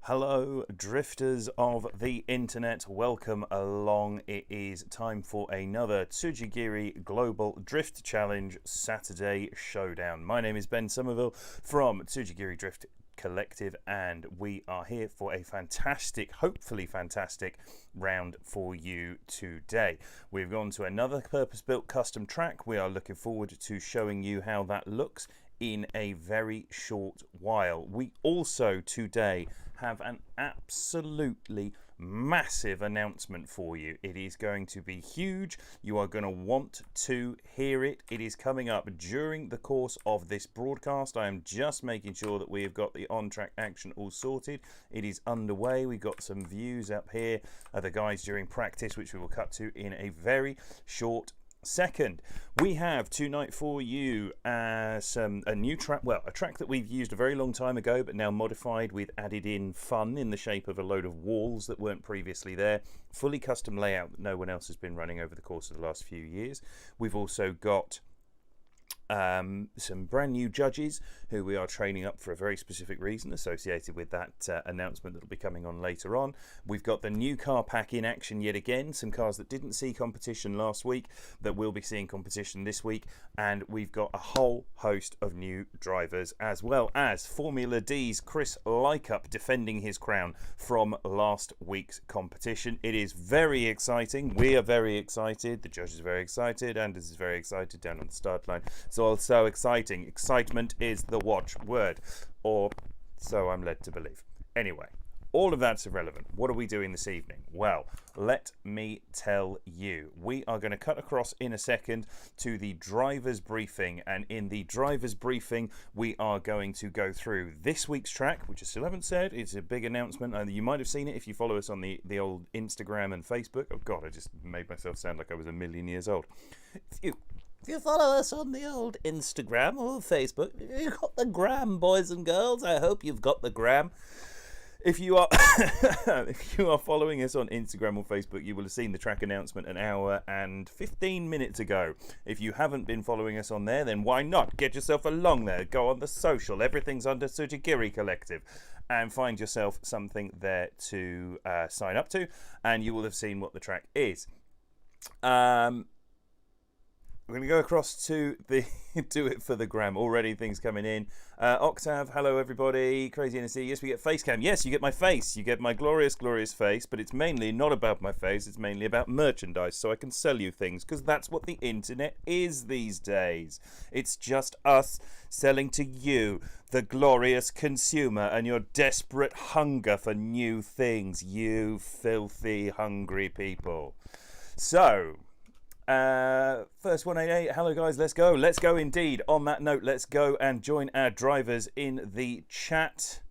Hello, drifters of the internet. Welcome along. It is time for another Tsujigiri Global Drift Challenge Saturday Showdown. My name is Ben Somerville from Tsujigiri Drift Collective, and we are here for a fantastic, hopefully fantastic round for you today. We've gone to another purpose-built custom track. We are looking forward to showing you how that looks in a very short while. We also today have an absolutely massive announcement for you. It is going to be huge. You are going to want to hear it. It is coming up during the course of this broadcast. I am just making sure that we have got the on-track action all sorted. It is underway. We've got some views up here of the guys during practice, which we will cut to in a very short second. We have tonight for you a new track, well, a track that we've used a very long time ago but now modified with added in fun in the shape of a load of walls that weren't previously there. Fully custom layout that no one else has been running over the course of the last few years. We've also got some brand new judges who we are training up for a very specific reason associated with that announcement that will be coming on later on. We've got the new car pack in action yet again, some cars that didn't see competition last week that will be seeing competition this week, and we've got a whole host of new drivers, as well as Formula D's Chris Licup defending his crown from last week's competition. It is very exciting. We are very excited. The judges are very excited. Anders is very excited down on the start line. It's all so exciting. Excitement is the watchword, or so I'm led to believe. Anyway, all of that's irrelevant. What are we doing this evening? Well, let me tell you. We are going to cut across in a second to the driver's briefing, and in the driver's briefing we are going to go through this week's track, which I still haven't said. It's a big announcement. You might have seen it if you follow us on the old Instagram and Facebook. Oh god, I just made myself sound like I was a million years old. If you follow us on the old Instagram or Facebook, you've got the gram, boys and girls. I hope you've got the gram. If you are if you are following us on Instagram or Facebook, you will have seen the track announcement an hour and 15 minutes ago. If you haven't been following us on there, then why not? Get yourself along there. Go on the social. Everything's under Tsujigiri Collective. And find yourself something there to sign up to. And you will have seen what the track is. We're going to go across to the do it for the gram. Already things coming in. Octav, hello everybody. Crazy NSC. Yes, we get face cam. Yes, you get my face. You get my glorious, glorious face. But it's mainly not about my face. It's mainly about merchandise. So I can sell you things. Because that's what the internet is these days. It's just us selling to you, the glorious consumer, and your desperate hunger for new things. You filthy, hungry people. So first 188, hello guys, let's go indeed. On that note, let's go and join our drivers in the chat.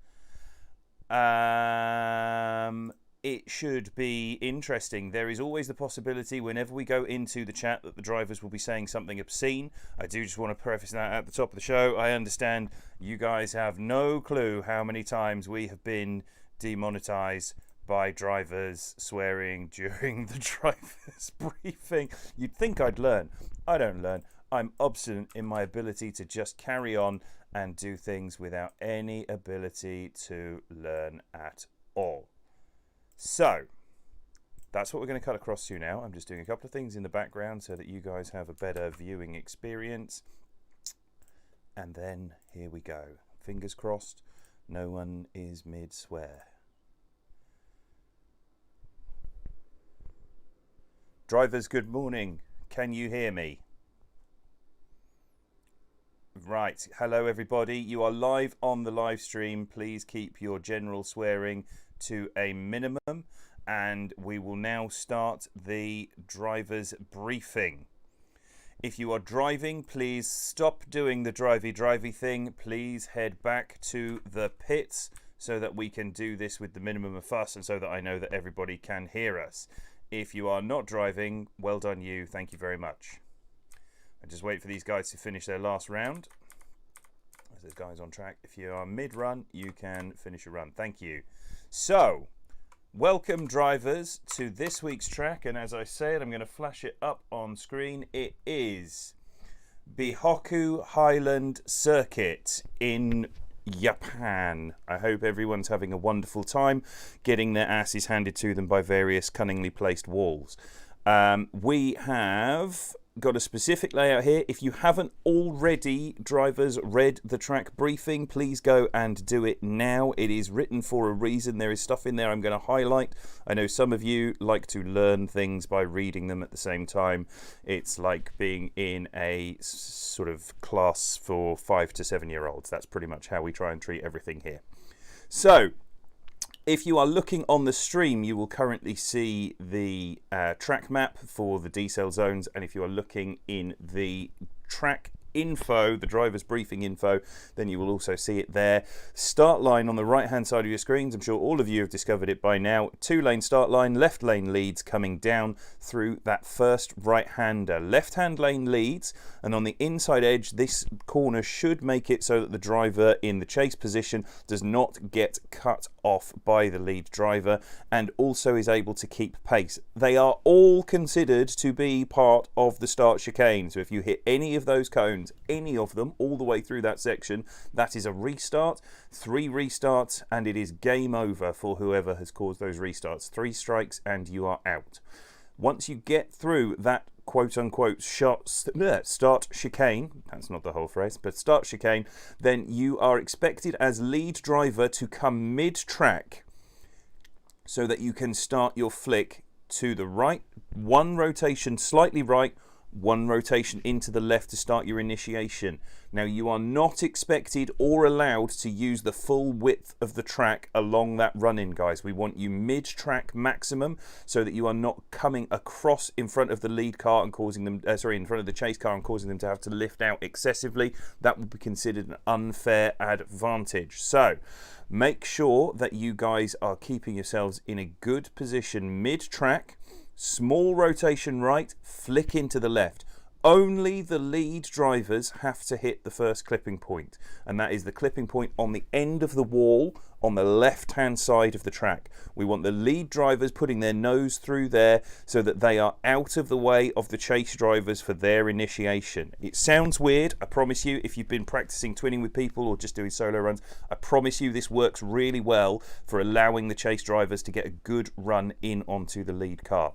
It should be interesting. There is always the possibility whenever we go into the chat that the drivers will be saying something obscene. I do just want to preface that at the top of the show. I understand you guys have no clue how many times we have been demonetized by drivers swearing during the driver's briefing. You'd think I'd learn. I don't learn. I'm obstinate in my ability to just carry on and do things without any ability to learn at all. So, that's what we're going to cut across to now. I'm just doing a couple of things in the background so that you guys have a better viewing experience. And then, here we go. Fingers crossed, no one is mid-swear. Drivers, good morning. Can you hear me? Right. Hello, everybody. You are live on the live stream. Please keep your general swearing to a minimum. And we will now start the driver's briefing. If you are driving, please stop doing the drivey thing. Please head back to the pits so that we can do this with the minimum of fuss and so that I know that everybody can hear us. If you are not driving, well done you. Thank you very much. I just wait for these guys to finish their last round. As there's guys on track. If you are mid-run, you can finish a run. Thank you. So, welcome drivers to this week's track. And as I said, I'm going to flash it up on screen. It is Bihoku Highland Circuit in Japan. I hope everyone's having a wonderful time getting their asses handed to them by various cunningly placed walls. We have got a specific layout here. If you haven't already, drivers, read the track briefing, please go and do it now. It is written for a reason. There is stuff in there I'm going to highlight. I know some of you like to learn things by reading them at the same time. It's like being in a sort of class for 5 to 7 year olds. That's pretty much how we try and treat everything here. So if you are looking on the stream, you will currently see the track map for the decel zones, and if you are looking in the track info, the driver's briefing info, then you will also see it there. Start line on the right hand side of your screens. I'm sure all of you have discovered it by now. 2-lane start line, left lane leads coming down through that first right-hander. Left-hand lane leads, and on the inside edge, this corner should make it so that the driver in the chase position does not get cut off by the lead driver, and also is able to keep pace. They are all considered to be part of the start chicane, so if you hit any of those cones, any of them, all the way through that section, that is a restart. 3 restarts, and it is game over for whoever has caused those restarts. 3 strikes, and you are out. Once you get through that quote-unquote start chicane, that's not the whole phrase, but start chicane, then you are expected as lead driver to come mid-track so that you can start your flick to the right, 1 rotation slightly right, 1 rotation into the left to start your initiation. Now, you are not expected or allowed to use the full width of the track along that run-in, guys. We want you mid-track maximum so that you are not coming across in front of the lead car and causing them, in front of the chase car and causing them to have to lift out excessively. That would be considered an unfair advantage. So make sure that you guys are keeping yourselves in a good position mid-track. Small rotation right, flick into the left. Only the lead drivers have to hit the first clipping point, and that is the clipping point on the end of the wall on the left-hand side of the track. We want the lead drivers putting their nose through there so that they are out of the way of the chase drivers for their initiation. It sounds weird, I promise you, if you've been practicing twinning with people or just doing solo runs, I promise you this works really well for allowing the chase drivers to get a good run in onto the lead car.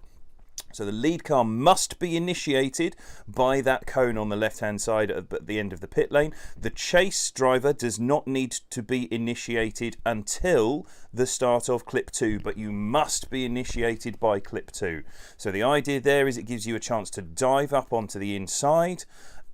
So the lead car must be initiated by that cone on the left-hand side at the end of the pit lane. The chase driver does not need to be initiated until the start of clip 2, but you must be initiated by clip 2. So the idea there is it gives you a chance to dive up onto the inside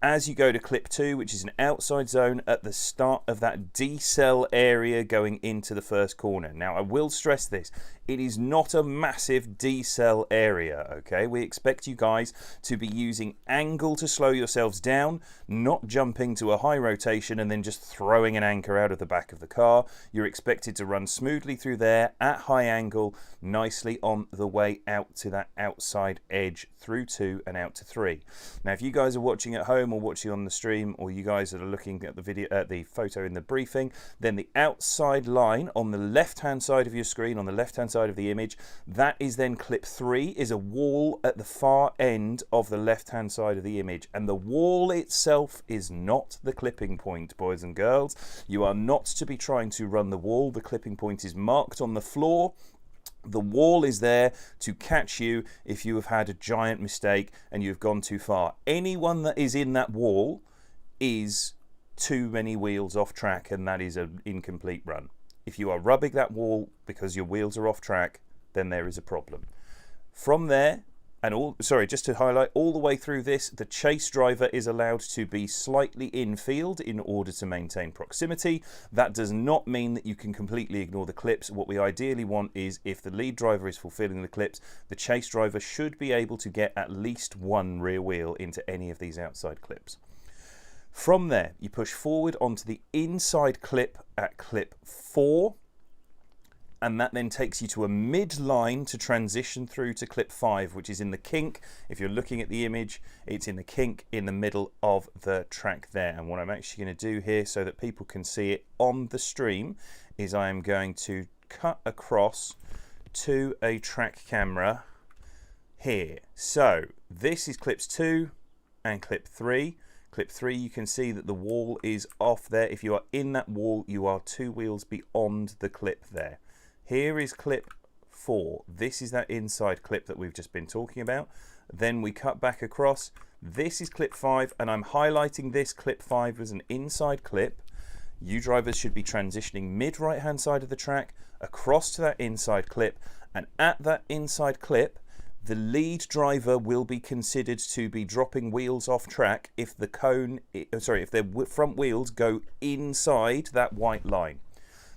as you go to clip 2, which is an outside zone at the start of that decel area going into the first corner. Now, I will stress this. It is not a massive decel area, okay? We expect you guys to be using angle to slow yourselves down, not jumping to a high rotation and then just throwing an anchor out of the back of the car. You're expected to run smoothly through there at high angle, nicely on the way out to that outside edge through 2 and out to 3. Now, if you guys are watching at home or watching on the stream, or you guys that are looking at the video, the photo in the briefing, then the outside line on the left-hand side of your screen, on the left-hand side of the image, that is then clip 3, is a wall at the far end of the left-hand side of the image, and the wall itself is not the clipping point, boys and girls. You are not to be trying to run the wall. The clipping point is marked on the floor. The wall is there to catch you if you have had a giant mistake and you've gone too far. Anyone that is in that wall is too many wheels off track, and that is an incomplete run. If you are rubbing that wall because your wheels are off track, then there is a problem. From there, just to highlight, all the way through this, the chase driver is allowed to be slightly infield in order to maintain proximity. That does not mean that you can completely ignore the clips. What we ideally want is, if the lead driver is fulfilling the clips, the chase driver should be able to get at least 1 rear wheel into any of these outside clips. From there, you push forward onto the inside clip at clip 4, and that then takes you to a midline to transition through to clip 5, which is in the kink. If you're looking at the image, it's in the kink in the middle of the track there. And what I'm actually going to do here so that people can see it on the stream is I'm going to cut across to a track camera here. So this is clips 2 and clip 3. Clip 3, you can see that the wall is off there. If you are in that wall, you are 2 wheels beyond the clip there. Here is clip 4. This is that inside clip that we've just been talking about. Then we cut back across. This is clip 5, and I'm highlighting this clip 5 as an inside clip. You drivers should be transitioning mid right hand side of the track across to that inside clip, and at that inside clip the lead driver will be considered to be dropping wheels off track if the if their front wheels go inside that white line.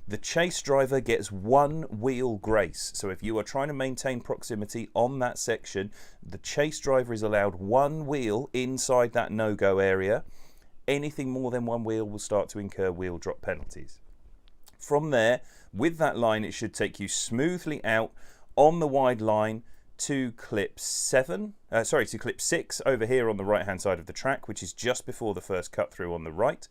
The chase driver gets 1 wheel grace. So if you are trying to maintain proximity on that section, the chase driver is allowed 1 wheel inside that no-go area. Anything more than 1 wheel will start to incur wheel drop penalties. From there, with that line, it should take you smoothly out on the wide line to clip 6 over here on the right hand side of the track, which is just before the first cut through on the right.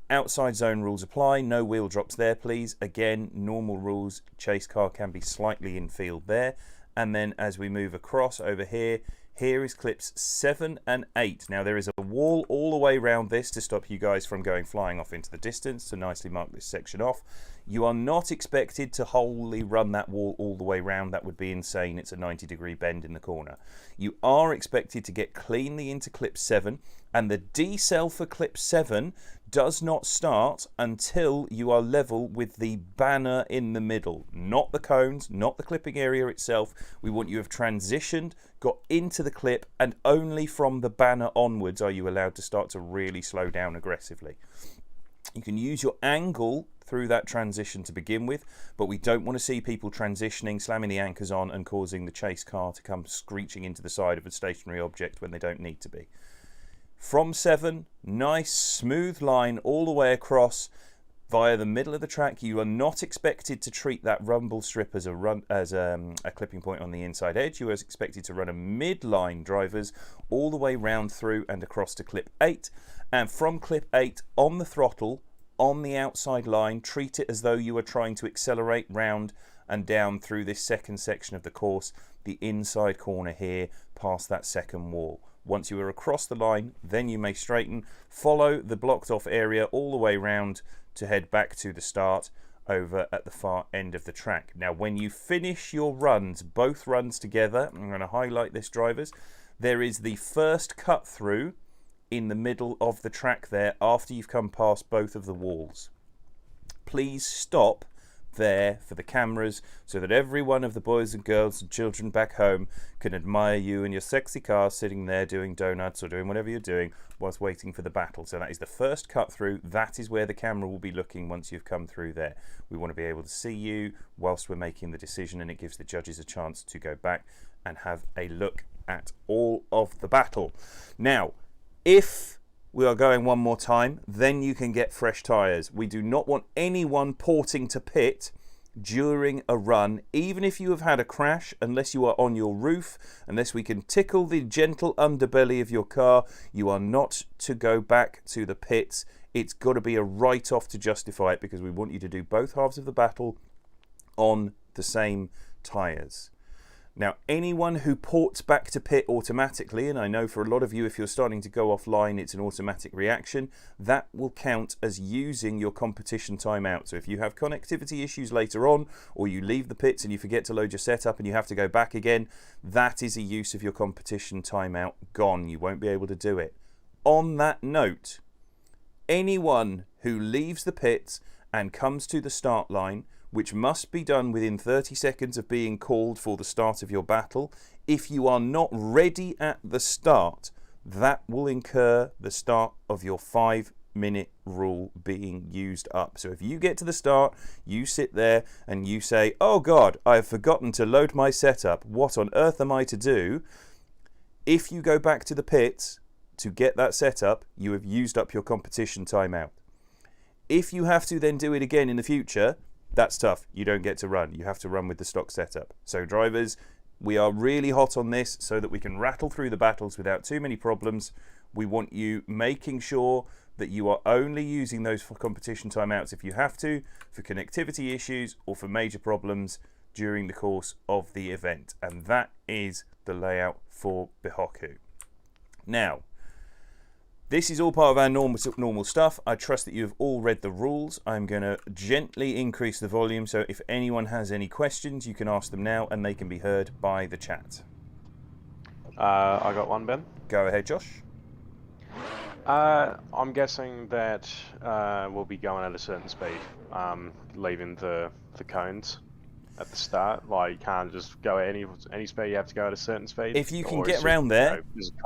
Outside zone rules apply, no wheel drops there please. Again, normal rules, chase car can be slightly in field there. And then as we move across over here, here is clips 7 and 8. Now there is a wall all the way around this to stop you guys from going flying off into the distance, to nicely mark this section off. You are not expected to wholly run that wall all the way round. That would be insane. It's a 90-degree bend in the corner. You are expected to get cleanly into clip 7, and the decel for clip 7 does not start until you are level with the banner in the middle, not the cones, not the clipping area itself. We want you to have transitioned, got into the clip, and only from the banner onwards are you allowed to start to really slow down aggressively. You can use your angle through that transition to begin with, but we don't want to see people transitioning, slamming the anchors on and causing the chase car to come screeching into the side of a stationary object when they don't need to be. From 7, nice smooth line all the way across via the middle of the track. You are not expected to treat that rumble strip as a clipping point on the inside edge. You are expected to run a midline drivers all the way round through and across to clip 8, and from clip 8 on the throttle on the outside line, treat it as though you are trying to accelerate round and down through this second section of the course, the inside corner here past that second wall. Once you are across the line, then you may straighten, follow the blocked off area all the way round to head back to the start over at the far end of the track. Now when you finish your runs, both runs together, I'm going to highlight this drivers, there is the first cut through in the middle of the track there after you've come past both of the walls. Please stop there for the cameras so that every one of the boys and girls and children back home can admire you and your sexy car sitting there doing donuts or doing whatever you're doing whilst waiting for the battle. So that is the first cut through. That is where the camera will be looking once you've come through there. We want to be able to see you whilst we're making the decision, and it gives the judges a chance to go back and have a look at all of the battle. Now, if we are going one more time, then you can get fresh tyres. We do not want anyone porting to pit during a run, even if you have had a crash, unless you are on your roof, unless we can tickle the gentle underbelly of your car, you are not to go back to the pits. It's got to be a write-off to justify it, because we want you to do both halves of the battle on the same tyres. Now, anyone who ports back to pit automatically, and I know for a lot of you, if you're starting to go offline, it's an automatic reaction, that will count as using your competition timeout. So if you have connectivity issues later on, or you leave the pits and you forget to load your setup and you have to go back again, that is a use of your competition timeout gone. You won't be able to do it. On that note, anyone who leaves the pits and comes to the start line, which must be done within 30 seconds of being called for the start of your battle. If you are not ready at the start, that will incur the start of your 5-minute rule being used up. So if you get to the start, you sit there and you say, oh God, I have forgotten to load my setup. What on earth am I to do? If you go back to the pits to get that setup, you have used up your competition timeout. If you have to then do it again in the future, that's tough. You don't get to run. You have to run with the stock setup. So drivers, we are really hot on this so that we can rattle through the battles without too many problems. We want you making sure that you are only using those for competition timeouts if you have to, for connectivity issues or for major problems during the course of the event. And that is the layout for Bihoku. Now, This is all part of our normal stuff. I trust that you have all read the rules. I'm going to gently increase the volume, so if anyone has any questions, you can ask them now, and they can be heard by the chat. I got one, Ben. Go ahead, Josh. I'm guessing that we'll be going at a certain speed, leaving the cones at the start. Like, you can't just go at any speed, you have to go at a certain speed. If you can get around there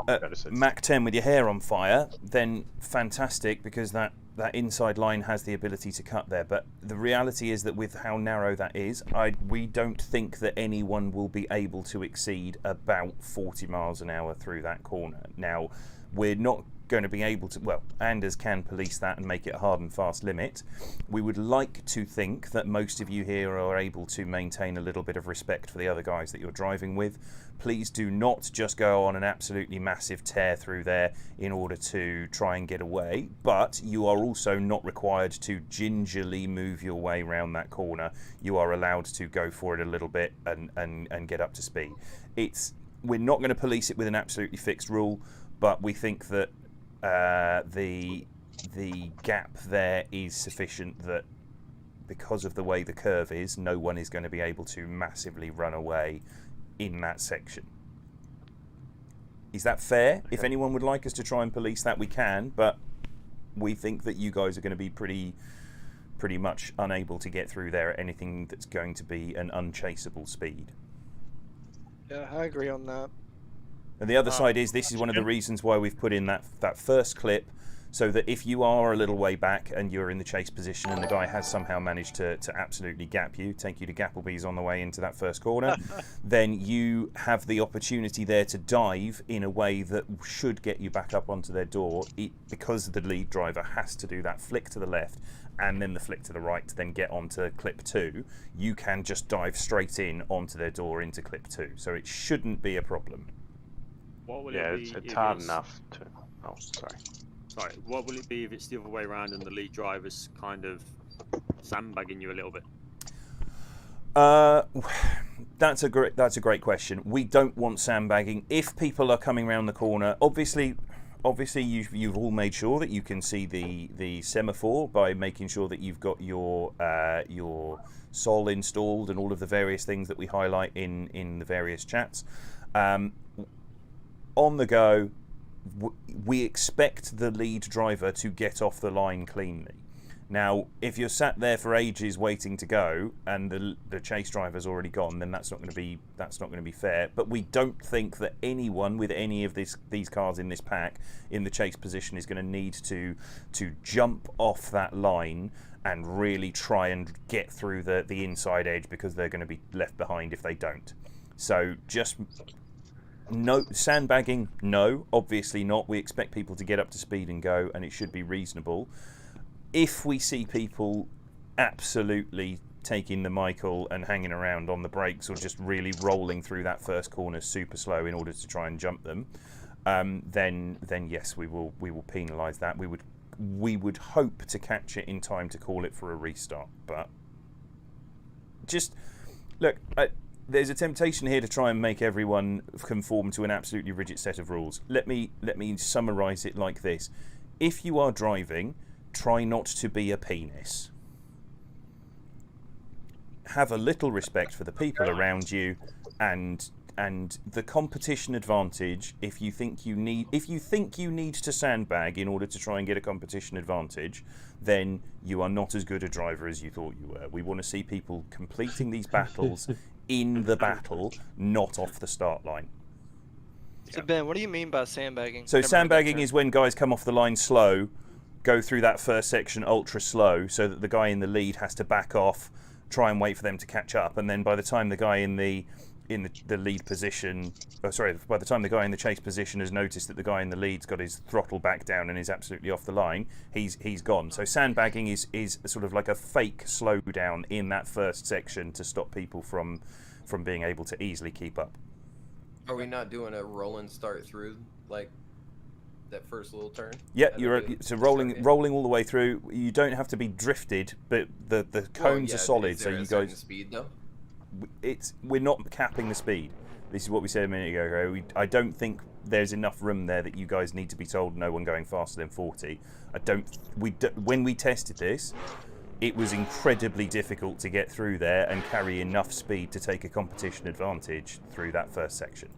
at Mach 10 with your hair on fire, then fantastic, because that inside line has the ability to cut there. But the reality is that with how narrow that is, we don't think that anyone will be able to exceed about 40 miles an hour through that corner. Now, we're not going to be able to, well, Anders can police that and make it a hard and fast limit. We would like to think that most of you here are able to maintain a little bit of respect for the other guys that you're driving with. Please do not just go on an absolutely massive tear through there in order to try and get away, but you are also not required to gingerly move your way around that corner. You are allowed to go for it a little bit and get up to speed. We're not going to police it with an absolutely fixed rule, but we think that the gap there is sufficient that because of the way the curve is, no one is going to be able to massively run away in that section. Is that fair? Okay. If anyone would like us to try and police that, we can, but we think that you guys are going to be pretty much unable to get through there at anything that's going to be an unchaseable speed. Yeah, I agree on that. And the other side is, this is one of the reasons why we've put in that first clip, so that if you are a little way back and you're in the chase position and the guy has somehow managed to absolutely gap you, take you to Gapplebee's on the way into that first corner, then you have the opportunity there to dive in a way that should get you back up onto their door, because the lead driver has to do that flick to the left and then the flick to the right to then get onto clip 2. You can just dive straight in onto their door into clip 2, so it shouldn't be a problem. What will yeah, it be it's hard enough to... Oh, sorry. Sorry, what will it be if it's the other way around and the lead driver's kind of sandbagging you a little bit? That's a great question. We don't want sandbagging. If people are coming around the corner, obviously you've all made sure that you can see the semaphore by making sure that you've got your sol installed and all of the various things that we highlight in the various chats. On the go, we expect the lead driver to get off the line cleanly. Now, if you're sat there for ages waiting to go and the chase driver's already gone, then that's not going to be fair. But we don't think that anyone with any of these cars in this pack in the chase position is going to need to jump off that line and really try and get through the inside edge, because they're going to be left behind if they don't. So just... No sandbagging, no, obviously not. We expect people to get up to speed and go, and it should be reasonable. If we see people absolutely taking the Michael and hanging around on the brakes, or just really rolling through that first corner super slow in order to try and jump them, then yes, we will penalise that. We would hope to catch it in time to call it for a restart, but just look. There's a temptation here to try and make everyone conform to an absolutely rigid set of rules. Let me summarise it like this. If you are driving, try not to be a penis. Have a little respect for the people around you, and the competition advantage. If you think you need to sandbag in order to try and get a competition advantage, then you are not as good a driver as you thought you were. We want to see people completing these battles in the battle, not off the start line. So Ben, what do you mean by sandbagging? So sandbagging is when guys come off the line slow, go through that first section ultra slow, so that the guy in the lead has to back off, try and wait for them to catch up, and then by the time the guy in the lead position, by the time the guy in the chase position has noticed that the guy in the lead's got his throttle back down and is absolutely off the line, he's gone. So sandbagging is sort of like a fake slowdown in that first section to stop people from being able to easily keep up. Are we not doing a roll and start through, like that first little turn? Yeah, so rolling all the way through. You don't have to be drifted, but the cones are solid. Is there so you a certain guys speed though? we're not capping the speed. this is what we said a minute ago. I don't think there's enough room there that you guys need to be told no one going faster than 40. When we tested this, it was incredibly difficult to get through there and carry enough speed to take a competition advantage through that first section.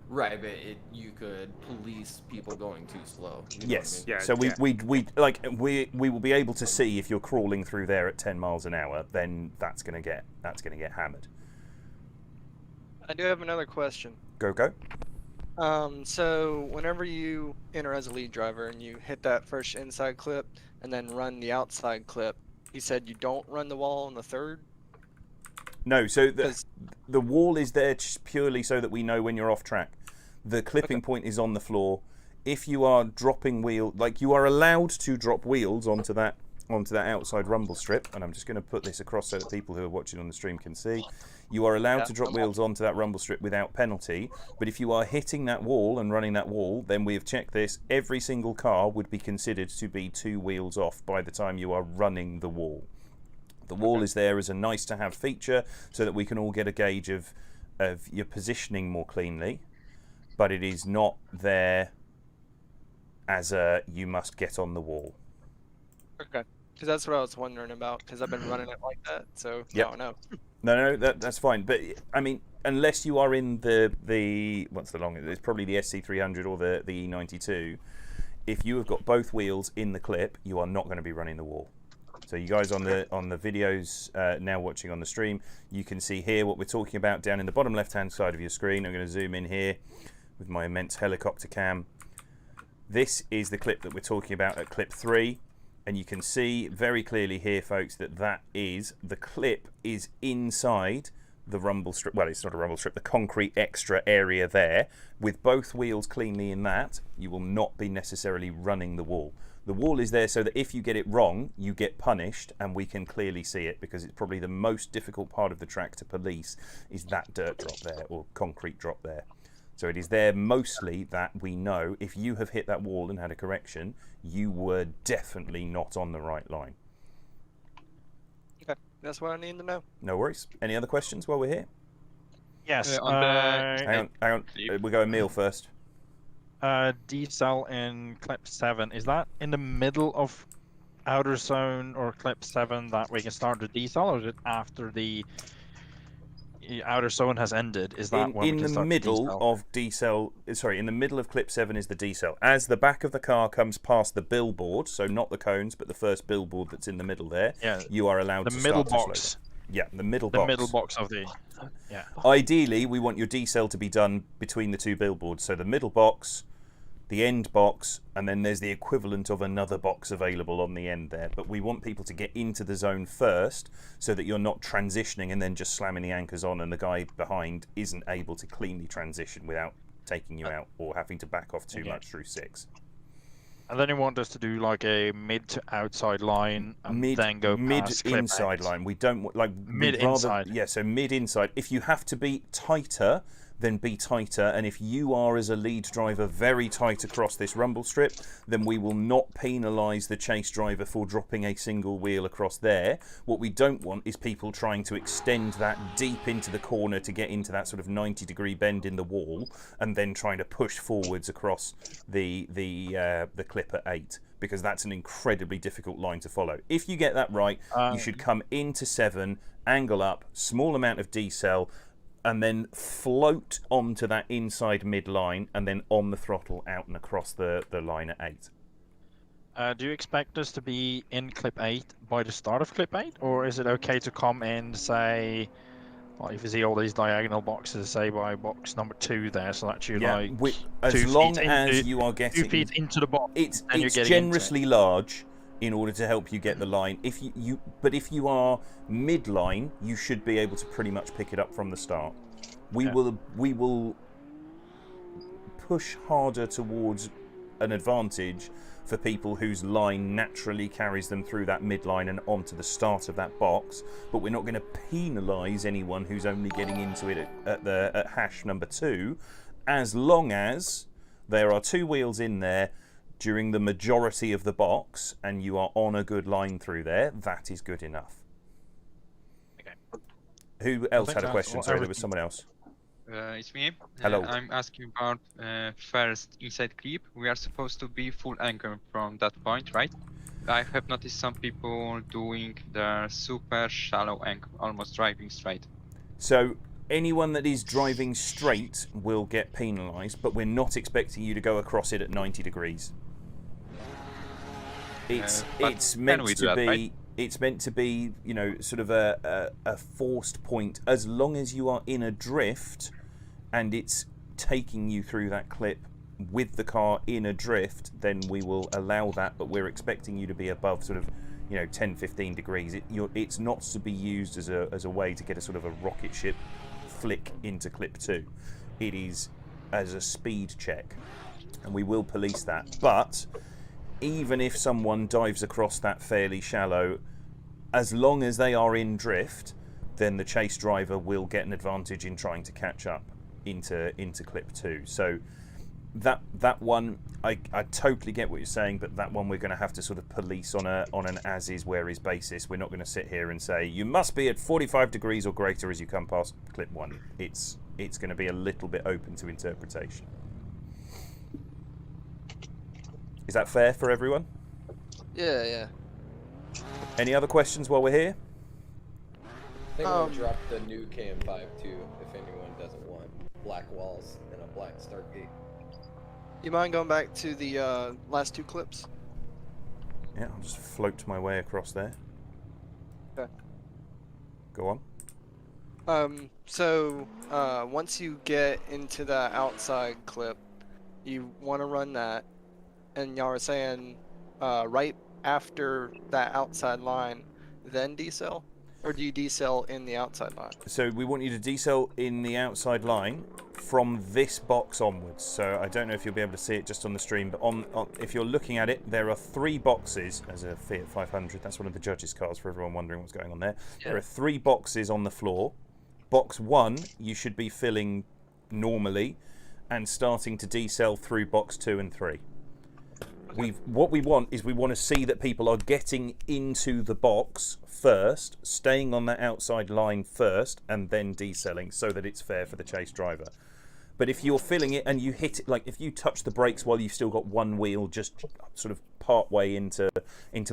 Right, but you could police people going too slow. You know Yes. what I mean? Yeah, So yeah. we will be able to see if you're crawling through there at 10 miles an hour, then that's going to get hammered. I do have another question. Go. So whenever you enter as a lead driver and you hit that first inside clip and then run the outside clip, you said you don't run the wall on the third? No, so the wall is there purely so that we know when you're off track. The clipping point is on the floor. If you are dropping wheel, like you are allowed to drop wheels onto that outside rumble strip, and I'm just going to put this across so that people who are watching on the stream can see. You are allowed to drop wheels onto that rumble strip without penalty, but if you are hitting that wall and running that wall, then we have checked this. Every single car would be considered to be 2 wheels off by the time you are running the wall. The wall is there as a nice-to-have feature so that we can all get a gauge of your positioning more cleanly, but it is not there as a you must get on the wall. Okay. Because that's what I was wondering about, because I've been running it like that, so Yep. I don't know. No, that's fine. But I mean, unless you are in the what's the longest? It's probably the SC300 or the E92. If you have got both wheels in the clip, you are not going to be running the wall. So you guys on the videos now watching on the stream, you can see here what we're talking about down in the bottom left-hand side of your screen. I'm going to zoom in here with my immense helicopter cam. This is the clip that we're talking about at clip 3. And you can see very clearly here, folks, that the clip is inside the rumble strip. Well, it's not a rumble strip, the concrete extra area there. With both wheels cleanly in that, you will not be necessarily running the wall. The wall is there so that if you get it wrong, you get punished, and we can clearly see it, because it's probably the most difficult part of the track to police is that dirt drop there, or concrete drop there. So it is there mostly that we know if you have hit that wall and had a correction, you were definitely not on the right line. Okay, that's what I need to know. No worries. Any other questions while we're here? Yes. Hang on. We'll go Emil first. D-cell in clip 7, is that in the middle of outer zone or clip 7 that we can start the D-cell, or is it after the outer zone has ended? Is that when we can start in the middle of clip 7 is the D-cell. As the back of the car comes past the billboard, so not the cones, but the first billboard that's in the middle there, you are allowed to start to slow down. Yeah, the middle box. The middle box of the... Yeah. Ideally, we want your D-cell to be done between the 2 billboards. So the middle box, the end box, and then there's the equivalent of another box available on the end there. But we want people to get into the zone first so that you're not transitioning and then just slamming the anchors on and the guy behind isn't able to cleanly transition without taking you out or having to back off too much through 6. And then you want us to do like a mid to outside line and then go past clip inside 8. line. We don't like mid inside. Yeah, so mid inside. If you have to be tighter, then be tighter, and if you are as a lead driver very tight across this rumble strip, then we will not penalise the chase driver for dropping a single wheel across there. What we don't want is people trying to extend that deep into the corner to get into that sort of 90-degree bend in the wall and then trying to push forwards across the clip at 8, because that's an incredibly difficult line to follow. If you get that right, you should come into 7, angle up, small amount of decel, and then float onto that inside mid-line and then on the throttle out and across the line at 8. Do you expect us to be in clip 8 by the start of clip 8? Or is it okay to come in, say, well, if you see all these diagonal boxes, say by box number 2 there, so that you're as long as you are getting 2 feet into the box, it's you're getting generously large in order to help you get the line. If you are mid-line, you should be able to pretty much pick it up from the start. We will push harder towards an advantage for people whose line naturally carries them through that midline and onto the start of that box, but we're not going to penalise anyone who's only getting into it at hash number 2, as long as there are 2 wheels in there during the majority of the box and you are on a good line through there. That is good enough. Okay. Who else had a question? Sorry, there was someone else. it's me. Hello. I'm asking about first inside clip. We are supposed to be full anchor from that point, right? I have noticed some people doing the super shallow anchor, almost driving straight. So anyone that is driving straight will get penalised, but we're not expecting you to go across it at 90 degrees. It's meant to be. Right? It's meant to be, you know, sort of a forced point. As long as you are in a drift, and it's taking you through that clip with the car in a drift, then we will allow that. But we're expecting you to be above sort of, you know, 10-15 degrees. It's not to be used as a way to get a sort of a rocket ship flick into clip 2. It is as a speed check, and we will police that. But even if someone dives across that fairly shallow, as long as they are in drift, then the chase driver will get an advantage in trying to catch up into clip 2. So that one, I totally get what you're saying, but that one we're going to have to sort of police on an as is where is basis. We're not going to sit here and say you must be at 45 degrees or greater as you come past clip 1. It's going to be a little bit open to interpretation. Is that fair for everyone? Yeah. Any other questions while we're here? I think we'll drop the new KM5 too, if anyone doesn't want black walls and a black start gate. You mind going back to the last 2 clips? Yeah, I'll just float my way across there. Okay. Go on. So once you get into the outside clip, you want to run that, and y'all are saying right after that outside line, then decel? Or do you decel in the outside line? So we want you to decel in the outside line from this box onwards. So I don't know if you'll be able to see it just on the stream, but if you're looking at it, there are 3 boxes as a Fiat 500. That's one of the judges' cars for everyone wondering what's going on there. Yeah. There are 3 boxes on the floor. Box 1 you should be filling normally and starting to decel through box 2 and 3. What we want is we want to see that people are getting into the box first, staying on that outside line first, and then decelling so that it's fair for the chase driver. But if you're filling it and you hit it, like if you touch the brakes while you've still got one wheel just sort of part way into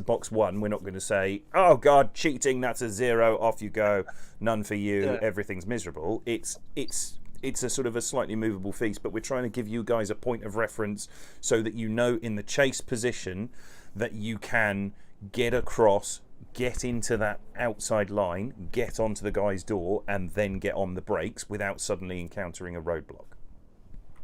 box 1, we're not going to say, oh God, cheating, that's a 0, off you go, none for you, everything's miserable. It's a sort of a slightly movable feast, but we're trying to give you guys a point of reference so that you know in the chase position that you can get across, get into that outside line, get onto the guy's door, and then get on the brakes without suddenly encountering a roadblock.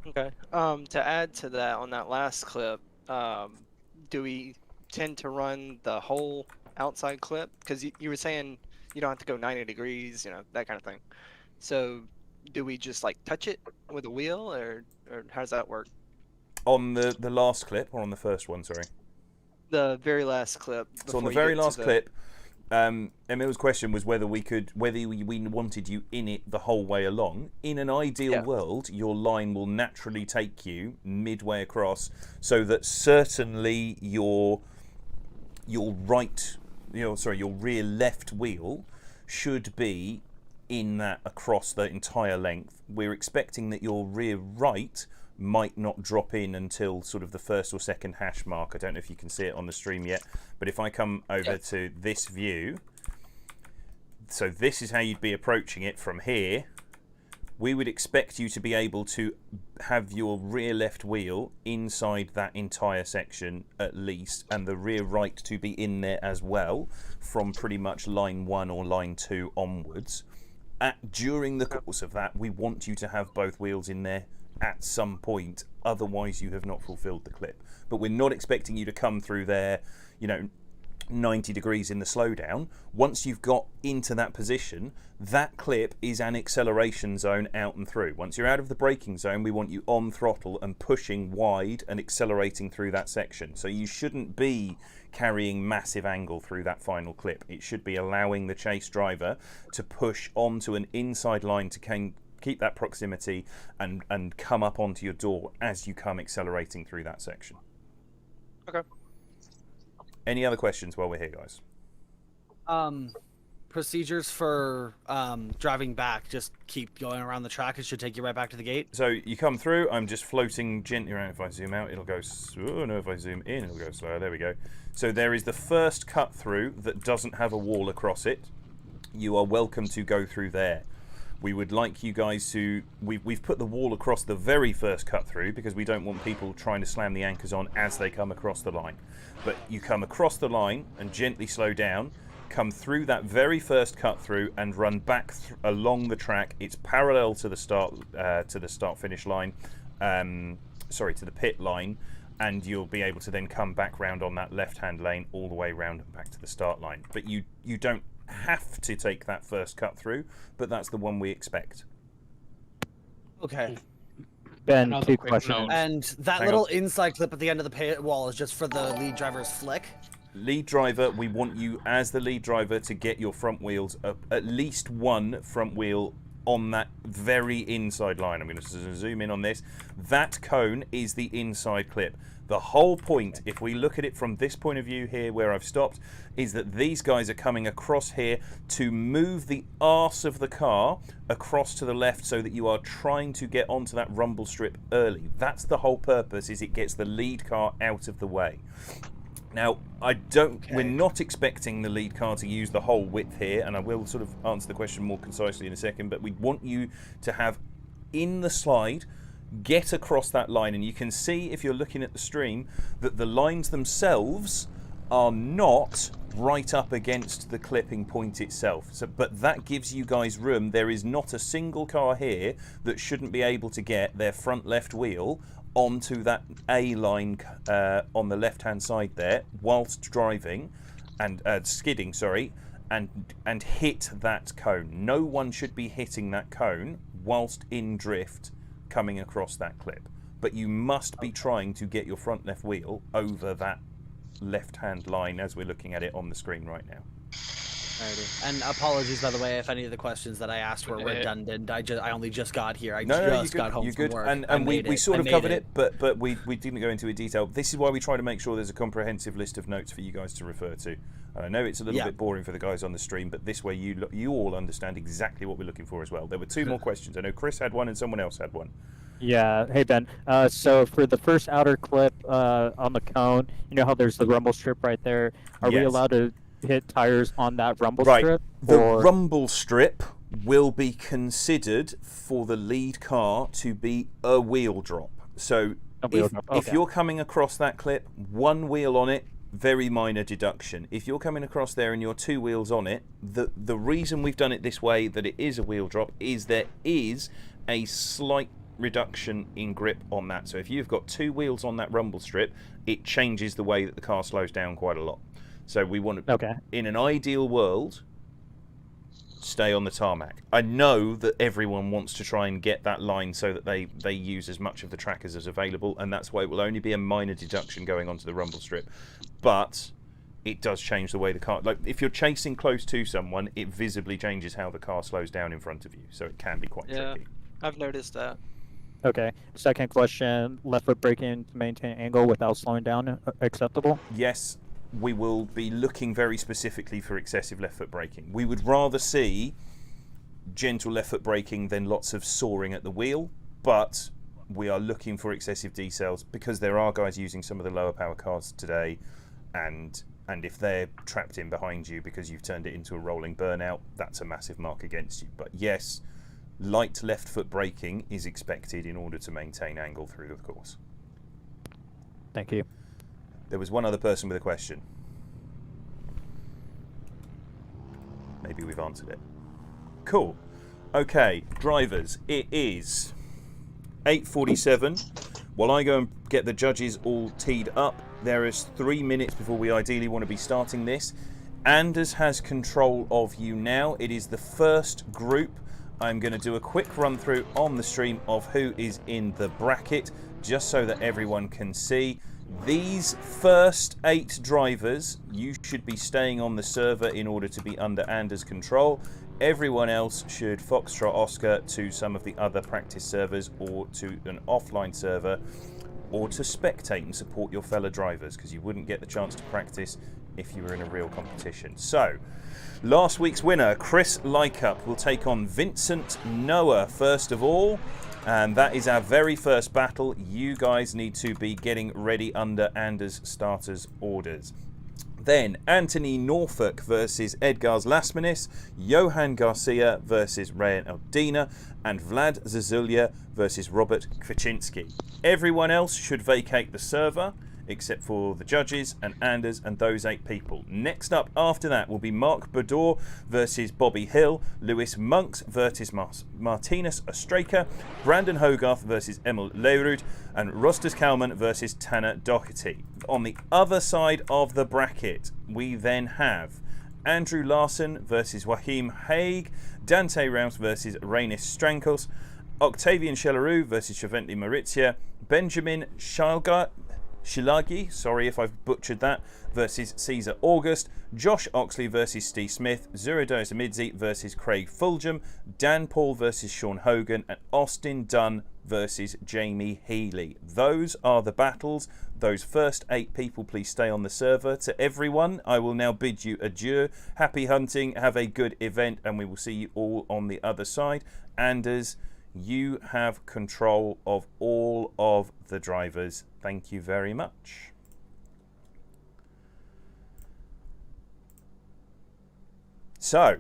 Okay. To add to that, on that last clip, do we tend to run the whole outside clip? Because you were saying you don't have to go 90 degrees, you know, that kind of thing. So do we just like touch it with a wheel, or how does that work? On the last clip, or on the first one, sorry? The very last clip. So on the very last clip, Emil's question was whether we wanted you in it the whole way along. In an ideal world, your line will naturally take you midway across, so that certainly your rear left wheel should be in that across the entire length. We're expecting that your rear right might not drop in until sort of the first or second hash mark. I don't know if you can see it on the stream yet, but if I come over to this view, so this is how you'd be approaching it from here. We would expect you to be able to have your rear left wheel inside that entire section at least, and the rear right to be in there as well from pretty much line 1 or line 2 onwards. During the course of that, we want you to have both wheels in there at some point, otherwise you have not fulfilled the clip. But we're not expecting you to come through there, 90 degrees in the slowdown. Once you've got into that position, that clip is an acceleration zone out and through. Once you're out of the braking zone, we want you on throttle and pushing wide and accelerating through that section. So you shouldn't be carrying massive angle through that final clip. It should be allowing the chase driver to push onto an inside line to keep that proximity and come up onto your door as you come accelerating through that section. Okay. Any other questions while we're here, guys? procedures for driving back? Just keep going around the track. It should take you right back to the gate. So you come through. I'm just floating gently around. If I zoom out, it'll go. Oh no! If I zoom in, it'll go slower. There we go. So there is the first cut through that doesn't have a wall across it. You are welcome to go through there. We would like you guys to... We've put the wall across the very first cut through because we don't want people trying to slam the anchors on as they come across the line. But you come across the line and gently slow down, come through that very first cut through and run back along the track. It's parallel to the start-finish line. Sorry, to the pit line. And you'll be able to then come back round on that left-hand lane all the way round and back to the start line. But you don't have to take that first cut through, but that's the one we expect. Okay. Ben, 2 questions. And that little inside clip at the end of the pit wall is just for the lead driver's flick? Lead driver, we want you as the lead driver to get your front wheels up, at least one front wheel on that very inside line. I'm going to zoom in on this. That cone is the inside clip. The whole point, if we look at it from this point of view here where I've stopped, is that these guys are coming across here to move the arse of the car across to the left so that you are trying to get onto that rumble strip early. That's the whole purpose, is it gets the lead car out of the way. Now, we're not expecting the lead car to use the whole width here, and I will sort of answer the question more concisely in a second, but we want you to have in the slide, get across that line, and you can see if you're looking at the stream that the lines themselves are not right up against the clipping point itself. But that gives you guys room. There is not a single car here that shouldn't be able to get their front left wheel onto that A line on the left-hand side there, whilst driving and skidding, sorry, and hit that cone. No one should be hitting that cone whilst in drift coming across that clip. But you must be trying to get your front left wheel over that left-hand line as we're looking at it on the screen right now. Alrighty. And apologies, by the way, if any of the questions that I asked were redundant. I only just got here. I just got home from work. And we sort of covered it, but we didn't go into it in detail. This is why we try to make sure there's a comprehensive list of notes for you guys to refer to. And I know it's a little bit boring for the guys on the stream, but this way you all understand exactly what we're looking for as well. There were 2 more questions. I know Chris had one and someone else had one. Yeah. Hey, Ben. So for the first outer clip on the cone, you know how there's the rumble strip right there? Are we allowed to hit tires on that rumble strip? The rumble strip will be considered for the lead car to be a wheel drop. So if you're coming across that clip, 1 wheel on it, very minor deduction. If you're coming across there and you're 2 wheels on it, the reason we've done it this way, that it is a wheel drop, is there is a slight reduction in grip on that. So if you've got 2 wheels on that rumble strip, it changes the way that the car slows down quite a lot. So we want to, in an ideal world, stay on the tarmac. I know that everyone wants to try and get that line so that they use as much of the track as is available, and that's why it will only be a minor deduction going onto the rumble strip. But it does change the way the car... Like, if you're chasing close to someone, it visibly changes how the car slows down in front of you. So it can be quite tricky. I've noticed that. Okay. Second question, left foot braking to maintain angle without slowing down, acceptable? Yes. We will be looking very specifically for excessive left foot braking. We would rather see gentle left foot braking than lots of soaring at the wheel, but we are looking for excessive decels because there are guys using some of the lower power cars today, and if they're trapped in behind you because you've turned it into a rolling burnout, that's a massive mark against you. But yes, light left foot braking is expected in order to maintain angle through the course. Thank you. There was one other person with a question. Maybe we've answered it. Cool. Okay, drivers, it is 8:47. While I go and get the judges all teed up, there is 3 minutes before we ideally want to be starting this. Anders has control of you now. It is the first group. I'm going to do a quick run through on the stream of who is in the bracket, just so that everyone can see. These first 8 drivers, you should be staying on the server in order to be under Anders' control. Everyone else should Foxtrot Oscar to some of the other practice servers or to an offline server, or to spectate and support your fellow drivers, because you wouldn't get the chance to practice if you were in a real competition. So, last week's winner, Chris Licup, will take on Vincent Noah first of all. And that is our very first battle. You guys need to be getting ready under Anders' starters orders. Then Anthony Norfolk versus Edgar's Lasmanis, Johan Garcia versus Rayan Eldina, and Vlad Zazulia versus Robert Kwaczynski. Everyone else should vacate the server, except for the judges and Anders and those 8 people. Next up after that will be Mark Bador versus Bobby Hill, Lewis Monks versus Martinus Ostraka, Brandon Hogarth versus Emil Leirud, and Rostas Kalman versus Tanner Doherty. On the other side of the bracket, we then have Andrew Larson versus Wahim Haig, Dante Rouse versus Rainis Strankos, Octavian Shellaroo versus Shaventli Maurizia, Benjamin Shilagi, sorry if I've butchered that, versus Caesar August, Josh Oxley versus Steve Smith, Zuridos Amidzi versus Craig Fulgham, Dan Paul versus Sean Hogan, and Austin Dunn versus Jamie Healy. Those are the battles. Those first 8 people, please stay on the server. To everyone, I will now bid you adieu. Happy hunting, have a good event, and we will see you all on the other side. Anders, you have control of all of the drivers. Thank you very much. So,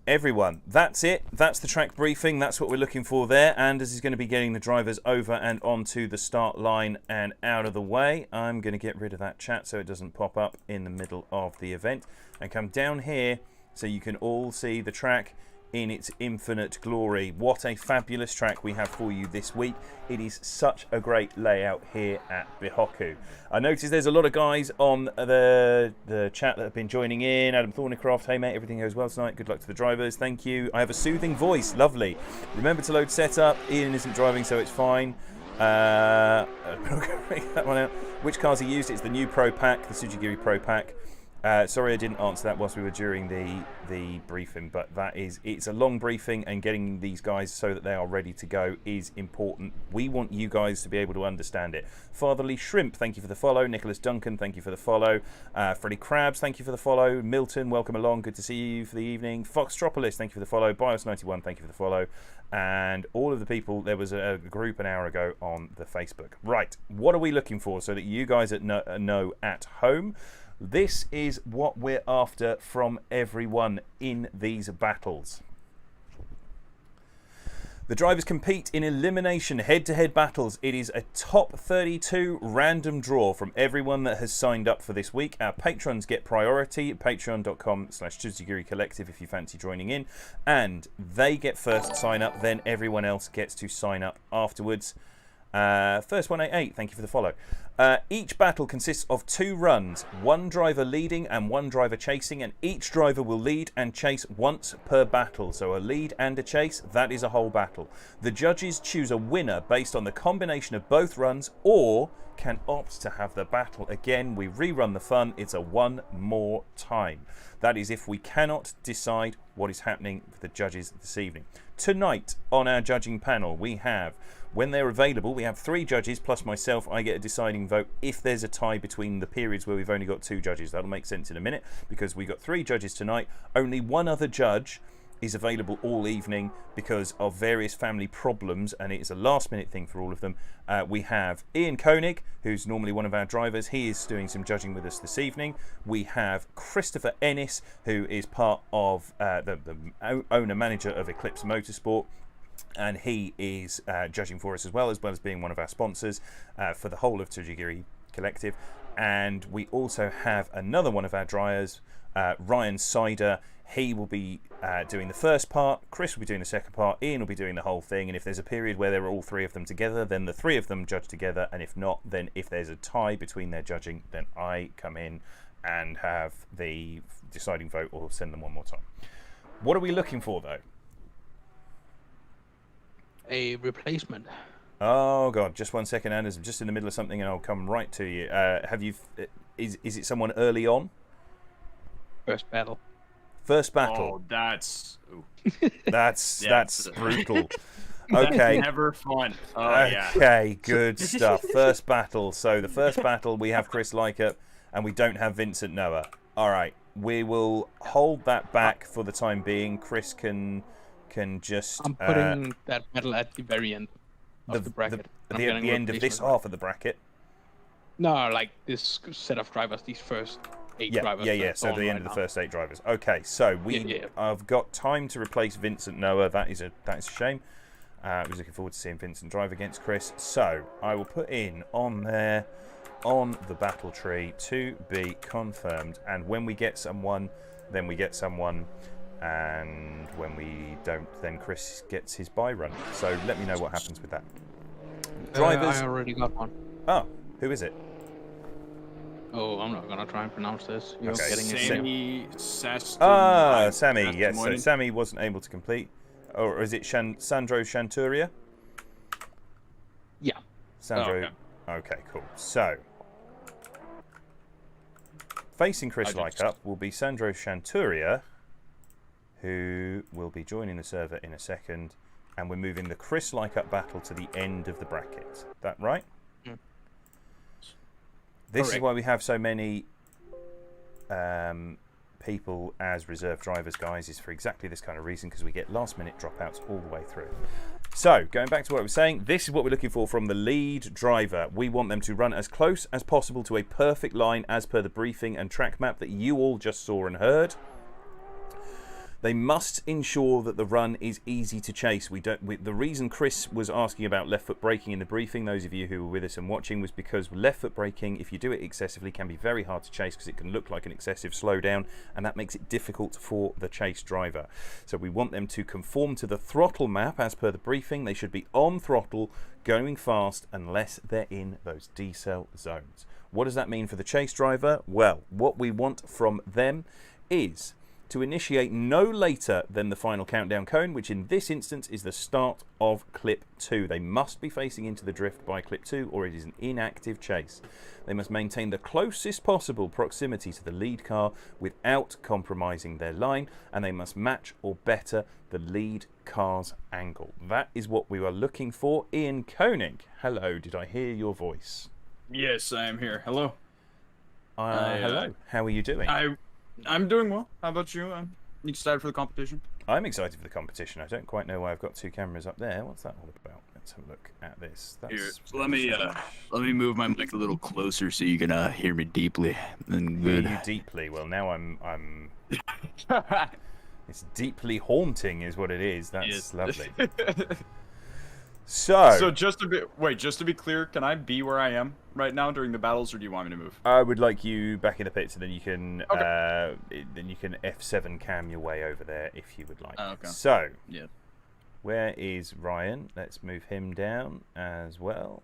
everyone, that's it. That's the track briefing. That's what we're looking for there. Anders is going to be getting the drivers over and onto the start line and out of the way. I'm going to get rid of that chat so it doesn't pop up in the middle of the event. And come down here so you can all see the track in its infinite glory. What a fabulous track we have for you this week. It is such a great layout here at Bihoku. I noticed there's a lot of guys on the chat that have been joining in. Adam Thornycroft, hey mate, everything goes well tonight. Good luck to the drivers, thank you. I have a soothing voice, lovely. Remember to load setup. Ian isn't driving, so it's fine. I'm not going to bring that one out. Which cars he used? It's the new Pro Pack, the Tsujigiri Pro Pack. Sorry I didn't answer that whilst we were during the briefing, but it's a long briefing, and getting these guys so that they are ready to go is important. We want you guys to be able to understand it. Fatherly Shrimp, thank you for the follow. Nicholas Duncan, thank you for the follow. Freddie Krabs, thank you for the follow. Milton, welcome along, good to see you for the evening. Foxtropolis, thank you for the follow. Bios91, thank you for the follow. And all of the people, there was a group an hour ago on the Facebook. Right, what are we looking for so that you guys know at home? This is what we're after from everyone in these battles. The drivers compete in elimination head-to-head battles. It is a top 32 random draw from everyone that has signed up for this week. Our patrons get priority, patreon.com/Tsujigiri Collective if you fancy joining in. And they get first sign up, then everyone else gets to sign up afterwards. First 188, thank you for the follow. Each battle consists of 2 runs, 1 driver leading and 1 driver chasing, and each driver will lead and chase once per battle. So a lead and a chase, that is a whole battle. The judges choose a winner based on the combination of both runs, or can opt to have the battle again. We rerun the fun. It's a one more time. That is if we cannot decide what is happening with the judges this evening. Tonight on our judging panel we have, when they're available, we have 3 judges plus myself. I get a deciding vote if there's a tie between the periods where we've only got 2 judges. That'll make sense in a minute, because we've got 3 judges tonight. Only 1 other judge is available all evening because of various family problems, and it is a last minute thing for all of them. We have Ian Koenig, who's normally one of our drivers. He is doing some judging with us this evening. We have Christopher Ennis, who is part of the owner-manager of Eclipse Motorsport, and he is judging for us as well as being one of our sponsors for the whole of Tsujigiri Collective. And we also have another one of our drivers, Ryan Sider. He will be doing the first part, Chris will be doing the second part, Ian will be doing the whole thing, and if there's a period where there are all 3 of them together, then the 3 of them judge together, and if not, then if there's a tie between their judging, then I come in and have the deciding vote or send them one more time. What are we looking for, though? A replacement. Oh god, just 1 second, Anders. I'm just in the middle of something and I'll come right to you. Is it someone early on? First battle. First battle. Oh, that's that's brutal. Okay. That's never fun. Oh, okay, good stuff. First battle. So the first battle we have Chris Licup and we don't have Vincent Noah. All right. We will hold that back for the time being. Chris can just... I'm putting that battle at the very end of the bracket. The end of this half of the bracket? No, like this set of drivers, these first 8 drivers. Yeah. So the end of the first 8 drivers. Okay, so I've got time to replace Vincent Noah. That is a shame. I was looking forward to seeing Vincent drive against Chris. So I will put in on there on the battle tree to be confirmed. And when we get someone, then we get someone. And when we don't, then Chris gets his bye run. So let me know what happens with that. Drivers. I already got one. Oh, who is it? Oh, I'm not gonna try and pronounce this. You're getting Sammy Saston. Ah, Sammy. Yes, so Sammy wasn't able to complete. Or is it Sandro Chanturia? Yeah. Sandro. Okay, cool. So, facing Chris Licup will be Sandro Chanturia, who will be joining the server in a second, and we're moving the Chris Licup battle to the end of the bracket. That right? Mm. This is why we have so many people as reserve drivers, guys, is for exactly this kind of reason, because we get last-minute dropouts all the way through. So, going back to what I was saying, this is what we're looking for from the lead driver. We want them to run as close as possible to a perfect line as per the briefing and track map that you all just saw and heard. They must ensure that the run is easy to chase. The reason Chris was asking about left foot braking in the briefing, those of you who were with us and watching, was because left foot braking, if you do it excessively, can be very hard to chase because it can look like an excessive slowdown, and that makes it difficult for the chase driver. So we want them to conform to the throttle map as per the briefing. They should be on throttle, going fast, unless they're in those decel zones. What does that mean for the chase driver? Well, what we want from them is to initiate no later than the final countdown cone, which in this instance is the start of clip 2. They must be facing into the drift by clip 2, or it is an inactive chase. They must maintain the closest possible proximity to the lead car without compromising their line, and they must match or better the lead car's angle. That is what we are looking for. Ian Koenig, hello, did I hear your voice? Yes, I am here. Hello. Hello, how are you doing? I'm doing well. How about you? You excited for the competition? I'm excited for the competition. I don't quite know why I've got 2 cameras up there. What's that all about? Let's have a look at this. That's here, let me move my mic a little closer so you can hear me deeply. And good. Hear you deeply. Well, now I'm. It's deeply haunting, is what it is. That's lovely. So just to be clear, can I be where I am right now during the battles, or do you want me to move? I would like you back in the pits, and then you can okay. F7 cam your way over there if you would like. Okay. So yeah, where is Ryan? Let's move him down as well.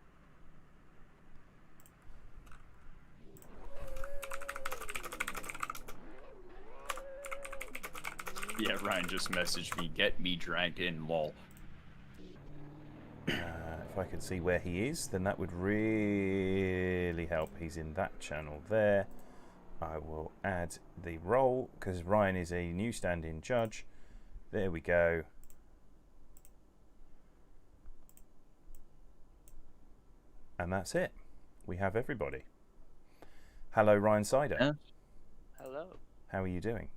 Yeah, Ryan just messaged me. Get me dragged in, lol. If I could see where he is, then that would really help. He's in that channel there. I will add the role because Ryan is a new stand-in judge. There we go. And that's it. We have everybody. Hello, Ryan Sider. Yeah. Hello. How are you doing?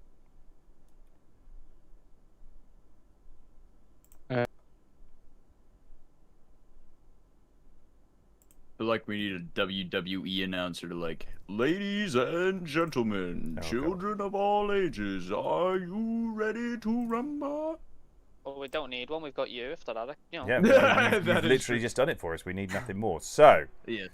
Like we need a WWE announcer to like, ladies and gentlemen, children of all ages, are you ready to rumble? Well, we don't need one. We've got you. If that other, you know. Yeah, you've literally just done it for us. We need nothing more. So, yeah.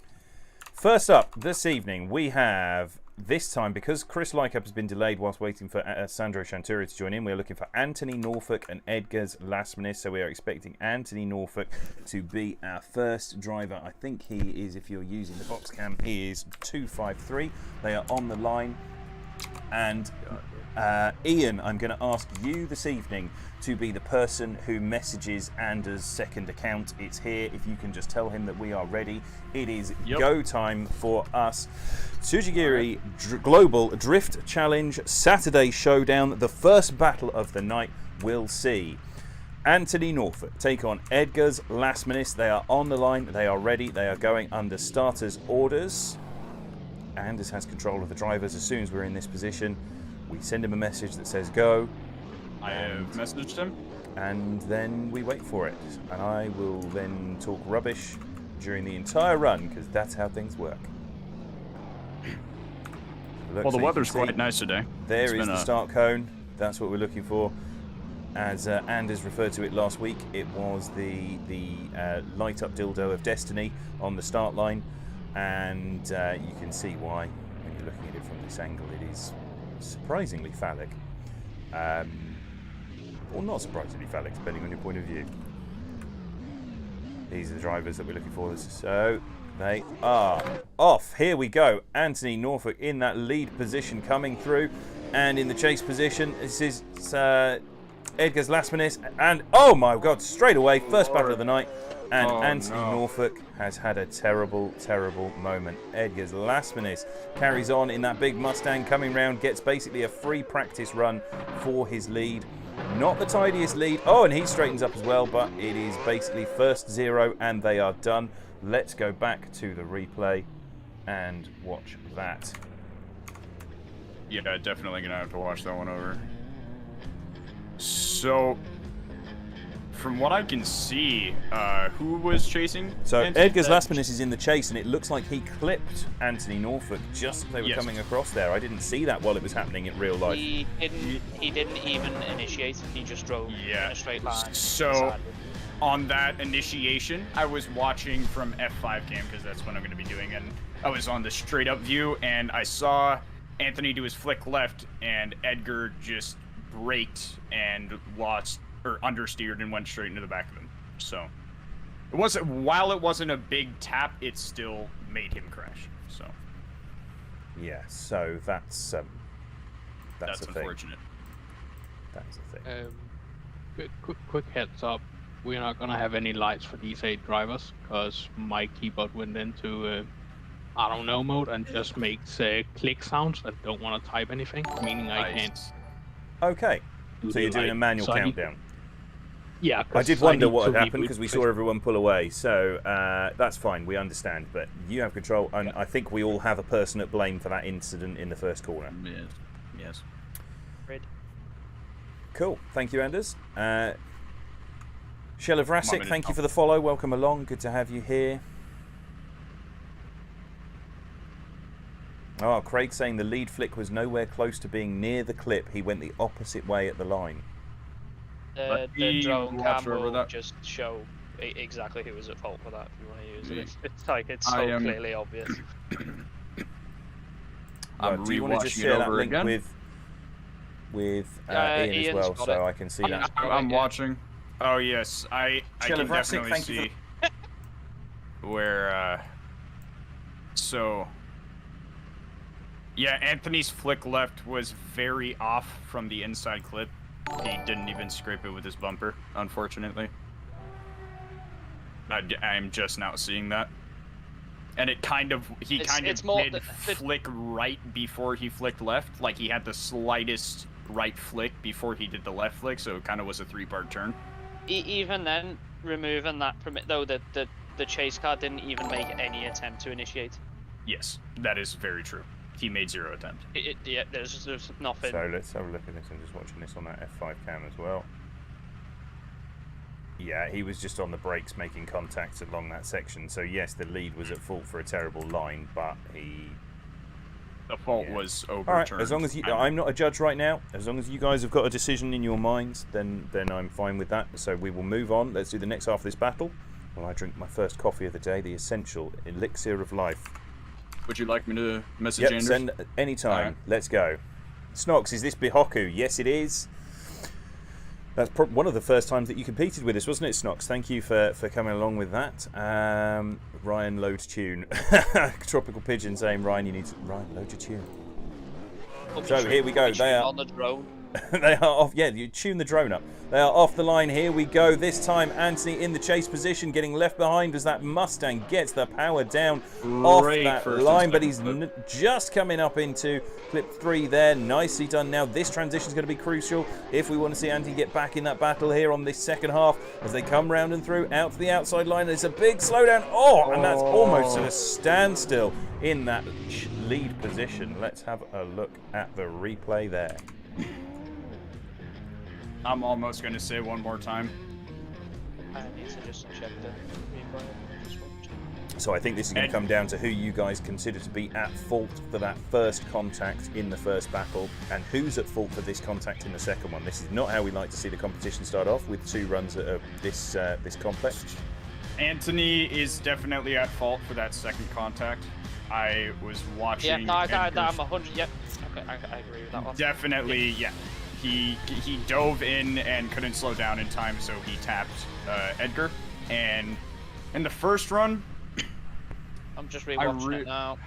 First up this evening, we have this time, because Chris Licup has been delayed whilst waiting for Sandro Chanturia to join in, we're looking for Anthony Norfolk and Edgar's last minute. So we are expecting Anthony Norfolk to be our first driver. I think he is, if you're using the box cam, he is 253. They are on the line. And Ian, I'm going to ask you this evening to be the person who messages Anders' second account. It's here. If you can just tell him that we are ready. It is go time for us. Tsujigiri Global Drift Challenge Saturday Showdown. The first battle of the night will see Anthony Norfolk take on Edgar's last minute. They are on the line. They are ready. They are going under starters orders. Anders has control of the drivers. As soon as we're in this position, we send him a message that says go. I have messaged him. And then we wait for it. And I will then talk rubbish during the entire run, because that's how things work. Look, Well, the so weather's quite nice today. There is the start cone. That's what we're looking for. As Anders referred to it last week, it was the light up dildo of destiny on the start line, and you can see why when you're looking at it from this angle. It is surprisingly phallic, or not surprisingly phallic, depending on your point of view. These are the drivers that we're looking for. So they are off. Here we go. Anthony Norfolk in that lead position coming through, and in the chase position, this is Edgar's Lasmanis, and oh my god, straight away, first battle of the night, and Anthony Norfolk has had a terrible, terrible moment. Edgar's Lasmanis carries on in that big Mustang, coming round, gets basically a free practice run for his lead. Not the tidiest lead. Oh, and he straightens up as well, but it is basically first 0, and they are done. Let's go back to the replay and watch that. Yeah, definitely gonna have to watch that one over. So, from what I can see, who was chasing? So Edgar's Lasmanis is in the chase, and it looks like he clipped Anthony Norfolk just as they were coming across there. I didn't see that while it was happening in real life. He didn't even initiate. He just drove in a straight line. So, on that initiation, I was watching from F5 cam, because that's what I'm going to be doing, and I was on the straight up view, and I saw Anthony do his flick left, and Edgar just braked and lost, or understeered, and went straight into the back of him. So it wasn't, while it wasn't a big tap, it still made him crash. So yeah, so that's unfortunate. That's a thing. Quick heads up. We're not gonna have any lights for these 8 drivers, because my keyboard went into I don't know mode and just makes click sounds that don't want to type anything, meaning I can't. Okay, so you're doing a manual countdown. Yeah, I did wonder what had happened, because we saw everyone pull away, so that's fine, we understand, but you have control, and I think we all have a person at blame for that incident in the first corner. Yes. Red. Cool, thank you, Anders. Shella Vrasic, thank you for the follow, welcome along, good to have you here. Oh, Craig saying the lead flick was nowhere close to being near the clip. He went the opposite way at the line. The drone cam will just show exactly who was at fault for that if you want to use it. It's like, it's so clearly obvious. Do you want to just share that link with Ian as well, so I can see that? I'm watching. Oh yes, I can definitely see where. So. Yeah, Anthony's flick left was very off from the inside clip. He didn't even scrape it with his bumper, unfortunately. I'm just now seeing that. And it kind of, he did flick right before he flicked left. Like, he had the slightest right flick before he did the left flick, so it kind of was a 3-part turn. Even then, removing that from it, though, the chase car didn't even make any attempt to initiate. Yes, that is very true. He made 0 attempt. Yeah, there's nothing. So let's have a look at this. I'm just watching this on that F5 cam as well. Yeah, he was just on the brakes making contacts along that section. So yes, the lead was at fault for a terrible line, but the fault was overturned. All right, as long as I'm not a judge right now. As long as you guys have got a decision in your minds, then I'm fine with that. So we will move on. Let's do the next half of this battle. While I drink my first coffee of the day, the essential elixir of life. Would you like me to message Anders? Send anytime. Right. Let's go. Snox, is this Bihoku? Yes, it is. That's one of the first times that you competed with us, wasn't it, Snox? Thank you for coming along with that. Ryan, load tune. Tropical Pigeon saying, Ryan, load your tune. So here we go. They are on the drone. They are off. Yeah, you tune the drone up. They are off the line. Here we go. This time, Anthony in the chase position, getting left behind as that Mustang gets the power down off that line. But he's just coming up into clip 3 there. Nicely done. Now this transition is going to be crucial if we want to see Anthony get back in that battle here on this second half as they come round and through out to the outside line. It's a big slowdown. Oh, and that's almost at a standstill in that lead position. Let's have a look at the replay there. I'm almost going to say one more time. I need to just check the replay. So I think this is going to come down to who you guys consider to be at fault for that first contact in the first battle, and who's at fault for this contact in the second one. This is not how we like to see the competition start off, with 2 runs at this complex. Anthony is definitely at fault for that second contact. I was watching. Yeah, no, I'm 100. Yep. Okay, I agree with that one. Definitely, yeah. He dove in and couldn't slow down in time, so he tapped Edgar. And in the first run, I'm just rewatching it now.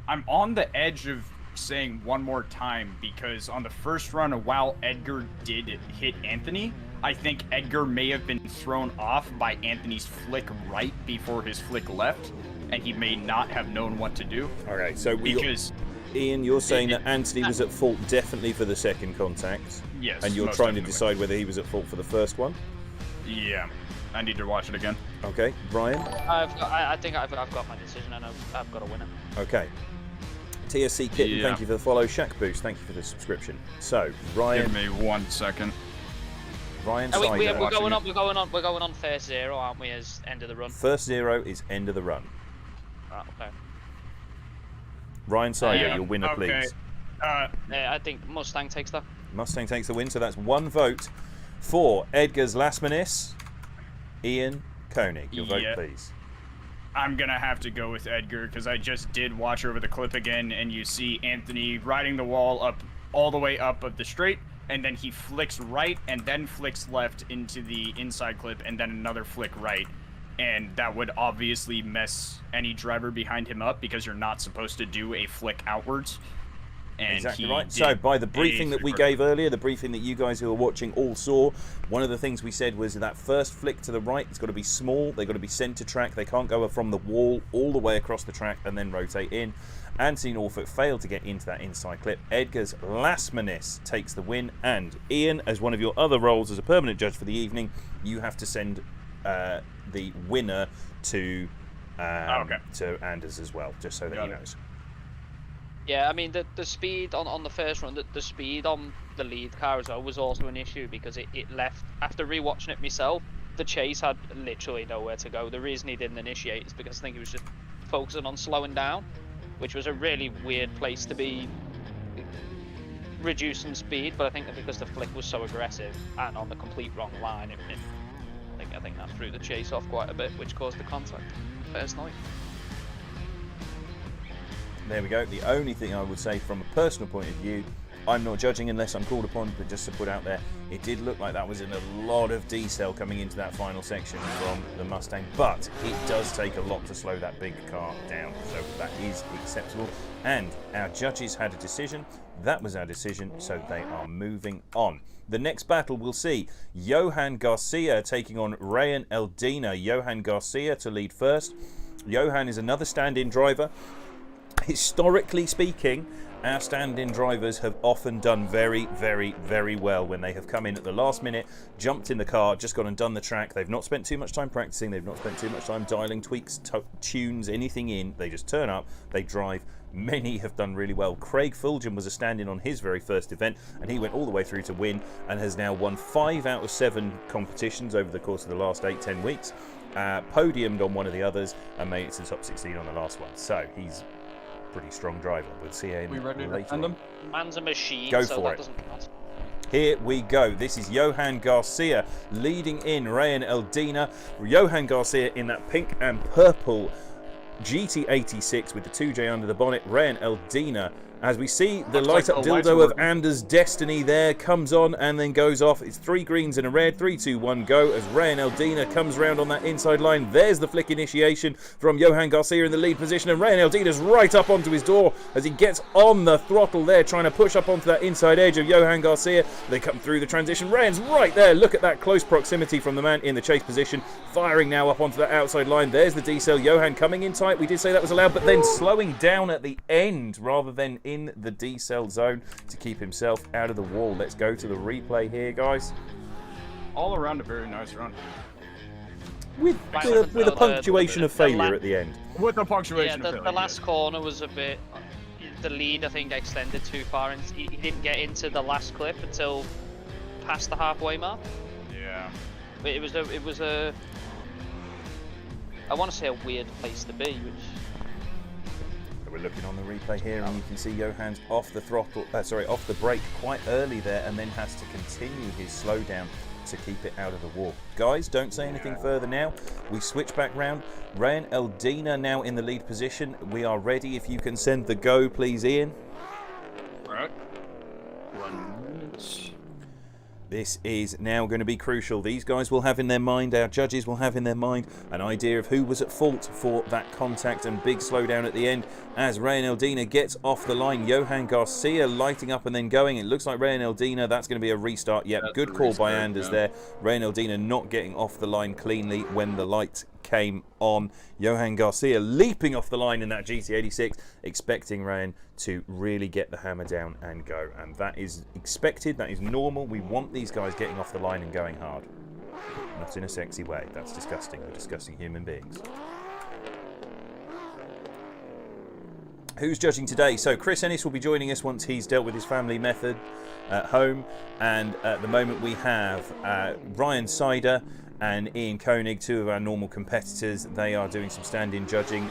I'm on the edge of saying one more time, because on the first run, while Edgar did hit Anthony, I think Edgar may have been thrown off by Anthony's flick right before his flick left, and he may not have known what to do. Okay, so because Ian, you're saying that Anthony was at fault definitely for the second contact. Yes. And you're trying to decide whether he was at fault for the first one? Yeah. I need to watch it again. Okay, Ryan? I think I've got my decision, and I've got a winner. Okay. TSC Kitten, thank you for the follow. Shack Boost, thank you for the subscription. So, Ryan... Give me 1 second. Ryan we're going on first 0, aren't we, as end of the run? First 0 is end of the run. Right, okay. Ryan Sider, your winner, please. I think Mustang takes that. Mustang takes the win, so that's 1 vote for Edgar's Lasmanis. Ian Koenig, your vote, please. I'm going to have to go with Edgar, because I just did watch over the clip again, and you see Anthony riding the wall up all the way up of the straight, and then he flicks right and then flicks left into the inside clip, and then another flick right. And that would obviously mess any driver behind him up, because you're not supposed to do a flick outwards. And exactly right. So by the briefing that we gave earlier, the briefing that you guys who are watching all saw, one of the things we said was that first flick to the right, it's got to be small, they've got to be centre track, they can't go from the wall all the way across the track and then rotate in. Anthony Norfolk failed to get into that inside clip. Edgar's Lasmanis takes the win, and Ian, as one of your other roles as a permanent judge for the evening, you have to send the winner to Anders as well, just so that he knows. Yeah, I mean, the speed on the first run, the speed on the lead car as well was also an issue, because it left, after rewatching it myself, the chase had literally nowhere to go. The reason he didn't initiate is because I think he was just focusing on slowing down, which was a really weird place to be reducing speed, but I think that because the flick was so aggressive and on the complete wrong line, I think that threw the chase off quite a bit, which caused the contact, personally. There we go. The only thing I would say from a personal point of view, I'm not judging unless I'm called upon, but just to put out there, it did look like that was in a lot of decel coming into that final section from the Mustang, but it does take a lot to slow that big car down, so that is acceptable. And our judges had a decision. That was our decision, so they are moving on. The next battle we'll see Johan Garcia taking on Rayan Eldina. Johan Garcia to lead first. Johan is another stand-in driver. Historically speaking, our stand-in drivers have often done very, very, very well when they have come in at the last minute, jumped in the car, just gone and done the track. They've not spent too much time practicing. They've not spent too much time dialing, tweaks, tunes, anything in. They just turn up, they drive. Many have done really well. Craig Fulgham was a stand-in on his very first event, and he went all the way through to win and has now won 5 out of 7 competitions over the course of the last 8-10 weeks. Podiumed on one of the others and made it to the top 16 on the last one. So he's pretty strong driver. We'll see him later. Man's a machine. Go so for that it. Doesn't matter. Here we go. This is Johan Garcia leading in Rayan Eldina. Johan Garcia in that pink and purple GT86 with the 2J under the bonnet. Rayan Eldina, as we see the light up dildo of Anders' Destiny there, comes on and then goes off. It's 3 greens and a red. 3, 2, 1, go as Rayan Eldina comes round on that inside line. There's the flick initiation from Johan Garcia in the lead position, and Rayan Eldina's right up onto his door as he gets on the throttle there, trying to push up onto that inside edge of Johan Garcia. They come through the transition. Rayan's right there. Look at that close proximity from the man in the chase position, firing now up onto that outside line. There's the decel. Johan coming in tight. We did say that was allowed, but then slowing down at the end rather than in the decel zone to keep himself out of the wall. Let's go to the replay here, guys. All around a very nice run. With a punctuation of failure at the end. With the punctuation. Yeah, the last corner was a bit. The lead, I think, extended too far, and he didn't get into the last clip until past the halfway mark. Yeah. But it was a. I want to say a weird place to be, which. We're looking on the replay here, and you can see Johan's off the throttle, off the brake quite early there, and then has to continue his slowdown to keep it out of the wall. Guys, don't say anything further now. We switch back round. Ryan Eldina now in the lead position. We are ready. If you can send the go, please, Ian. Right. 1 minute. This is now going to be crucial. These guys will have in their mind, our judges will have in their mind, an idea of who was at fault for that contact and big slowdown at the end. As Ryan Eldina gets off the line, Johan Garcia lighting up and then going. It looks like Ryan Eldina, that's going to be a restart. Yep, good call by Anders there. Ryan Eldina not getting off the line cleanly when the light came on. Johan Garcia leaping off the line in that GT86, expecting Ryan to really get the hammer down and go. And that is expected, that is normal. We want these guys getting off the line and going hard. Not in a sexy way. That's disgusting. We're discussing human beings. Who's judging today? So Chris Ennis will be joining us once he's dealt with his family method at home. And at the moment we have Ryan Sider and Ian Koenig, two of our normal competitors. They are doing some stand-in judging.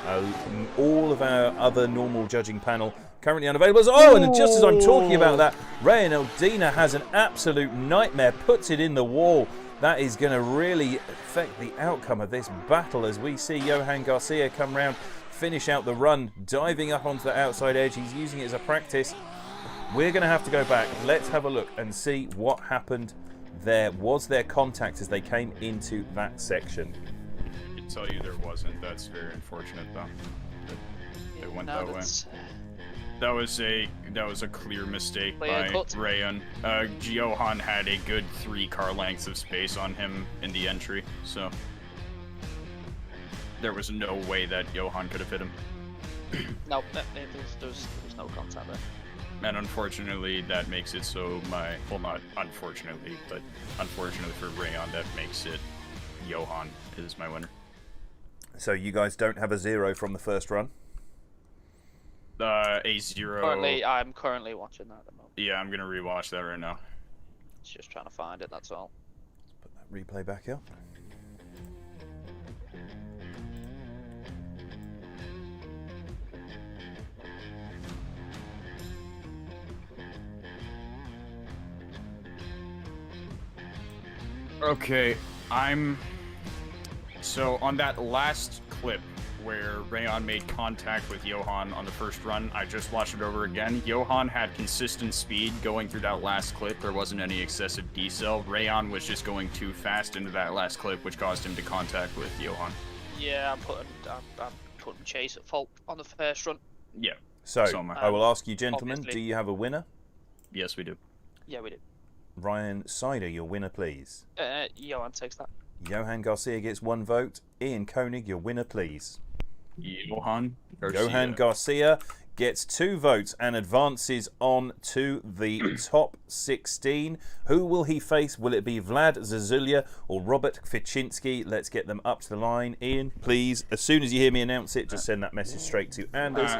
All of our other normal judging panel currently unavailable. Oh, and just as I'm talking about that, Ryan Eldina has an absolute nightmare, puts it in the wall. That is going to really affect the outcome of this battle as we see Johan Garcia come round, finish out the run, diving up onto the outside edge. He's using it as a practice. We're going to have to go back. Let's have a look and see what happened there. Was there contact as they came into that section? I can tell you there wasn't. That's very unfortunate, though. It went that way. That was a clear mistake by Rayan. Johan had a good 3 car lengths of space on him in the entry, so there was no way that Johan could have hit him. No, there was no contact there. And unfortunately, that makes it so well, not unfortunately, but unfortunately for Rayan, that makes it Johan is my winner. So you guys don't have a 0 from the first run? A 0. I'm currently watching that at the moment. Yeah, I'm gonna rewatch that right now. Just trying to find it, that's all. Let's put that replay back up. Okay, so on that last clip where Rayan made contact with Johan on the first run, I just watched it over again. Johan had consistent speed going through that last clip. There wasn't any excessive decel. Rayan was just going too fast into that last clip, which caused him to contact with Johan. Yeah, I'm putting Chase at fault on the first run. Yeah. So I will ask you, gentlemen, obviously. do you have a winner? Yes, we do. Yeah, we do. Ryan Sider, your winner, please. Johan takes that. Johan Garcia gets 1 vote. Ian Koenig, your winner, please. Johan Garcia gets 2 votes and advances on to the top 16. Who will he face? Will it be Vlad Zazulia or Robert Kwiczynski? Let's get them up to the line. Ian, please, as soon as you hear me announce it, just send that message straight to Anders.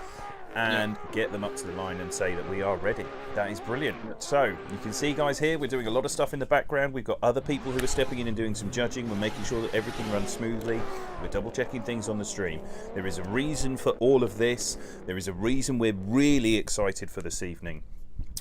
And get them up to the line and say that we are ready. That is brilliant. So you can see, guys, here we're doing a lot of stuff in the background. We've got other people who are stepping in and doing some judging. We're making sure that everything runs smoothly. We're double checking things on the stream. There is a reason for all of this. There is a reason we're really excited for this evening.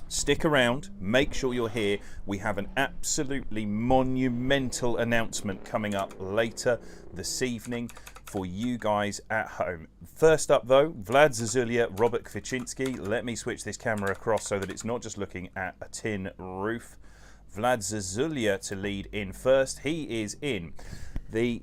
Stick around, make sure you're here. We have an absolutely monumental announcement coming up later this evening for you guys at home. First up though, Vlad Zazulia, Robert Kwiczynski. Let me switch this camera across so that it's not just looking at a tin roof. Vlad Zazulia to lead in first. He is in the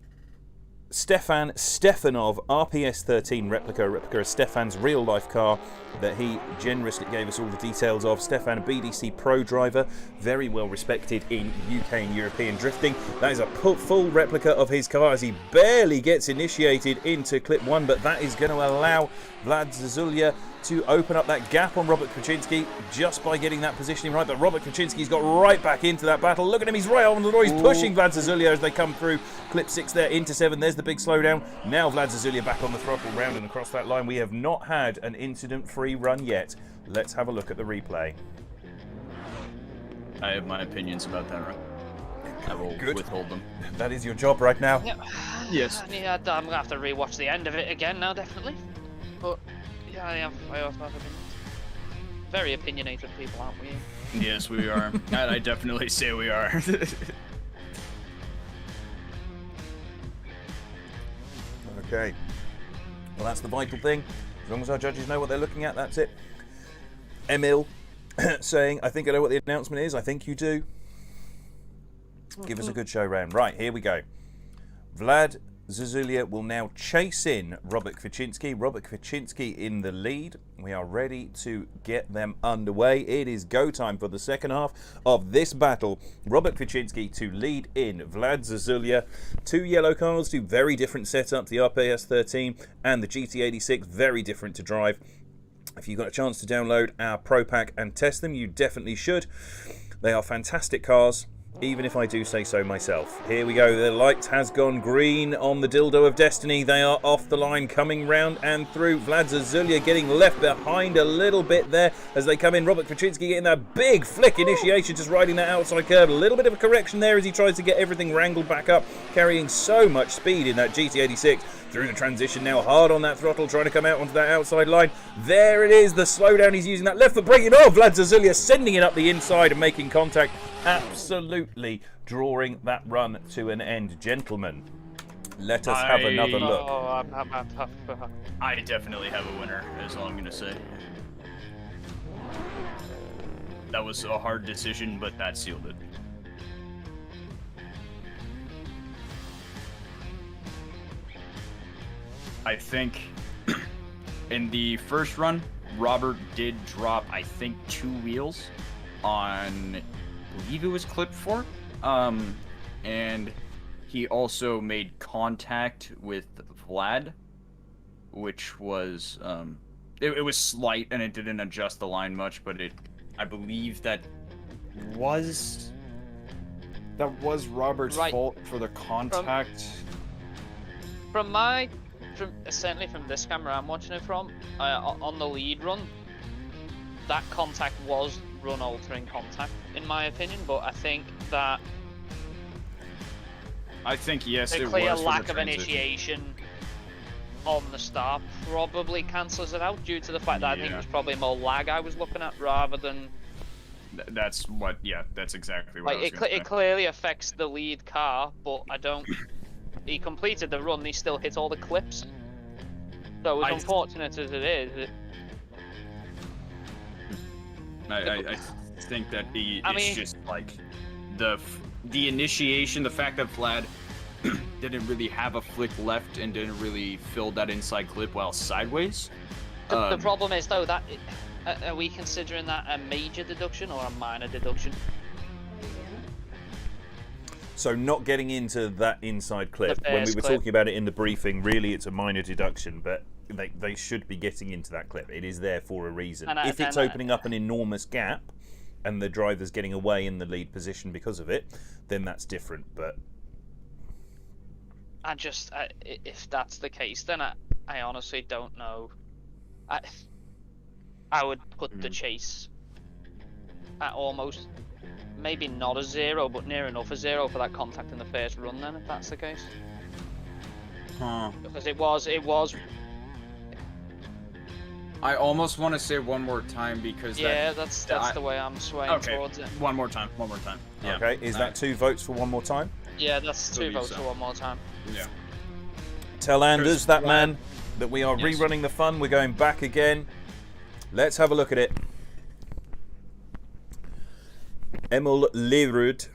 Stefan Stefanov RPS 13 replica of Stefan's real life car that he generously gave us all the details of. Stefan, a BDC pro driver, very well respected in UK and European drifting. That is a full replica of his car as he barely gets initiated into clip 1, but that is going to allow Vlad Zazulya to open up that gap on Robert Kwaczynski just by getting that positioning right. But Robert Kwaczynski's got right back into that battle. Look at him, he's right on the door. He's pushing Vlad Zazulya as they come through. Clip 6 there into 7. There's the big slowdown. Now Vlad Zazulya back on the throttle, round and across that line. We have not had an incident-free run yet. Let's have a look at the replay. I have my opinions about that run. I will withhold them. That is your job right now. Yeah. Yes. Yeah, I'm gonna have to rewatch the end of it again now, definitely. But yeah, I also have opinions. Very opinionated people, aren't we? Yes, we are. I definitely say we are. Okay. Well, that's the vital thing. As long as our judges know what they're looking at, that's it. Emil saying, I think I know what the announcement is. I think you do. Give us a good show round. Right, here we go. Vlad Zazulya will now chase in Robert Kwaczynski. Robert Kwaczynski in the lead. We are ready to get them underway. It is go time for the second half of this battle. Robert Kwaczynski to lead in Vlad Zazulya. 2 yellow cars, 2 very different setups. The RPS 13 and the GT86, very different to drive. If you've got a chance to download our Pro Pack and test them, you definitely should. They are fantastic cars, even if I do say so myself. Here we go, the light has gone green on the Dildo of Destiny. They are off the line, coming round and through. Vlad Zazulya getting left behind a little bit there as they come in. Robert Kwaczynski getting that big flick initiation, just riding that outside curve. A little bit of a correction there as he tries to get everything wrangled back up, carrying so much speed in that GT86. Through the transition now, hard on that throttle, trying to come out onto that outside line. There it is, the slowdown. He's using that left foot, breaking off. Vlad Zazulya sending it up the inside and making contact. Absolutely drawing that run to an end. Gentlemen, let us have another look. I definitely have a winner, is all I'm going to say. That was a hard decision, but that sealed it. I think in the first run, Robert did drop, I think, 2 wheels on, I believe it was clip 4. And he also made contact with Vlad, which was, it was slight and it didn't adjust the line much, but I believe that was Robert's fault for the contact. Certainly from this camera I'm watching it from, on the lead run, that contact was run-altering contact, in my opinion, but I think that... yes, it was. The clear lack of initiation on the start probably cancels it out, due to the fact that I think it was probably more lag I was looking at, rather than... That's exactly what I was going to say. It clearly affects the lead car, but I don't... He completed the run, he still hit all the clips. So as unfortunate as it is, I think that it's just like the initiation, the fact that Vlad didn't really have a flick left and didn't really fill that inside clip while sideways. The problem is though that are we considering that a major deduction or a minor deduction? So not getting into that inside clip, when we were talking about it in the briefing, really it's a minor deduction, but they should be getting into that clip. It is there for a reason. If it's opening up an enormous gap and the driver's getting away in the lead position because of it, then that's different. But if that's the case, then I honestly don't know. I would put the chase at almost... maybe not a 0, but near enough a 0 for that contact in the first run then, if that's the case. Because it was... I almost want to say one more time because that's the way I'm swaying towards it. One more time. Yeah. Okay, is that 2 votes for one more time? Yeah, that's 2 votes for one more time. Yeah. Tell Anders, that man, that we are rerunning the fun. We're going back again. Let's have a look at it. Emil Lerud.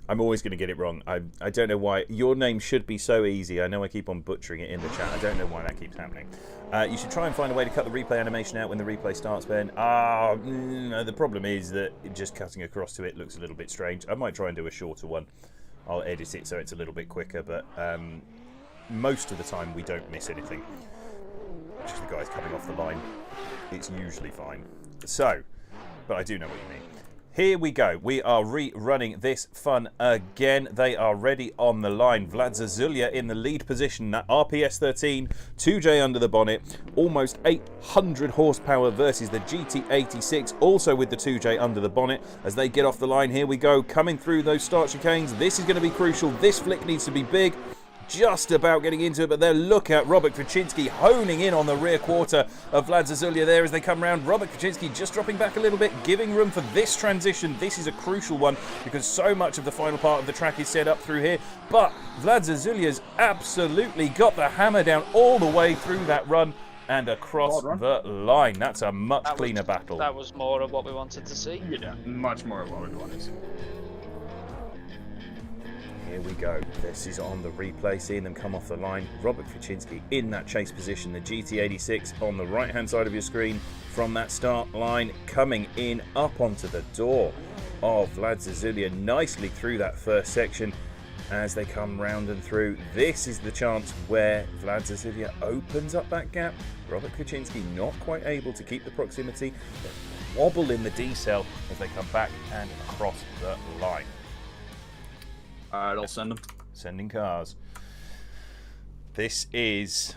I'm always going to get it wrong. I don't know why. Your name should be so easy. I know I keep on butchering it in the chat. I don't know why that keeps happening. You should try and find a way to cut the replay animation out when the replay starts, Ben. The problem is that just cutting across to it looks a little bit strange. I might try and do a shorter one. I'll edit it so it's a little bit quicker, but most of the time we don't miss anything. much as the guys coming off the line. It's usually fine. So, but I do know what you mean. Here we go. We are rerunning this fun again. They are ready on the line. Vlad Zazulya in the lead position. That RPS 13, 2J under the bonnet. Almost 800 horsepower versus the GT86, also with the 2J under the bonnet. As they get off the line, here we go. Coming through those start chicanes. This is going to be crucial. This flick needs to be big. Just about getting into it, but there, look at Robert Kaczynski honing in on the rear quarter of Vlad Zazulya there as they come round. Robert Kaczynski just dropping back a little bit, giving room for this transition. This is a crucial one because so much of the final part of the track is set up through here. But Vlad Zazulya's absolutely got the hammer down all the way through that run and across the line. That's a much cleaner battle. That was more of what we wanted to see. Yeah, much more of what we wanted to see. Here we go. This is on the replay, seeing them come off the line. Robert Kaczynski in that chase position. The GT86 on the right-hand side of your screen from that start line, coming in up onto the door of Vlad Zazulya, nicely through that first section as they come round and through. This is the chance where Vlad Zazulya opens up that gap. Robert Kaczynski not quite able to keep the proximity. They wobble in the D-cell as they come back and across the line. Alright, I'll send them. Sending cars. This is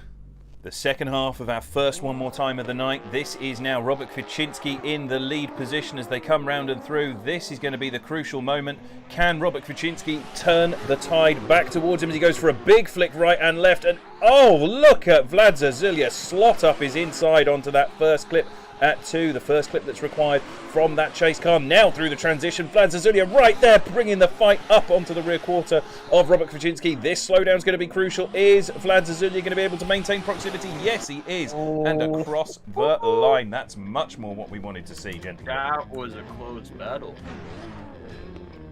the second half of our first one more time of the night. This is now Robert Kaczynski in the lead position as they come round and through. This is going to be the crucial moment. Can Robert Kaczynski turn the tide back towards him as he goes for a big flick right and left? And oh, look at Vlad Zazulya slot up his inside onto that first clip at 2, the first clip that's required from that chase car. Now through the transition, Vlad Zazulya right there, bringing the fight up onto the rear quarter of Robert Kaczynski. This slowdown is going to be crucial. Is Vlad Zazulya going to be able to maintain proximity? Yes, he is. And across the line. That's much more what we wanted to see, gentlemen. That was a close battle.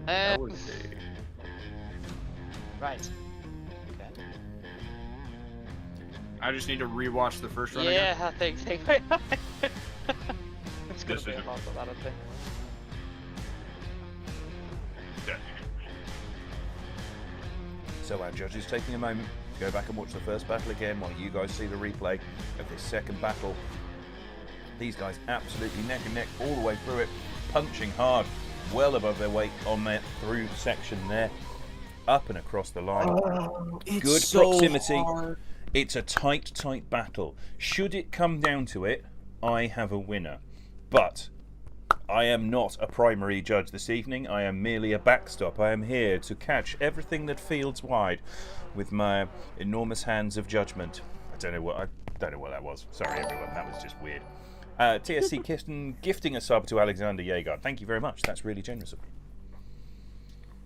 That was Right. Okay. I just need to rewatch the first run again. Yeah, I think it's gonna be a lot of that, I think. So our judges taking a moment to go back and watch the first battle again while you guys see the replay of this second battle. These guys absolutely neck and neck all the way through it, punching hard, well above their weight on that through section there, up and across the line. Good proximity. Hard. It's a tight battle. Should it come down to it, I have a winner. But I am not a primary judge this evening. I am merely a backstop. I am here to catch everything that fields wide with my enormous hands of judgment. I don't know what that was. Sorry, everyone. That was just weird. TSC Kirsten gifting a sub to Alexander Yeager. Thank you very much. That's really generous of you.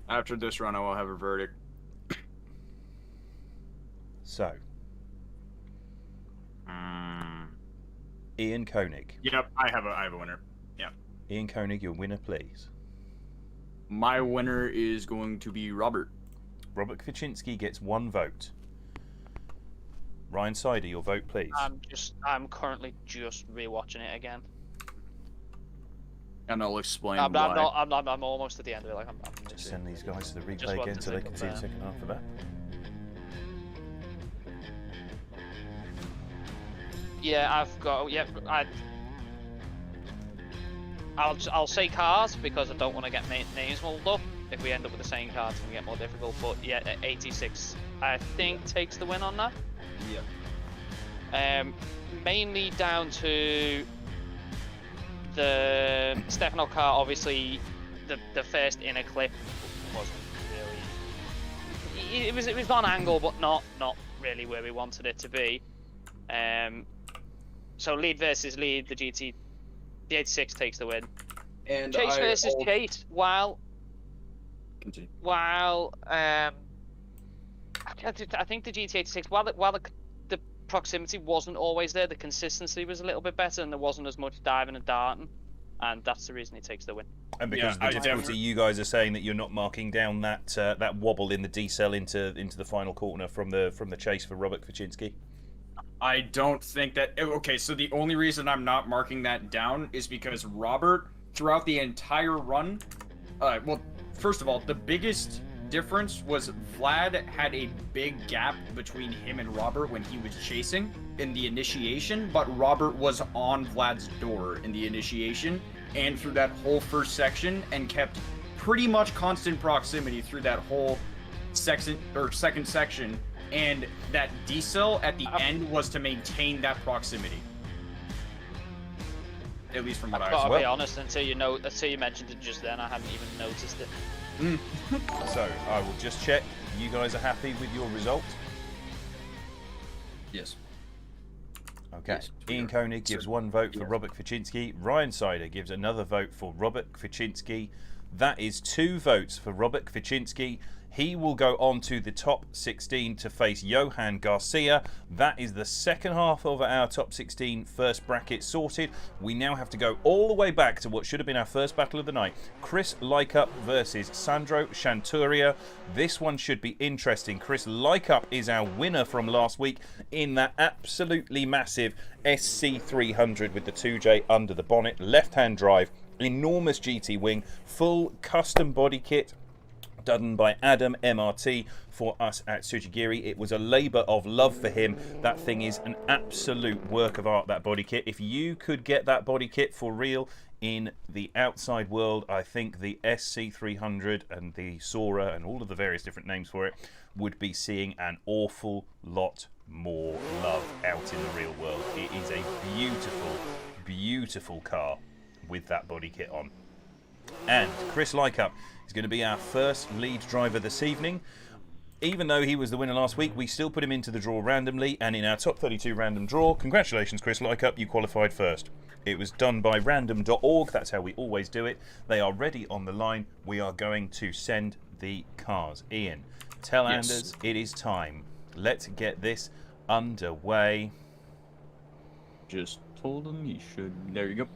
After this run, I will have a verdict. So, Ian Koenig. Yep, I have a winner. Yeah. Ian Koenig, your winner, please. My winner is going to be Robert. Robert Kaczynski gets 1 vote. Ryan Sider, your vote, please. I'm currently just rewatching it again. And I'll explain I'm why. I'm almost at the end of it. Like I'm just send these guys to the replay again so they can see the second half of that. Yeah, I've got. Yeah, I'll say cars because I don't want to get names muddled up. If we end up with the same cars, it's gonna get more difficult. But yeah, 86, I think, takes the win on that. Yeah. Mainly down to the Stefano car. Obviously, the first inner clip wasn't really. It was on angle, but not really where we wanted it to be. So lead versus lead, the 86 takes the win. And Chase versus Chase, while I think the GT86, while the proximity wasn't always there, the consistency was a little bit better, and there wasn't as much diving and darting, and that's the reason he takes the win. And because of the difficulty, you guys are saying that you're not marking down that wobble in the D-cell into the final corner from the chase for Robert Kaczynski. I don't think that. Okay, so the only reason I'm not marking that down is because Robert, throughout the entire run, well, first of all, the biggest difference was Vlad had a big gap between him and Robert when he was chasing in the initiation, but Robert was on Vlad's door in the initiation and through that whole first section and kept pretty much constant proximity through that whole second section, and that decel at the end was to maintain that proximity. At least from what I was. I've got to be honest, until you mentioned it just then, I hadn't even noticed it. So I will just check. You guys are happy with your result? Yes. Okay. Yes, Ian Koenig gives 1 vote for Robert Kwiczynski. Ryan Sider gives another vote for Robert Kwiczynski. That is 2 votes for Robert Kwiczynski. He will go on to the top 16 to face Johan Garcia. That is the second half of our top 16 first bracket sorted. We now have to go all the way back to what should have been our first battle of the night. Chris Licup versus Sandro Chanturia. This one should be interesting. Chris Licup is our winner from last week in that absolutely massive SC300 with the 2J under the bonnet, left-hand drive, enormous GT wing, full custom body kit, done by Adam MRT for us at Tsujigiri. It was a labour of love for him. That thing is an absolute work of art, that body kit. If you could get that body kit for real in the outside world, I think the SC300 and the Sora and all of the various different names for it would be seeing an awful lot more love out in the real world. It is a beautiful, beautiful car with that body kit on. And Chris Licup is going to be our first lead driver this evening. Even though he was the winner last week, we still put him into the draw randomly, and in our top 32 random draw, congratulations Chris Licup, you qualified first. It was done by random.org, that's how we always do it. They are ready on the line. We are going to send the cars. Ian, tell Anders it is time. Let's get this underway. Just told him he should. There you go.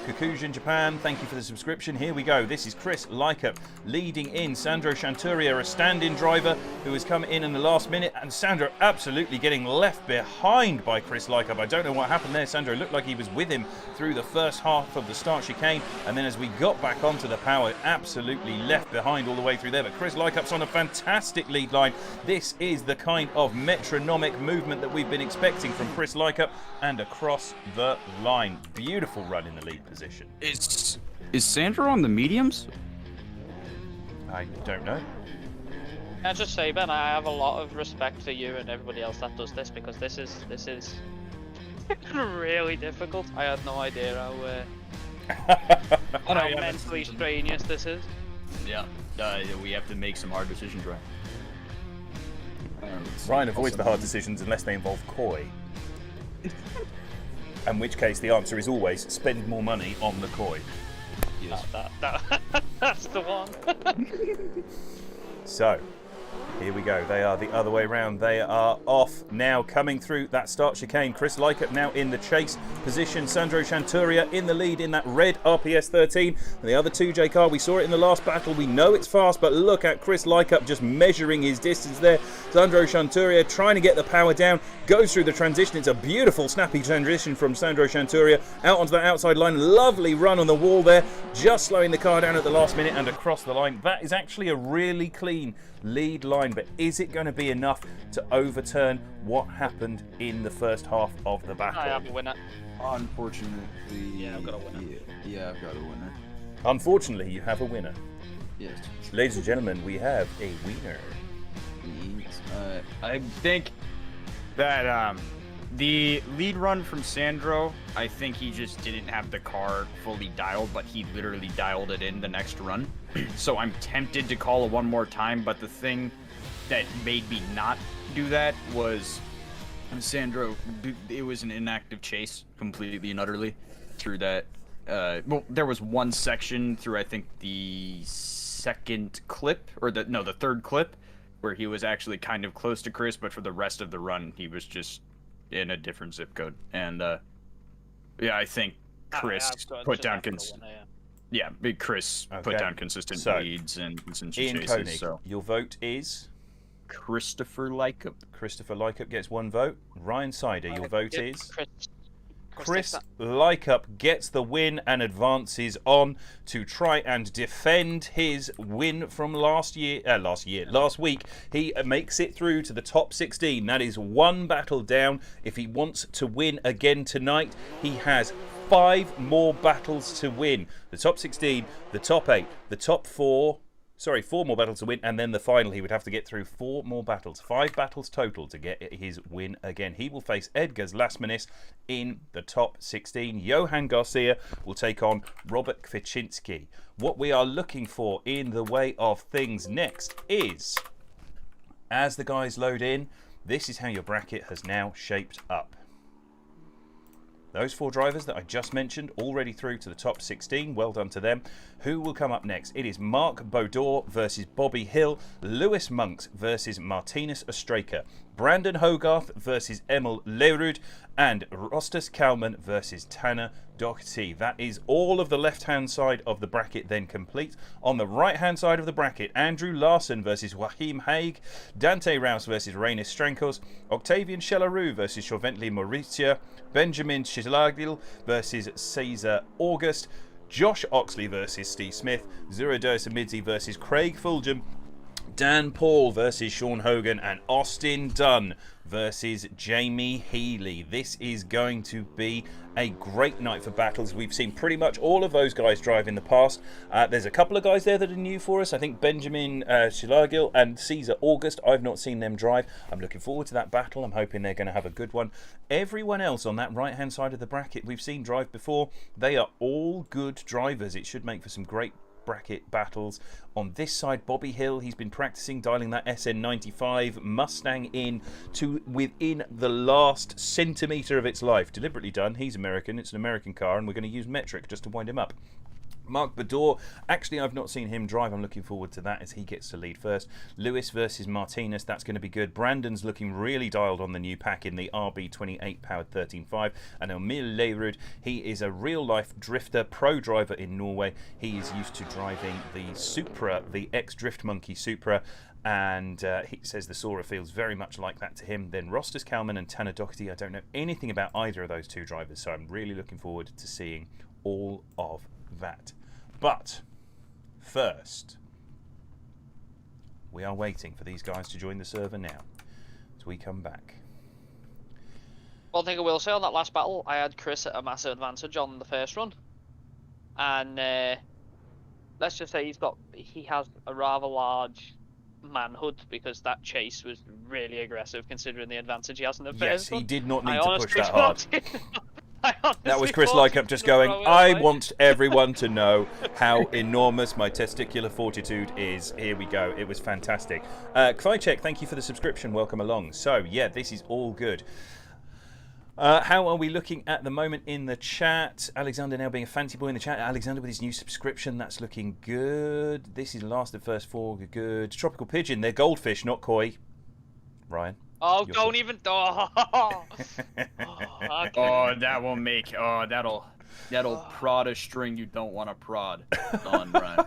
Kokusian Japan, thank you for the subscription. Here we go. This is Chris Licup leading in Sandro Chanturia, a stand-in driver who has come in the last minute, and Sandro absolutely getting left behind by Chris Licup. I don't know what happened there. Sandro looked like he was with him through the first half of the start chicane, and then as we got back onto the power, absolutely left behind all the way through there. But Chris Licup's on a fantastic lead line. This is the kind of metronomic movement that we've been expecting from Chris Licup, and across the line. Beautiful run in the lead position. Is Sandro on the mediums? I don't know. Can I just say, Ben, I have a lot of respect for you and everybody else that does this, because this is really difficult. I had no idea how mentally strenuous this is. Yeah, we have to make some hard decisions, right? Ryan avoids the hard decisions unless they involve koi. In which case the answer is always spend more money on the koi. Yes. That's the one. So, here we go. They are the other way round. They are off now, coming through that start chicane. Chris Licup now in the chase position. Sandro Chanturia in the lead in that red RPS 13. And the other 2J car, we saw it in the last battle. We know it's fast, but look at Chris Licup just measuring his distance there. Sandro Chanturia trying to get the power down. Goes through the transition. It's a beautiful, snappy transition from Sandro Chanturia out onto that outside line. Lovely run on the wall there. Just slowing the car down at the last minute and across the line. That is actually a really clean lead line, but is it going to be enough to overturn what happened in the first half of the battle? I have a winner. Unfortunately, yeah, I've got a winner. Yeah, I've got a winner. Unfortunately, you have a winner. Yes. Ladies and gentlemen, we have a winner. I think that the lead run from Sandro, I think he just didn't have the car fully dialed, but he literally dialed it in the next run. So I'm tempted to call it one more time, but the thing that made me not do that was Sandro, it was an inactive chase completely and utterly through that. Well, there was one section through, I think, the second clip, or the third clip, where he was actually kind of close to Chris, but for the rest of the run, he was just in a different zip code. And yeah, I think Chris put down Chris put down consistent leads and consistent Ian chases. Koenig, So your vote is Christopher Licup. Christopher Licup gets 1 vote. Ryan Sider, your vote is Chris Licup gets the win and advances on to try and defend his win from last week. He makes it through to the top 16. That is one battle down. If he wants to win again tonight, he has 5 more battles to win. The top 16, the top 8, the top 4... Sorry, 4 more battles to win, and then the final. He would have to get through 4 more battles. 5 battles total to get his win again. He will face Edgar Lasmanis in the top 16. Johan Garcia will take on Robert Kwiczynski. What we are looking for in the way of things next is, as the guys load in, this is how your bracket has now shaped up. Those 4 drivers that I just mentioned already through to the top 16. Well done to them. Who will come up next? It is Mark Baudor versus Bobby Hill, Lewis Monks versus Martinez Ostraka, Brandon Hogarth versus Emil Leerud, and Rostas Kalman versus Tanner Doherty. That is all of the left-hand side of the bracket then complete. On the right-hand side of the bracket, Andrew Larson versus Joachim Haig, Dante Rouse versus Rainis Strankos, Octavian Chelarou versus Chauvently Mauritia, Benjamin Chislagil versus Caesar August, Josh Oxley versus Steve Smith, Zero Samidzi versus Craig Fulgham, Dan Paul versus Sean Hogan, and Austin Dunn versus Jamie Healy. This is going to be a great night for battles. We've seen pretty much all of those guys drive in the past. There's a couple of guys there that are new for us. I think Benjamin Shilagil and Caesar August. I've not seen them drive. I'm looking forward to that battle. I'm hoping they're going to have a good one. Everyone else on that right-hand side of the bracket we've seen drive before. They are all good drivers. It should make for some great bracket battles. On this side, Bobby Hill, he's been practicing dialing that SN95 Mustang in to within the last centimetre of its life. Deliberately done. He's American. It's an American car, and we're going to use metric just to wind him up. Mark Baudor, actually I've not seen him drive. I'm looking forward to that as he gets to lead first. Lewis versus Martinez, that's going to be good. Brandon's looking really dialed on the new pack in the RB28 powered 13.5. And Emil Leerud, he is a real-life drifter, pro driver in Norway. He is used to driving the Supra, the ex-Drift Monkey Supra, and he says the Sora feels very much like that to him. Then Rostas Kalman and Tanner Doherty, I don't know anything about either of those 2 drivers, so I'm really looking forward to seeing all of that. But first, we are waiting for these guys to join the server now as we come back. One thing I will say on that last battle, I had Chris at a massive advantage on the first run, and let's just say he has a rather large manhood because that chase was really aggressive considering the advantage he has in the first run. Yes, he did not need to push that hard. That was Chris Licup just going, I want everyone to know how enormous my testicular fortitude is. Here we go. It was fantastic. Kvychek, thank you for the subscription. Welcome along. So, yeah, this is all good. How are we looking at the moment in the chat? Alexander now being a fancy boy in the chat. Alexander with his new subscription. That's looking good. This is last of first 4. Good. Tropical Pigeon. They're goldfish, not koi. Ryan? Oh, don't even. Oh, that will make. Oh, that'll prod a string you don't want to prod. Done, Brian.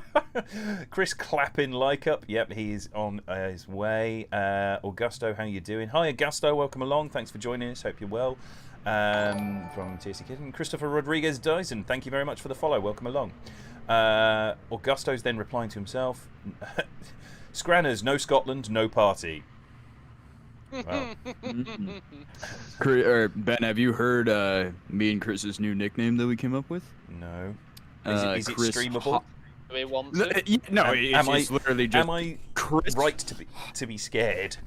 Chris Clappin Licup. Yep, he's on his way. Augusto, how you doing? Hi, Augusto. Welcome along. Thanks for joining us. Hope you're well. From TSC Kitten. Christopher Rodriguez Dyson. Thank you very much for the follow. Welcome along. Augusto's then replying to himself. Scranners, no Scotland, no party. Wow. Ben, have you heard me and Chris's new nickname that we came up with? No. Is it streamable? Do we want to? No, it's literally just. Am I right to be scared?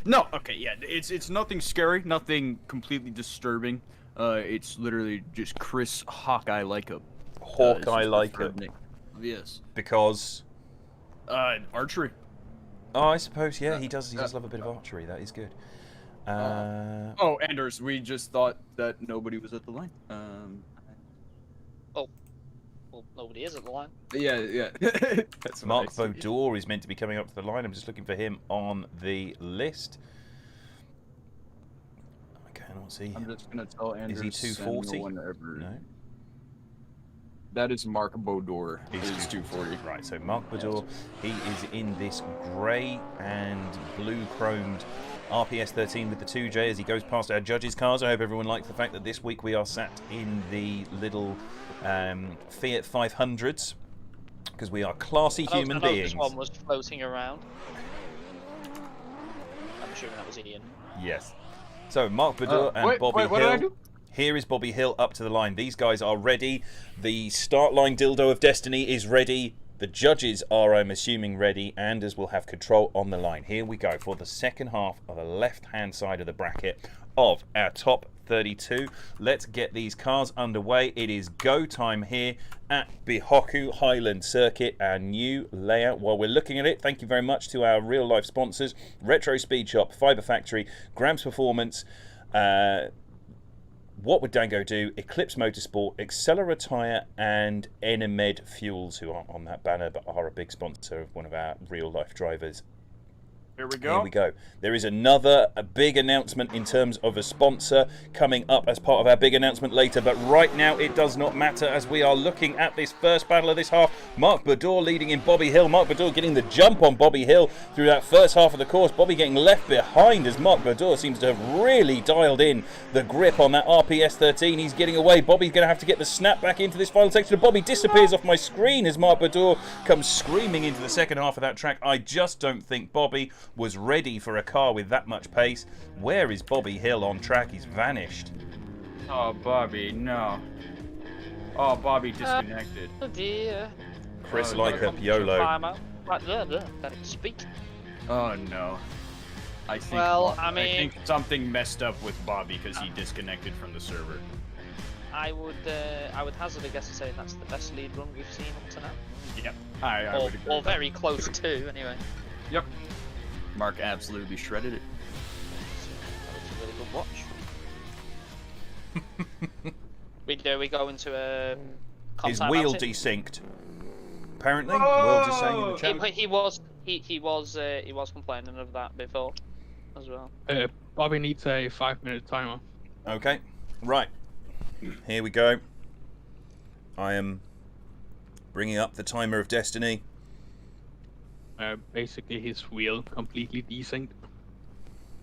No. Okay. Yeah. It's nothing scary. Nothing completely disturbing. It's literally just Chris Hawkeye Licup. Hawkeye Licup. Yes. Because. Archery. Oh, I suppose, yeah, he does love a bit of archery. That is good. Anders, we just thought that nobody was at the line. Well, nobody is at the line. Yeah. That's Mark Baudor is meant to be coming up to the line. I'm just looking for him on the list. I cannot see him. I'm just going to tell Anders. Is he 240? No. That is Mark Baudor. He's 240. Right, so Mark Baudor, he is in this grey and blue chromed RPS 13 with the 2J as he goes past our judges' cars. I hope everyone likes the fact that this week we are sat in the little Fiat 500s because we are classy human beings. This one was floating around. I'm assuming that was Ian. Yes. So Mark Badur and Bobby Hill. What did I do? Here is Bobby Hill up to the line. These guys are ready. The start line dildo of destiny is ready. The judges are, I'm assuming, ready. Anders will have control on the line. Here we go for the second half of the left-hand side of the bracket of our top 32. Let's get these cars underway. It is go time here at Bihoku Highlands Circuit, our new layout. While we're looking at it, thank you very much to our real-life sponsors, Retro Speed Shop, Fiber Factory, Grams Performance, What Would Dango Do, Eclipse Motorsport, Accelera Tyre, and Enemed Fuels, who aren't on that banner but are a big sponsor of one of our real-life drivers. Here we go. Here we go. There is a big announcement in terms of a sponsor coming up as part of our big announcement later, but right now it does not matter as we are looking at this first battle of this half. Mark Badur leading in Bobby Hill. Mark Badur getting the jump on Bobby Hill through that first half of the course. Bobby getting left behind as Mark Badur seems to have really dialed in the grip on that RPS 13. He's getting away. Bobby's going to have to get the snap back into this final section. Bobby disappears off my screen as Mark Badur comes screaming into the second half of that track. I just don't think Bobby was ready for a car with that much pace. Where is Bobby Hill on track? He's vanished. Oh, Bobby, no. Oh, Bobby disconnected. Oh dear. Chris Licup, YOLO. Speak. Oh no. I think. Well, I think something messed up with Bobby because he disconnected from the server. I would hazard a guess to say that's the best lead run we've seen up to now. Yep. I would agree. Or very close to, anyway. Yep. Mark absolutely shredded it. That was a really good watch. we go into a. His wheel desynced. Apparently, World is saying in the chat. He was complaining of that before, as well. Bobby needs a 5-minute timer. Okay, right. Here we go. I am bringing up the timer of destiny. Basically, his wheel completely desynced.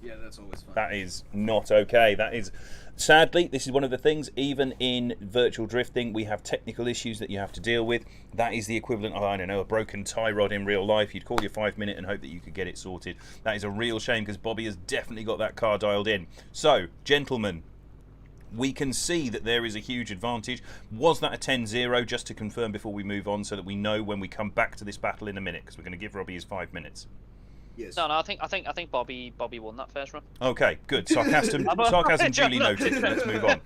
Yeah, that's always fun. That is not okay. That is, sadly, this is one of the things, even in virtual drifting, we have technical issues that you have to deal with. That is the equivalent of, I don't know, a broken tie rod in real life. You'd call your 5-minute and hope that you could get it sorted. That is a real shame because Bobby has definitely got that car dialed in. So, gentlemen, we can see that there is a huge advantage. Was that a 10-0, just to confirm before we move on, so that we know when we come back to this battle in a minute, because we're going to give Robbie his 5 minutes. Yes. No, I think Bobby won that first run. Okay, good. Sarcasm duly noted. Let's move on.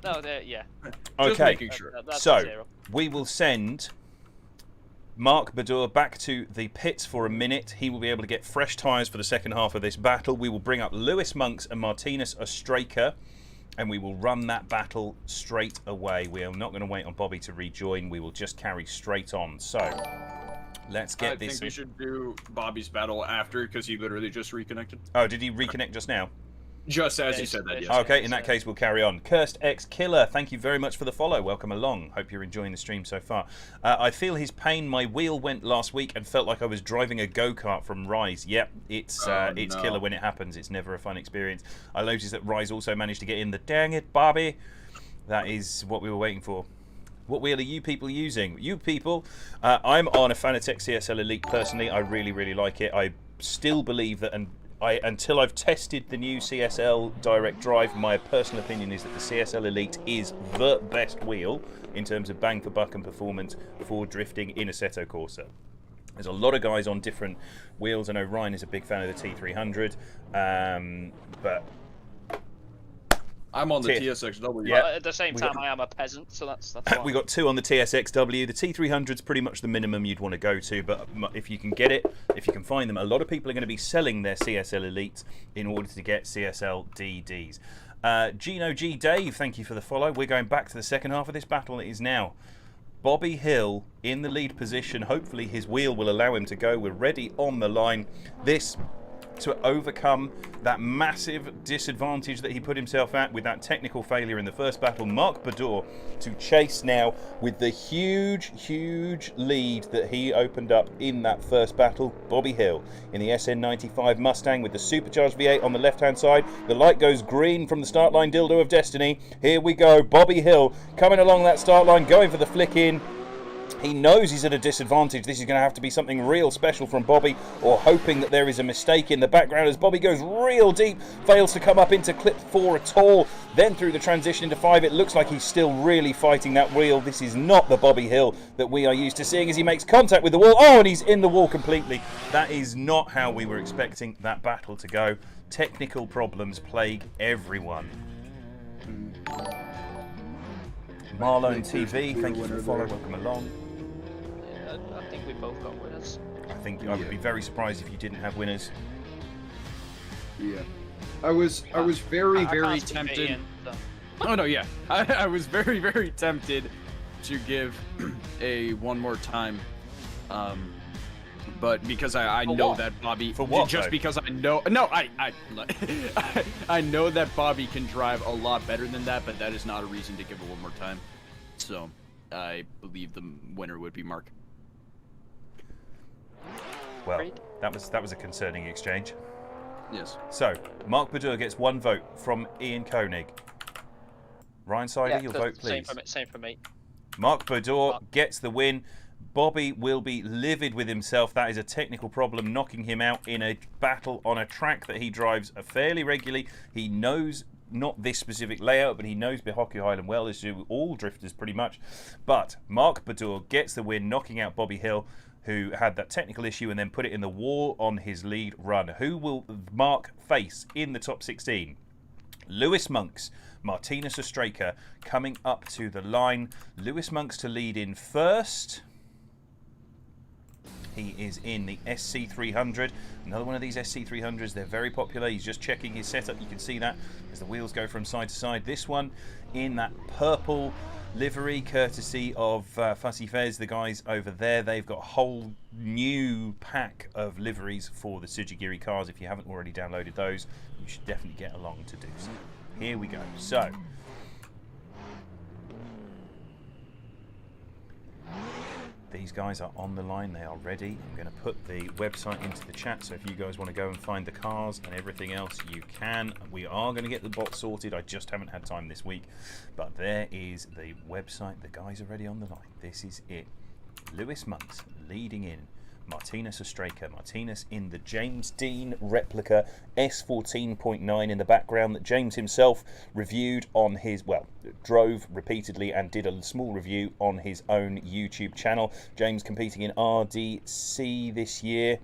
No, yeah. Okay, just making sure. So we will send Mark Badur back to the pits for a minute. He will be able to get fresh tyres for the second half of this battle. We will bring up Lewis Monks and Martinez Ostraker, and we will run that battle straight away. We are not going to wait on Bobby to rejoin. We will just carry straight on. So let's get this. I think we should do Bobby's battle after, because he literally just reconnected. Oh, did he reconnect just now? Just as you said that, yes. Okay, in that case, we'll carry on. Cursed X Killer, thank you very much for the follow. Welcome along. Hope you're enjoying the stream so far. I feel his pain. My wheel went last week and felt like I was driving a go-kart from Rise. Yep, it's killer when it happens. It's never a fun experience. I noticed that Rise also managed to get in the dang it, Bobby. That is what we were waiting for. What wheel are you people using? You people, I'm on a Fanatec CSL Elite personally. I really, really like it. I still believe that, until I've tested the new CSL Direct Drive, my personal opinion is that the CSL Elite is the best wheel in terms of bang for buck and performance for drifting in Assetto Corsa. There's a lot of guys on different wheels. I know Ryan is a big fan of the T300, but I'm on the TSXW. Yeah. At the same time, I am a peasant, so that's fine. We got 2 on the TSXW. The T300 is pretty much the minimum you'd want to go to, but if you can get it, if you can find them, a lot of people are going to be selling their CSL Elites in order to get CSL DDs. Gino G. Dave, thank you for the follow. We're going back to the second half of this battle. It is now Bobby Hill in the lead position. Hopefully his wheel will allow him to go. We're ready on the line. This to overcome that massive disadvantage that he put himself at with that technical failure in the first battle. Mark Bador to chase now with the huge lead that he opened up in that first battle. Bobby Hill in the SN95 Mustang with the supercharged V8 on the left-hand side. The light goes green from the start line dildo of destiny. Here we go. Bobby Hill coming along that start line, going for the flick in. He knows he's at a disadvantage. This is going to have to be something real special from Bobby, or hoping that there is a mistake in the background as Bobby goes real deep, fails to come up into clip 4 at all. Then through the transition into 5, it looks like he's still really fighting that wheel. This is not the Bobby Hill that we are used to seeing as he makes contact with the wall. Oh, and he's in the wall completely. That is not how we were expecting that battle to go. Technical problems plague everyone. Marlone TV, thank you for the follow. Welcome along. I think we both got winners. I think I would be very surprised if you didn't have winners. Yeah, I was very tempted. Oh no, yeah, I was very tempted to give a one more time, but because I know that Bobby, for what, just though? because I know I know that Bobby can drive a lot better than that, but that is not a reason to give it one more time. So I believe the winner would be Mark. Well, that was a concerning exchange. Yes. So, Mark Badur gets 1 vote from Ian Koenig. Ryan Sider, your vote, please. Same for me. Mark Badur gets the win. Bobby will be livid with himself. That is a technical problem, knocking him out in a battle on a track that he drives fairly regularly. He knows not this specific layout, but he knows Bihoku Highlands well, as do all drifters pretty much. But Mark Badur gets the win, knocking out Bobby Hill, who had that technical issue and then put it in the wall on his lead run. Who will Mark face in the top 16? Lewis Monks, Martinez Ostraka coming up to the line. Lewis Monks to lead in first. He is in the SC300. Another one of these SC300s. They're very popular. He's just checking his setup. You can see that as the wheels go from side to side. This one in that purple livery, courtesy of Fussy Fez, the guys over there. They've got a whole new pack of liveries for the Tsujigiri cars. If you haven't already downloaded those, you should definitely get along to do so. Here we go. So, these guys are on the line. They are ready. I'm going to put the website into the chat, so if you guys want to go and find the cars and everything else, you can. We are going to get the bot sorted. I just haven't had time this week. But there is the website. The guys are ready on the line. This is it. Lewis Monks leading in. Martinez Ostraka. Martinez in the James Dean replica S14.9 in the background that James himself reviewed on his, well, drove repeatedly and did a small review on his own YouTube channel. James competing in RDC this year.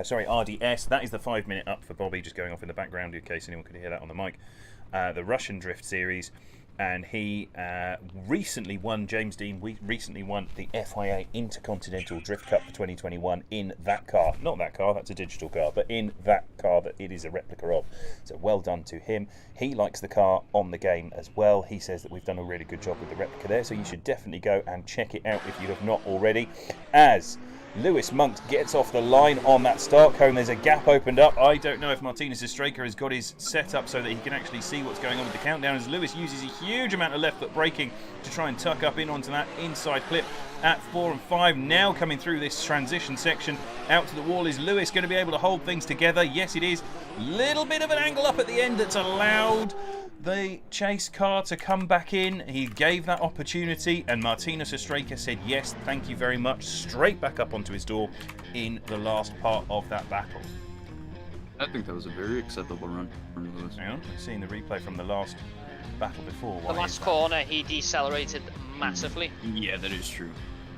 Sorry, RDS. That is the 5-minute up for Bobby, just going off in the background in case anyone could hear that on the mic. The Russian Drift Series. And he recently won, James Dean recently won the FIA Intercontinental Drift Cup for 2021 in that car. Not that car, that's a digital car, but in that car that it is a replica of. So well done to him. He likes the car on the game as well. He says that we've done a really good job with the replica there, so you should definitely go and check it out if you have not already. As Lewis Monks gets off the line on that start cone, there's a gap opened up. I don't know if Martinez Ostraka has got his set up so that he can actually see what's going on with the countdown, as Lewis uses a huge amount of left foot braking to try and tuck up in onto that inside clip at 4 and 5. Now coming through this transition section out to the wall. Is Lewis going to be able to hold things together? Yes, it is. Little bit of an angle up at the end that's allowed the chase car to come back in. He gave that opportunity, and Martinez Ostraka said yes, thank you very much, straight back up onto his door in the last part of that battle. I think that was a very acceptable run from Lewis. Hang on, I'm seeing the replay from the last battle before. The last corner, he decelerated massively. Yeah, that is true.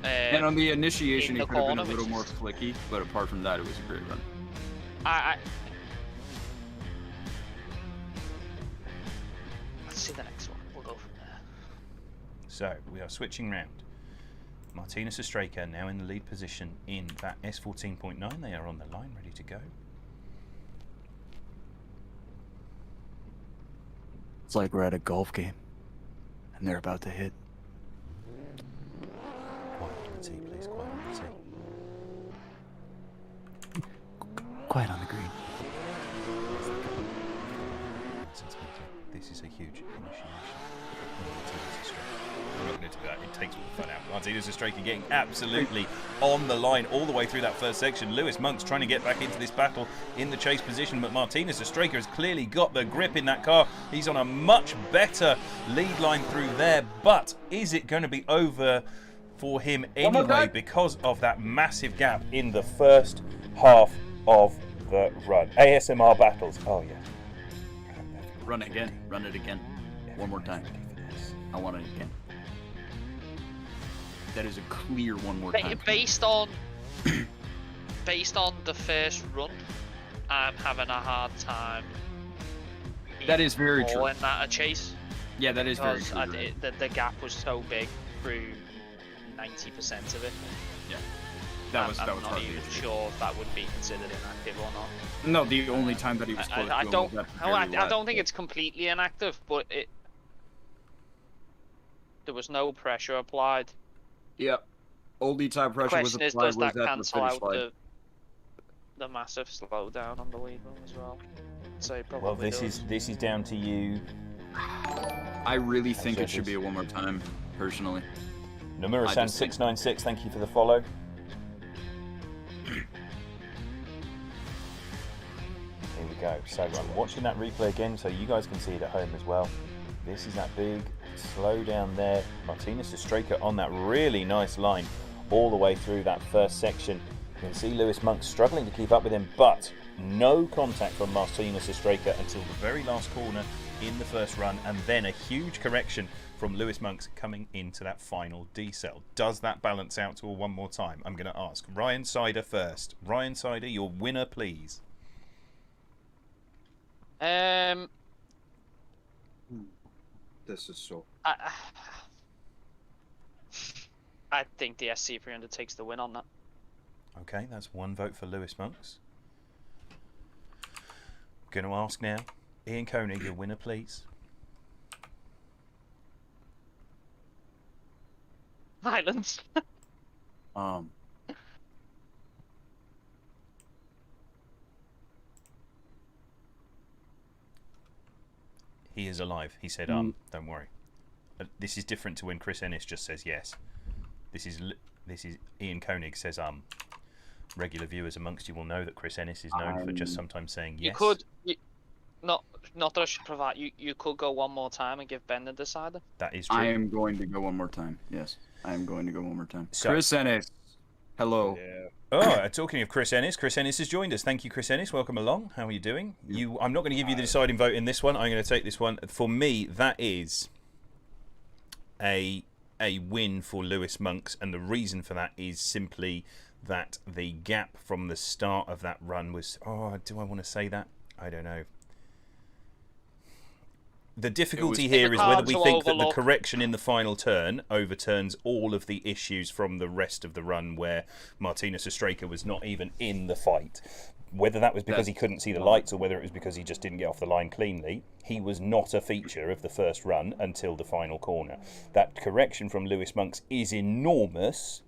And on the initiation, he could have been a little more flicky, but apart from that, it was a great run. Let's see the next one. We'll go from there. So, we are switching round. Martinez Ostraka now in the lead position in that S14.9. They are on the line, ready to go. It's like we're at a golf game, and they're about to hit. Quiet on the tee, please. Quiet on the tee. quiet on the green. This is a huge initiation. I'm not going to do that. It takes all the fun out. Martinez Estreka getting absolutely on the line all the way through that first section. Lewis Monk's trying to get back into this battle in the chase position, but Martinez Estreka has clearly got the grip in that car. He's on a much better lead line through there, but is it going to be over for him anyway because of that massive gap in the first half of the run? ASMR battles. Oh, yeah. Run it again. Run it again. One more time. I want it again. That is a clear one more time. Based on the first run, I'm having a hard time. That is very true. Calling that a chase. Yeah, that is very true. The gap was so big through 90% of it. Yeah. That was I'm not hardly even true. sure if that would be considered inactive or not. No, the only time that he was close to him was at the very I last don't think it's completely inactive, but there was no pressure applied. Yep. Oldie time pressure was Question is, applied. does that was at cancel the out finish line. the massive slowdown on the lead run as well? So probably Well, this is down to you. I really think it should be a one more time, personally. Nomura-san 696, thank you for the follow. Here we go. So I'm watching that replay again so you guys can see it at home as well. This is that big slowdown there. Martinez Estreka on that really nice line all the way through that first section. You can see Lewis Monk struggling to keep up with him, but no contact from Martinez Estreka until the very last corner in the first run, and then a huge correction from Lewis Monk's coming into that final decel. Does that balance out to a one more time? I'm going to ask Ryan Sider first. Ryan Sider, your winner, please. This is so. I think the SC300 takes the win on that. Okay, that's one vote for Lewis Monks. Going to ask now, Ian Koenig, your winner, please. Highlands. He is alive. He said, don't worry. This is different to when Chris Ennis just says yes. This is Ian Koenig says, Regular viewers amongst you will know that Chris Ennis is known for just sometimes saying yes. Not that I should provide, you could go one more time and give Ben the decider. That is true. I am going to go one more time. Yes, I am going to go one more time. So, Chris Ennis, hello. Yeah. Oh, talking of Chris Ennis has joined us. Thank you, Chris Ennis. Welcome along. How are you doing? I'm not going to give you the deciding vote in this one. I'm going to take this one. For me, that is a win for Lewis Monks, and the reason for that is simply that the gap from the start of that run was... Oh, do I want to say that? I don't know. The difficulty here is whether we think that the correction in the final turn overturns all of the issues from the rest of the run where Martinez Estreka was not even in the fight. Whether that was because he couldn't see the lights or whether it was because he just didn't get off the line cleanly, he was not a feature of the first run until the final corner. That correction from Lewis Monks is enormous.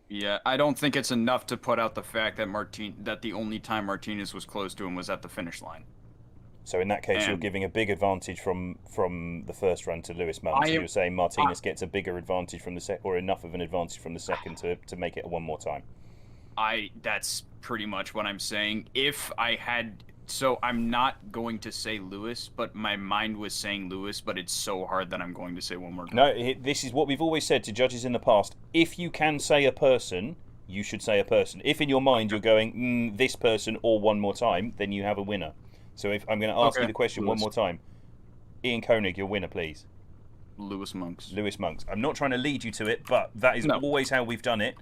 Yeah, I don't think it's enough to put out the fact that the only time Martinez was close to him was at the finish line. So in that case, you're giving a big advantage from the first run to Lewis Monks. You're saying Martinez gets a bigger advantage from the second, or enough of an advantage from the second to make it a one more time. That's pretty much what I'm saying. If I had... So I'm not going to say Lewis, but my mind was saying Lewis, but it's so hard that I'm going to say one more time. No, this is what we've always said to judges in the past. If you can say a person, you should say a person. If in your mind you're going, this person or one more time, then you have a winner. So if I'm going to ask you the question one more time. Ian Koenig, your winner, please. Lewis Monks. Lewis Monks. I'm not trying to lead you to it, but that is always how we've done it.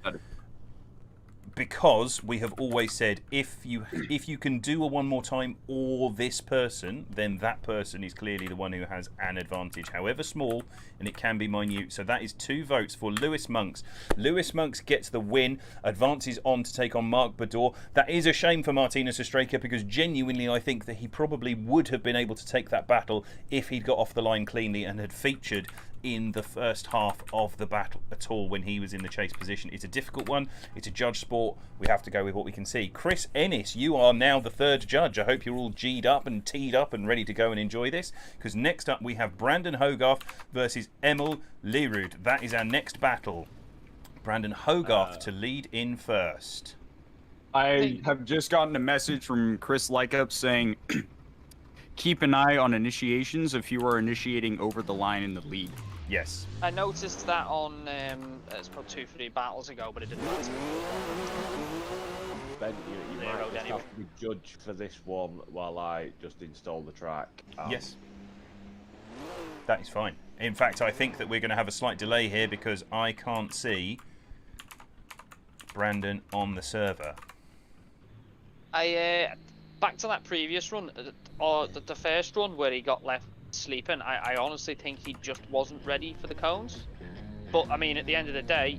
Because we have always said, if you can do a one more time or this person, then that person is clearly the one who has an advantage, however small, and it can be minute. So that is 2 votes for Lewis Monks. Lewis Monks gets the win, advances on to take on Mark Bador. That is a shame for Martinez Estreka, because genuinely I think that he probably would have been able to take that battle if he'd got off the line cleanly and had featured in the first half of the battle at all when he was in the chase position. It's a difficult one. It's a judge sport. We have to go with what we can see. Chris Ennis, you are now the third judge. I hope you're all G'd up and teed up and ready to go and enjoy this, because next up we have Brandon Hogarth versus Emil Lerud. That is our next battle. Brandon Hogarth to lead in first. I have just gotten a message from Chris Licup saying keep an eye on initiations if you are initiating over the line in the lead. Yes. I noticed that on, it's probably 2-3 battles ago, but it didn't matter. Ben, you might just have to be judge for this one while I just install the track. Yes. That is fine. In fact, I think that we're going to have a slight delay here because I can't see Brandon on the server. Back to that previous run, or the first run where he got left sleeping, I honestly think he just wasn't ready for the cones. But I mean, at the end of the day,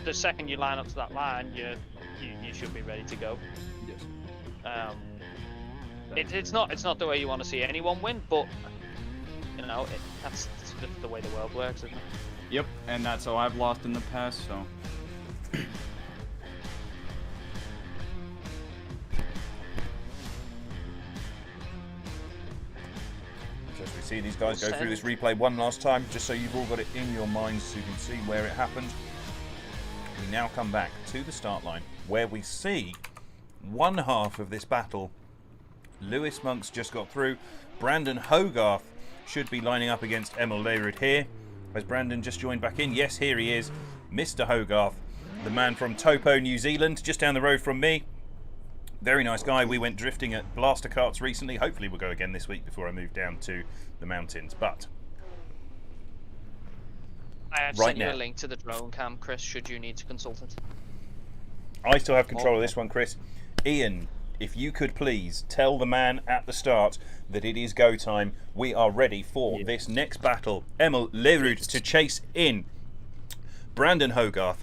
the second you line up to that line, you should be ready to go. Yes. It's not the way you want to see anyone win, but you know that's the way the world works, isn't it? Yep, and that's how I've lost in the past. So. Just we see these guys go through this replay one last time, just so you've all got it in your minds so you can see where it happened. We now come back to the start line, where we see one half of this battle. Lewis Monk's just got through. Brandon Hogarth should be lining up against Emil Lerud here. Has Brandon just joined back in? Yes, here he is. Mr. Hogarth, the man from Taupo, New Zealand, just down the road from me. Very nice guy. We went drifting at Blaster Karts recently. Hopefully we'll go again this week before I move down to the mountains. But I have sent you a link to the drone cam, Chris, should you need to consult it. I still have control of this one, Chris. Ian, if you could please tell the man at the start that it is go time. We are ready for this next battle. Emil Lerud to chase in Brandon Hogarth.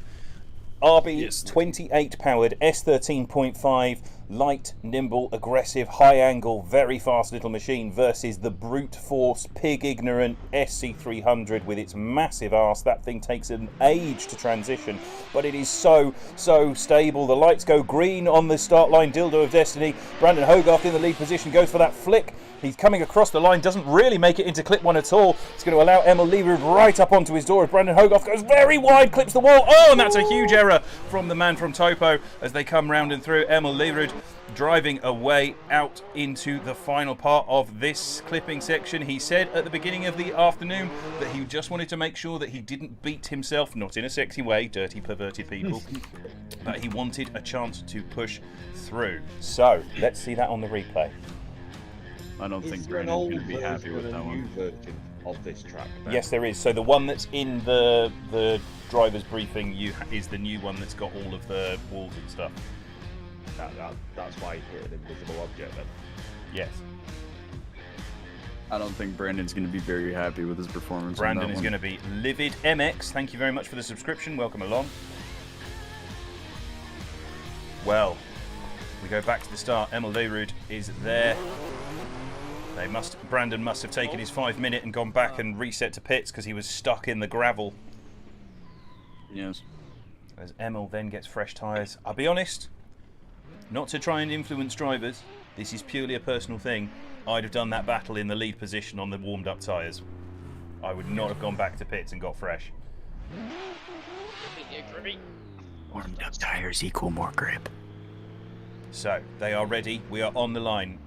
RB28 powered S13.5 light, nimble, aggressive, high angle, very fast little machine versus the brute force, pig ignorant SC300 with its massive arse. That thing takes an age to transition, but it is so stable. The lights go green on the start line. Dildo of Destiny. Brandon Hogarth in the lead position, goes for that flick. He's coming across the line, doesn't really make it into clip one at all. It's going to allow Emil Lerud right up onto his door as Brandon Hogarth goes very wide, clips the wall. Oh, and that's a huge error from the man from Taupo as they come round and through. Emil Lerud driving away out into the final part of this clipping section. He said at the beginning of the afternoon that he just wanted to make sure that he didn't beat himself, not in a sexy way, dirty, perverted people, but he wanted a chance to push through. So, let's see that on the replay. I don't think Brandon's going to be happy with that one. Version of this track. Ben. Yes, there is. So the one that's in the driver's briefing is the new one that's got all of the walls and stuff. That's why he hit an invisible object then. Yes. I don't think Brandon's going to be very happy with his performance. Brandon is going to be livid. MX, thank you very much for the subscription. Welcome along. Well, we go back to the start. Emil Lerud is there. Brandon must have taken his 5 minute and gone back and reset to pits because he was stuck in the gravel. Yes. As Emil then gets fresh tyres. I'll be honest, not to try and influence drivers, this is purely a personal thing. I'd have done that battle in the lead position on the warmed up tyres. I would not have gone back to pits and got fresh. Warmed up tyres equal more grip. So, they are ready. We are on the line.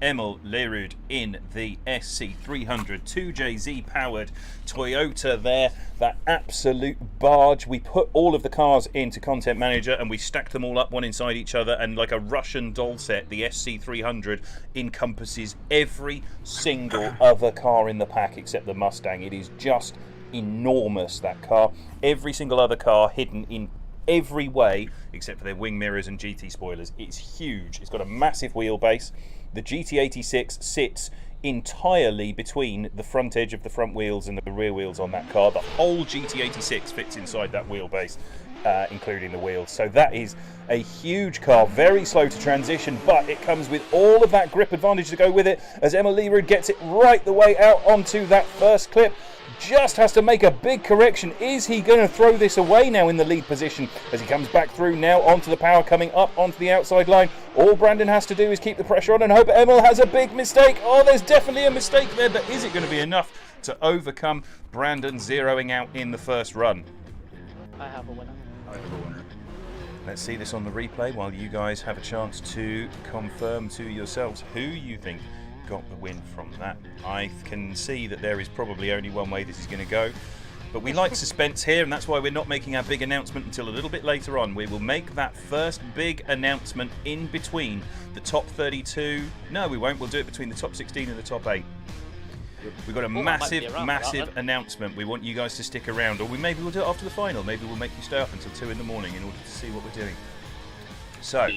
Emil Lerud in the SC300 2JZ powered Toyota there. That absolute barge. We put all of the cars into Content Manager and we stacked them all up one inside each other, and like a Russian doll set, the SC300 encompasses every single other car in the pack except the Mustang. It is just enormous, that car. Every single other car hidden in every way except for their wing mirrors and GT spoilers. It's huge. It's got a massive wheelbase. The GT86 sits entirely between the front edge of the front wheels and the rear wheels on that car. The whole GT86 fits inside that wheelbase. including the wheels. So that is a huge car, very slow to transition, but it comes with all of that grip advantage to go with it as Emil Lerud gets it right the way out onto that first clip. Just has to make a big correction. Is he going to throw this away now in the lead position as he comes back through now onto the power, coming up onto the outside line? All Brandon has to do is keep the pressure on and hope Emil has a big mistake. Oh, there's definitely a mistake there, but is it going to be enough to overcome Brandon zeroing out in the first run? I have a winner. Let's see this on the replay while you guys have a chance to confirm to yourselves who you think got the win from that. I can see that there is probably only one way this is going to go, but we like suspense here, and that's why we're not making our big announcement until a little bit later on. We will make that first big announcement in between the top 32. No, we won't. We'll do it between the top 16 and the top 8. We've got a massive announcement. We want you guys to stick around, or maybe we'll do it after the final. Maybe we'll make you stay up until 2 in the morning in order to see what we're doing. So,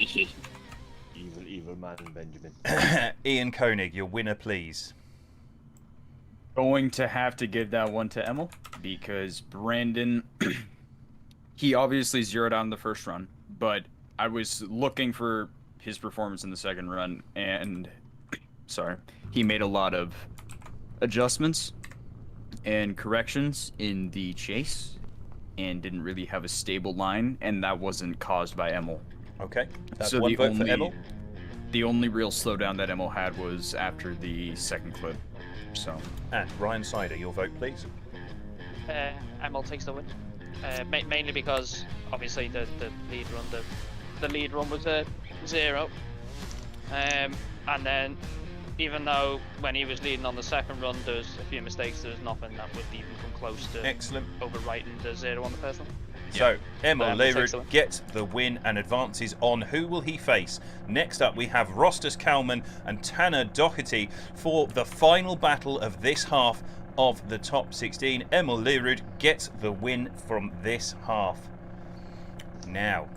evil man, Benjamin. Ian Koenig, your winner, please. Going to have to give that one to Emil because Brandon, he obviously zeroed out in the first run, but I was looking for his performance in the second run, and he made a lot of adjustments and corrections in the chase and didn't really have a stable line, and that wasn't caused by Emil. Okay, that's one vote for Emil. The only real slowdown that Emil had was after the second clip. So. And Ryan Sider, your vote, please. Emil takes the win, mainly because obviously the lead run was a 0, and then even though when he was leading on the second run, there's a few mistakes, there's nothing that would even come close to overwriting the 0 on the first one. So, Emil Lerud gets the win and advances on. Who will he face? Next up, we have Rostas Kalman and Tanner Doherty for the final battle of this half of the top 16. Emil Lerud gets the win from this half. Now,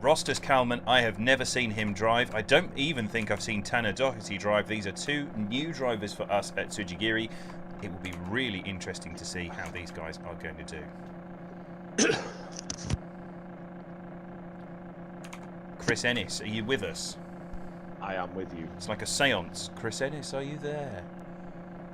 Rostas Kalman, I have never seen him drive. I don't even think I've seen Tanner Doherty drive. These are 2 new drivers for us at Tsujigiri. It will be really interesting to see how these guys are going to do. Chris Ennis, are you with us? I am with you. It's like a seance. Chris Ennis, are you there?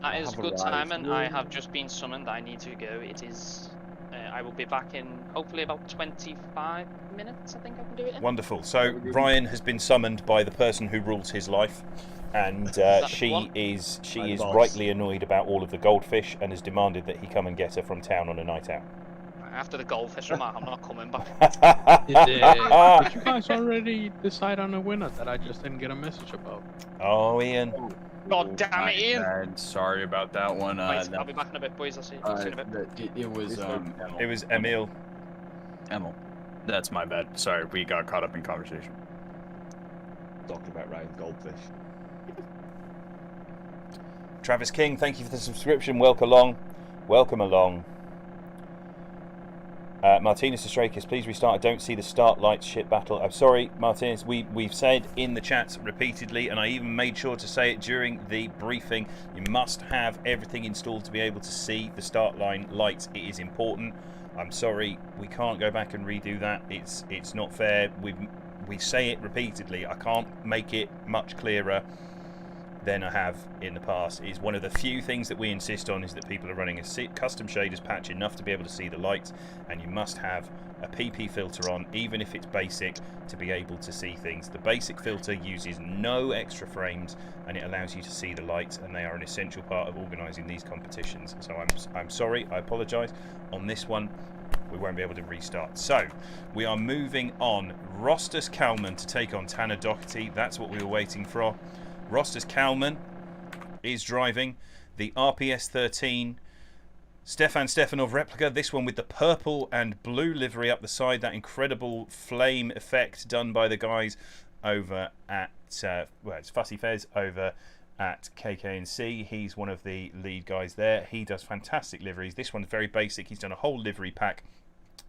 That is good timing. I have just been summoned. I need to go. It is... I will be back in hopefully about 25 minutes, I think I can do it in. Wonderful. So Ryan has been summoned by the person who rules his life, and she is rightly annoyed about all of the goldfish and has demanded that he come and get her from town on a night out. After the goldfish remark, I'm not coming back. Did you guys already decide on a winner that I just didn't get a message about? Oh, Ian. God damn it, Ian! Sorry about that one. I'll be back in a bit, boys. I'll see you in a bit. It was Emil. Emil. That's my bad. Sorry, we got caught up in conversation. Talking about Ryan's goldfish. Travis King, thank you for the subscription. Welcome along. Welcome along. Martinez Astrakis, please restart. I don't see the start lights shit battle. I'm sorry, Martinez. We've said in the chats repeatedly, and I even made sure to say it during the briefing, you must have everything installed to be able to see the start line lights. It is important. I'm sorry, we can't go back and redo that. It's not fair. We say it repeatedly. I can't make it much clearer than I have in the past. Is one of the few things that we insist on is that people are running a custom shaders patch enough to be able to see the lights, and you must have a PP filter on, even if it's basic, to be able to see things. The basic filter uses no extra frames and it allows you to see the lights, and they are an essential part of organising these competitions. So I'm sorry, I apologise. On this one, we won't be able to restart. So we are moving on. Rostas Kalman to take on Tanner Doherty. That's what we were waiting for. Rostas Kalman is driving the RPS 13 Stefan Stefanov replica, this one with the purple and blue livery up the side, that incredible flame effect done by the guys over at, it's Fussy Fez over at KKNC. He's one of the lead guys there. He does fantastic liveries. This one's very basic. He's done a whole livery pack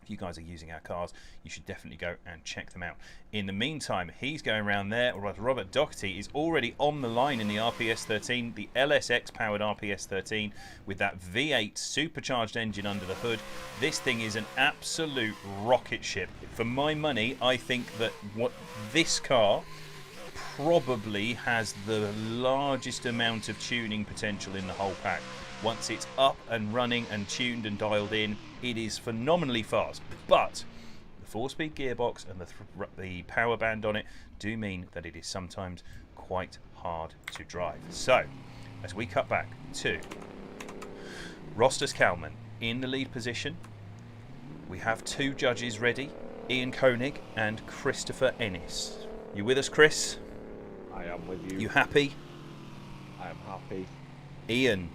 If you guys are using our cars, you should definitely go and check them out. In the meantime, he's going around there. Robert Doherty is already on the line in the RPS-13, the LSX-powered RPS-13, with that V8 supercharged engine under the hood. This thing is an absolute rocket ship. For my money, I think that this car probably has the largest amount of tuning potential in the whole pack. Once it's up and running and tuned and dialed in, it is phenomenally fast. But the 4-speed gearbox and the power band on it do mean that it is sometimes quite hard to drive. So, as we cut back to Rostas Kalman in the lead position, we have 2 judges ready, Ian Koenig and Christopher Ennis. You with us, Chris? I am with you. You happy? I am happy. Ian,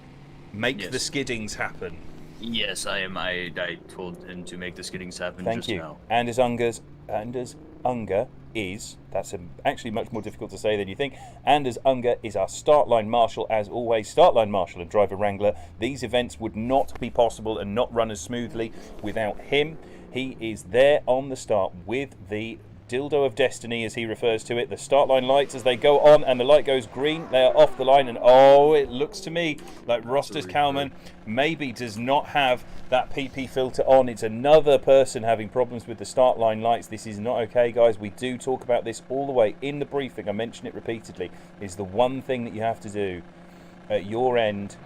make the skiddings happen. Yes, I am. I told him to make the skiddings happen Thank you. Now. Anders Unger is, that's actually much more difficult to say than you think. Anders Unger is our start line marshal, as always. Start line marshal and driver wrangler. These events would not be possible and not run as smoothly without him. He is there on the start with the dildo of destiny, as he refers to it. The start line lights, as they go on and the light goes green, they are off the line, and oh, it looks to me like Rostas Kalman maybe does not have that PP filter on. It's another person having problems with the start line lights. This is not okay, guys. We do talk about this all the way in the briefing. I mention it repeatedly. Is the one thing that you have to do at your end.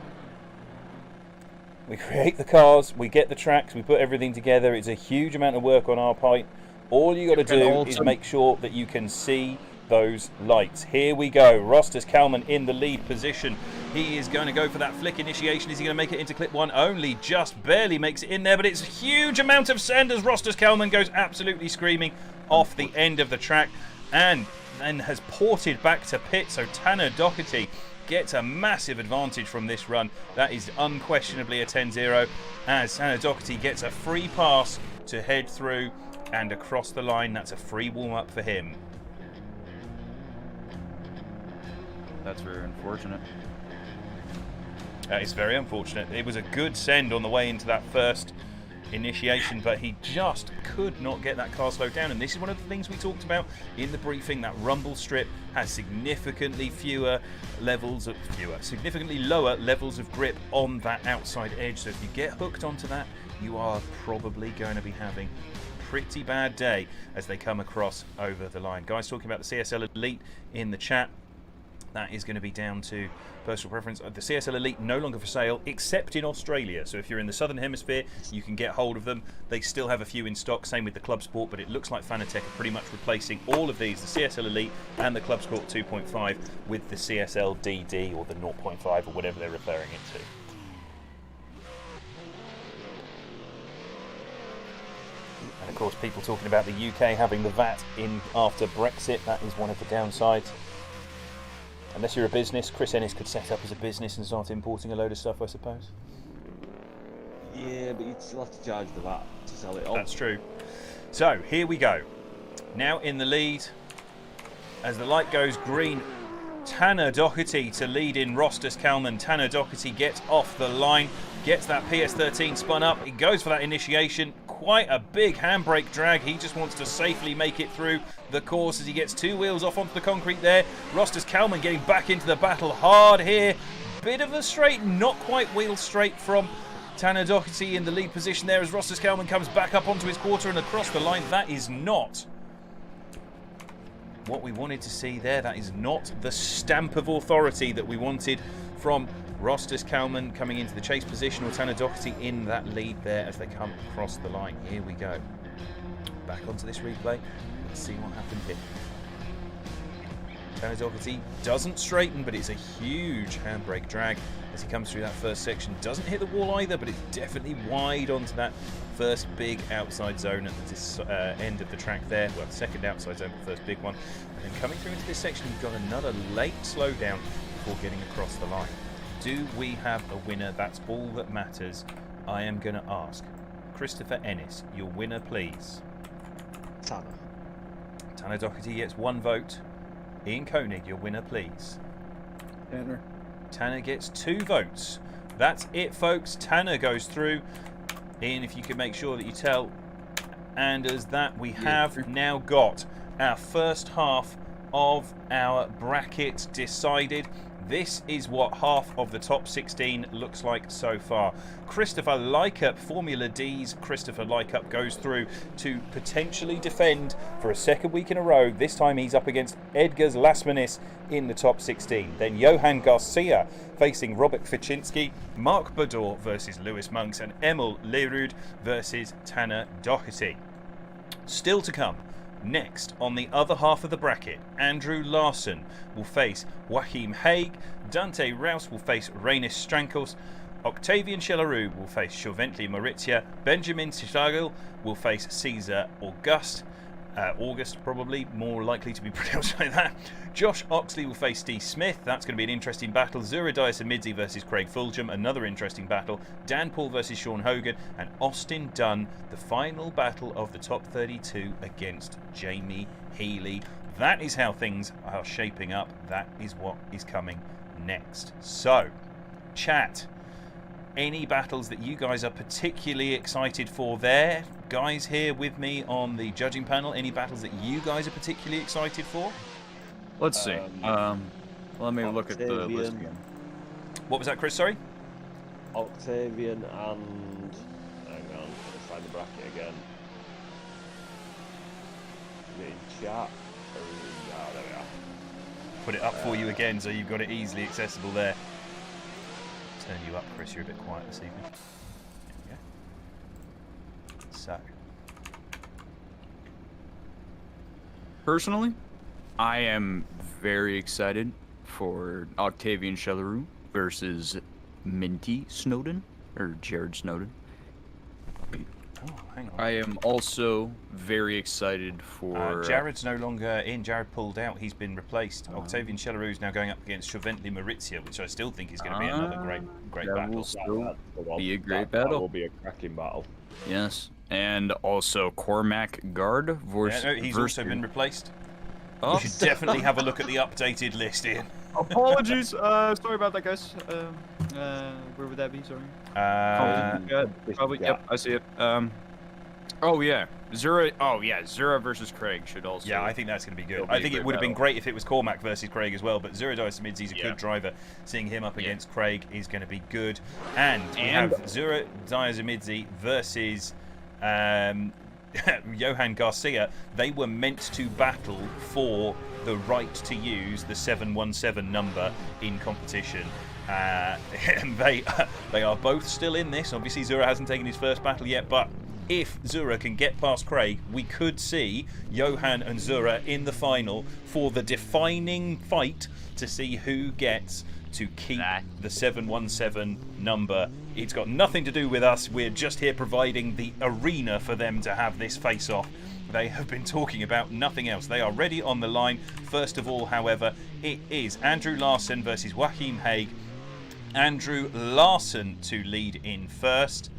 We create the cars, we get the tracks, we put everything together. It's a huge amount of work on our part. All you got to do is make sure that you can see those lights. Here we go. Rostas Kalman in the lead position. He is going to go for that flick initiation. Is he going to make it into clip 1? Only just barely makes it in there, but it's a huge amount of sand as Rostas Kalman goes absolutely screaming off the end of the track and then has ported back to pit. So Tanner Doherty gets a massive advantage from this run. That is unquestionably a 10-0 as Tanner Doherty gets a free pass to head through and across the line. That's a free warm-up for him. That's very unfortunate. That is very unfortunate. It was a good send on the way into that first initiation, but he just could not get that car slowed down. And this is one of the things we talked about in the briefing. That rumble strip has significantly significantly lower levels of grip on that outside edge. So if you get hooked onto that, you are probably going to be having pretty bad day as they come across over the line. Guys talking about the CSL Elite in the chat. That is going to be down to personal preference. The CSL Elite no longer for sale except in Australia. So if you're in the southern hemisphere, you can get hold of them. They still have a few in stock, same with the Club Sport, but it looks like Fanatec are pretty much replacing all of these, the CSL Elite and the Club Sport 2.5, with the CSL DD or the 0.5 or whatever they're referring it to. Of course, people talking about the UK having the VAT in after Brexit. That is one of the downsides. Unless you're a business, Chris Ennis could set up as a business and start importing a load of stuff, I suppose. Yeah, but you'd still have to charge the VAT to sell it on. That's true. So, here we go. Now in the lead, as the light goes green, Tanner Doherty to lead in Rostas Kalman. Tanner Doherty gets off the line, gets that PS13 spun up. He goes for that initiation. Quite a big handbrake drag. He just wants to safely make it through the course as he gets 2 wheels off onto the concrete there. Rostas Kalman getting back into the battle hard here. Bit of a straight, not quite wheel straight from Tanner Doherty in the lead position there as Rostas Kalman comes back up onto his quarter and across the line. That is not what we wanted to see there. That is not the stamp of authority that we wanted from Rostas Kalman coming into the chase position, or Tanner Doherty in that lead there as they come across the line. Here we go. Back onto this replay. Let's see what happened here. Tanner Doherty doesn't straighten, but it's a huge handbrake drag as he comes through that first section. Doesn't hit the wall either, but it's definitely wide onto that first big outside zone at this end of the track there. Well, second outside zone, but first big one. And then coming through into this section, you've got another late slowdown before getting across the line. Do we have a winner? That's all that matters. I am going to ask Christopher Ennis, your winner, please. Tanner Doherty gets 1 vote. Ian Koenig, your winner, please. Tanner. Tanner gets 2 votes. That's it, folks. Tanner goes through. Ian, if you could make sure that you tell Anders, that we have now got our first half of our bracket decided. This is what half of the top 16 looks like so far. Christopher Licup, Formula D's Christopher Licup, goes through to potentially defend for a second week in a row. This time he's up against Edgars Lasmanis in the top 16. Then Johan Garcia facing Robert Ficzynski, Mark Bador versus Lewis Monks, and Emil Lerud versus Tanner Doherty. Still to come. Next, on the other half of the bracket, Andrew Larson will face Joachim Haig, Dante Rouse will face Rainis Strankos, Octavian Chelarou will face Chauventli Maurizia, Benjamin Sichagel will face Caesar August probably, more likely to be pronounced like that. Josh Oxley will face Steve Smith. That's going to be an interesting battle. Zura Diasamidze versus Craig Fulgham, another interesting battle. Dan Paul versus Sean Hogan, and Austin Dunn, the final battle of the top 32 against Jamie Healy. That is how things are shaping up. That is what is coming next. So, chat. Any battles that you guys are particularly excited for there? Guys here with me on the judging panel, any battles that you guys are particularly excited for? Let's see. Let me look at the list again. What was that, Chris? Sorry? Octavian and... Hang on, let's find the bracket again. The chat. Oh, there we are. Put it up for you again so you've got it easily accessible there. Turn you up, Chris. You're a bit quiet this evening. There we go. So. Personally, I am very excited for Octavian Chelarou versus Minty Snowden, or Jared Snowden. Oh, hang on. I am also very excited for... Jared's no longer in. Jared pulled out. He's been replaced. Octavian Chelarou is now going up against Chauventli Maurizia, which I still think is going to be another great battle. Will still be a great battle. That will be a cracking battle. Yes. And also Cormac Guard versus... Yeah, no, he's also been replaced. You should definitely have a look at the updated list, Ian. Apologies. Sorry about that, guys. Where would that be? Sorry. Probably. Yep. I see it. Oh yeah. Zura. Oh yeah. Zura versus Craig should also. Yeah, I think that's going to be good. I think it would have been great if it was Cormac versus Craig as well. But Zura Diasamidze is a good driver. Seeing him up against Craig is going to be good. And we have Zura Diasamidze versus. Johan Garcia. They were meant to battle for the right to use the 717 number in competition, and they are both still in this. Obviously Zura hasn't taken his first battle yet, but if Zura can get past Craig, we could see Johan and Zura in the final for the defining fight to see who gets to keep the 717 number. It's got nothing to do with us. We're just here providing the arena for them to have this face-off. They have been talking about nothing else. They are ready on the line. First of all, however, it is Andrew Larson versus Joachim Haig. Andrew Larson to lead in first.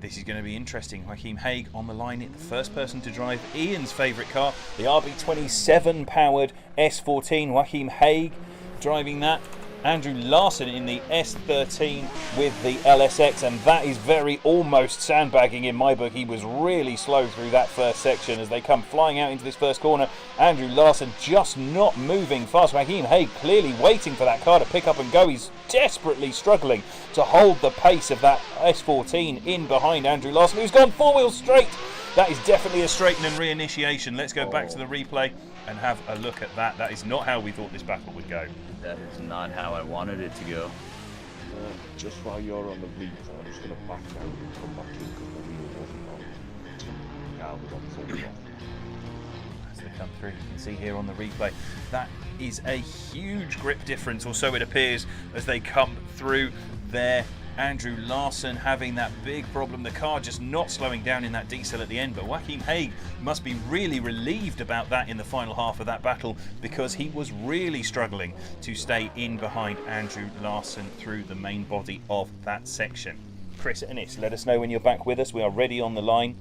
This is going to be interesting. Joachim Haig on the line, the first person to drive Ian's favourite car, the RB27 powered S14. Joachim Haig driving that. Andrew Larson in the S13 with the LSX, and that is very almost sandbagging in my book. He was really slow through that first section as they come flying out into this first corner. Andrew Larson just not moving fast. Joachim Haig clearly waiting for that car to pick up and go. He's desperately struggling to hold the pace of that S14 in behind Andrew Larson, who's gone four-wheel straight. That is definitely a straighten and reinitiation. Let's go back to the replay and have a look at that. That is not how we thought this battle would go. That is not how I wanted it to go. Just while you're on the replay, I'm just going to back out and come back in because the wheel wasn't on. Car was on full off. As they come through, you can see here on the replay, that is a huge grip difference, or so it appears, as they come through there. Andrew Larson having that big problem, the car just not slowing down in that decel at the end, but Joachim Haig must be really relieved about that in the final half of that battle, because he was really struggling to stay in behind Andrew Larson through the main body of that section. Chris Ennis, let us know when you're back with us. We are ready on the line,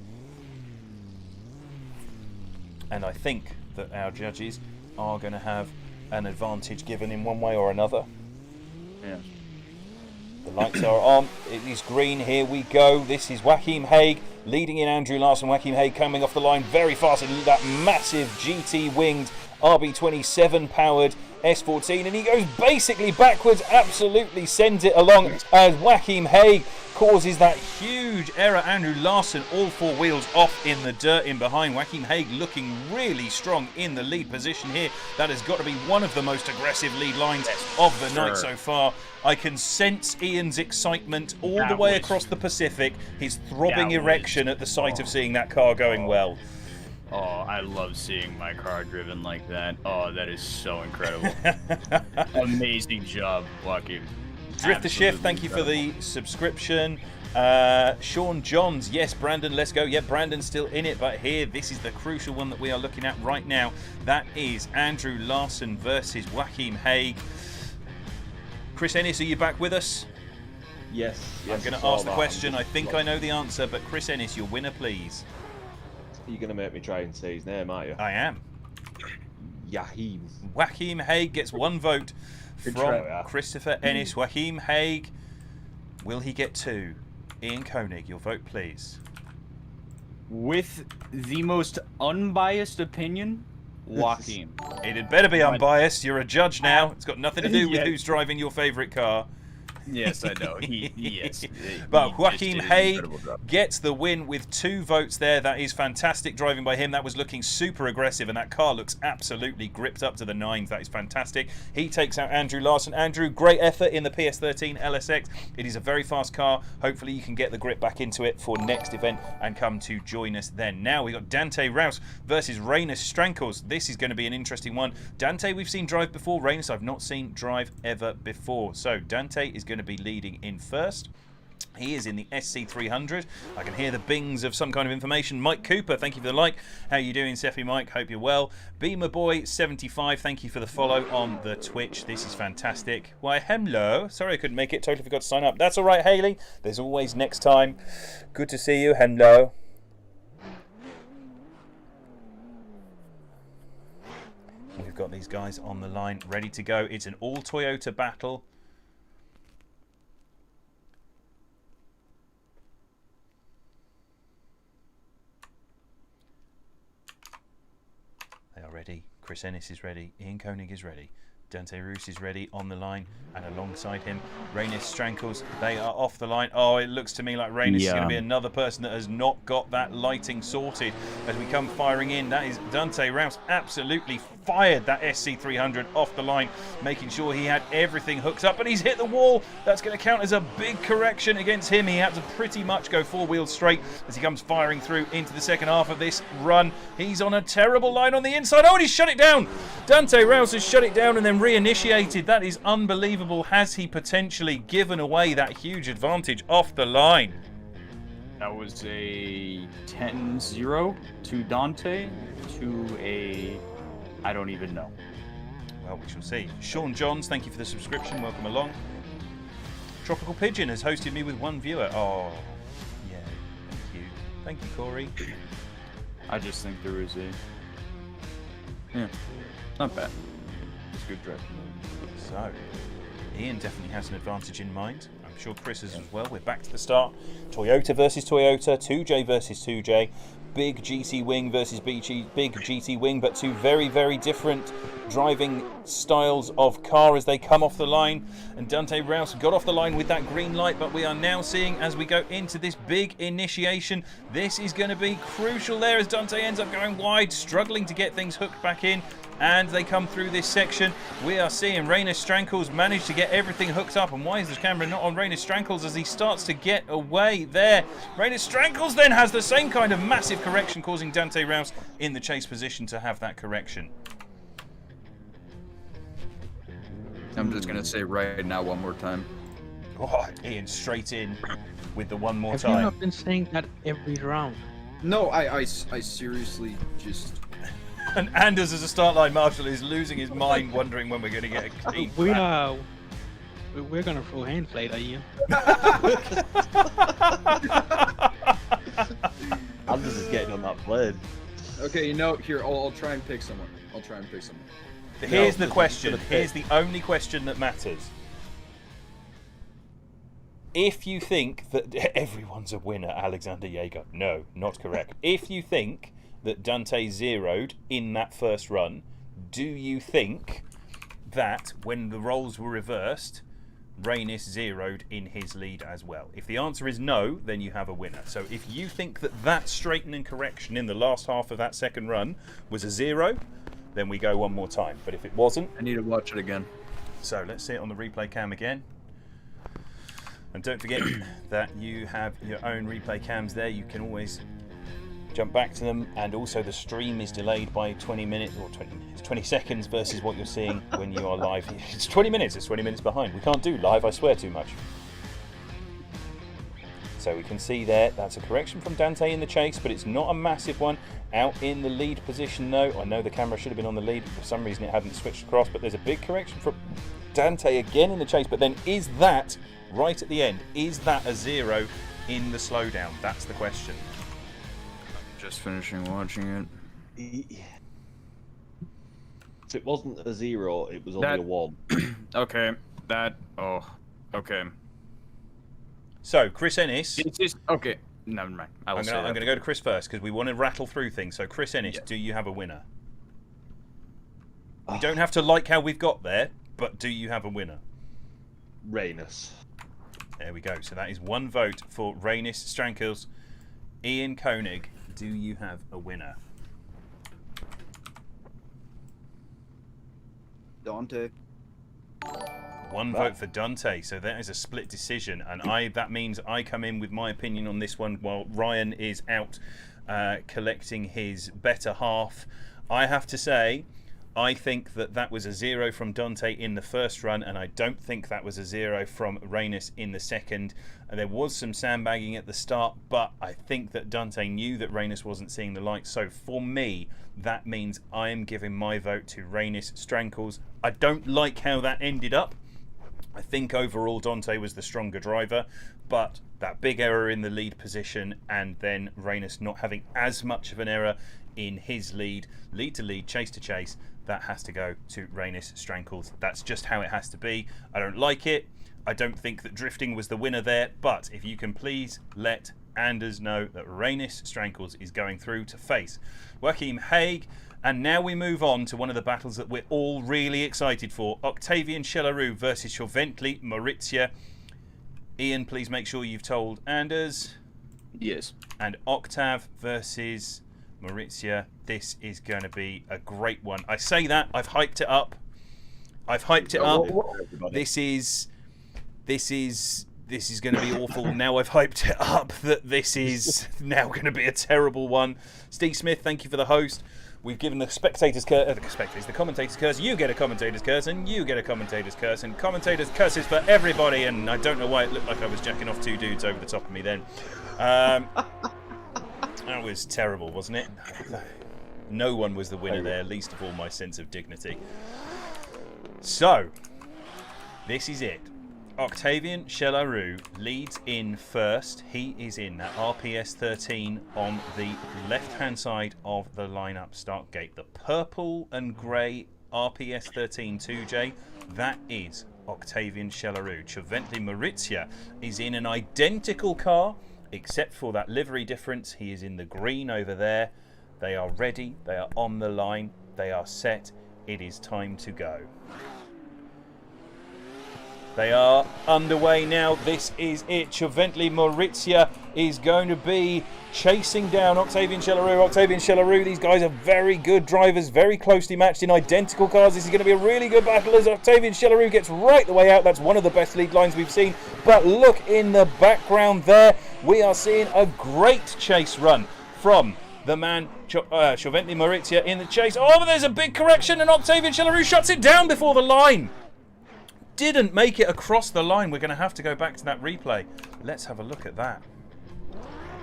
and I think that our judges are going to have an advantage given in one way or another. Yeah. The lights are on. It is green. Here we go. This is Joachim Haig leading in Andrew Larson. Joachim Haig coming off the line very fast in that massive GT-winged RB27 powered S14, and he goes basically backwards, absolutely sends it along as Joachim Haig causes that huge error. Andrew Larson, all four wheels off in the dirt in behind. Joachim Haig looking really strong in the lead position here. That has got to be one of the most aggressive lead lines of the night so far. I can sense Ian's excitement all the way across the Pacific, his throbbing erection at the sight of seeing that car going well. Oh, I love seeing my car driven like that. Oh, that is so incredible. Amazing job, Joachim. Drift the Shift, thank you for the subscription. Sean Johns, yes, Brandon, let's go. Yeah, Brandon's still in it, but here, this is the crucial one that we are looking at right now. That is Andrew Larson versus Joachim Haig. Chris Ennis, are you back with us? Yes. I'm going to ask the question. I think I know the answer, but Chris Ennis, your winner, please. You're going to make me try and say his name, aren't you? I am. Joachim. Joachim Haig gets one vote from Christopher Ennis. Joachim Haig, will he get two? Ian Koenig, your vote, please. With the most unbiased opinion, Joachim. It had better be unbiased. You're a judge now. It's got nothing to do with who's driving your favourite car. Yes, I know. Yes. But Joachim Haig gets the win with 2 votes there. That is fantastic driving by him. That was looking super aggressive, and that car looks absolutely gripped up to the 9s. That is fantastic. He takes out Andrew Larson. Andrew, great effort in the PS13 LSX. It is a very fast car. Hopefully you can get the grip back into it for next event and come to join us then. Now we've got Dante Rouse versus Rainus Strankos. This is going to be an interesting one. Dante we've seen drive before. Rainus I've not seen drive ever before. So Dante is going to be leading in first. He is in the SC300. I can hear the bings of some kind of information. Mike Cooper, thank you for the like. How you doing, Seffi Mike? Hope you're well. Beamer Boy 75, thank you for the follow on the Twitch. This is fantastic. Why, hello. Sorry I couldn't make it. Totally forgot to sign up. That's all right, Haley. There's always next time. Good to see you. Hello. We've got these guys on the line ready to go. It's an all Toyota battle. They are ready. Chris Ennis is ready. Ian Koenig is ready. Dante Roos is ready on the line, and alongside him, Rainus Strankos. They are off the line. Oh, it looks to me like Rainus is going to be another person that has not got that lighting sorted as we come firing in. That is Dante Rouse absolutely fired that SC300 off the line, making sure he had everything hooked up, and he's hit the wall. That's going to count as a big correction against him. He had to pretty much go 4 wheels straight as he comes firing through into the second half of this run. He's on a terrible line on the inside. Oh, and he's shut it down. Dante Rouse has shut it down and then reinitiated. That is unbelievable. Has he potentially given away that huge advantage off the line? That was a 10-0 to Dante to a... I don't even know. Well, we shall see. Sean Johns, thank you for the subscription. Welcome along. Tropical Pigeon has hosted me with 1 viewer. Oh, yeah. Thank you. Thank you, Corey. I just think there is a... Yeah, not bad. It's a good drive. So, Ian definitely has an advantage in mind. I'm sure Chris is as well. We're back to the start. Toyota versus Toyota. 2J versus 2J. Big GT wing versus big GT wing, but 2 very, very different driving styles of car as they come off the line. And Dante Rouse got off the line with that green light, but we are now seeing as we go into this big initiation, this is going to be crucial there as Dante ends up going wide, struggling to get things hooked back in. And they come through this section. We are seeing Rainus Strankos manage to get everything hooked up. And why is the camera not on Rainus Strankos as he starts to get away there? Rainus Strankos then has the same kind of massive correction, causing Dante Rouse in the chase position to have that correction. I'm just going to say right now one more time. Oh, Ian straight in with the one more Have time. you not been saying that every round? No, I seriously just... And Anders as a start line marshal is losing his mind, wondering when we're going to get a clean. We're going to throw hands later, Ian. Anders is getting on that plane. Okay, you know, here, I'll try and pick someone. Here's the question. Here's the only question that matters. If you think that everyone's a winner, Alexander Jaeger, no, not correct. If you think that Dante zeroed in that first run, do you think that when the roles were reversed, Rainis zeroed in his lead as well? If the answer is no, then you have a winner. So if you think that that straightening correction in the last half of that second run was a 0, then we go one more time. But if it wasn't... I need to watch it again. So let's see it on the replay cam again. And don't forget that you have your own replay cams there. You can always jump back to them, and also the stream is delayed by 20 minutes or 20 seconds versus what you're seeing when you are live. It's 20 minutes, it's 20 minutes behind. We can't do live, I swear too much. So we can see there, that's a correction from Dante in the chase, but it's not a massive one. Out in the lead position though, I know the camera should have been on the lead, but for some reason it hadn't switched across, but there's a big correction from Dante again in the chase. But then is that, right at the end, is that a 0 in the slowdown? That's the question. Just finishing watching it. If it wasn't a 0, it was only a 1. Okay, okay. So, Chris Ennis... Okay, never mind. I'm going to go to Chris first, because we want to rattle through things. So, Chris Ennis, do you have a winner? We don't have to like how we've got there, but do you have a winner? Rainis. There we go. So that is 1 vote for Rainis Strankels. Ian Koenig, do you have a winner? Dante. 1 vote for Dante, so that is a split decision, and that means I come in with my opinion on this one while Ryan is out collecting his better half. I have to say, I think that was a 0 from Dante in the first run, and I don't think that was a 0 from Rainis in the second. There was some sandbagging at the start, but I think that Dante knew that Rainis wasn't seeing the light. So for me, that means I am giving my vote to Rainis Strankels. I don't like how that ended up. I think overall Dante was the stronger driver, but that big error in the lead position, and then Rainis not having as much of an error in his lead to lead, chase to chase, that has to go to Rainis Strankels. That's just how it has to be. I don't like it. I don't think that drifting was the winner there, but if you can please let Anders know that Rainis Strankels is going through to face Joachim Haig. And now we move on to one of the battles that we're all really excited for. Octavian Chelarou versus Joventli Maurizia. Ian, please make sure you've told Anders. Yes. And Octav versus Maurizia. This is going to be a great one. I say that, I've hyped it up. This is going to be awful. Now I've hyped it up that this is now going to be a terrible one. Steve Smith, thank you for the host. We've given the the commentator's curse. You get a commentator's curse, and you get a commentator's curse, and commentator's curses for everybody. And I don't know why it looked like I was jacking off 2 dudes over the top of me then. That was terrible, wasn't it? No one was the winner there, least of all my sense of dignity. So, this is it. Octavian Chelarou leads in first. He is in that RPS 13 on the left-hand side of the lineup start gate. The purple and grey RPS 13 2J, that is Octavian Chelarou. Joventli Maurizia is in an identical car, except for that livery difference. He is in the green over there. They are ready. They are on the line. They are set. It is time to go. They are underway now. This is it. Joventli Maurizia is going to be chasing down Octavian Chelarou. Octavian Chelarou, these guys are very good drivers, very closely matched in identical cars. This is going to be a really good battle as Octavian Chelarou gets right the way out. That's one of the best lead lines we've seen. But look in the background there. We are seeing a great chase run from the man Joventli Maurizia in the chase. Oh, but there's a big correction and Octavian Chelarou shuts it down before the line. Didn't make it across the line. We're going to have to go back to that replay. Let's have a look at that.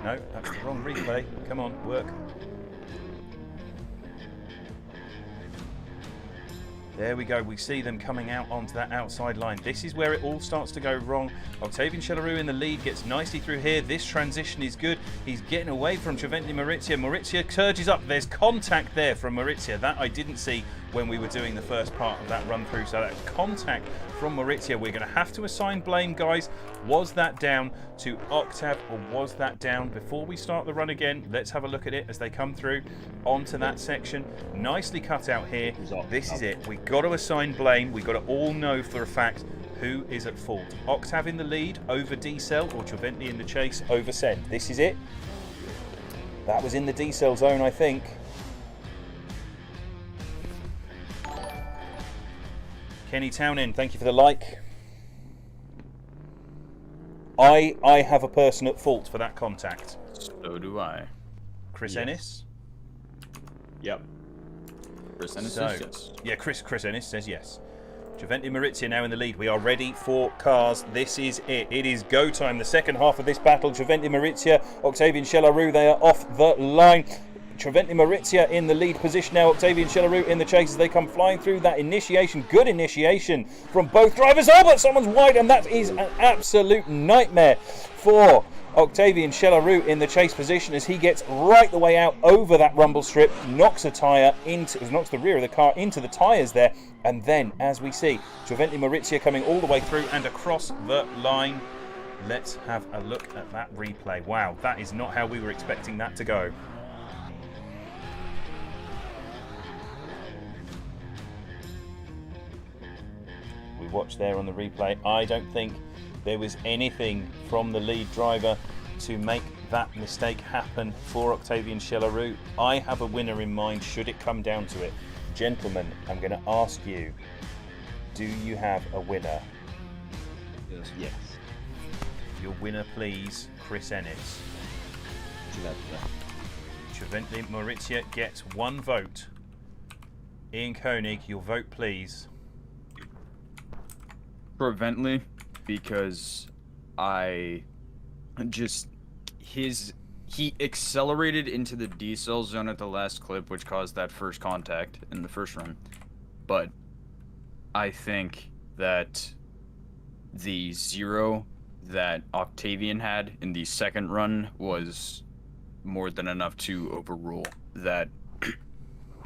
No, that's the wrong replay. Come on, work. There we go. We see them coming out onto that outside line. This is where it all starts to go wrong. Octavian Chelarou in the lead gets nicely through here. This transition is good. He's getting away from Joventli Maurizia. Maurizia surges up. There's contact there from Maurizia. That I didn't see. when we were doing the first part of that run through. So that contact from Maurizio, we're going to have to assign blame, guys. Was that down to Octav, or was that down before we start the run again? Let's have a look at it as they come through onto that section. Nicely cut out here. This is it. We've got to assign blame. We've got to all know for a fact who is at fault. Octav in the lead over D-Cell, or Gioventi in the chase over Sen. This is it. That was in the D-Cell zone, I think. Kenny Townend, thank you for the like. I have a person at fault for that contact. So do I. Chris Ennis? Yep. Chris Ennis says yes. Yeah, Chris Ennis says yes. Gioventi Maurizio now in the lead. We are ready for cars. This is it. It is go time. The second half of this battle. Gioventi Maurizio, Octavian Chelarou, they are off the line. Gioventi Maurizio in the lead position now. Octavian Chelarou in the chase as they come flying through that initiation. Good initiation from both drivers. Oh, but someone's wide, and that is an absolute nightmare for Octavian Chelarou in the chase position as he gets right the way out over that rumble strip, knocks the rear of the car into the tyres there, and then, as we see, Gioventi Maurizio coming all the way through and across the line. Let's have a look at that replay. Wow, that is not how we were expecting that to go. We watch there on the replay. I don't think there was anything from the lead driver to make that mistake happen for Octavian Chelarou. I have a winner in mind should it come down to it. Gentlemen, I'm going to ask you, do you have a winner? Yes. Your winner, please, Chris Ennis. Gioventi Maurizio gets one vote. Ian Koenig, your vote, please. For Bentley, because he accelerated into the D-Cell zone at the last clip, which caused that first contact in the first run. But I think that the 0 that Octavian had in the second run was more than enough to overrule that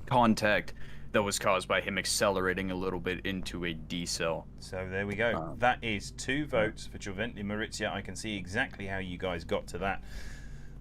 contact that was caused by him accelerating a little bit into a D-Cell. So there we go. That is 2 votes for Gioventi Maurizio. I can see exactly how you guys got to that.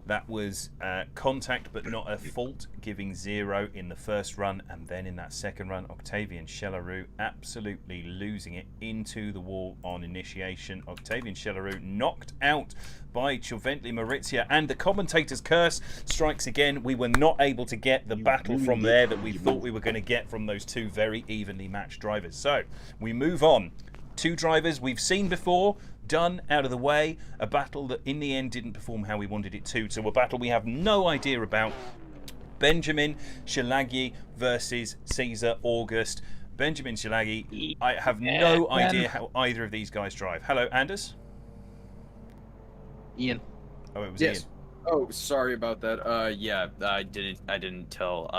That was contact but not a fault, giving 0 in the first run, and then in that second run, Octavian Chelarou absolutely losing it into the wall on initiation. Octavian Chelarou knocked out by Gioventi Maurizio, and the commentator's curse strikes again. We were not able to get the battle from there that we thought we were going to get from those 2 very evenly matched drivers. So we move on. 2 drivers we've seen before, done, out of the way. A battle that in the end didn't perform how we wanted it to. So a battle we have no idea about. Benjamin Shilagi versus Caesar August. Benjamin Shilagi, I have no idea how either of these guys drive. Hello, Anders? Ian. Oh, it was Yes. Ian. Oh, sorry about that. Yeah, I didn't tell.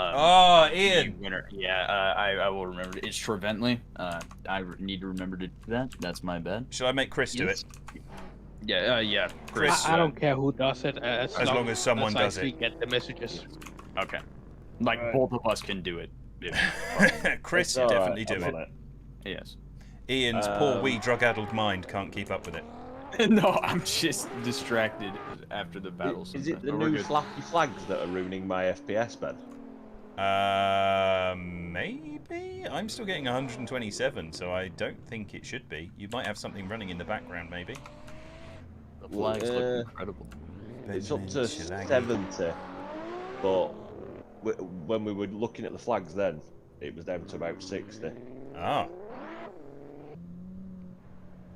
Ian. The winner. Yeah, I will remember. It's Treventley. I need to remember to do that. That's my bad. Shall I make Chris do it? Yeah. Chris. I don't care who does it as long as someone does I it. Get the messages. Okay. Like both of us can do it. Chris, definitely do it. Yes. Ian's poor wee drug-addled mind can't keep up with it. No, I'm just distracted after the battle. Is it the new flappy flags that are ruining my FPS, Ben? Maybe? I'm still getting 127, so I don't think it should be. You might have something running in the background, maybe. The flags look incredible. It's up to 70, but when we were looking at the flags then, it was down to about 60. Ah.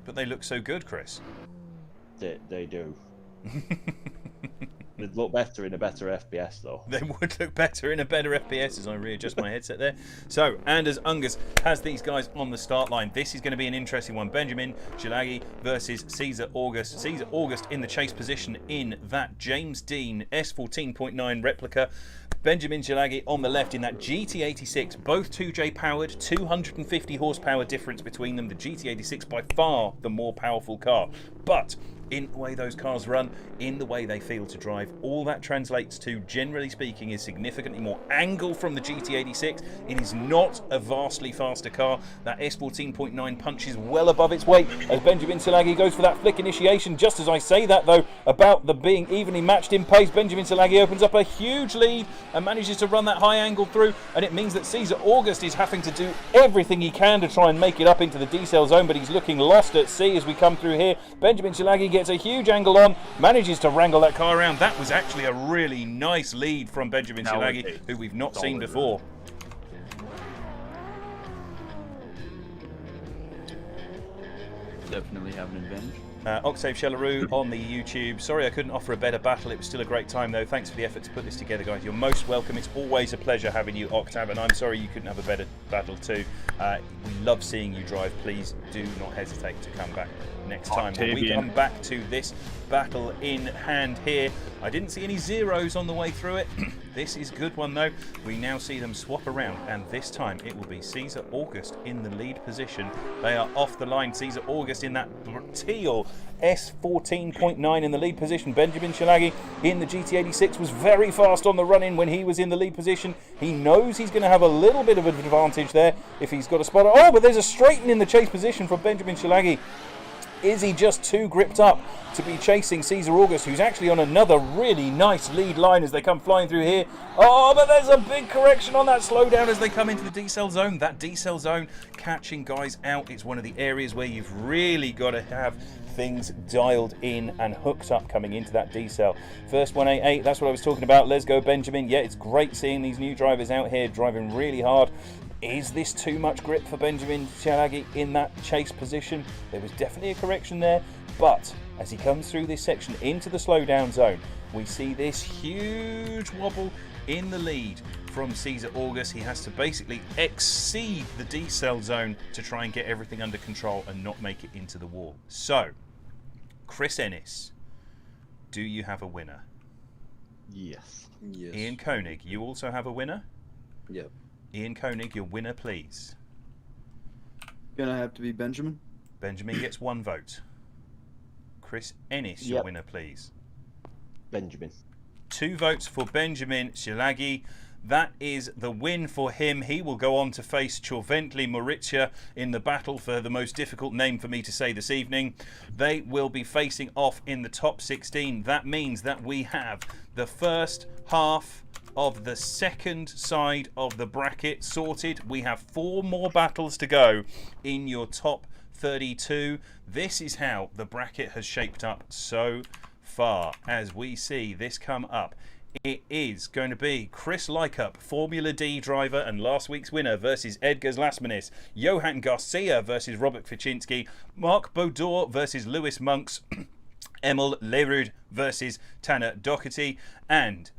But they look so good, Chris. They do. They'd look better in a better FPS, though. They would look better in a better FPS as I readjust my headset there. So, Anders Ungus has these guys on the start line. This is going to be an interesting one. Benjamin Shilagi versus Caesar August. Caesar August in the chase position in that James Dean S14.9 replica. Benjamin Shilagi on the left in that GT86, both 2J powered, 250 horsepower difference between them. The GT86 by far the more powerful car. But in the way those cars run, in the way they feel to drive. All that translates to, generally speaking, is significantly more angle from the GT86. It is not a vastly faster car. That S14.9 punches well above its weight as Benjamin Szilagyi goes for that flick initiation. Just as I say that, though, about the being evenly matched in pace, Benjamin Szilagyi opens up a huge lead and manages to run that high angle through, and it means that Cesar August is having to do everything he can to try and make it up into the D-cell zone, but he's looking lost at sea as we come through here. Benjamin Szilagyi gets a huge angle on, manages to wrangle that car around. That was actually a really nice lead from Benjamin Szilagyi, who we've not seen before. Definitely have an advantage. Octave Shellaroo on the YouTube. Sorry I couldn't offer a better battle. It was still a great time, though. Thanks for the effort to put this together, guys. You're most welcome. It's always a pleasure having you, Octave, and I'm sorry you couldn't have a better battle, too. We love seeing you drive. Please do not hesitate to come back next time. When we come back to this battle in hand here, I didn't see any zeros on the way through it. This is a good one, though. We now see them swap around, and this time it will be Cesar August in the lead position. They are off the line. Cesar August in that teal S14.9 in the lead position. Benjamin Szilagyi in the GT86 was very fast on the run-in when he was in the lead position. He knows he's going to have a little bit of an advantage there if he's got a spotter. Oh, but there's a straighten in the chase position from Benjamin Szilagyi. Is he just too gripped up to be chasing Cesar August, who's actually on another really nice lead line as they come flying through here? Oh, but there's a big correction on that slowdown as they come into the D-cell zone. That D-cell zone catching guys out. It's one of the areas where you've really got to have things dialed in and hooked up coming into that D-cell. First 188, that's what I was talking about. Let's go, Benjamin. Yeah, it's great seeing these new drivers out here driving really hard. Is this too much grip for Benjamin Szilagyi in that chase position? There was definitely a correction there, but as he comes through this section into the slowdown zone, we see this huge wobble in the lead from Cesar August. He has to basically exceed the D-cell zone to try and get everything under control and not make it into the wall. So, Chris Ennis, do you have a winner? Yes. Ian Koenig, you also have a winner? Yep. Ian Koenig, your winner, please. Gonna have to be Benjamin. Benjamin gets 1 vote. Chris Ennis, your winner, please. Benjamin. 2 votes for Benjamin Szilagyi. That is the win for him. He will go on to face Chorventli Mauritia in the battle for the most difficult name for me to say this evening. They will be facing off in the top 16. That means that we have the first half of the second side of the bracket sorted. We have 4 more battles to go in your top 32. This is how the bracket has shaped up so far. As we see this come up, it is going to be Chris Licup, Formula D driver and last week's winner, versus Edgar Zlasmanis. Johan Garcia versus Robert Ficzynski. Mark Baudor versus Lewis Monks. Emil Lerud versus Tanner Doherty. And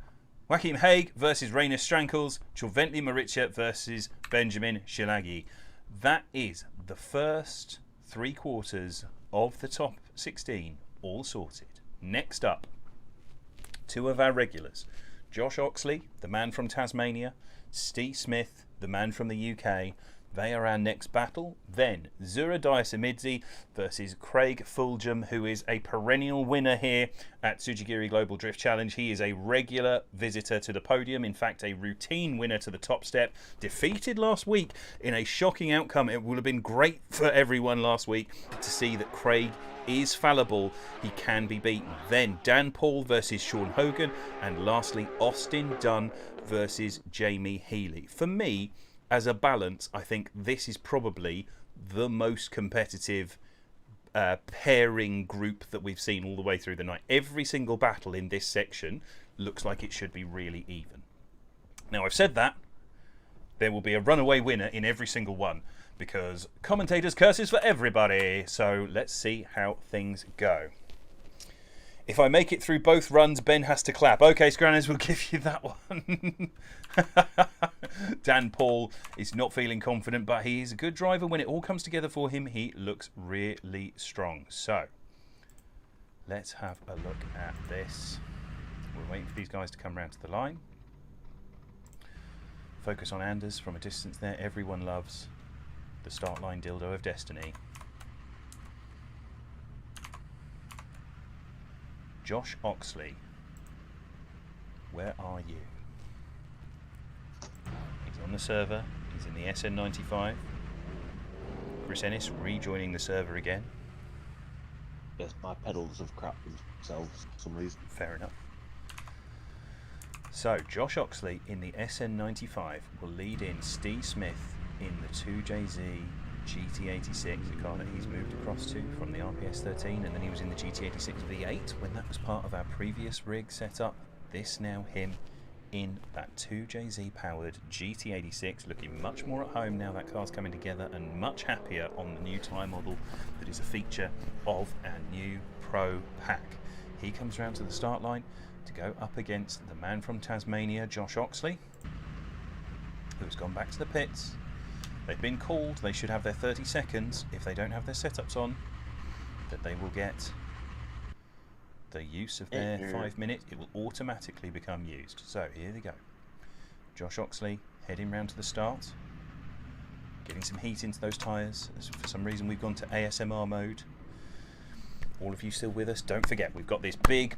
Joachim Haig versus Rainer Strankels. Chorventli Mauritia versus Benjamin Szilagyi. That is the first 3 quarters of the top 16 all sorted. Next up, 2 of our regulars. Josh Oxley, the man from Tasmania. Steve Smith, the man from the UK. They are our next battle. Then Zura Diasamidze versus Craig Fulgham, who is a perennial winner here at Tsujigiri Global Drift Challenge. He is a regular visitor to the podium. In fact, a routine winner to the top step. Defeated last week in a shocking outcome. It would have been great for everyone last week to see that Craig is fallible. He can be beaten. Then Dan Paul versus Sean Hogan. And lastly, Austin Dunn versus Jamie Healy. For me, as a balance, I think this is probably the most competitive pairing group that we've seen all the way through the night. Every single battle in this section looks like it should be really even. Now, I've said that. There will be a runaway winner in every single one because commentators' curses for everybody. So let's see how things go. If I make it through both runs, Ben has to clap. Okay, Scranners, we'll give you that one. Dan Paul is not feeling confident, but he is a good driver. When it all comes together for him, he looks really strong. So, let's have a look at this. We're waiting for these guys to come round to the line. Focus on Anders from a distance there. Everyone loves the start line dildo of destiny. Josh Oxley, where are you? He's on the server. He's in the SN95. Chris Ennis rejoining the server again. Yes, my pedals have crapped themselves for some reason. Fair enough. So, Josh Oxley in the SN95 will lead in Steve Smith in the 2JZ GT86, the car that he's moved across to from the RPS 13, and then he was in the GT86 V8 when that was part of our previous rig setup. This now him in that 2JZ powered GT86, looking much more at home now that car's coming together, and much happier on the new tyre model that is a feature of our new Pro pack. He comes round to the start line to go up against the man from Tasmania, Josh Oxley, who's gone back to the pits. They've been called. They should have their 30 seconds. If they don't have their setups on, that they will get the use of their 5 minutes. It will automatically become used. So here they go. Josh Oxley heading round to the start, getting some heat into those tyres. For some reason we've gone to ASMR mode. All of you still with us? Don't forget, we've got this big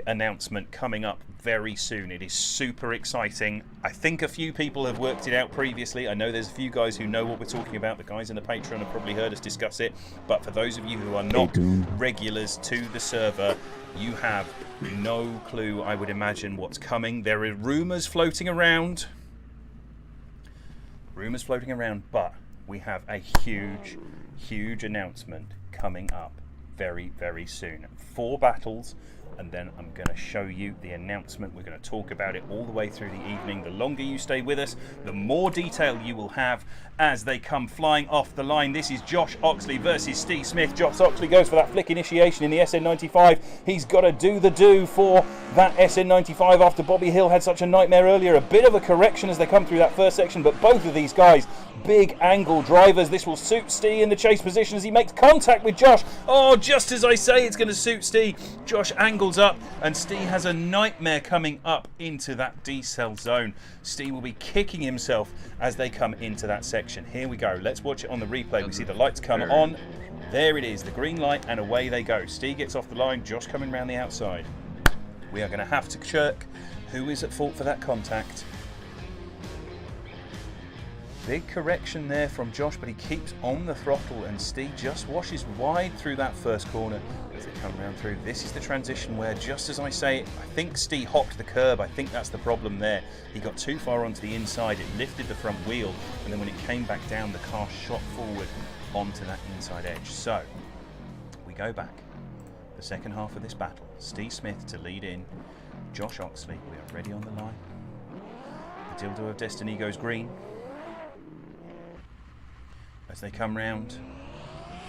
announcement coming up very soon. It is super exciting. I think a few people have worked it out previously. I know there's a few guys who know what we're talking about. The guys in the Patreon have probably heard us discuss it. But for those of you who are not regulars to the server, you have no clue, I would imagine, what's coming. There are rumours floating around. But we have a huge announcement coming up very soon. 4 battles, and then I'm going to show you the announcement. We're going to talk about it all the way through the evening. The longer you stay with us, the more detail you will have as they come flying off the line. This is Josh Oxley versus Steve Smith. Josh Oxley goes for that flick initiation in the SN95. He's got to do the do for that SN95 after Bobby Hill had such a nightmare earlier. A bit of a correction as they come through that first section, but both of these guys, big angle drivers. This will suit Steve in the chase position as he makes contact with Josh. Oh, just as I say it's going to suit Steve, Josh angles up, and Steve has a nightmare coming up into that decel zone. Steve will be kicking himself as they come into that section. Here we go. Let's watch it on the replay. We see the lights come on. There it is, the green light, and away they go. Steve gets off the line, Josh coming round the outside. We are going to have to check who is at fault for that contact. Big correction there from Josh, but he keeps on the throttle, and Steve just washes wide through that first corner as they come round through. This is the transition where, just as I say, I think Steve hopped the curb. I think that's the problem there. He got too far onto the inside. It lifted the front wheel, and then when it came back down, the car shot forward onto that inside edge. So we go back. The second half of this battle. Steve Smith to lead in. Josh Oxley, we are ready on the line. The dildo of destiny goes green. As they come round,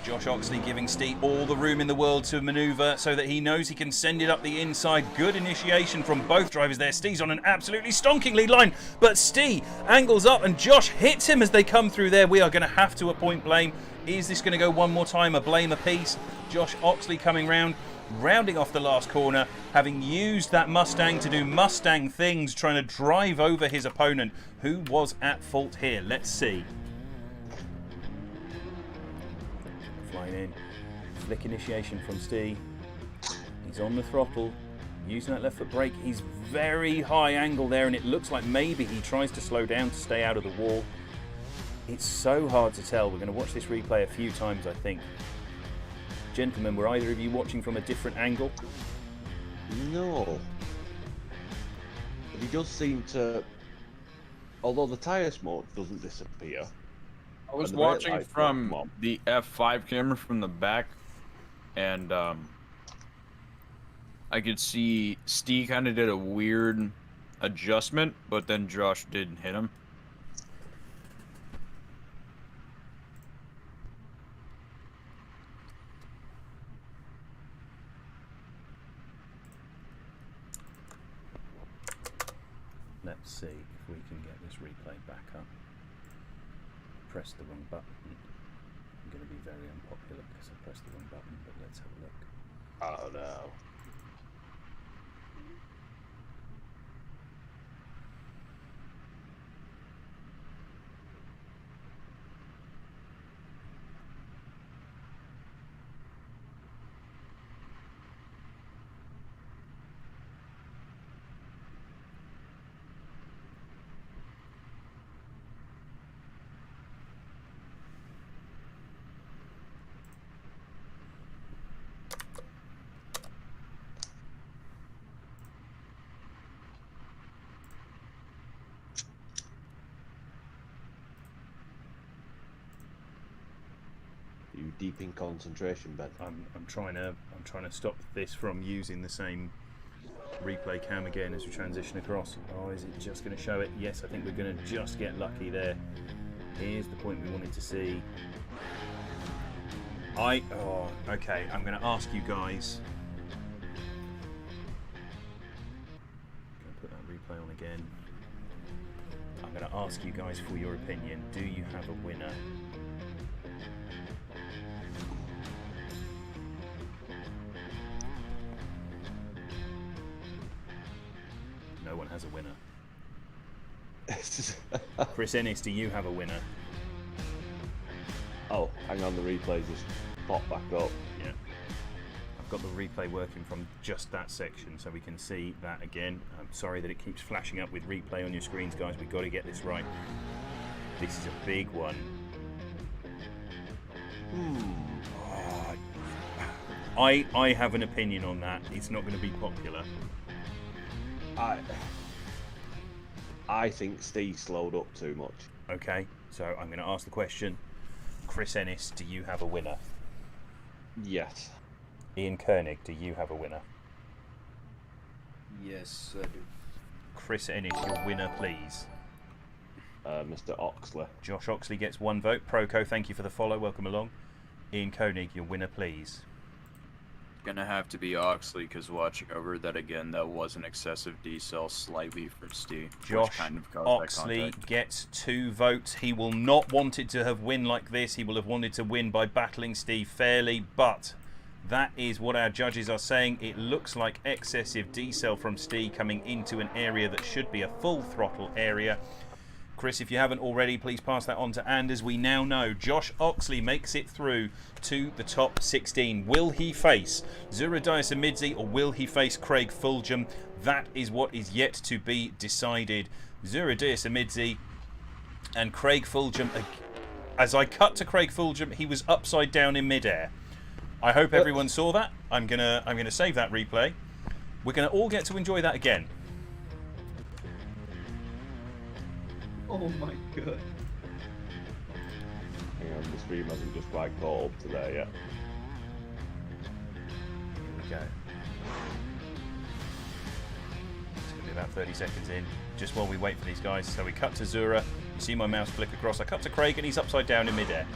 Josh Oxley giving Steve all the room in the world to manoeuvre so that he knows he can send it up the inside. Good initiation from both drivers there. Steve's on an absolutely stonking lead line, but Steve angles up and Josh hits him as they come through there. We are going to have to appoint blame. Is this going to go one more time? A blame apiece. Josh Oxley coming round, rounding off the last corner, having used that Mustang to do Mustang things, trying to drive over his opponent. Who was at fault here? Let's see. Flying in, flick initiation from Steve. He's on the throttle, using that left foot brake. He's very high angle there, and it looks like maybe he tries to slow down to stay out of the wall. It's so hard to tell. We're going to watch this replay a few times, I think. Gentlemen, were either of you watching from a different angle? No. He does seem to, although the tyre smoke doesn't disappear. I was watching from the F5 camera from the back, and I could see Steve kind of did a weird adjustment, but then Josh didn't hit him. Let's see if we can get this replay back up. Pressed the wrong button. I'm going to be very unpopular because I pressed the wrong button, but let's have a look. Oh no. you deep in concentration, Ben? I'm trying to stop this from using the same replay cam again as we transition across. Oh, is it just going to show it? Yes, I think we're going to just get lucky there. Here's the point we wanted to see. Okay, I'm going to ask you guys. I'm going to put that replay on again. I'm going to ask you guys for your opinion. Do you have a winner? No one has a winner. Chris Ennis, do you have a winner? Oh, hang on, the replay just popped back up. Yeah. I've got the replay working from just that section so we can see that again. I'm sorry that it keeps flashing up with replay on your screens, guys. We've got to get this right. This is a big one. I have an opinion on that. It's not going to be popular. I think Steve slowed up too much. Okay, so I'm going to ask the question. Chris Ennis, do you have a winner? Yes. Ian Koenig, do you have a winner? Yes, I do. Chris Ennis, your winner, please. Mr. Oxley. Josh Oxley gets 1 vote. Proco, thank you for the follow. Welcome along. Ian Koenig, your winner, please. Gonna have to be Oxley, because watching over that again, that was an excessive decel slightly for Steve. Josh Oxley gets 2 votes. He will not want it to have win like this. He will have wanted to win by battling Steve fairly, but that is what our judges are saying. It looks like excessive decel from Steve coming into an area that should be a full throttle area. Chris, if you haven't already, please pass that on to Anders. We now know Josh Oxley makes it through to the top 16. Will he face Zura Diasamidze or will he face Craig Fulgham? That is what is yet to be decided. Zura Diasamidze and Craig Fulgham. As I cut to Craig Fulgham, he was upside down in midair. I hope everyone saw that. I'm gonna save that replay. We're gonna all get to enjoy that again. Oh my god. Hang on, the stream hasn't just quite caught up to there yet. Here we go. It's going to be about 30 seconds in, just while we wait for these guys. So we cut to Zura. You see my mouse flick across. I cut to Craig and he's upside down in midair.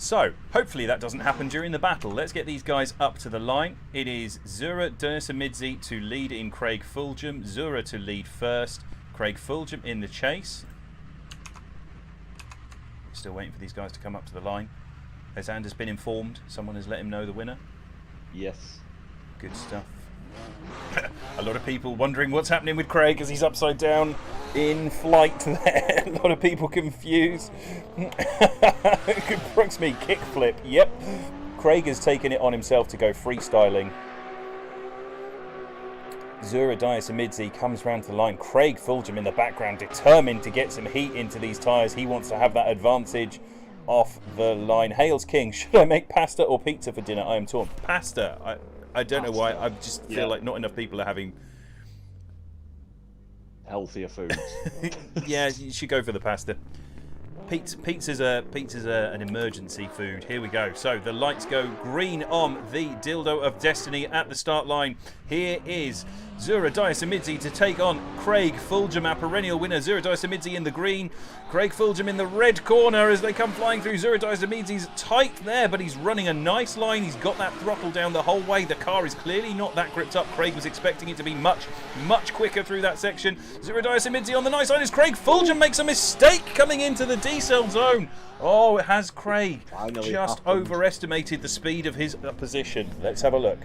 So, hopefully that doesn't happen during the battle. Let's get these guys up to the line. It is Zura Diasamidze to lead in Craig Fulgham. Zura to lead first. Craig Fulgham in the chase. Still waiting for these guys to come up to the line. Has Anders been informed? Someone has let him know the winner? Yes. Good stuff. A lot of people wondering what's happening with Craig as he's upside down in flight there. A lot of people confused. Brooks me kickflip. Yep. Craig has taken it on himself to go freestyling. Zura Diasamidze comes round to the line. Craig Fulgham in the background, determined to get some heat into these tyres. He wants to have that advantage off the line. Hales King, should I make pasta or pizza for dinner? I am torn. Pasta. I don't know why. I just feel like not enough people are having healthier foods. Yeah, you should go for the pasta. Pizza's an emergency food. Here we go. So the lights go green on the Dildo of Destiny at the start line. Here is Zura Diasamidze to take on Craig Fulgham, our perennial winner. Zura Diasamidze in the green, Craig Fulgham in the red corner as they come flying through. Zura Diasamidze's tight there, but he's running a nice line. He's got that throttle down the whole way. The car is clearly not that gripped up. Craig was expecting it to be much quicker through that section. Zura Diasamidze on the nice line as Craig Fulgham makes a mistake coming into the decel zone. Oh, it has Craig just overestimated the speed of his position. Let's have a look.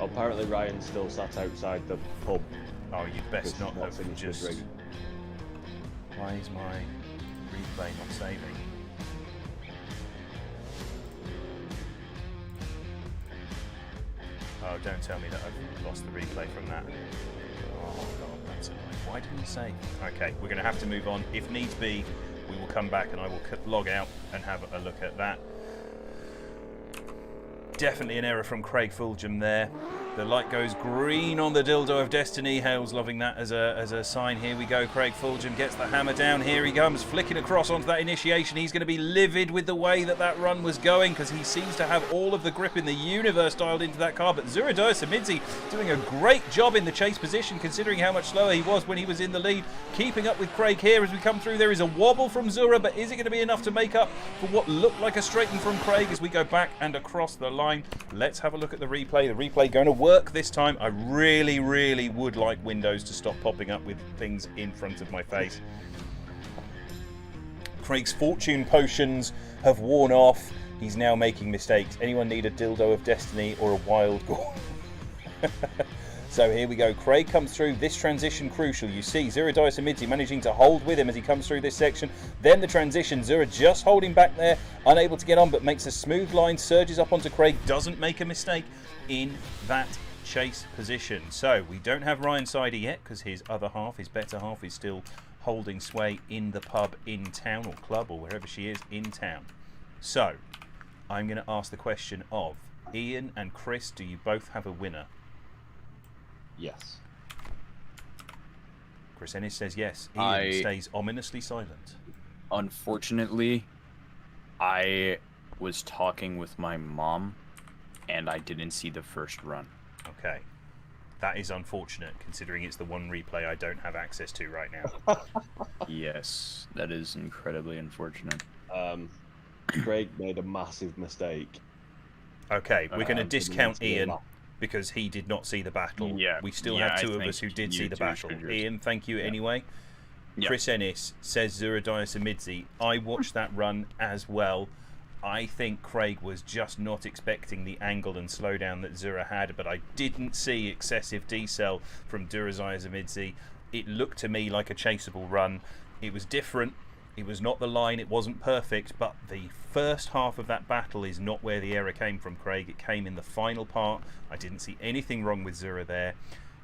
Apparently Ryan's still sat outside the pub. Oh, you'd best not have just... Why is my replay not saving? Oh, don't tell me that I've lost the replay from that. Oh god, that's annoying. Why didn't it save? Okay, we're going to have to move on. If needs be, we will come back and I will log out and have a look at that. Definitely an error from Craig Fulgham there. The light goes green on the dildo of destiny. Hale's loving that as a sign. Here we go. Craig Fulgham gets the hammer down. Here he comes, flicking across onto that initiation. He's going to be livid with the way that run was going because he seems to have all of the grip in the universe dialed into that car. But Zuradaya Samidzi doing a great job in the chase position considering how much slower he was when he was in the lead. Keeping up with Craig here as we come through. There is a wobble from Zura, but is it going to be enough to make up for what looked like a straighten from Craig as we go back and across the line? Let's have a look at the replay. The replay going to work this time. I really, really would like Windows to stop popping up with things in front of my face. Craig's fortune potions have worn off. He's now making mistakes. Anyone need a dildo of destiny or a wild gore? So here we go. Craig comes through. This transition crucial. You see Zuradaya Samidzi managing to hold with him as he comes through this section. Then the transition. Zura just holding back there, unable to get on, but makes a smooth line, surges up onto Craig, doesn't make a mistake in that chase position. So we don't have Ryan Sider yet because his other half, his better half, is still holding sway in the pub in town, or club, or wherever she is in town. So I'm going to ask the question of Ian and Chris, do you both have a winner? Yes. Chris Ennis says yes. Ian stays ominously silent. Unfortunately, I was talking with my mom and I didn't see the first run. Okay. That is unfortunate, considering it's the one replay I don't have access to right now. Yes, that is incredibly unfortunate. Craig made a massive mistake. Okay, we're going to discount Ian because he did not see the battle. Yeah, we still have two of us who did see the battle. Ian, thank you anyway. Yeah. Chris Ennis says Zuradaya Samidzi. I watched that run as well. I think Craig was just not expecting the angle and slowdown that Zura had, but I didn't see excessive decel from Zuradaya Samidzi. It looked to me like a chaseable run. It was different. It was not the line. It wasn't perfect, but the first half of that battle is not where the error came from Craig. It came in the final part. I didn't see anything wrong with Zura there.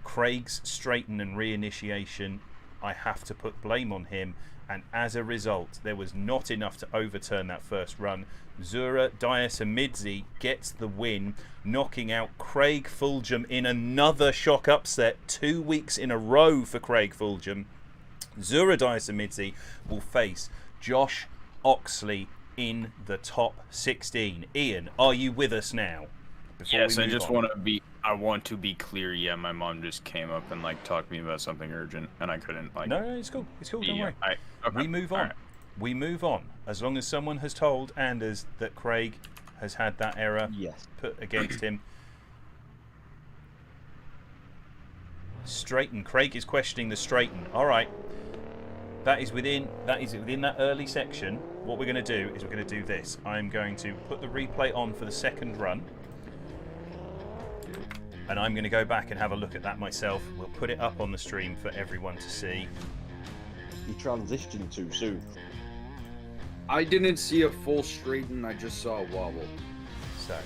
Craig's straighten and reinitiation, I have to put blame on him, and as a result there was not enough to overturn that first run. Zuradaya Samidzi gets the win, knocking out Craig Fulgham in another shock upset, 2 weeks in a row for Craig Fulgham. Zuradaya Samidzi will face Josh Oxley in the top 16. Ian, are you with us now? Yes, I just want to be clear. Yeah, my mom just came up and talked to me about something urgent, and I couldn't No, it's cool. It's cool. Don't worry. We move on. Right. We move on. As long as someone has told Anders that Craig has had that error put against him. Straighten. Craig is questioning the straighten. All right. That is within that early section. What we're going to do is we're going to do this. I'm going to put the replay on for the second run. And I'm going to go back and have a look at that myself. We'll put it up on the stream for everyone to see. You transitioned too soon. I didn't see a full straighten, I just saw a wobble. So,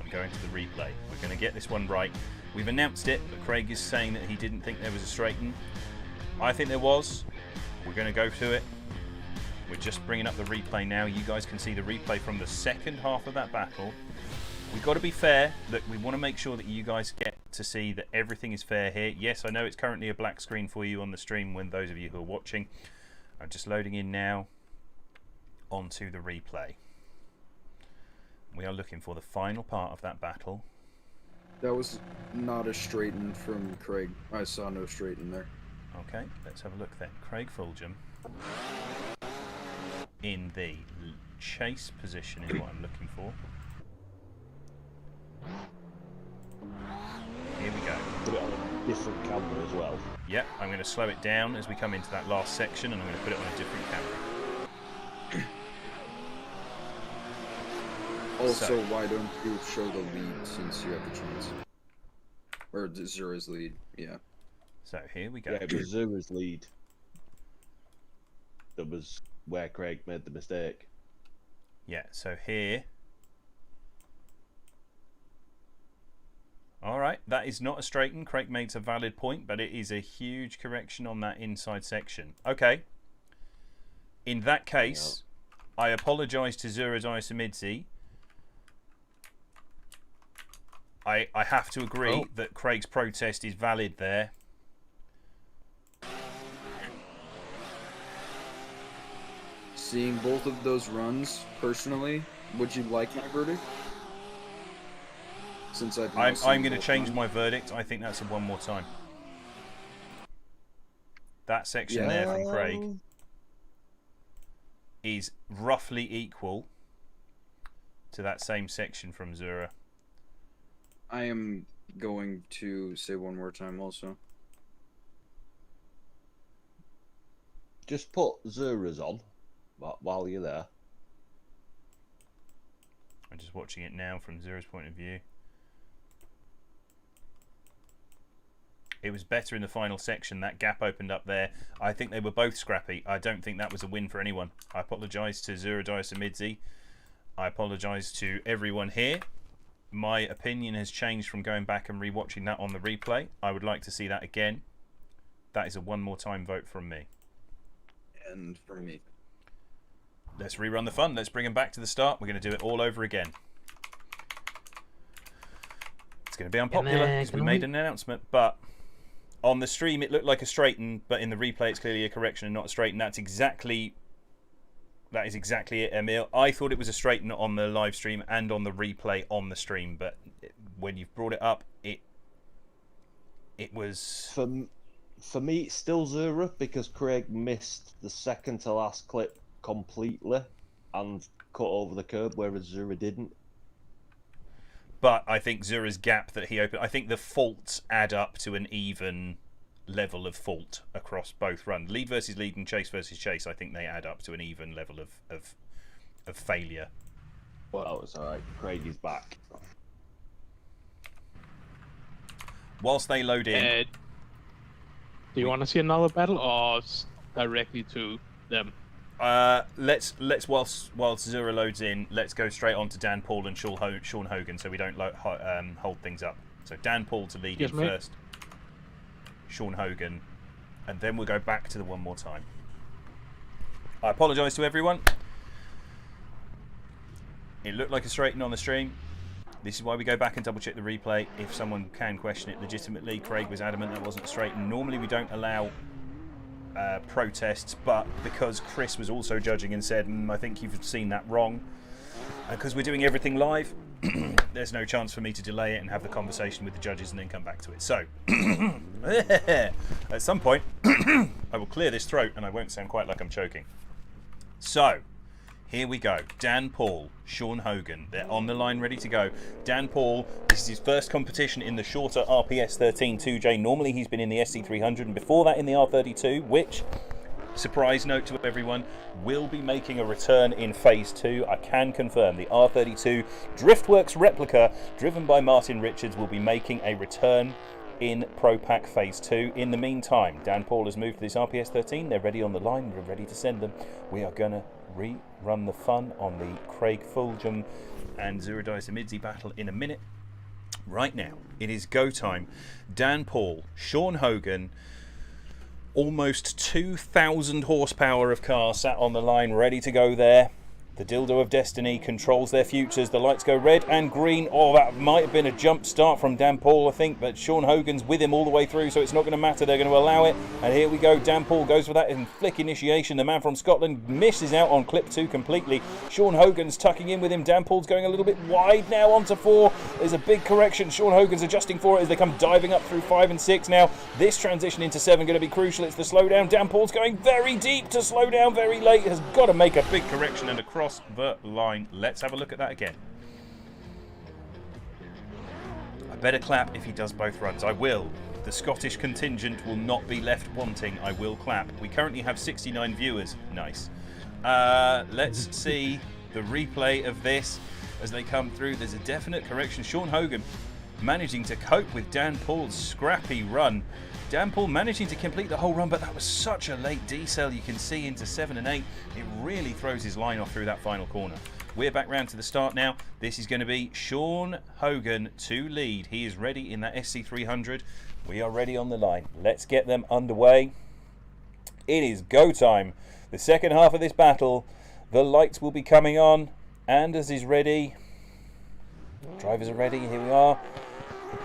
I'm going to the replay. We're going to get this one right. We've announced it, but Craig is saying that he didn't think there was a straighten. I think there was. We're going to go to it. We're just bringing up the replay now. You guys can see the replay from the second half of that battle. We've got to be fair. Look, we want to make sure that you guys get to see that everything is fair here. Yes, I know it's currently a black screen for you on the stream when those of you who are watching. I'm just loading in now onto the replay. We are looking for the final part of that battle. That was not a straighten from Craig. I saw no straighten there. Okay, let's have a look then. Craig Fulgham in the chase position is what I'm looking for. Here we go. Put it on a different camera as well. Yep, I'm going to slow it down as we come into that last section, and I'm going to put it on a different camera. Also, why don't you show the lead since you have the chance? Or Zura's lead, yeah. So here we go. Yeah, it was Zura's lead. That was where Craig made the mistake. Yeah, so here. Alright, that is not a straighten. Craig makes a valid point, but it is a huge correction on that inside section. Okay. In that case, I apologise to Zuradaya Samidzi. I have to agree that Craig's protest is valid there. Seeing both of those runs personally, would you like my verdict? Since I'm going to change my verdict. I think that's a one more time. That section there from Craig is roughly equal to that same section from Zura. I am going to say one more time also. Just put Zura's on while you're there. I'm just watching it now from Zura's point of view. It was better in the final section. That gap opened up there. I think they were both scrappy. I don't think that was a win for anyone. I apologise to Zura Diasamidze. I apologise to everyone here. My opinion has changed from going back and rewatching that on the replay. I would like to see that again. That is a one more time vote from me. And from me. Let's rerun the fun. Let's bring them back to the start. We're going to do it all over again. It's going to be unpopular because we made an announcement, but on the stream it looked like a straighten, but in the replay it's clearly a correction and not a straighten. That is exactly it, Emil. I thought it was a straighten on the live stream and on the replay on the stream, but when you've brought it up, it was... For me, it's still Zura because Craig missed the second to last clip completely and cut over the curb, whereas Zura didn't. But I think Zura's gap that he opened, I think the faults add up to an even level of fault across both runs. Lead versus lead and chase versus chase, I think they add up to an even level of failure. Well, it's alright. Craig is back. Whilst they load in... do you want to see another battle or directly to them? Let's whilst Zura loads in, let's go straight on to Dan Paul and Sean Hogan, so we don't hold things up. So Dan Paul to lead in first, Sean Hogan, and then we'll go back to the one more time. I apologise to everyone. It looked like a straighten on the stream. This is why we go back and double check the replay. If someone can question it legitimately, Craig was adamant that wasn't a straighten. Normally we don't allow protests, but because Chris was also judging and said, I think you've seen that wrong, because we're doing everything live, there's no chance for me to delay it and have the conversation with the judges and then come back to it. So at some point I will clear this throat and I won't sound quite like I'm choking. So here we go. Dan Paul, Sean Hogan, they're on the line ready to go. Dan Paul, this is his first competition in the shorter RPS 13 2J. Normally he's been in the SC300 and before that in the R32, which, surprise note to everyone, will be making a return in Phase 2. I can confirm the R32 Driftworks replica, driven by Martin Richards, will be making a return in Pro Pack Phase 2. In the meantime, Dan Paul has moved to this RPS 13. They're ready on the line. We're ready to send them. We are going to rerun the fun on the Craig Fulgham and Zura Diasamidze battle in a minute. Right now, it is go time. Dan Paul, Sean Hogan, almost 2,000 horsepower of car sat on the line ready to go there. The dildo of destiny controls their futures. The lights go red and green. Oh, that might have been a jump start from Dan Paul, I think, but Sean Hogan's with him all the way through, so it's not going to matter. They're going to allow it. And here we go. Dan Paul goes for that in flick initiation. The man from Scotland misses out on clip 2 completely. Sean Hogan's tucking in with him. Dan Paul's going a little bit wide now onto 4. There's a big correction. Sean Hogan's adjusting for it as they come diving up through 5 and 6 now. This transition into 7 going to be crucial. It's the slowdown. Dan Paul's going very deep to slow down very late. Has got to make a big correction and across the line. Let's have a look at that again. I better clap if he does both runs. I will. The Scottish contingent will not be left wanting. I will clap. We currently have 69 viewers. Nice. Let's see the replay of this as they come through. There's a definite correction. Sean Hogan managing to cope with Dan Paul's scrappy run. Dan Paul managing to complete the whole run, but that was such a late decel. You can see into 7 and 8. It really throws his line off through that final corner. We're back round to the start now. This is going to be Sean Hogan to lead. He is ready in that SC300. We are ready on the line. Let's get them underway. It is go time. The second half of this battle. The lights will be coming on. Anders is ready. Drivers are ready. Here we are.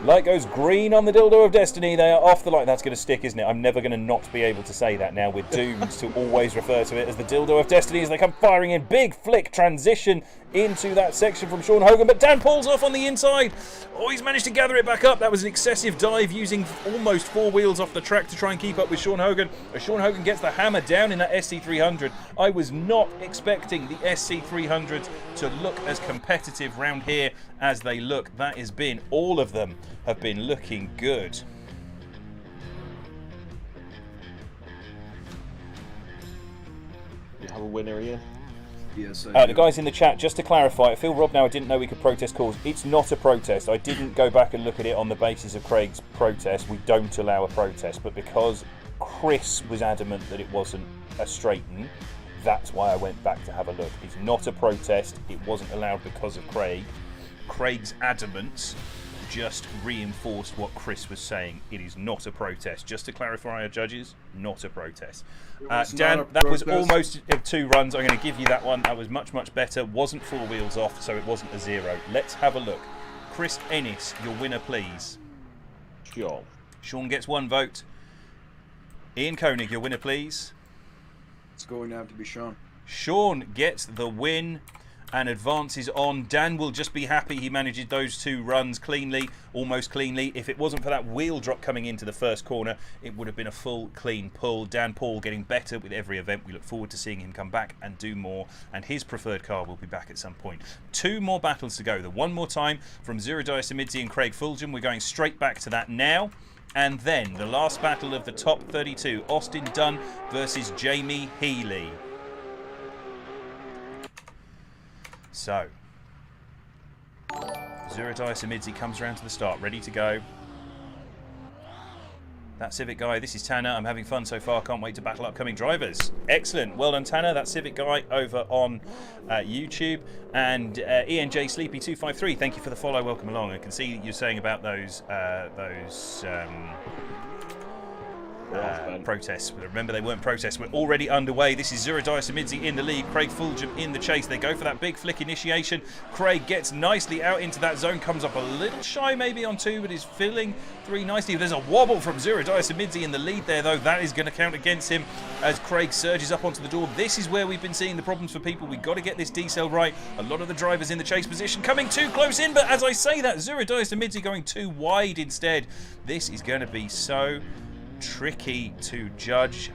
Light goes green on the Dildo of Destiny. They are off the line. That's going to stick, isn't it? I'm never going to not be able to say that now. We're doomed to always refer to it as the Dildo of Destiny as they come firing in. Big flick transition into that section from Sean Hogan, but Dan pulls off on the inside. Oh, he's managed to gather it back up. That was an excessive dive using almost 4 wheels off the track to try and keep up with Sean Hogan. As Sean Hogan gets the hammer down in that SC300. I was not expecting the SC300 to look as competitive round here as they look. That has been, all of them have been looking good. You have a winner here? Yes, the guys in the chat, just to clarify, Phil Rob now, I didn't know we could protest calls. It's not a protest. I didn't go back and look at it on the basis of Craig's protest. We don't allow a protest, but because Chris was adamant that it wasn't a straighten, that's why I went back to have a look. It's not a protest. It wasn't allowed because of Craig. Craig's adamance just reinforced what Chris was saying. It is not a protest. Just to clarify, our judges, not a protest. Dan, that was almost 2 runs. I'm going to give you that one. That was much, much better. Wasn't 4 wheels off, so it wasn't a 0. Let's have a look. Chris Ennis, your winner, please. Sure. Sean gets 1 vote. Ian Koenig, your winner, please. It's going to have to be Sean. Sean gets the win and advances on. Dan will just be happy he manages those 2 runs cleanly, almost cleanly. If it wasn't for that wheel drop coming into the first corner, it would have been a full clean pull. Dan Paul getting better with every event. We look forward to seeing him come back and do more, and his preferred car will be back at some point. 2 more battles to go. The one more time from Zero Diasamidze and Craig Fulgham. We're going straight back to that now. And then the last battle of the top 32, Austin Dunn versus Jamie Healy. So, Zero Diasamidze comes around to the start, ready to go. That Civic guy, this is Tanner. I'm having fun so far. Can't wait to battle upcoming drivers. Excellent. Well done, Tanner. That Civic guy over on YouTube. And ENJ Sleepy253, thank you for the follow. Welcome along. I can see you're saying about those protests. Remember, they weren't protests. We're already underway. This is Zero Diasamidze in the lead. Craig Fulgham in the chase. They go for that big flick initiation. Craig gets nicely out into that zone. Comes up a little shy maybe on 2, but is filling 3 nicely. There's a wobble from Zero Diasamidze in the lead there, though. That is going to count against him as Craig surges up onto the door. This is where we've been seeing the problems for people. We've got to get this decel right. A lot of the drivers in the chase position coming too close in, but as I say that, Zero Diasamidze going too wide instead. This is going to be so tricky to judge.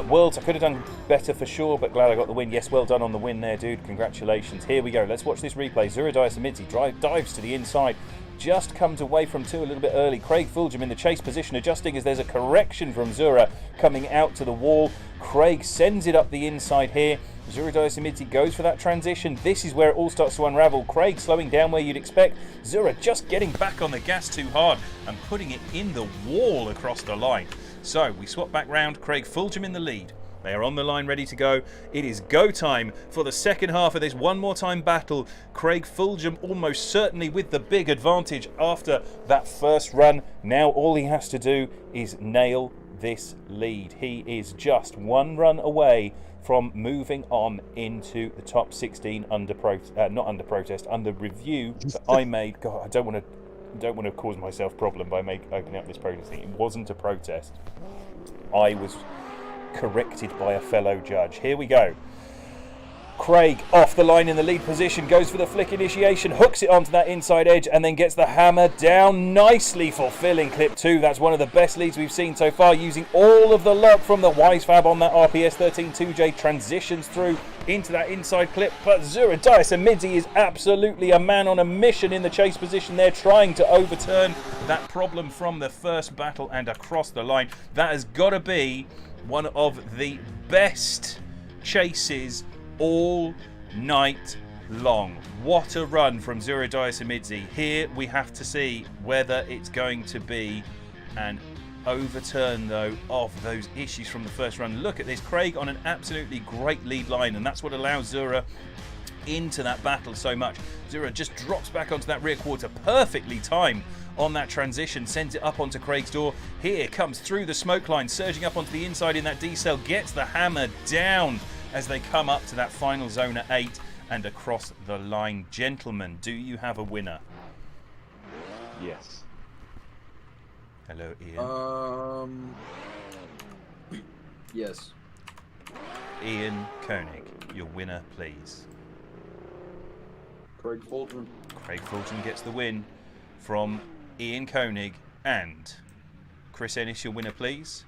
Worlds, I could have done better for sure, but glad I got the win. Yes, well done on the win there, dude. Congratulations. Here we go. Let's watch this replay. Zero Diasamidze dives to the inside. Just comes away from 2 a little bit early. Craig Fulgham in the chase position, adjusting as there's a correction from Zura coming out to the wall. Craig sends it up the inside here. Zero Diasamidze goes for that transition. This is where it all starts to unravel. Craig slowing down where you'd expect. Zura just getting back on the gas too hard and putting it in the wall across the line. So we swap back round. Craig Fulgham in the lead. They are on the line ready to go. It is go time for the second half of this one more time battle. Craig Fulgham almost certainly with the big advantage after that first run. Now all he has to do is nail this lead. He is just 1 run away from moving on into the top 16 under review that I made. God, I don't want to cause myself problem by opening up this protest thing. It wasn't a protest. I was corrected by a fellow judge. Here we go. Craig off the line in the lead position, goes for the flick initiation, hooks it onto that inside edge and then gets the hammer down nicely, fulfilling clip 2. That's one of the best leads we've seen so far, using all of the luck from the Wisefab on that RPS 13 2J, transitions through into that inside clip, but Zero Diasamidze is absolutely a man on a mission in the chase position there, trying to overturn that problem from the first battle and across the line. That has got to be one of the best chases all night long. What a run from Zero Diasamidze. Here we have to see whether it's going to be an overturn though of those issues from the first run. Look at this, Craig on an absolutely great lead line, and that's what allows Zura into that battle so much. Zura just drops back onto that rear quarter, perfectly timed on that transition, sends it up onto Craig's door. Here comes through the smoke line, surging up onto the inside in that D-cell, gets the hammer down as they come up to that final zone at 8 and across the line. Gentlemen, do you have a winner? Yes. Hello, Ian. Yes. Ian Koenig, your winner, please. Craig Fulton. Craig Fulton gets the win from Ian Koenig, and Chris Ennis, your winner, please.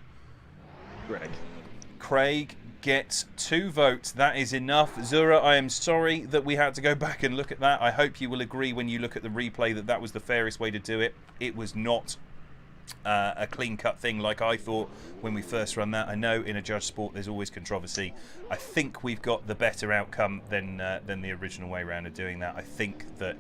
Craig gets 2 votes. That is enough. Zura, I am sorry that we had to go back and look at that. I hope you will agree when you look at the replay that that was the fairest way to do it. It was not a clean-cut thing like I thought when we first run that. I know in a judge sport there's always controversy. I think we've got the better outcome than the original way around of doing that. I think that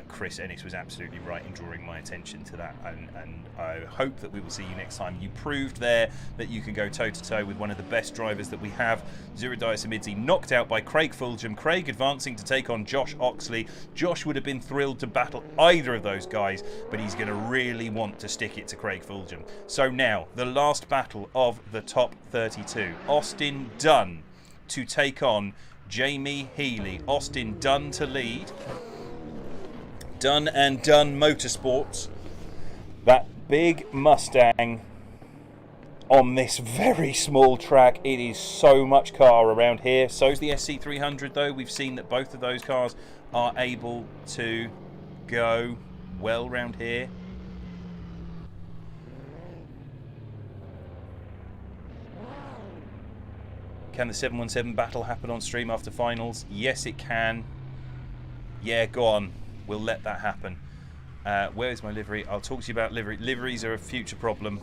Chris Ennis was absolutely right in drawing my attention to that, and I hope that we will see you next time. You proved there that you can go toe-to-toe with one of the best drivers that we have. Zuradiah Samidzi knocked out by Craig Fulgham. Craig advancing to take on Josh Oxley. Josh would have been thrilled to battle either of those guys, but he's going to really want to stick it to Craig Fulgham. So now, the last battle of the top 32. Austin Dunn to take on Jamie Healy. Austin Dunn to lead. Dunn and Dunn Motorsports. That big Mustang on this very small track. It is so much car around here. So's the SC300 though. We've seen that both of those cars are able to go well round here. Can the 717 battle happen on stream after finals? Yes, it can. Yeah, go on. We'll let that happen. Where is my livery? I'll talk to you about livery. Liveries are a future problem.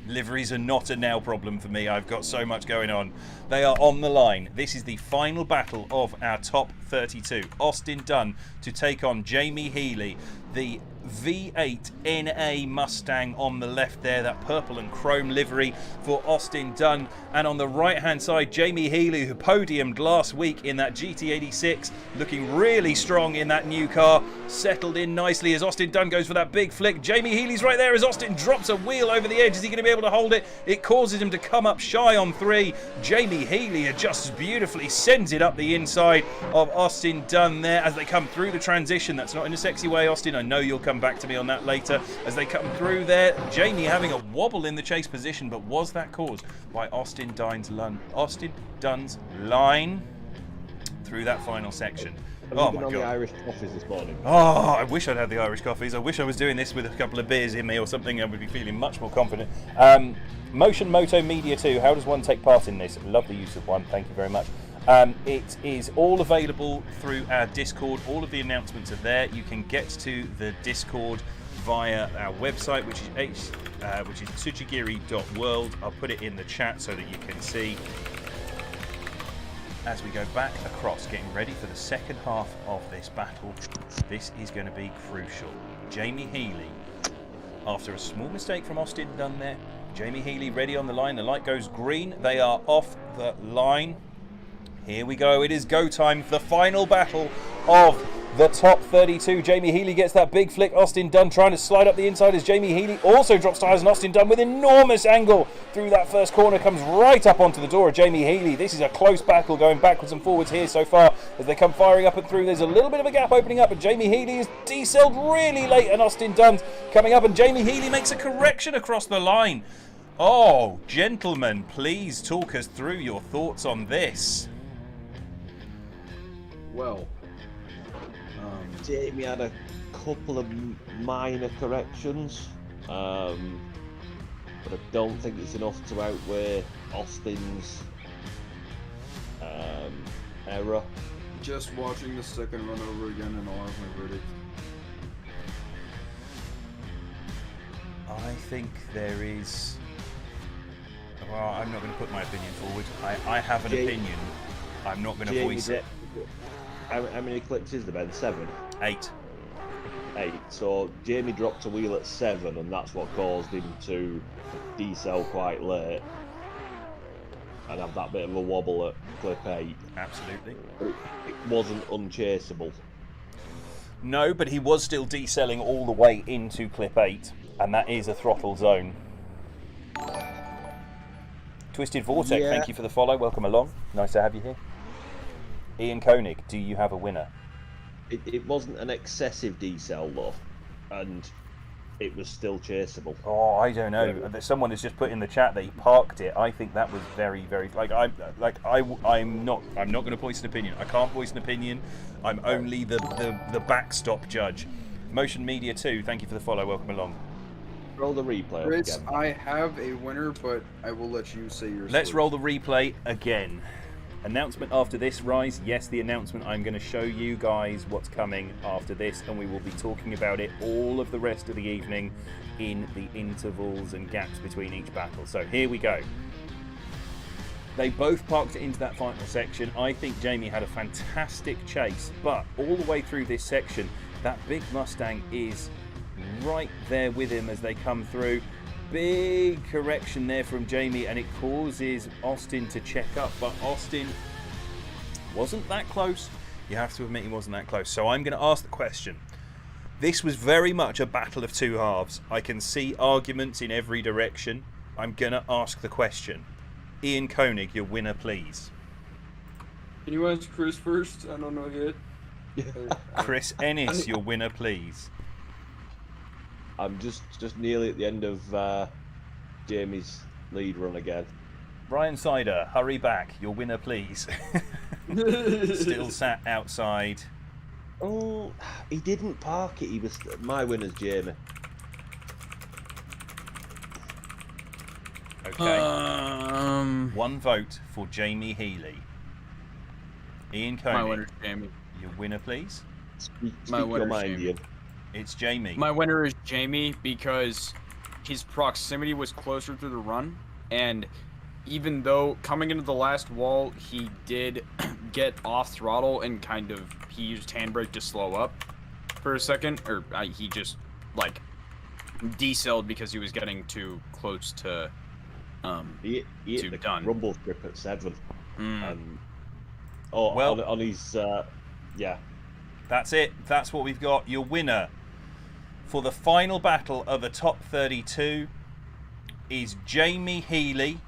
Liveries are not a now problem for me. I've got so much going on. They are on the line. This is the final battle of our top 32. Austin Dunn to take on Jamie Healy. The V8 NA Mustang on the left there, that purple and chrome livery for Austin Dunn. And on the right hand side, Jamie Healy, who podiumed last week in that GT86, looking really strong in that new car, settled in nicely as Austin Dunn goes for that big flick. Jamie Healy's right there as Austin drops a wheel over the edge. Is he going to be able to hold it? It causes him to come up shy on 3. Jamie Healy adjusts beautifully, sends it up the inside of Austin Dunn there as they come through the transition. That's not in a sexy way, Austin. I know you'll come back to me on that later as they come through there. Jamie having a wobble in the chase position, but was that caused by Austin Dunn's line through that final section? Oh my God. The Irish coffees this morning. Oh, I wish I'd had the Irish coffees. I wish I was doing this with a couple of beers in me or something. I would be feeling much more confident. Motion Moto Media 2, how does one take part in this? Love the use of one, thank you very much. It is all available through our Discord. All of the announcements are there. You can get to the Discord via our website, which is tsujigiri.world. I'll put it in the chat so that you can see. As we go back across, getting ready for the second half of this battle, this is going to be crucial. Jamie Healy, after a small mistake from Austin Dunn there, Jamie Healy ready on the line. The light goes green. They are off the line. Here we go. It is go time for the final battle of the top 32. Jamie Healy gets that big flick. Austin Dunn trying to slide up the inside as Jamie Healy also drops tyres, and Austin Dunn with enormous angle through that first corner comes right up onto the door of Jamie Healy. This is a close battle going backwards and forwards here so far as they come firing up and through. There's a little bit of a gap opening up, but Jamie Healy is decelled really late, and Austin Dunn's coming up, and Jamie Healy makes a correction across the line. Oh, gentlemen, please talk us through your thoughts on this. Well, Jamie had a couple of minor corrections, but I don't think it's enough to outweigh Austin's error. Just watching the second run over again and I'll have my verdict. I think there is... Well, I'm not going to put my opinion forward. I have an opinion. I'm not going to voice it. How many clips is there, Ben? 7? 8. 8. So Jamie dropped a wheel at 7, and that's what caused him to decel quite late and have that bit of a wobble at clip 8. Absolutely. It wasn't unchaseable. No, but he was still decelling all the way into clip 8, and that is a throttle zone. Twisted Vortex, thank you for the follow. Welcome along. Nice to have you here. Ian Koenig, do you have a winner? It wasn't an excessive decel though, and it was still chaseable. Oh, I don't know. Someone has just put in the chat that he parked it. I think that was very, very I'm not going to voice an opinion. I can't voice an opinion. I'm only the backstop judge. Motion Media 2, thank you for the follow. Welcome along. Roll the replay. Chris, again. I have a winner, but I will let you say yours. Let's roll the replay again. Announcement after this, Rise. Yes, the announcement. I'm going to show you guys what's coming after this, and we will be talking about it all of the rest of the evening in the intervals and gaps between each battle. So here we go. They both parked it into that final section. I think Jamie had a fantastic chase, but all the way through this section, that big Mustang is right there with him as they come through. Big correction there from Jamie, and it causes Austin to check up, but Austin wasn't that close. You have to admit he wasn't that close. So I'm going to ask the question. This was very much a battle of two halves. I can see arguments in every direction. I'm going to ask the question. Ian Koenig, your winner, please. Can you ask Chris first? I don't know yet. Chris Ennis, your winner, please. I'm just nearly at the end of Jamie's lead run again. Brian Sider, hurry back. Your winner, please. Still sat outside. Oh, he didn't park it. He was my winner's Jamie. Okay. One vote for Jamie Healy. Ian Koenig. My winner's Jamie. Your winner, please. My winner's Jamie. It's Jamie. My winner is Jamie because his proximity was closer to the run, and even though coming into the last wall, he did get off throttle and he used handbrake to slow up for a second, or he just decelled because he was getting too close to he hit the done. Rumble strip at 7. Well, on his yeah. That's it. That's what we've got. Your winner for the final battle of the top 32 is Jamie Healy.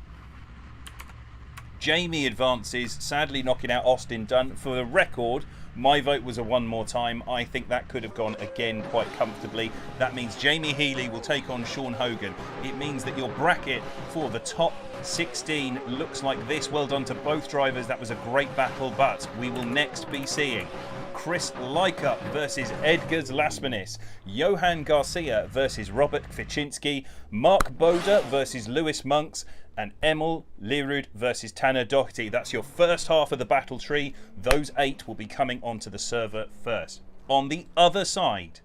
Jamie advances, sadly knocking out Austin Dunn. For the record, my vote was a one more time. I think that could have gone again quite comfortably. That means Jamie Healy will take on Sean Hogan. It means that your bracket for the top 16 looks like this. Well done to both drivers. That was a great battle, but we will next be seeing Chris Licup versus Edgars Lasmanis, Johan Garcia versus Robert Kvicinski, Mark Boda versus Lewis Monks, and Emil Lirud versus Tanner Doherty. That's your first half of the battle tree. Those 8 will be coming onto the server first. On the other side,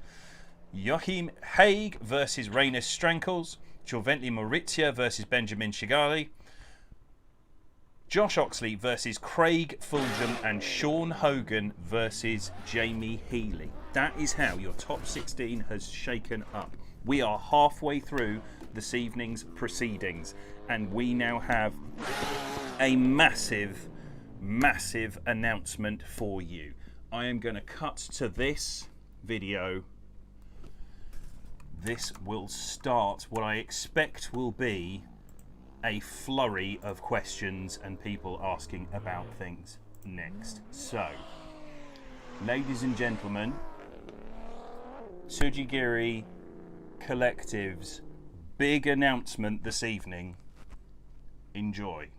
Joachim Haig versus Reynes Strankles, Giovanni Maurizia versus Benjamin Shigari, Josh Oxley versus Craig Fulgham, and Sean Hogan versus Jamie Healy. That is how your top 16 has shaken up. We are halfway through this evening's proceedings, and we now have a massive, massive announcement for you. I am going to cut to this video. This will start what I expect will be a flurry of questions and people asking about things next. So, ladies and gentlemen, Tsujigiri Collective's big announcement this evening. Enjoy.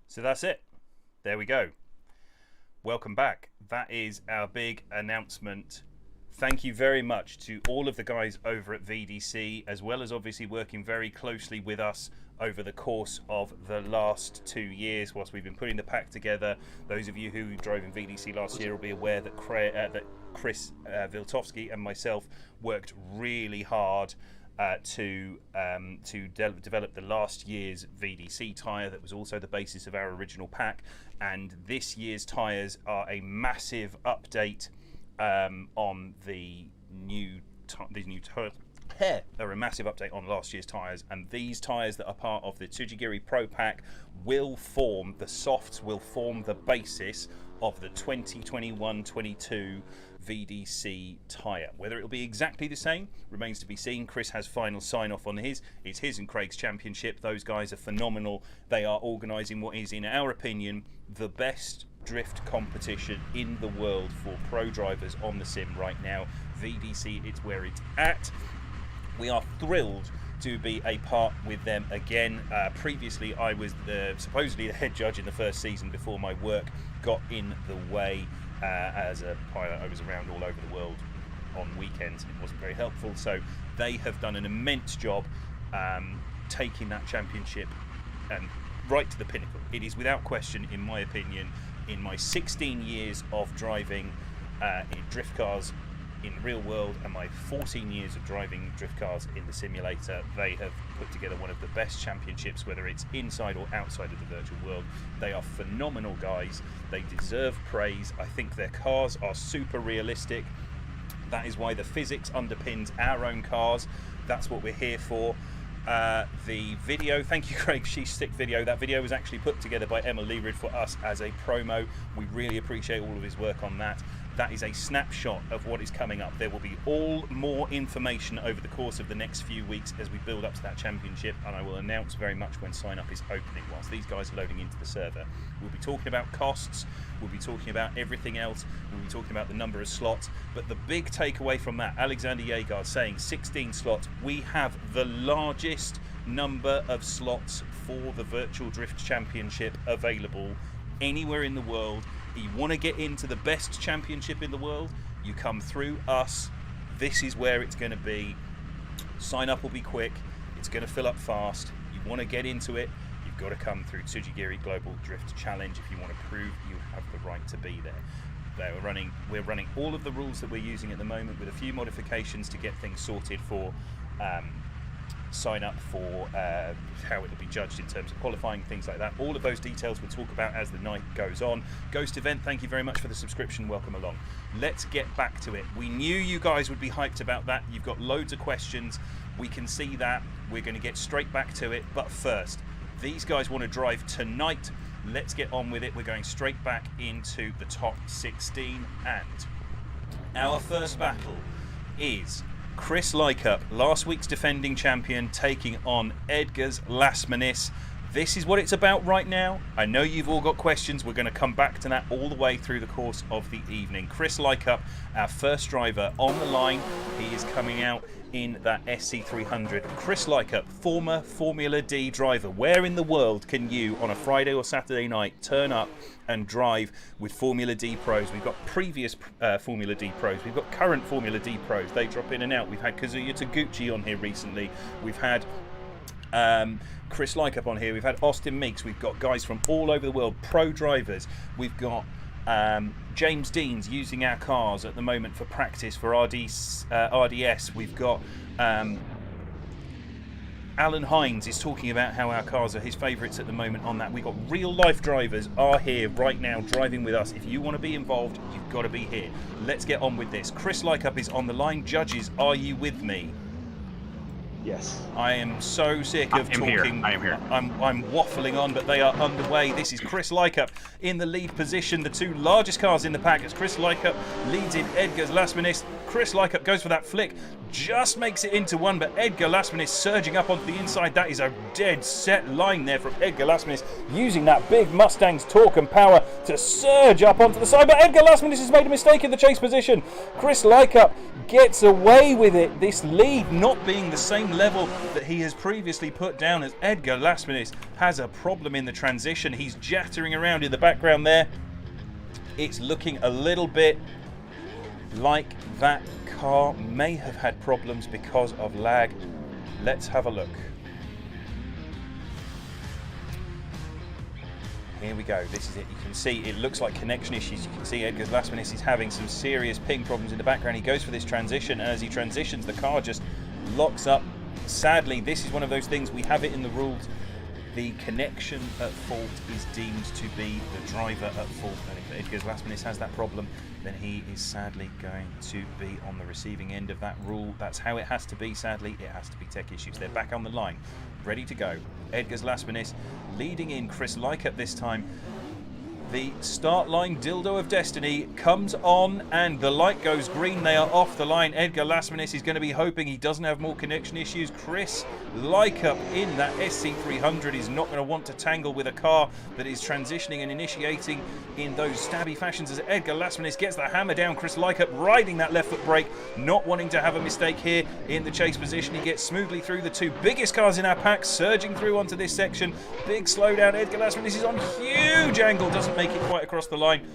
So that's it. There we go. Welcome back. That is our big announcement thank you very much to all of the guys over at VDC, as well as obviously working very closely with us over the course of the last 2 years whilst we've been putting the pack together. Those of you who drove in VDC last year will be aware that Chris Viltovsky and myself worked really hard to develop the last year's VDC tyre that was also the basis of our original pack, and this year's tyres are a massive update on the new tyres. They're a massive update on last year's tyres, and these tyres that are part of the Tsujigiri Pro Pack will form, the softs will form the basis of the 2021-22 VDC tyre. Whether it'll be exactly the same remains to be seen. Chris has final sign-off on his. It's his and Craig's championship. Those guys are phenomenal. They are organising what is, in our opinion, the best drift competition in the world for pro drivers on the sim right now. VDC, it's where it's at. We are thrilled to be a part with them again. Previously, I was supposedly the head judge in the first season before my work got in the way. As a pilot, I was around all over the world on weekends. It wasn't very helpful. So they have done an immense job taking that championship and right to the pinnacle. It is without question, in my opinion, in my 16 years of driving in drift cars in the real world and my 14 years of driving drift cars in the simulator, they have put together one of the best championships, whether it's inside or outside of the virtual world. They are phenomenal guys. They deserve praise. I think their cars are super realistic. That is why the physics underpins our own cars. That's what we're here for. The video, thank you Craig, She's Stick video. That video was actually put together by Emma Learid for us as a promo. We really appreciate all of his work on that. That is a snapshot of what is coming up. There will be more information over the course of the next few weeks as we build up to that championship, and I will announce very much when sign up is opening whilst these guys are loading into the server. We'll be talking about costs, we'll be talking about everything else, we'll be talking about the number of slots, but the big takeaway from that, Alexander Yeager saying 16 slots, we have the largest number of slots for the Virtual Drift Championship available anywhere in the world. You want to get into the best championship in the world, you come through us. This is where it's going to be. Sign up will be quick, it's going to fill up fast. You want to get into it, you've got to come through Tsujigiri Global Drift Challenge if you want to prove you have the right to be there. We're running all of the rules that we're using at the moment with a few modifications to get things sorted for sign up for how it will be judged in terms of qualifying, things like that. All of those details we'll talk about as the night goes on. Ghost Event, thank you very much for the subscription. Welcome along. Let's get back to it. We knew you guys would be hyped about that. You've got loads of questions. We can see that. We're going to get straight back to it. But first, these guys want to drive tonight. Let's get on with it. We're going straight back into the top 16. And our first battle is Chris Licup, last week's defending champion, taking on Edgar's Lasmanis. This is what it's about right now. I know you've all got questions. We're going to come back to that all the way through the course of the evening. Chris Licup, our first driver on the line. He is coming out in that SC300. Chris Licup, former Formula D driver. Where in the world can you, on a Friday or Saturday night, turn up and drive with Formula D pros? We've got previous Formula D pros. We've got current Formula D pros. They drop in and out. We've had Kazuya Taguchi on here recently. We've had Chris Licup on here. We've had Austin Meeks. We've got guys from all over the world, pro drivers. We've got James Dean's using our cars at the moment for practice for RDS. We've got Alan Hines is talking about how our cars are his favourites at the moment on that. We've got real life drivers are here right now driving with us. If you want to be involved, you've got to be here. Let's get on with this. Chris Licup is on the line. Judges, are you with me? Yes. I am so sick of talking. I am here. I'm waffling on, but they are underway. This is Chris Licup in the lead position. The two largest cars in the pack as Chris Licup leads in Edgar's Lasmanis. Chris Licup goes for that flick, just makes it into one, but Edgar Lasmanis surging up onto the inside. That is a dead set line there from Edgar Lasmanis, using that big Mustang's torque and power to surge up onto the side, but Edgar Lasmanis has made a mistake in the chase position. Chris Licup gets away with it. This lead not being the same level that he has previously put down, as Edgar Lasmanis has a problem in the transition. He's jattering around in the background there. It's looking a little bit like that car may have had problems because of lag. Let's have a look. Here we go, this is it. You can see it looks like connection issues. You can see Edgar Lasmanis is having some serious ping problems in the background. He goes for this transition, and as he transitions, the car just locks up. Sadly, this is one of those things, we have it in the rules. The connection at fault is deemed to be the driver at fault, and if Edgar Lasmanis has that problem, then he is sadly going to be on the receiving end of that rule. That's how it has to be, sadly. It has to be tech issues. They're back on the line, ready to go. Edgar Lasmanis leading in Chris Licup this time. The start line dildo of destiny comes on and the light goes green. They are off the line. Edgar Lasmanis is going to be hoping he doesn't have more connection issues. Chris Licup in that SC300 is not going to want to tangle with a car that is transitioning and initiating in those stabby fashions as Edgar Lasmanis gets the hammer down. Chris Licup riding that left foot brake, not wanting to have a mistake here in the chase position. He gets smoothly through the two biggest cars in our pack, surging through onto this section. Big slowdown. Edgar Lasmanis is on huge angle, doesn't make it quite across the line.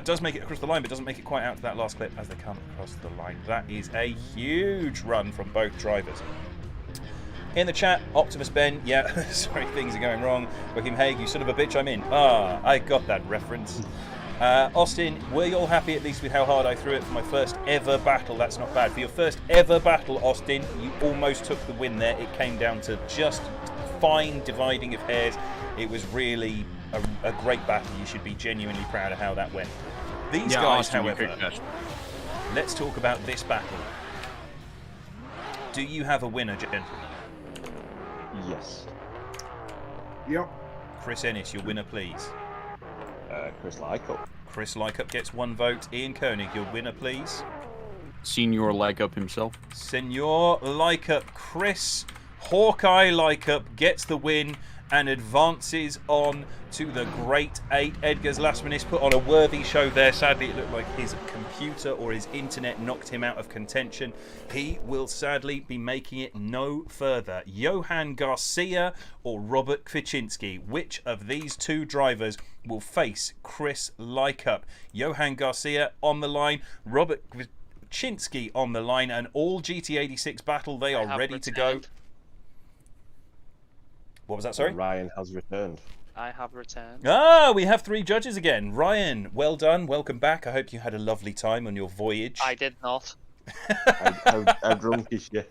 Does make it across the line, but doesn't make it quite out to that last clip as they come across the line. That is a huge run from both drivers. In the chat, Optimus Ben, yeah, sorry, things are going wrong. Joachim Haig, you son of a bitch, I'm in. Ah, I got that reference. Austin, were you all happy at least with how hard I threw it for my first ever battle? That's not bad. For your first ever battle, Austin, you almost took the win there. It came down to just fine dividing of hairs. It was really a great battle. You should be genuinely proud of how that went. These guys, however, let's talk about this battle. Do you have a winner, gentlemen? Yes. Yep. Chris Ennis, your winner, please. Chris Licup. Chris Licup gets 1 vote. Ian Koenig, your winner, please. Senior Licup himself. Senor Licup. Chris Hawkeye Licup gets the win and advances on to the Great 8. Edgar Lasmanis put on a worthy show there. Sadly, it looked like his computer or his internet knocked him out of contention. He will sadly be making it no further. Johan Garcia or Robert Kwiatkowski? Which of these two drivers will face Chris Licup? Johan Garcia on the line, Robert Kwiatkowski on the line, and all GT86 battle. They are ready to go. What was that, sorry? Ryan has returned. I have returned. Ah, we have 3 judges again. Ryan, well done. Welcome back. I hope you had a lovely time on your voyage. I did not. How drunk is you?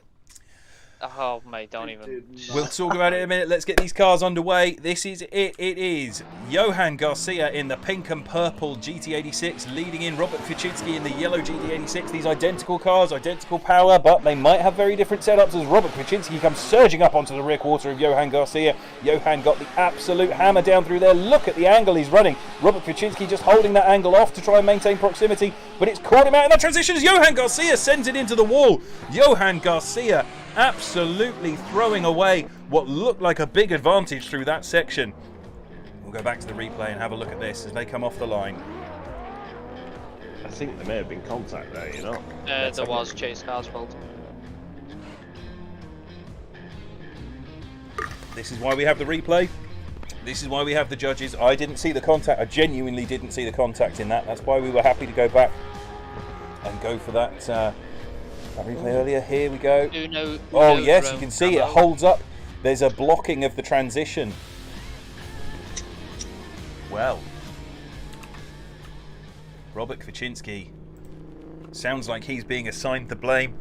Oh, mate, don't even. We'll talk about it in a minute. Let's get these cars underway. This is it. It is Johan Garcia in the pink and purple GT86, leading in Robert Kwiatkowski in the yellow GT86. These identical cars, identical power, but they might have very different setups as Robert Kwiatkowski comes surging up onto the rear quarter of Johan Garcia. Johan got the absolute hammer down through there. Look at the angle he's running. Robert Kwiatkowski just holding that angle off to try and maintain proximity, but it's caught him out in that transition as Johan Garcia sends it into the wall. Johan Garcia absolutely throwing away what looked like a big advantage through that section. We'll go back to the replay and have a look at this as they come off the line. I think there may have been contact there, you know. There was chase car's fault. This is why we have the replay. This is why we have the judges. I didn't see the contact. I genuinely didn't see the contact in that. That's why we were happy to go back and go for that replay earlier. Here we go. Oh yes, you can see it holds up. There's a blocking of the transition. Well, Robert Kwiatkowski sounds like he's being assigned the blame.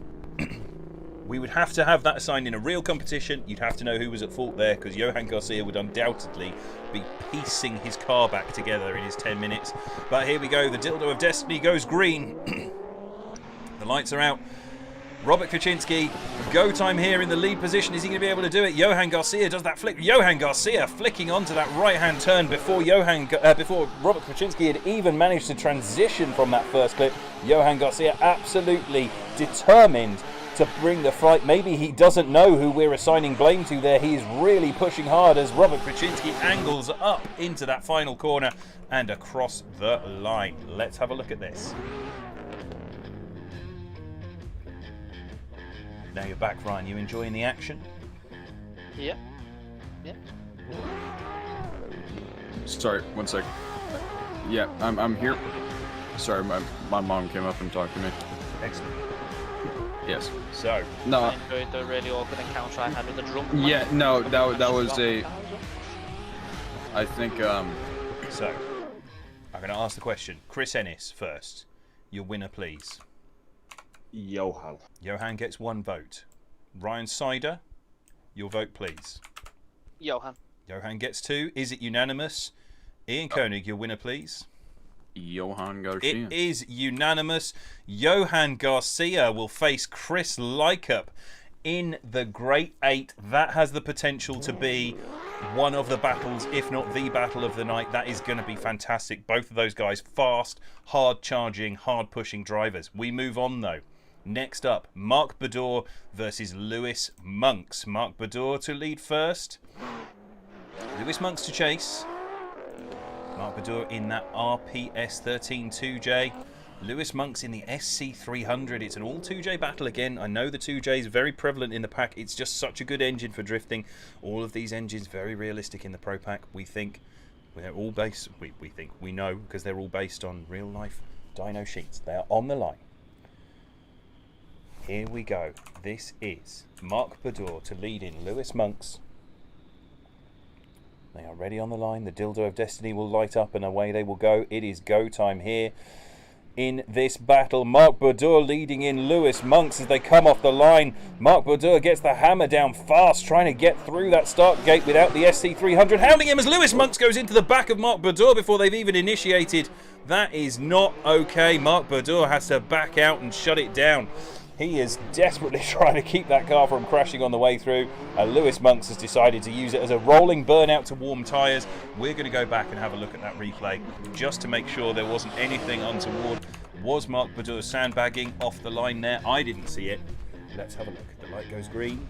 We would have to have that assigned in a real competition. You'd have to know who was at fault there, because Johan Garcia would undoubtedly be piecing his car back together in his 10 minutes. But here we go. The dildo of destiny goes green. The lights are out. Robert Kwiatkowski, go time here in the lead position. Is he going to be able to do it? Johan Garcia does that flick. Johan Garcia flicking onto that right-hand turn before Robert Kwiatkowski had even managed to transition from that first clip. Johan Garcia absolutely determined to bring the fight. Maybe he doesn't know who we're assigning blame to there. He is really pushing hard as Robert Kwiatkowski angles up into that final corner and across the line. Let's have a look at this. Now you're back, Ryan. You enjoying the action? Yeah. Yeah. Sorry, 1 sec. Yeah, I'm here. Sorry, my mom came up and talked to me. Excellent. Yes. So. No. I enjoyed the really awkward encounter I had with the drunk man. Yeah, no, that was a... I think, So, I'm going to ask the question. Chris Ennis first. Your winner, please. Johan. Johan gets 1 vote. Ryan Sider, your vote, please. Johan. Johan gets 2. Is it unanimous? Ian Koenig, your winner, please. Johan Garcia. It is unanimous. Johan Garcia will face Chris Licup in the Great 8. That has the potential to be one of the battles, if not the battle of the night. That is going to be fantastic. Both of those guys, fast, hard-charging, hard-pushing drivers. We move on, though. Next up, Mark Bador versus Lewis Monks. Mark Bador to lead first. Lewis Monks to chase. Mark Bador in that RPS 13 2J. Lewis Monks in the SC300. It's an all 2J battle again. I know the 2J is very prevalent in the pack. It's just such a good engine for drifting. All of these engines very realistic in the Pro Pack. We think they're all based. We know because they're all based on real life dyno sheets. They are on the line. Here we go. This is Mark Bador to lead in Lewis Monks. They are ready on the line. The dildo of destiny will light up and away they will go. It is go time here in this battle. Mark Bador leading in Lewis Monks as they come off the line. Mark Bador gets the hammer down fast, trying to get through that start gate without the SC300. Hounding him as Lewis Monks goes into the back of Mark Bador before they've even initiated. That is not okay. Mark Bador has to back out and shut it down. He is desperately trying to keep that car from crashing on the way through. Lewis Monks has decided to use it as a rolling burnout to warm tyres. We're going to go back and have a look at that replay just to make sure there wasn't anything untoward. Was Mark Bador sandbagging off the line there? I didn't see it. Let's have a look. The light goes green.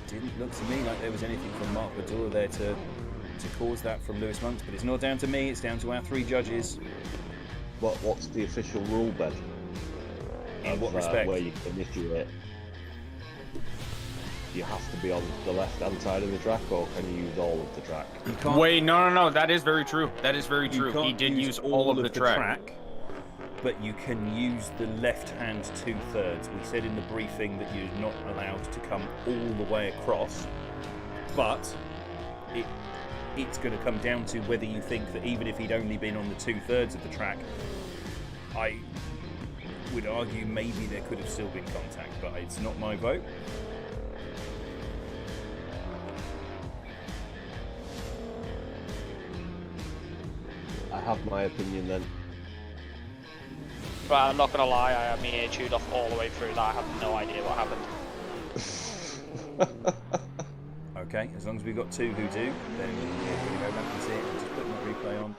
Didn't look to me like there was anything from Mark Bador there to cause that from Lewis Monks, but it's not down to me, it's down to our 3 judges. What's the official rule, Ben? In what respect? Where you can initiate. You have to be on the left-hand side of the track, or can you use all of the track? Wait, no. That is very true. That is very true. He did use all of the track. But you can use the left-hand 2/3. We said in the briefing that you're not allowed to come all the way across, but it's going to come down to whether you think that even if he'd only been on the 2/3 of the track, I would argue maybe there could have still been contact, but it's not my vote. I have my opinion then. Right, I'm not gonna lie, I had me ear chewed off all the way through that. I have no idea what happened. Okay, as long as we've got 2 who do, then we'll go back and see it. Just put my replay on.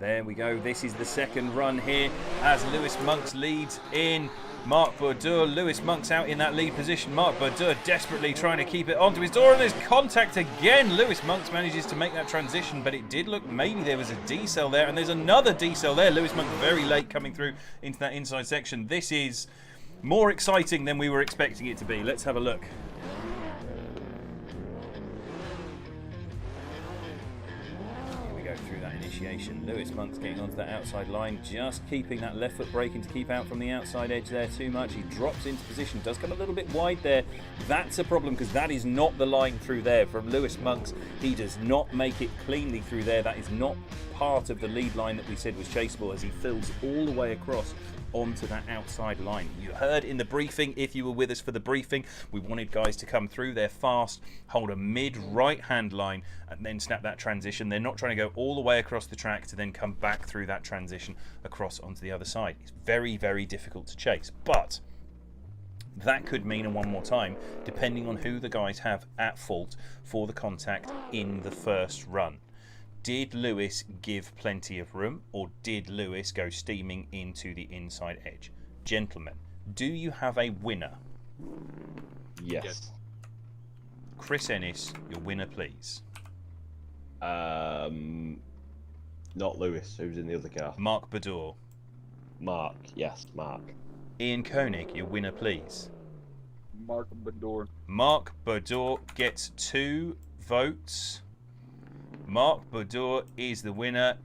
There we go. This is the second run here as Lewis Monks leads in Mark Bador. Lewis Monks out in that lead position. Mark Bador desperately trying to keep it onto his door, and there's contact again. Lewis Monks manages to make that transition, but it did look maybe there was a decel there, and there's another decel there. Lewis Monks very late coming through into that inside section. This is more exciting than we were expecting it to be. Let's have a look. Through that initiation, Lewis Monks getting onto that outside line, just keeping that left foot braking to keep out from the outside edge there too much. He drops into position, does come a little bit wide there. That's a problem because that is not the line through there from Lewis Monks. He does not make it cleanly through there. That is not part of the lead line that we said was chaseable as he fills all the way across onto that outside line. You heard in the briefing, if you were with us for the briefing, we wanted guys to come through there fast, hold a mid right hand line and then snap that transition. They're not trying to go all the way across the track to then come back through that transition across onto the other side. It's very, very difficult to chase, but that could mean, and one more time, depending on who the guys have at fault for the contact in the first run. Did Lewis give plenty of room, or did Lewis go steaming into the inside edge? Gentlemen, do you have a winner? Yes. Chris Ennis, your winner, please. Not Lewis, who's in the other car. Mark Bador. Mark, yes, Mark. Ian Koenig, your winner, please. Mark Bador. Mark Bador gets 2 votes. Mark Badur is the winner.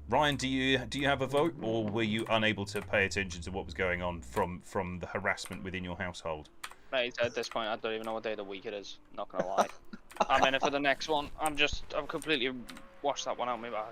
Ryan, do you have a vote, or were you unable to pay attention to what was going on from the harassment within your household? Mate, at this point, I don't even know what day of the week it is. Not gonna lie. I'm in it for the next one. I'm completely washed that one out. Maybe my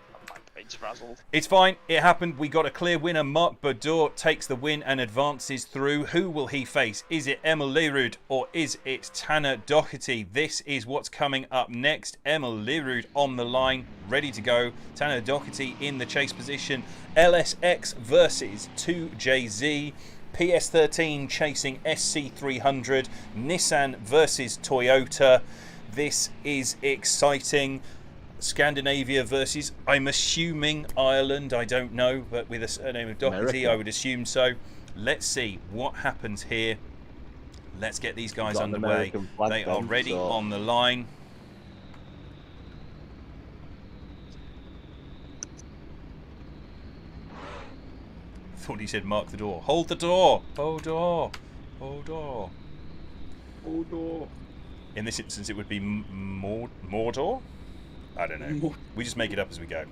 brain's frazzled. It's fine. It happened. We got a clear winner. Mark Badur takes the win and advances through. Who will he face? Is it Emil Lerud or is it Tanner Doherty? This is what's coming up next. Emil Lerud on the line, ready to go. Tanner Doherty in the chase position. LSX versus 2JZ. PS13 chasing SC300. Nissan versus Toyota. This is exciting. Scandinavia versus, I'm assuming, Ireland. I don't know, but with a surname of Doherty, I would assume so. Let's see what happens here. Let's get these guys underway. They are ready on the line. Thought he said mark the door. Hold the door. Hold door. Hold door. Hold door. In this instance, it would be Mordor. I don't know. We just make it up as we go.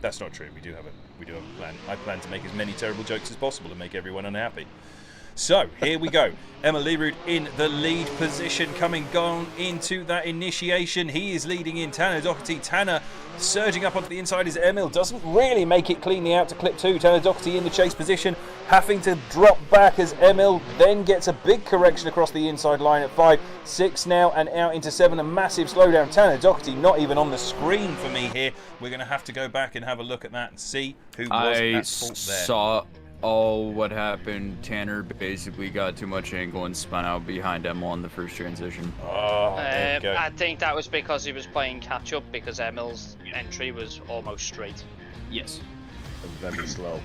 That's not true. We do have a plan. I plan to make as many terrible jokes as possible to make everyone unhappy. So here we go. Emil Lerud in the lead position, coming gone into that initiation. He is leading in. Tanner Doherty. Tanner surging up onto the inside as Emil doesn't really make it cleanly out to clip 2. Tanner Doherty in the chase position, having to drop back as Emil then gets a big correction across the inside line at 5. 6 now and out into 7. A massive slowdown. Tanner Doherty not even on the screen for me here. We're going to have to go back and have a look at that and see who was at fault there. I saw all what happened. Tanner basically got too much angle and spun out behind Emil on the first transition. I think that was because he was playing catch up because Emil's entry was almost straight. Yes. And very slow.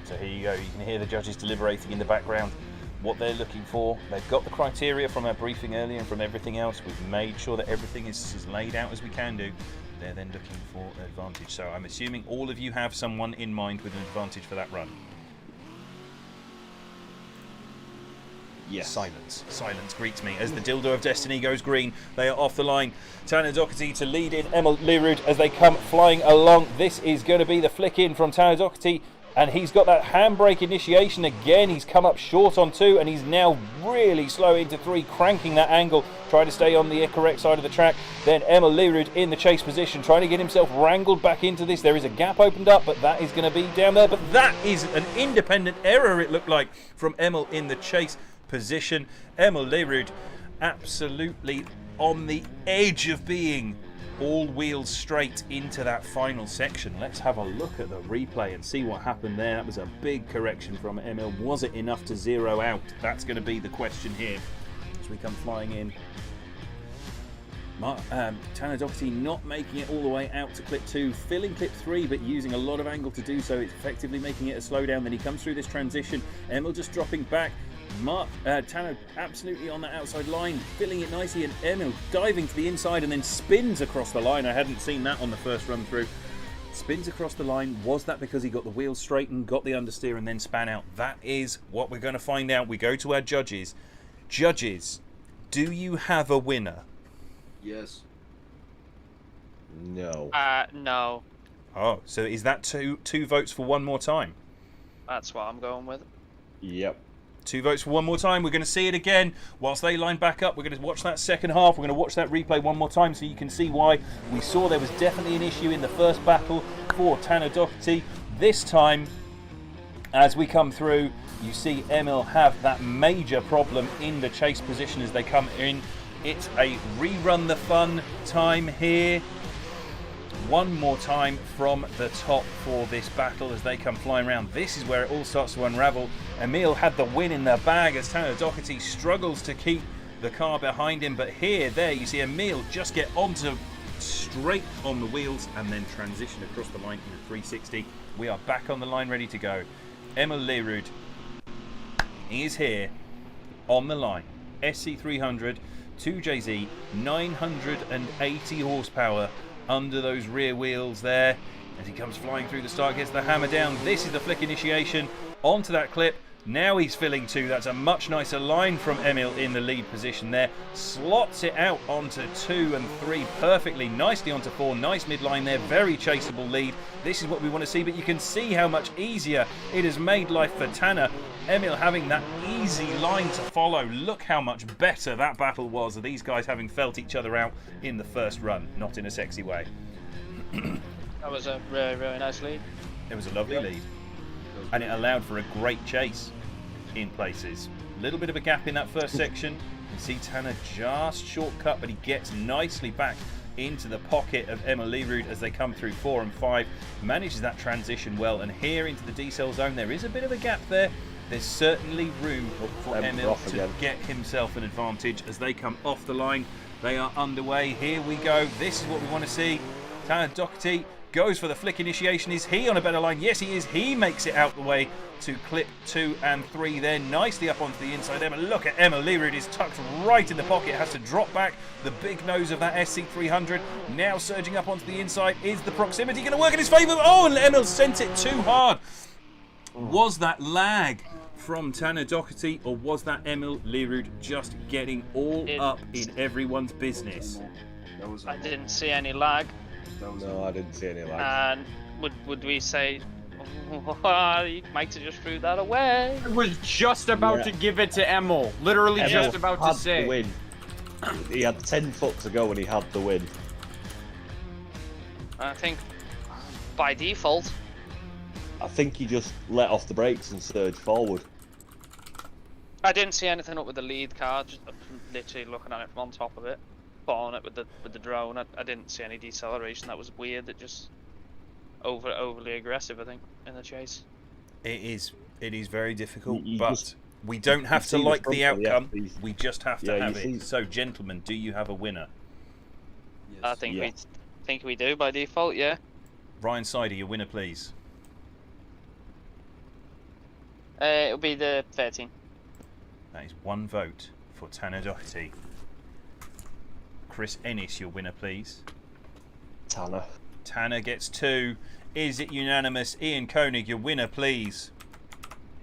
So here you go. You can hear the judges deliberating in the background what they're looking for. They've got the criteria from our briefing earlier and from everything else. We've made sure that everything is as laid out as we can do. They're then looking for an advantage. So I'm assuming all of you have someone in mind with an advantage for that run. Yes. Silence. Silence greets me as the dildo of destiny goes green. They are off the line. Tanner Doherty to lead in. Emil Lerud as they come flying along. This is going to be the flick in from Tanner Doherty. And he's got that handbrake initiation again. He's come up short on 2 and he's now really slow into 3, cranking that angle, trying to stay on the correct side of the track. Then Emil Lerud in the chase position, trying to get himself wrangled back into this. There is a gap opened up, but that is going to be down there. But that is an independent error, it looked like, from Emil in the chase position. Emil Lerud absolutely on the edge of being all wheels straight into that final section. Let's have a look at the replay and see what happened there. That was a big correction from Emil. Was it enough to zero out? That's going to be the question here as we come flying in. Tanner Doherty not making it all the way out to clip 2, filling clip 3 but using a lot of angle to do so. It's effectively making it a slowdown. Then he comes through this transition. Emil just dropping back. Tanner absolutely on that outside line, filling it nicely, and Emil diving to the inside and then spins across the line. I hadn't seen that on the first run through. Spins across the line. Was that because he got the wheels straightened, got the understeer and then span out? That is what we're going to find out. We go to our judges. Judges, do you have a winner? Yes. No. No. Oh, so is that two votes for one more time? That's what I'm going with. Yep. 2 votes for one more time. We're going to see it again. Whilst they line back up, we're going to watch that second half. We're going to watch that replay one more time so you can see why. We saw there was definitely an issue in the first battle for Tanner Doherty. This time, as we come through, you see Emil have that major problem in the chase position as they come in. It's a rerun the fun time here. One more time from the top for this battle as they come flying around. This is where it all starts to unravel. Emil had the win in the bag as Tanner Doherty struggles to keep the car behind him. But there you see Emil just get onto straight on the wheels and then transition across the line in a 360. We are back on the line ready to go. Emil Lerud is here on the line. SC300 2JZ 980 horsepower under those rear wheels there as he comes flying through the start, gets the hammer down. This is the flick initiation onto that clip. Now he's filling 2. That's a much nicer line from Emil in the lead position there. Slots it out onto 2 and 3 perfectly. Nicely onto 4. Nice midline there. Very chaseable lead. This is what we want to see, but you can see how much easier it has made life for Tanner. Emil having that easy line to follow. Look how much better that battle was of these guys having felt each other out in the first run. Not in a sexy way. That was a really, really nice lead. It was a lovely lead. And it allowed for a great chase in places. A little bit of a gap in that first section. You can see Tanner just shortcut, but he gets nicely back into the pocket of Emil Lerud as they come through 4 and 5. Manages that transition well, and here into the decel zone there is a bit of a gap there. There's certainly room for Emil to get himself an advantage as they come off the line. They are underway. Here we go. This is what we want to see. Tanner Doherty goes for the flick initiation. Is he on a better line? Yes, he is. He makes it out the way to clip 2 and 3 there. Nicely up onto the inside there. But look at Emil Lerud is tucked right in the pocket. Has to drop back. The big nose of that SC300. Now surging up onto the inside. Is the proximity going to work in his favour? Oh, and Emil sent it too hard. Was that lag from Tanner Doherty, or was that Emil Lerud just getting all up in everyone's business? I didn't see any lag. No, I didn't see any lag. And would we say, Mike just threw that away? I was just about to give it to Emil. Literally just about to say. The win. He had 10 foot to go when he had the win. I think by default. I think he just let off the brakes and surged forward. I didn't see anything up with the lead car. Just literally looking at it from on top of it. On it with the drone. I didn't see any deceleration. That was weird. That just overly aggressive, I think, in the chase. It is very difficult, but we don't have to like the outcome. We just have to have it. So, gentlemen, do you have a winner? I think we do by default. Yeah. Ryan Sider, your winner, please. It'll be the 13. That is 1 vote for Tanner Doherty. Chris Ennis, your winner, please. Tanner. Tanner gets 2. Is it unanimous? Ian Koenig, your winner, please.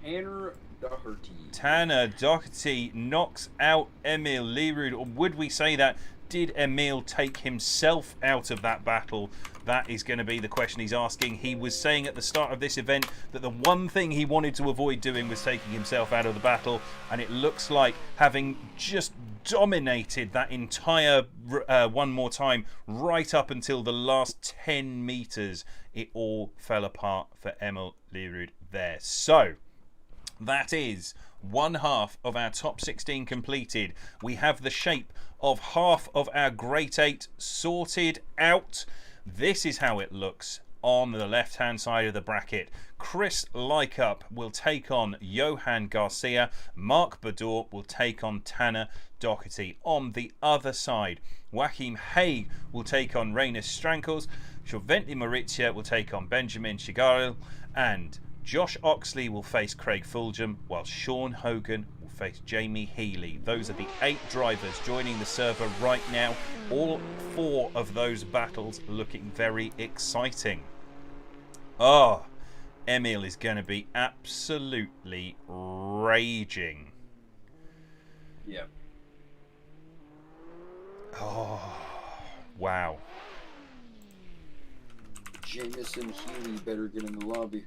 Tanner Doherty. Tanner Doherty knocks out Emil Lerud. Or would we say that? Did Emil take himself out of that battle? That is going to be the question he's asking. He was saying at the start of this event that the one thing he wanted to avoid doing was taking himself out of the battle, and it looks like having just dominated that entire one more time right up until the last 10 meters, it all fell apart for Emil Lerud there. So that is one half of our top 16 completed. We have the shape of half of our Great 8 sorted out. This is how it looks on the left-hand side of the bracket. Chris Licup will take on Johan Garcia. Mark Bador will take on Tanner Doherty. On the other side, Joachim Haig will take on Reynes Strankles. Joventi Maurizia will take on Benjamin Shigaril. And Josh Oxley will face Craig Fulgham, while Sean Hogan will face Jamie Healy. Those are the 8 drivers joining the server right now. All 4 of those battles looking very exciting. Oh, Emil is going to be absolutely raging. Yeah. Oh, wow. Jameson Healy better get in the lobby.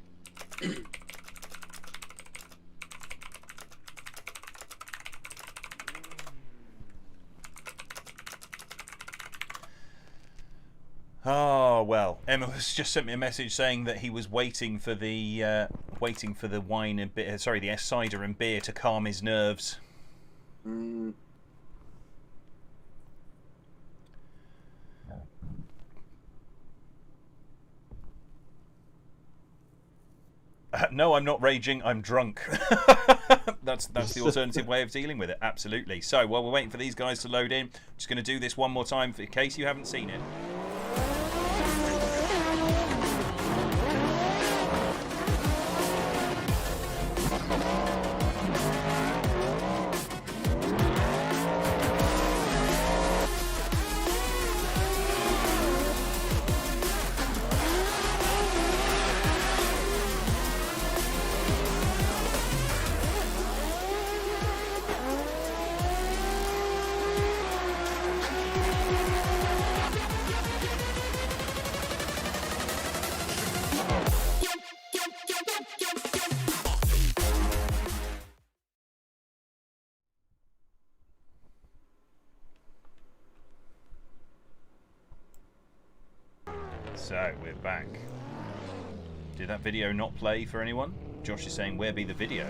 Oh well, Emma has just sent me a message saying that he was waiting for the wine and beer, sorry, the cider and beer to calm his nerves. No, I'm not raging. I'm drunk. That's the alternative way of dealing with it. Absolutely. So while we're waiting for these guys to load in, I'm just going to do this one more time in case you haven't seen it. So, we're back. Did that video not play for anyone? Josh is saying, where be the video?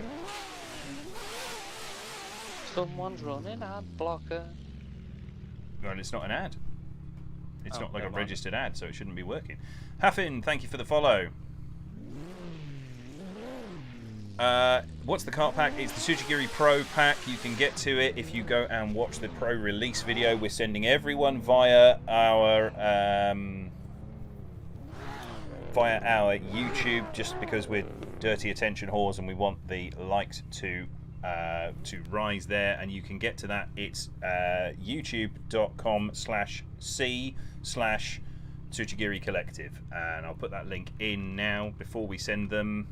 Someone's running ad blocker. Well, it's not an ad. It's not like a registered ad, so it shouldn't be working. Haffin, thank you for the follow. What's the cart pack? It's the Tsujigiri Pro pack. You can get to it if you go and watch the Pro release video. We're sending everyone via our YouTube, just because we're dirty attention whores and we want the likes to rise there. And you can get to that. It's youtube.com/c/Tsujigiri Collective, and I'll put that link in now before we send them.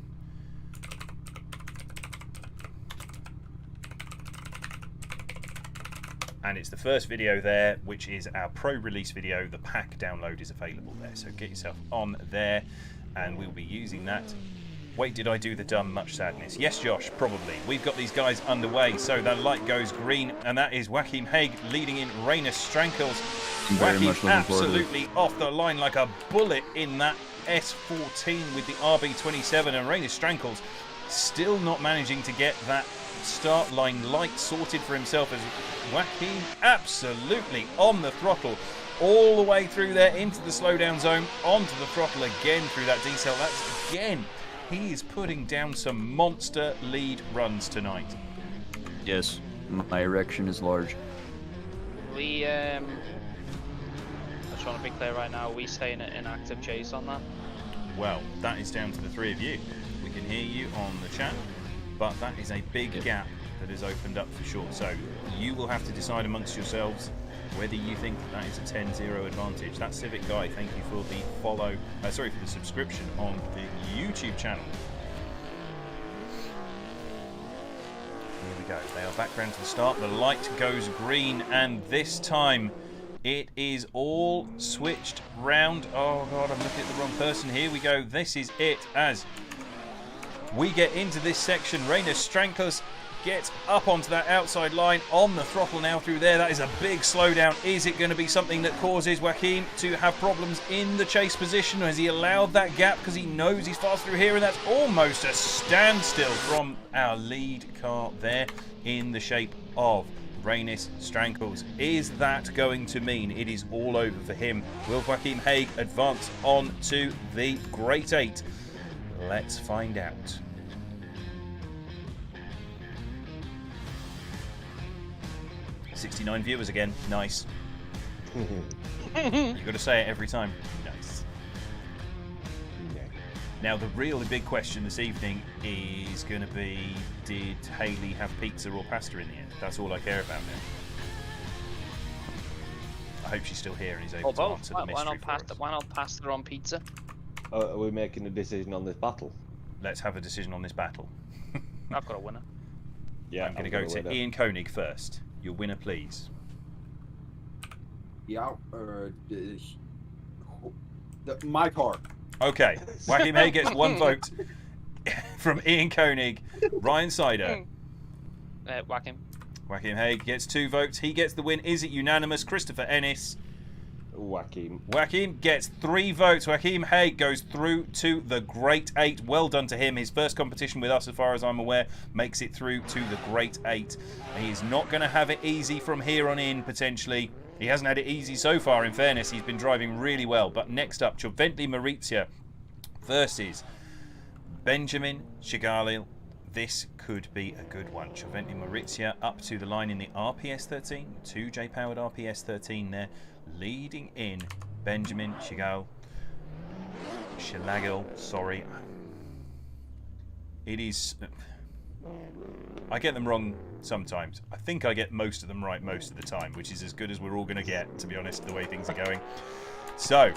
And it's the first video there, which is our pro release video. The pack download is available there, so get yourself on there, and we'll be using that. Wait, did I do the dumb? Much sadness. Yes, Josh, probably. We've got these guys underway, so that light goes green, and that is Joachim Haig leading in Rainer Strankels. Joachim absolutely off the line like a bullet in that S14 with the RB27, and Rainer Strankels still not managing to get that start line light sorted for himself, as Joachim absolutely on the throttle all the way through there into the slowdown zone, onto the throttle again through that decel. That's again, he is putting down some monster lead runs tonight. Yes, my erection is large. We I'm trying to be clear right now, are we staying in active chase on that? Well, that is down to the three of you. We can hear you on the chat, but that is a big gap that has opened up for sure. So you will have to decide amongst yourselves whether you think that is a 10-0 advantage. That Civic Guy, thank you for the follow, for the subscription on the YouTube channel. Here we go. They are back round to the start. The light goes green, and this time it is all switched round. Oh God, I'm looking at the wrong person. Here we go. This is it as we get into this section. Rainer Strankos gets up onto that outside line, on the throttle now through there. That is a big slowdown. Is it going to be something that causes Joachim to have problems in the chase position? Or has he allowed that gap because he knows he's fast through here? And that's almost a standstill from our lead car there in the shape of Rainis Strankles. Is that going to mean it is all over for him? Will Joachim Haig advance on to the Great 8? Let's find out. $69 viewers again. Nice. You've got to say it every time. Nice. Now, the really big question this evening is going to be, did Hayley have pizza or pasta in the end? That's all I care about now. I hope she's still here and is able to answer the mystery for us. Why not pasta on pizza? Are we making a decision on this battle? Let's have a decision on this battle. I've got a winner. Yeah, I'm going to go to Ian Koenig first. Your winner, please. Yeah, my car. Okay, Joachim Haig gets 1 vote from Ian Koenig. Ryan Sider. Joachim. Joachim Haig gets 2 votes. He gets the win. Is it unanimous? Christopher Ennis. Joachim. Joachim gets 3 votes. Joachim Haig goes through to the Great 8. Well done to him. His first competition with us, as far as I'm aware, makes it through to the Great 8. He is not going to have it easy from here on in, potentially. He hasn't had it easy so far, in fairness. He's been driving really well. But next up, Joventli Maurizia versus Benjamin Shigalil. This could be a good one. Joventli Maurizia up to the line in the RPS 13. 2J powered RPS 13 there. Leading in Benjamin Shilagil. Sorry. It is... I get them wrong sometimes. I think I get most of them right most of the time, which is as good as we're all going to get, to be honest, the way things are going. So,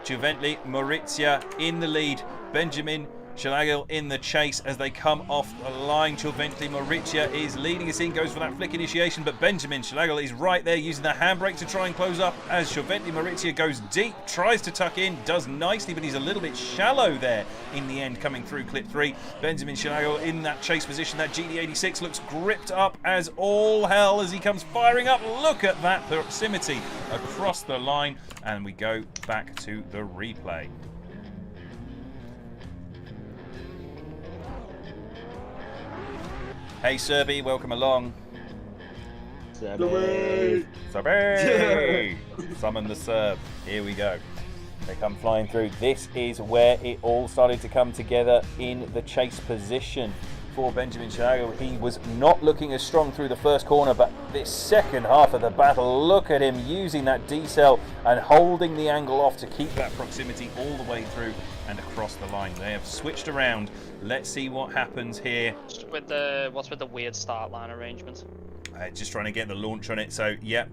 Joventli Maurizia in the lead. Benjamin Shilagil in the chase as they come off the line. Chuventli Maurizia is leading us in, goes for that flick initiation, but Benjamin Shilagil is right there using the handbrake to try and close up as Chuventli Maurizia goes deep, tries to tuck in, does nicely, but he's a little bit shallow there in the end coming through clip 3. Benjamin Shilagil in that chase position. That GD86 looks gripped up as all hell as he comes firing up. Look at that proximity across the line, and we go back to the replay. Hey Serby, welcome along. Serby! Serby! Summon the Serb. Here we go. They come flying through. This is where it all started to come together in the chase position for Benjamin Shilagil. He was not looking as strong through the first corner, but this second half of the battle, look at him using that D-cell and holding the angle off to keep that proximity all the way through and across the line. They have switched around. Let's see what happens here. What's with the weird start line arrangement? Just trying to get the launch on it. So yeah,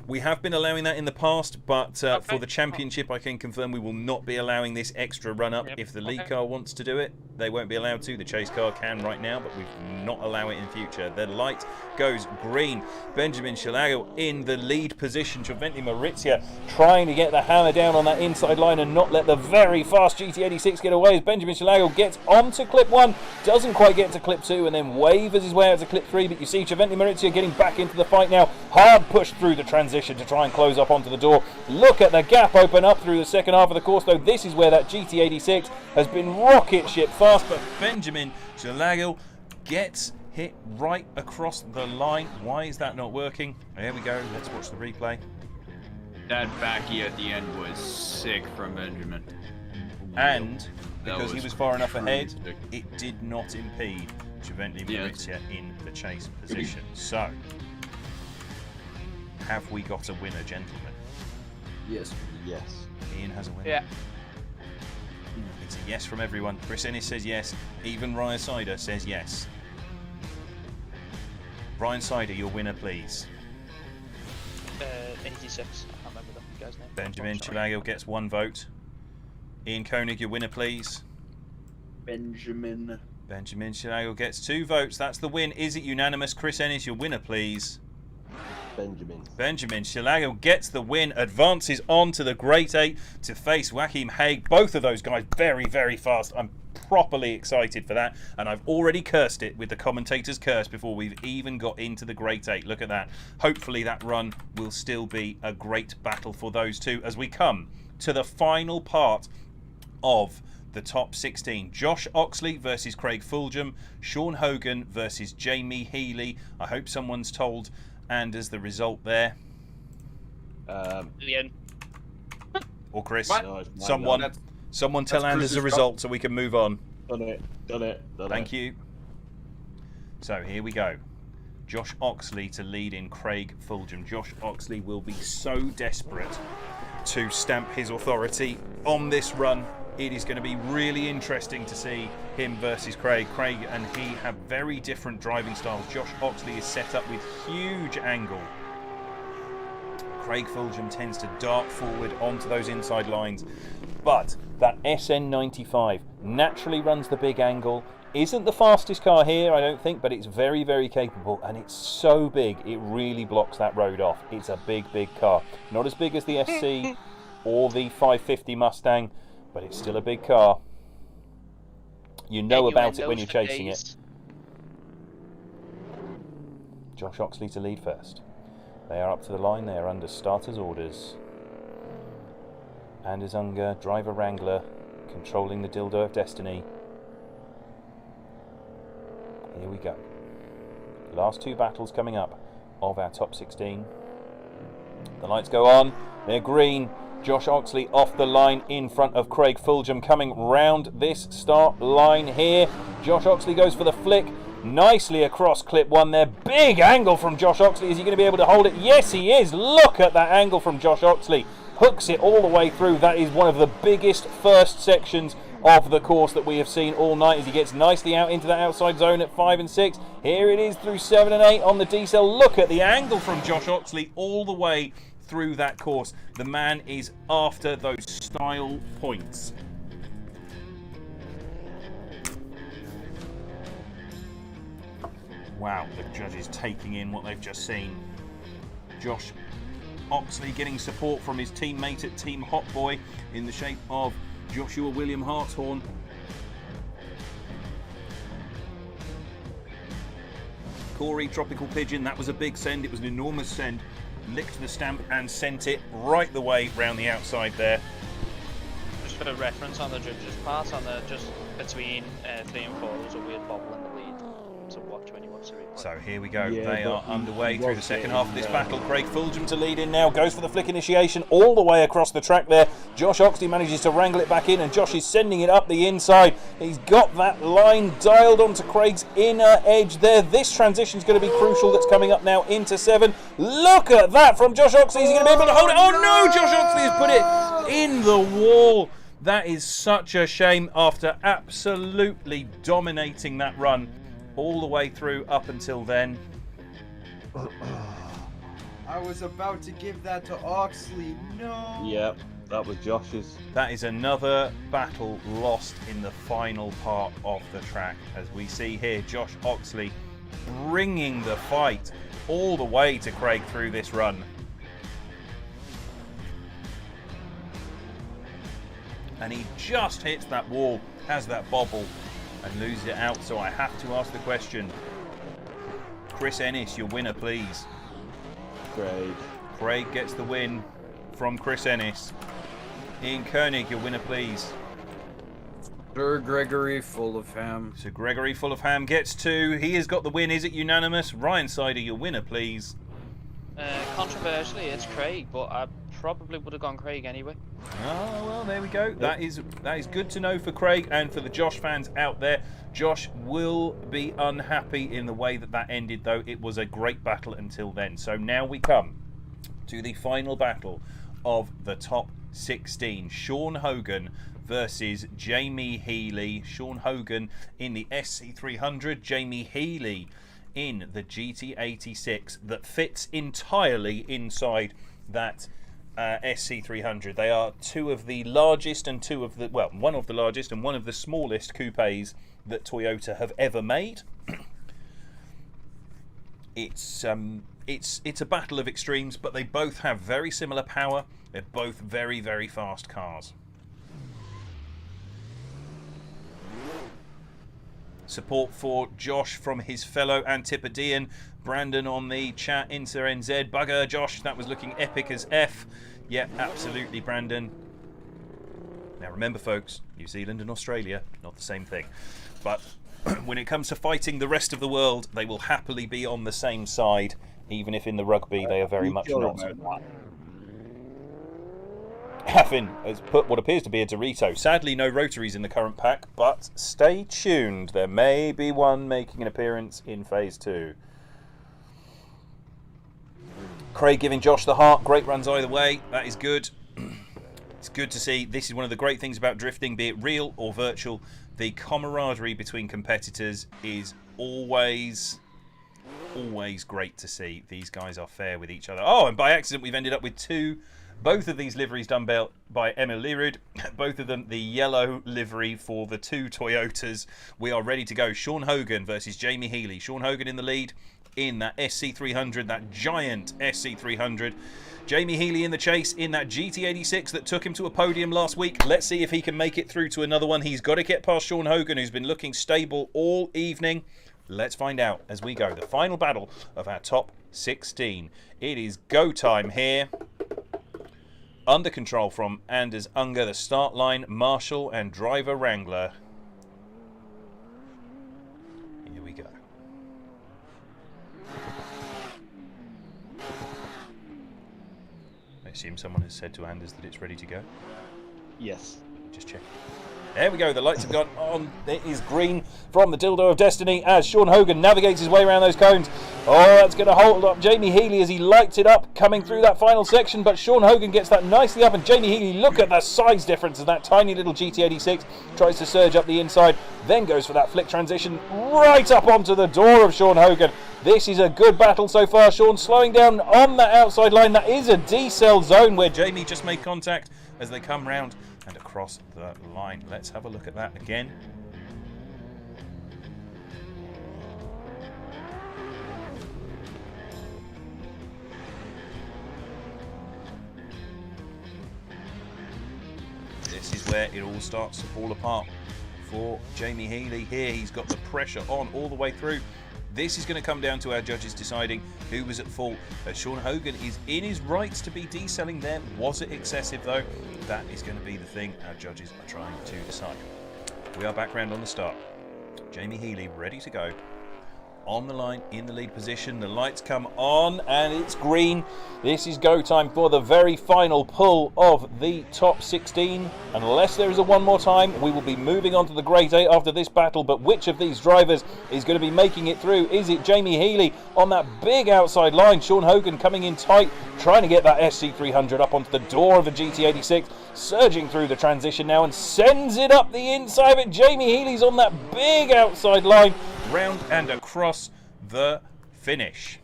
we have been allowing that in the past, but for the championship, I can confirm we will not be allowing this extra run-up. If the lead car wants to do it, they won't be allowed to. The chase car can right now, but we will not allow it in future. The light goes green. Benjamin Shilagil in the lead position. Chuventli Maurizia trying to get the hammer down on that inside line and not let the very fast GT86 get away as Benjamin Shilagil gets onto clip 1, doesn't quite get to clip 2, and then wavers his way out to clip 3, but you see Chuventli Maurizia getting back into the fight now. Hard push through the transition to try and close up onto the door. Look at the gap open up through the second half of the course, though. This is where that GT86 has been rocket ship fast, but Benjamin Shilagil gets hit right across the line. Why is that not working? There we go. Let's watch the replay. That backy at the end was sick from Benjamin. And because he was far enough ahead, it did not impede Chuventli Maurizia in the chase position. So, have we got a winner, gentlemen? Yes. Yes. Ian has a winner. Yeah. It's a yes from everyone. Chris Ennis says yes. Even Ryan Sider says yes. Ryan Sider, your winner, please. 86. I can't remember the guy's name. Benjamin Shilagil gets 1 vote. Ian Koenig, your winner, please. Benjamin Shilagil gets 2 votes. That's the win. Is it unanimous? Chris Ennis, your winner, please. Benjamin Shilagil gets the win, advances on to the Great 8 to face Joachim Haig. Both of those guys very, very fast. I'm properly excited for that, and I've already cursed it with the commentator's curse before we've even got into the Great 8. Look at that. Hopefully that run will still be a great battle for those two as we come to the final part of the top 16. Josh Oxley versus Craig Fulgham, Sean Hogan versus Jamie Healy. I hope someone's told Anders the result there. Ian. Or Chris. No, someone tell Anders the result so we can move on. Done it. Thank you. So here we go. Josh Oxley to lead in Craig Fulgham. Josh Oxley will be so desperate to stamp his authority on this run. It is going to be really interesting to see him versus Craig. Craig and he have very different driving styles. Josh Oxley is set up with huge angle. Craig Fulgham tends to dart forward onto those inside lines. But that SN95 naturally runs the big angle. Isn't the fastest car here, I don't think, but it's very, very capable, and it's so big, it really blocks that road off. It's a big, big car. Not as big as the SC or the 550 Mustang, but it's still a big car. You know about it when you're chasing it. Josh Oxley to lead first. They are up to the line. They are under starters' orders. Anders Unger, driver wrangler, controlling the dildo of destiny. Here we go. Last 2 battles coming up of our top 16. The lights go on. They're green. Josh Oxley off the line in front of Craig Fulgham coming round this start line here. Josh Oxley goes for the flick. Nicely across clip 1 there. Big angle from Josh Oxley. Is he going to be able to hold it? Yes, he is. Look at that angle from Josh Oxley. Hooks it all the way through. That is one of the biggest first sections of the course that we have seen all night as he gets nicely out into that outside zone at 5 and 6. Here it is through 7 and 8 on the D-cell. Look at the angle from Josh Oxley all the way through that course. The man is after those style points. Wow, the judges taking in what they've just seen. Josh Oxley getting support from his teammate at Team Hot Boy in the shape of Joshua William Hartshorn. Corey Tropical Pigeon, that was a big send, it was an enormous send. Licked the stamp and sent it right the way round the outside there. Just for a reference on the judges' part, on the just between 3 and 4, there was a weird bobble in the lead. So watch when you watch the replay. So here we go. They are underway through the second half of this battle. Craig Fulgham to lead in now. Goes for the flick initiation all the way across the track there. Josh Oxley manages to wrangle it back in, and Josh is sending it up the inside. He's got that line dialed onto Craig's inner edge there. This transition is going to be crucial. That's coming up now into 7. Look at that from Josh Oxley. Is he going to be able to hold it? Oh no! Josh Oxley has put it in the wall. That is such a shame after absolutely dominating that run all the way through up until then. I was about to give that to Oxley. No. Yep, that was Josh's. That is another battle lost in the final part of the track. As we see here, Josh Oxley bringing the fight all the way to Craig through this run. And he just hits that wall, has that bobble, and loses it out. So I have to ask the question. Chris Ennis, your winner, please. Craig gets the win from Chris Ennis. Ian Koenig, your winner, please. Sir Gregory Fulham. So Gregory Fulham gets 2. He has got the win. Is it unanimous? Ryan Sider, your winner, please. Controversially, it's Craig, but I probably would have gone Craig anyway. Oh, well, there we go. That is good to know for Craig and for the Josh fans out there. Josh will be unhappy in the way that ended, though. It was a great battle until then. So now we come to the final battle of the top 16. Sean Hogan versus Jamie Healy. Sean Hogan in the SC300, Jamie Healy in the GT86 that fits entirely inside that SC300. They are 2 of the largest and 2 of the, well, one of the largest and one of the smallest coupes that Toyota have ever made. It's a battle of extremes, but they both have very similar power. They're both very, very fast cars. Support for Josh from his fellow Antipodean. Brandon on the chat, Inter NZ. Bugger, Josh, that was looking epic as F. Yeah, absolutely, Brandon. Now remember, folks, New Zealand and Australia, not the same thing. But when it comes to fighting the rest of the world, they will happily be on the same side, even if in the rugby they are very much not. Haffin has put what appears to be a Dorito. Sadly, no rotaries in the current pack, but stay tuned. There may be one making an appearance in Phase 2. Craig giving Josh the heart. Great runs either way. That is good. It's good to see. This is one of the great things about drifting, be it real or virtual. The camaraderie between competitors is always great to see. These guys are fair with each other. Oh, and by accident, we've ended up with both of these liveries done by Emil Lerud. Both of them the yellow livery for the 2 Toyotas. We are ready to go. Sean Hogan versus Jamie Healy. Sean Hogan in the lead in that SC300, that giant SC300. Jamie Healy in the chase in that GT86 that took him to a podium last week. Let's see if he can make it through to another one. He's got to get past Sean Hogan, who's been looking stable all evening. Let's find out as we go. The final battle of our top 16. It is go time here. Under control from Anders Unger, the start line, Marshall and driver Wrangler. Here we go. I assume someone has said to Anders that it's ready to go? Yes. Just check. There we go, the lights have gone on. It is green from the Dildo of Destiny as Sean Hogan navigates his way around those cones. Oh, that's going to hold up Jamie Healy as he lights it up coming through that final section, but Sean Hogan gets that nicely up, and Jamie Healy, look at the size difference of that tiny little GT86, tries to surge up the inside, then goes for that flick transition right up onto the door of Sean Hogan. This is a good battle so far. Sean slowing down on that outside line. That is a D-cell zone where Jamie just made contact as they come round and across the line. Let's have a look at that again. where it all starts to fall apart for Jamie Healy here. He's got the pressure on all the way through. This is going to come down to our judges deciding who was at fault. Sean Hogan is in his rights to be deselling there. Was it excessive though? That is going to be the thing our judges are trying to decide. We are back round on the start. Jamie Healy ready to go. On the line, in the lead position. The lights come on and it's green. This is go time for the very final pull of the top 16. Unless there is a one more time, we will be moving on to the Great 8 after this battle. But which of these drivers is going to be making it through? Is it Jamie Healy on that big outside line? Sean Hogan coming in tight, trying to get that SC300 up onto the door of the GT86. Surging through the transition now and sends it up the inside. But Jamie Healy's on that big outside line. Round and across the finish.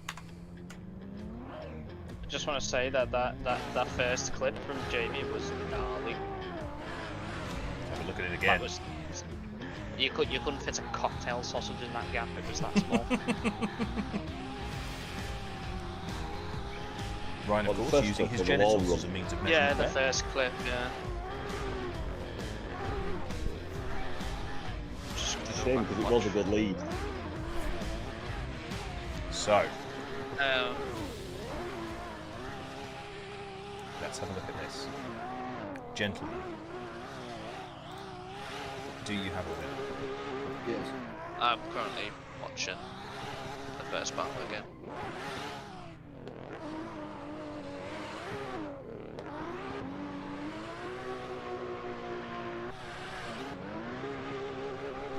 I just want to say that first clip from Jamie was gnarly. Have a look at it again. You couldn't fit a cocktail sausage in that gap. It was that small. Ryan, of course, using his genitals as a means of measurement. Yeah, the first clip. Yeah. It's a shame because it was a good lead. So, let's have a look at this. Gentlemen, do you have a winner? Yes. I'm currently watching the first battle again.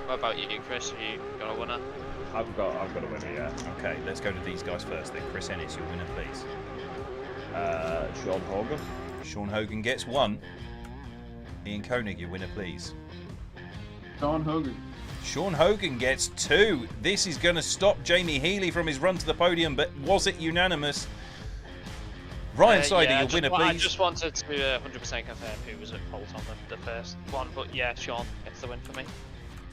What about you, Chris? Have you got a winner? I've got a winner, yeah. Okay, let's go to these guys first then. Chris Ennis, your winner, please. Sean Hogan. Sean Hogan gets 1. Ian Koenig, your winner, please. Sean Hogan. Sean Hogan gets 2. This is going to stop Jamie Healy from his run to the podium, but was it unanimous? Ryan Sider, your winner, please. I just wanted to 100% confirm who was at fault on the first one, but yeah, Sean gets the win for me.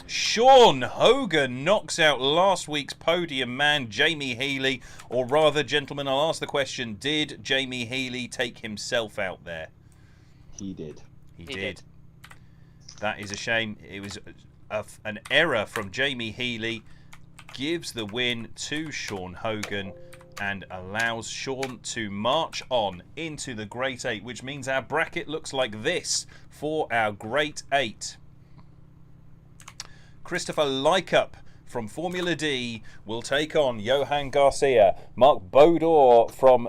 Sean Hogan knocks out last week's podium man, Jamie Healy. Or rather, gentlemen, I'll ask the question, did Jamie Healy take himself out there? He did. He did. That is a shame. It was an error from Jamie Healy. Gives the win to Sean Hogan and allows Sean to march on into the Great 8, which means our bracket looks like this for our Great 8. Christopher Licup from Formula D will take on Johan Garcia. Mark Bodor from,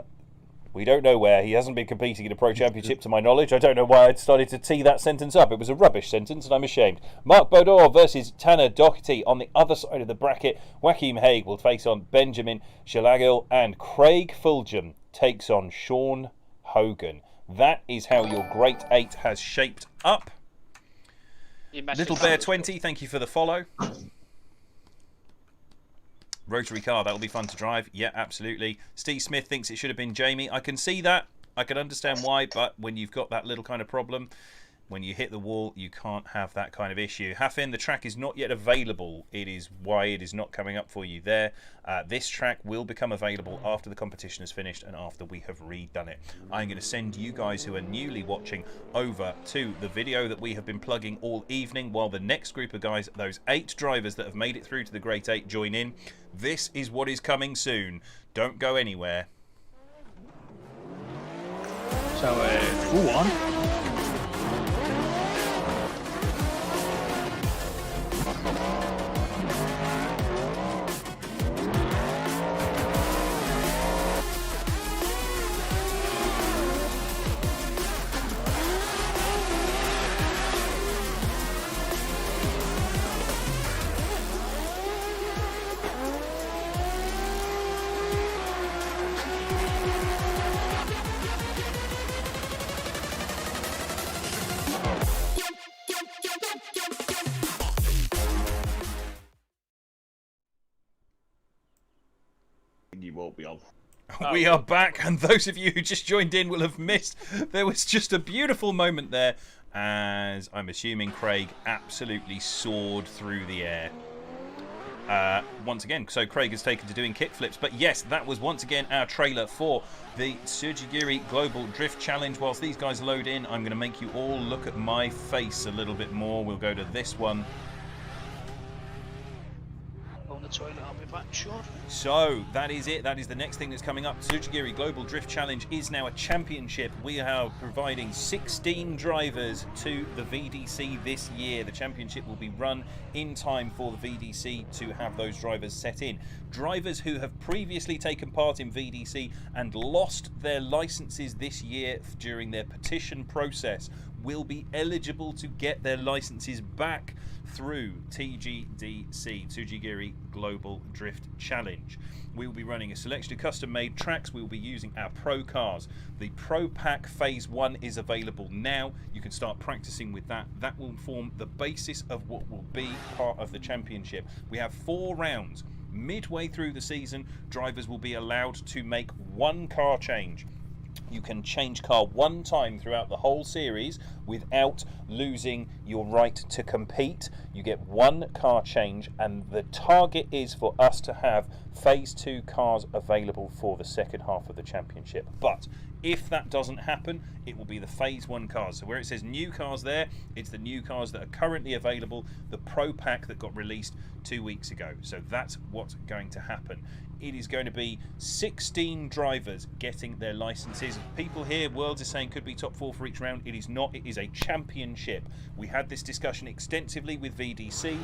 we don't know where. He hasn't been competing in a Pro Championship to my knowledge. I don't know why I'd started to tee that sentence up. It was a rubbish sentence and I'm ashamed. Mark Bodor versus Tanner Doherty on the other side of the bracket. Joachim Haig will face on Benjamin Schlagel and Craig Fulgham takes on Sean Hogan. That is how your Great 8 has shaped up. Little Bear 20, thank you for the follow. Rotary car, that'll be fun to drive. Yeah, absolutely. Steve Smith thinks it should have been Jamie. I can see that. I can understand why, but when you've got that little kind of problem, when you hit the wall, you can't have that kind of issue. Hafin, the track is not yet available. It is why it is not coming up for you there. This track will become available after the competition is finished and after we have redone it. I'm going to send you guys who are newly watching over to the video that we have been plugging all evening while the next group of guys, those 8 drivers that have made it through to the Great 8, join in. This is what is coming soon. Don't go anywhere. So, who won? You won't be on. We are back, and those of you who just joined in will have missed. There was just a beautiful moment there as I'm assuming Craig absolutely soared through the air. once again. So Craig has taken to doing kickflips. But yes, that was once again our trailer for the Tsujigiri Global Drift Challenge. Whilst these guys load in, I'm going to make you all look at my face a little bit more. We'll go to this one. On the toilet, I'll be back, sure. So that is it. That is the next thing that's coming up. Tsujigiri Global Drift Challenge is now a championship. We are providing 16 drivers to the VDC this year. The championship will be run in time for the VDC to have those drivers set in. Drivers who have previously taken part in VDC and lost their licenses this year during their petition process will be eligible to get their licenses back through TGDC, Tsujigiri Global Drift Challenge. We will be running a selection of custom-made tracks. We will be using our Pro cars. The Pro Pack Phase 1 is available now. You can start practicing with that. That will form the basis of what will be part of the championship. We have 4 rounds. Midway through the season, drivers will be allowed to make 1 car change. You can change car 1 time throughout the whole series without losing your right to compete. You get 1 car change, and the target is for us to have Phase 2 cars available for the second half of the championship. But if that doesn't happen, it will be the Phase 1 cars. So where it says new cars there, it's the new cars that are currently available, the Pro Pack that got released 2 weeks ago. So that's what's going to happen. It is going to be 16 drivers getting their licenses. People here, Worlds is saying could be top 4 for each round. It is not. It is a championship. We had this discussion extensively with VDC.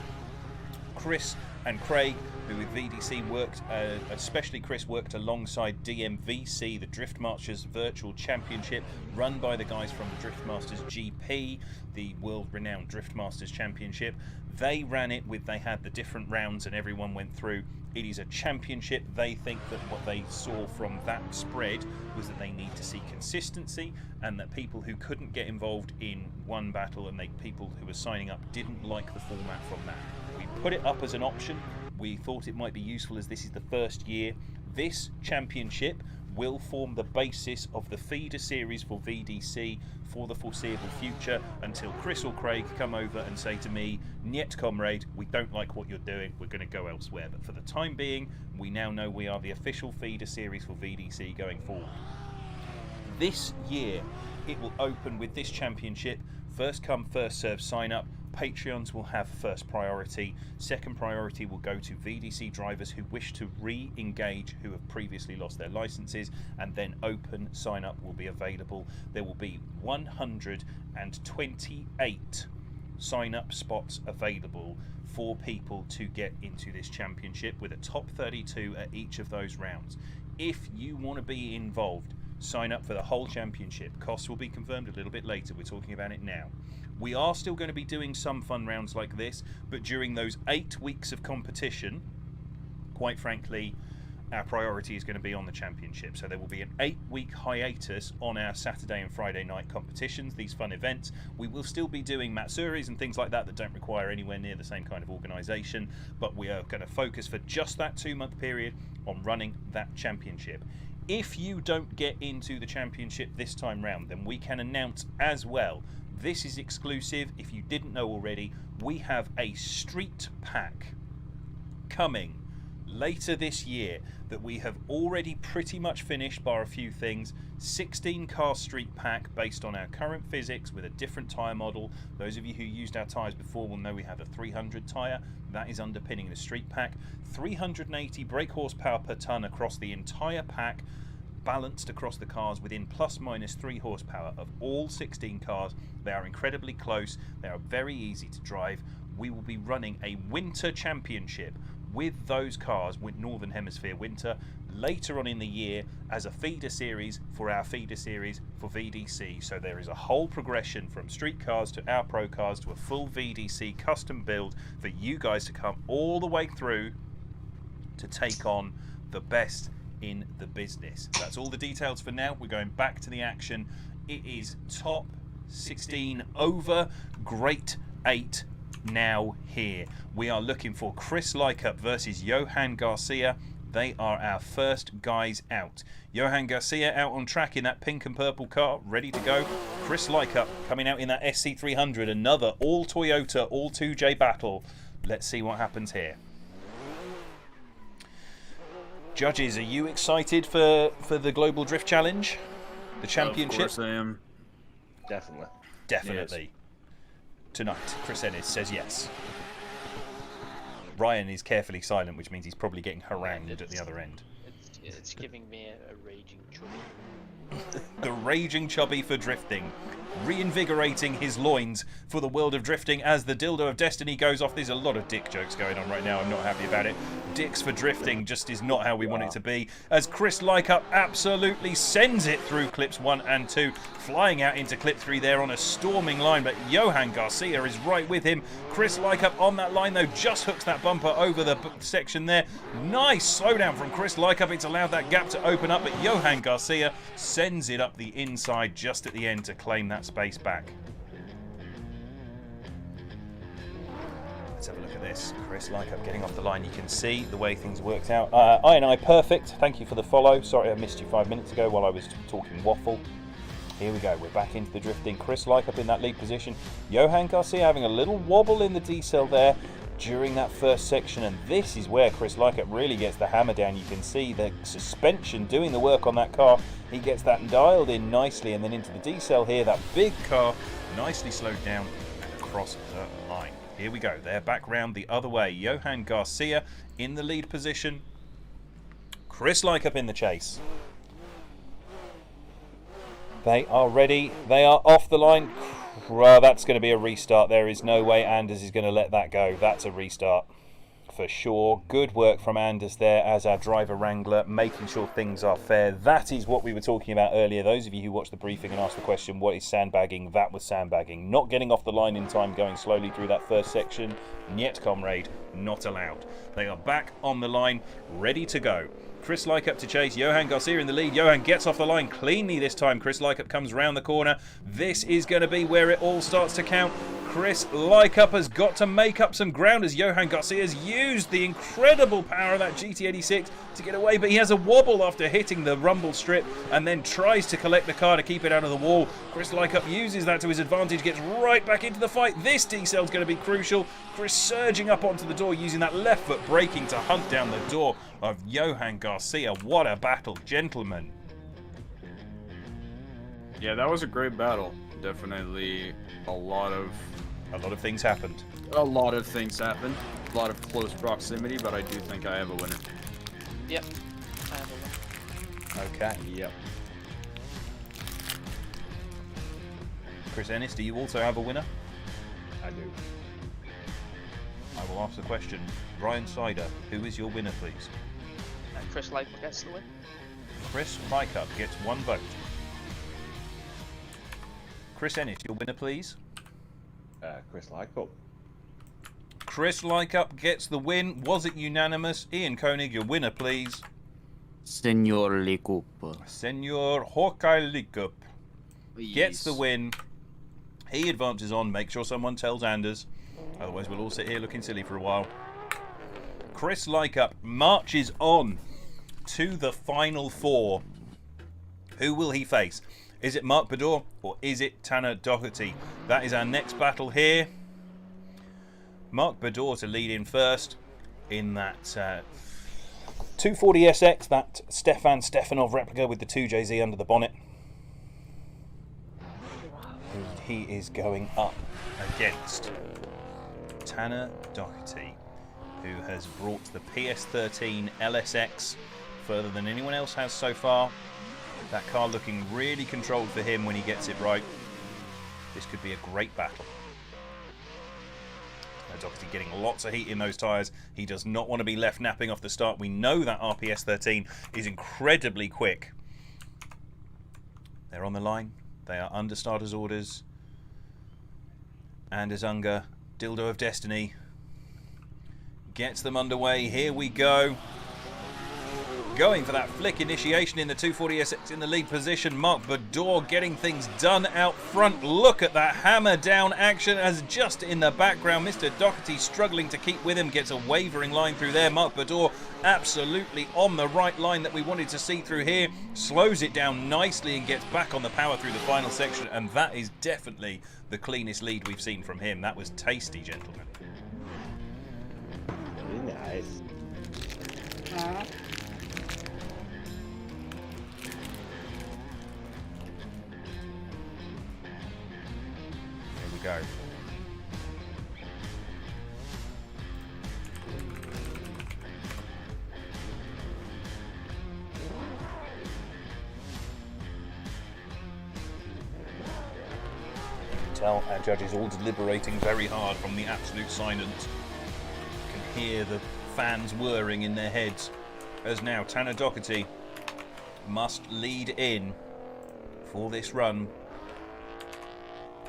Chris and Craig, who with VDC worked, especially Chris, worked alongside DMVC, the Drift Masters Virtual Championship, run by the guys from the Drift Masters GP, the world-renowned Drift Masters Championship. They ran it with, they had the different rounds and everyone went through. It is a championship. They think that what they saw from that spread was that they need to see consistency, and that people who couldn't get involved in one battle and people who were signing up didn't like the format from that. We put it up as an option. We thought it might be useful as this is the first year. This championship will form the basis of the feeder series for VDC for the foreseeable future until Chris or Craig come over and say to me, "Niet, comrade, we don't like what you're doing, we're going to go elsewhere." But for the time being, we now know we are the official feeder series for VDC going forward. This year, it will open with this championship. First come, first serve sign up. Patreons will have first priority. Second priority will go to VDC drivers who wish to re-engage, who have previously lost their licenses, and then open sign up will be available. There will be 128 sign up spots available for people to get into this championship, with a top 32 at each of those rounds. If you want to be involved, sign up for the whole championship. Costs will be confirmed a little bit later. We're talking about it now. We are still going to be doing some fun rounds like this, but during those 8 weeks of competition, quite frankly, our priority is going to be on the championship. So there will be an 8-week hiatus on our Saturday and Friday night competitions, these fun events. We will still be doing Matsuris and things like that that don't require anywhere near the same kind of organisation, but we are going to focus for just that 2-month period on running that championship. If you don't get into the championship this time round, then we can announce as well. This is exclusive. If you didn't know already, we have a street pack coming later this year that we have already pretty much finished bar a few things. 16 car street pack based on our current physics with a different tyre model. Those of you who used our tyres before will know we have a 300 tyre. That is underpinning the street pack. 380 brake horsepower per tonne across the entire pack, balanced across the cars within plus minus 3 horsepower of all 16 cars. They are incredibly close. They are very easy to drive. We will be running a winter championship with those cars with Northern Hemisphere winter later on in the year as a feeder series for our feeder series for VDC. So there is a whole progression from street cars to our pro cars to a full VDC custom build for you guys to come all the way through to take on the best in the business. That's all the details for now. We're going back to the action. It is top 16 over, great 8 now here. We are looking for Chris Licup versus Johan Garcia. They are our first guys out. Johan Garcia out on track in that pink and purple car, ready to go. Chris Licup coming out in that SC300, another all Toyota, all 2J battle. Let's see what happens here. Judges, are you excited for the Global Drift Challenge? The championship? Of course I am. Definitely. Definitely. Yes. Tonight, Chris Ennis says yes. Ryan is carefully silent, which means he's probably getting harangued at the other end. It's giving me a raging chubby. The raging chubby for drifting. Reinvigorating his loins for the world of drifting as the dildo of destiny goes off. There's a lot of dick jokes going on right now. I'm not happy about it. Dicks for drifting just is not how we want it to be. As Chris Licup absolutely sends it through clips 1 and 2, flying out into clip 3 there on a storming line, but Johan Garcia is right with him. Chris Licup on that line though just hooks that bumper over the section there. Nice slowdown from Chris Licup. It's allowed that gap to open up, but Johan Garcia sends it up the inside just at the end to claim that space back. Let's have a look at this. Chris Licup getting off the line. You can see the way things worked out. I perfect. Thank you for the follow. Sorry I missed you 5 minutes ago while I was talking waffle. Here we go. We're back into the drifting. Chris Licup in that lead position. Johan Garcia having a little wobble in the D-cell there during that first section, and this is where Chris Licup really gets the hammer down. You can see the suspension doing the work on that car. He gets that dialed in nicely, and then into the D-cell here, that big car nicely slowed down and across the line. Here we go. They're back round the other way. Johan Garcia in the lead position. Chris Licup in the chase. They are ready. They are off the line. That's going to be a restart. There is no way Anders is going to let that go. That's a restart for sure. Good work from Anders there as our driver wrangler, making sure things are fair. That is what we were talking about earlier. Those of you who watched the briefing and asked the question, what is sandbagging? That was sandbagging. Not getting off the line in time, going slowly through that first section. Niet, comrade, not allowed. They are back on the line, ready to go. Chris Licup to chase. Johan Garcia in the lead. Johan gets off the line cleanly this time. Chris Licup comes round the corner. This is going to be where it all starts to count. Chris Licup has got to make up some ground as Johan Garcia has used the incredible power of that GT86 to get away, but he has a wobble after hitting the rumble strip and then tries to collect the car to keep it out of the wall. Chris Licup uses that to his advantage, gets right back into the fight. This D-cell is going to be crucial. Chris surging up onto the door, using that left foot braking to hunt down the door of Johan Garcia. What a battle, gentlemen. Yeah, that was a great battle. Definitely a lot of things happened. A lot of things happened. A lot of close proximity, but I do think I have a winner. Yep, I have a winner. Okay. Yep. Chris Ennis, do you also have a winner? I do. I will ask the question. Ryan Sider, who is your winner, please? Chris Licup gets the win. Chris Licup gets 1 vote. Chris Ennis, your winner, please? Chris Licup. Chris Licup gets the win. Was it unanimous? Ian Koenig, your winner, please. Senor Licup. Senor Hawkeye Licup gets the win. He advances on. Make sure someone tells Anders. Otherwise, we'll all sit here looking silly for a while. Chris Licup marches on to the final 4. Who will he face? Is it Mark Bador or is it Tanner Doherty? That is our next battle here. Mark Bador to lead in first in that 240SX, that Stefan Stefanov replica with the 2JZ under the bonnet. He is going up against Tanner Doherty, who has brought the PS13 LSX further than anyone else has so far. That car looking really controlled for him when he gets it right. This could be a great battle. Doherty getting lots of heat in those tyres. He does not want to be left napping off the start. We know that RPS 13 is incredibly quick. They're on the line. They are under starters orders. Anders Unger, Dildo of Destiny, gets them underway. Here we go. Going for that flick initiation in the 240SX in the lead position. Mark Bador getting things done out front. Look at that hammer down action as just in the background. Mr. Doherty struggling to keep with him. Gets a wavering line through there. Mark Bador absolutely on the right line that we wanted to see through here. Slows it down nicely and gets back on the power through the final section. And that is definitely the cleanest lead we've seen from him. That was tasty, gentlemen. Very nice. go. Tell our judges all deliberating very hard from the absolute silence. You can hear the fans whirring in their heads as now Tanner Doherty must lead in for this run.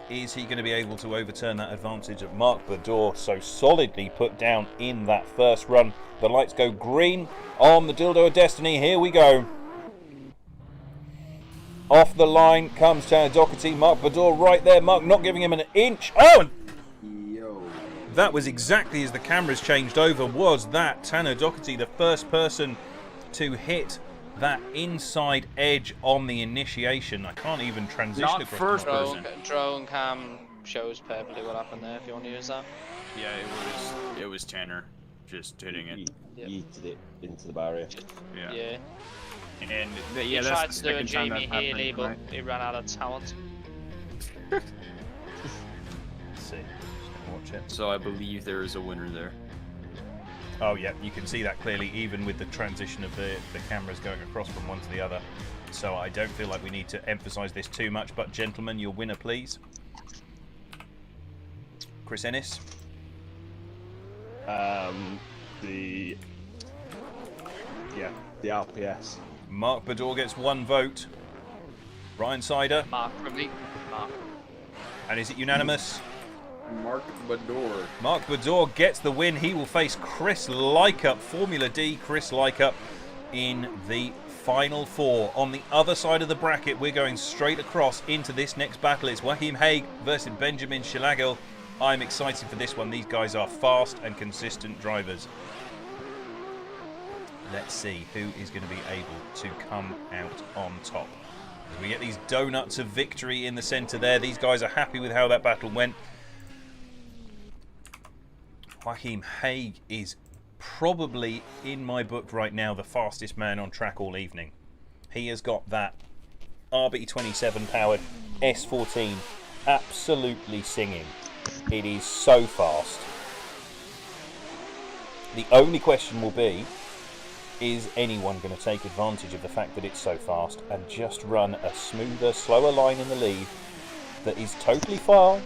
Is he going to be able to overturn that advantage of Mark Bador so solidly put down in that first run? The lights go green on the Dildo of Destiny. Here we go. Off the line comes Tanner Doherty. Mark Bador right there. Mark not giving him an inch. Oh! That was exactly as the cameras changed over. Was that Tanner Doherty the first person to hit that inside edge on the initiation? I can't even transition Not across. first person. Drone cam shows perfectly what happened there. If you want to use that. Yeah, it was Tanner just hitting it. Yeeted it into the barrier. Yeah. And He tried to do a Jamie Healy, but he ran out of talent. Let's see. Watch it. So I believe there is a winner there. Oh yeah, you can see that clearly even with the transition of the cameras going across from one to the other. So I don't feel like we need to emphasise this too much, but gentlemen, your winner please. Chris Ennis. The RPS. Mark Bador gets 1 vote. Ryan Sider. Mark from me. Mark. And is it unanimous? Mark Bador. Mark Bador gets the win. He will face Chris Licup, Formula D. Chris Licup in the final 4. On the other side of the bracket, we're going straight across into this next battle. It's Joachim Haig versus Benjamin Schilagel. I'm excited for this one. These guys are fast and consistent drivers. Let's see who is going to be able to come out on top. We get these donuts of victory in the centre there. These guys are happy with how that battle went. Joachim Haig is probably, in my book right now, the fastest man on track all evening. He has got that RB27 powered S14 absolutely singing. It is so fast. The only question will be, is anyone going to take advantage of the fact that it's so fast and just run a smoother, slower line in the lead that is totally fine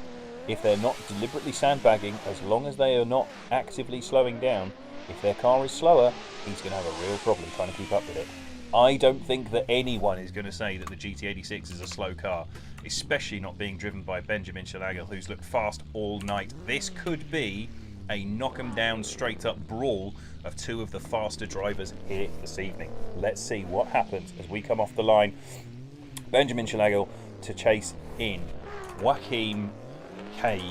if they're not deliberately sandbagging, as long as they are not actively slowing down. If their car is slower, he's going to have a real problem trying to keep up with it. I don't think that anyone is going to say that the GT86 is a slow car, especially not being driven by Benjamin Schilagel, who's looked fast all night. This could be a knock-em-down, straight-up brawl of 2 of the faster drivers here this evening. Let's see what happens as we come off the line. Benjamin Schilagel to chase in Joachim Haig.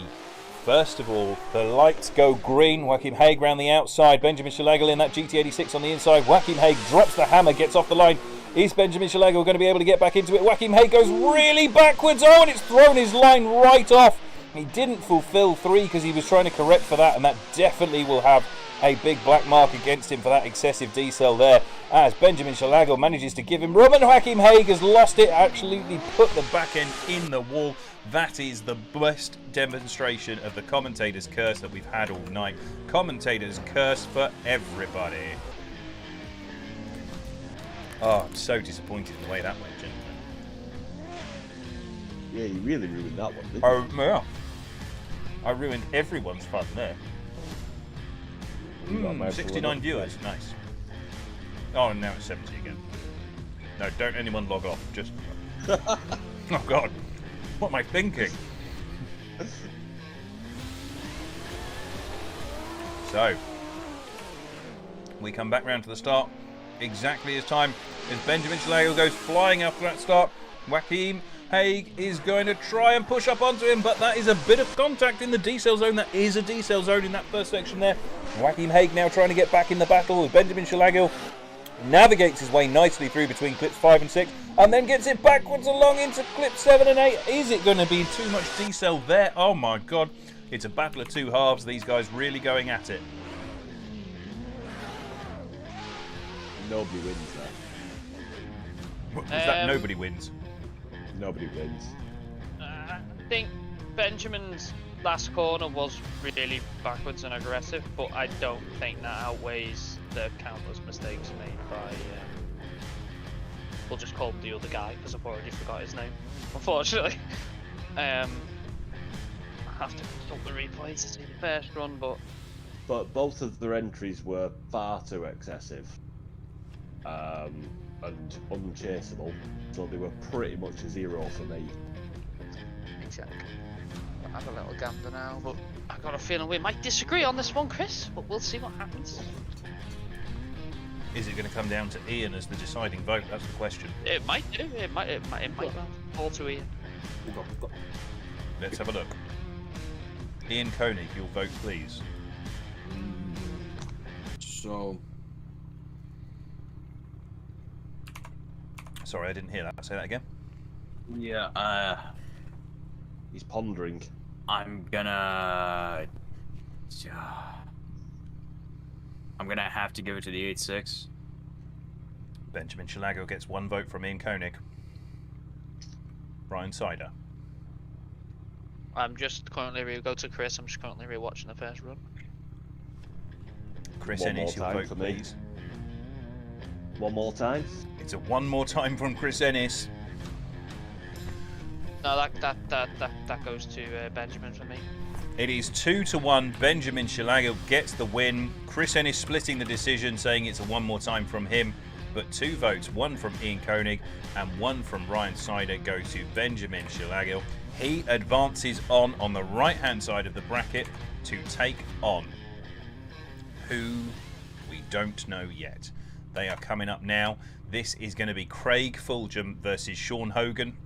First of all, the lights go green. Joachim Haig round the outside. Benjamin Schilagel in that GT86 on the inside. Joachim Haig drops the hammer, gets off the line. Is Benjamin Schilagel going to be able to get back into it? Joachim Haig goes really backwards. Oh, and it's thrown his line right off. He didn't fulfill 3 because he was trying to correct for that, and that definitely will have a big black mark against him for that excessive decel there, as Benjamin Schilagel manages to give him room, and Joachim Haig has lost it, absolutely put the back end in the wall. That is the best demonstration of the commentator's curse that we've had all night. Commentator's curse for everybody. Oh, I'm so disappointed in the way that went, gentlemen. Yeah, you really ruined that one, didn't you? Oh, yeah. I ruined everyone's fun there. 69 viewers, nice. Oh, and now it's 70 again. No, don't anyone log off, just... Oh god, what am I thinking? So, we come back round to the start, exactly as time as Benjamin Schilagel goes flying after that start. Joachim Haig is going to try and push up onto him, but that is a bit of contact in the decel zone. That is a decel zone in that first section there. Joachim Haig now trying to get back in the battle with Benjamin Schilagel. Navigates his way nicely through between clips 5 and 6, and then gets it backwards along into clips 7 and 8. Is it going to be too much decel there? Oh my god. It's a battle of 2 halves. These guys really going at it. Nobody wins that. Is that nobody wins? Nobody wins. I think Benjamin's last corner was really backwards and aggressive, but I don't think that outweighs the countless mistakes made by. We'll just call him the other guy because I've already forgot his name, unfortunately. I have to consult the replays to see the first run, but both of their entries were far too excessive and unchaseable, so they were pretty much a 0 for me. Exactly. I'll have a little gander now, but I've got a feeling we might disagree on this one, Chris, but we'll see what happens. Is it going to come down to Ian as the deciding vote? That's the question. It might do. It might fall to Ian. Let's have a look. Ian Koenig, your vote, please. So. Sorry, I didn't hear that. Say that again. Yeah. He's pondering. I'm gonna have to give it to the 8-6. Benjamin Shalago gets 1 vote from Ian Koenig. Brian Sider. I'm just currently go to Chris. I'm just currently rewatching the first run. Chris Ennis, your vote, please. One more time. It's a 1 more time from Chris Ennis. No, that goes to Benjamin for me. It is 2-1. Benjamin Shalago gets the win. Chris Ennis splitting the decision, saying it's a 1 more time from him. But 2 votes, 1 from Ian Koenig and 1 from Ryan Sider, go to Benjamin Shalago. He advances on the right-hand side of the bracket to take on who we don't know yet. They are coming up now. This is going to be Craig Fulgham versus Sean Hogan.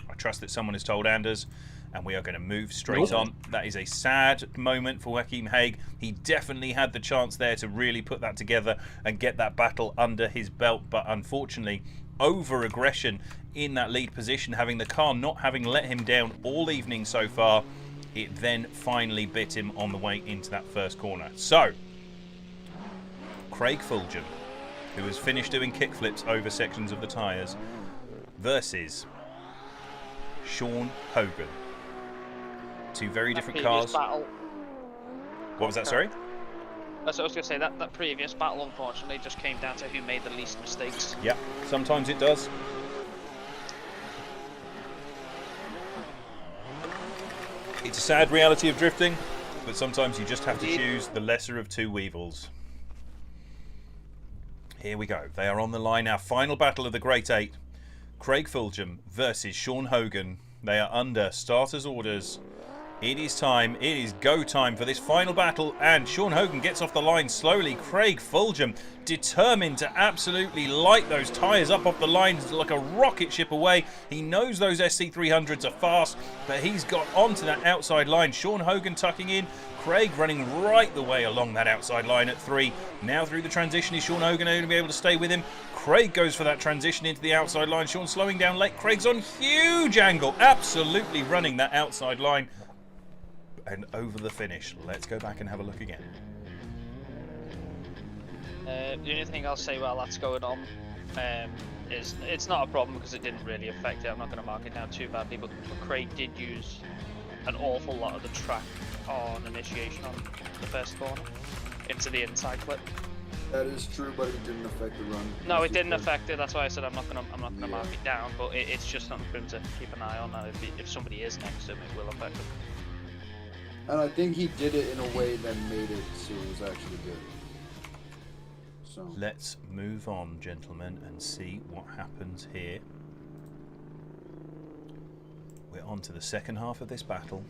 I trust that someone has told Anders, and we are going to move straight on. That is a sad moment for Joachim Haig. He definitely had the chance there to really put that together and get that battle under his belt, but unfortunately, over-aggression in that lead position, having the car not having let him down all evening so far, it then finally bit him on the way into that first corner. So, Craig Fulgham, who has finished doing kickflips over sections of the tyres, versus Sean Hogan. 2 very different cars. Battle. What was that, sorry? That's what I was going to say. That previous battle, unfortunately, just came down to who made the least mistakes. Yeah, sometimes it does. It's a sad reality of drifting, but sometimes you just have to choose the lesser of 2 evils. Here we go. They are on the line now. Final battle of the Great 8. Craig Fulgham versus Sean Hogan. They are under starters' orders. It is time. It is go time for this final battle, and Sean Hogan gets off the line slowly. Craig Fulgham determined to absolutely light those tyres up off the line like a rocket ship away. He knows those SC300s are fast, but he's got onto that outside line. Sean Hogan tucking in. Craig running right the way along that outside line at 3. Now through the transition, is Sean Hogan going to be able to stay with him? Craig goes for that transition into the outside line. Sean slowing down late. Craig's on huge angle, absolutely running that outside line. And over the finish. Let's go back and have a look again. The only thing I'll say while that's going on is it's not a problem because it didn't really affect it. I'm not going to mark it down too badly, but Craig did use an awful lot of the track on initiation on the first corner into the inside clip. That is true, but it didn't affect the run. No, it didn't affect it. That's why I said I'm not gonna mark it down. But it's just something for him to keep an eye on. If somebody is next to him, it will affect him. And I think he did it in a way that made it so it was actually good. So let's move on, gentlemen, and see what happens here. We're on to the second half of this battle.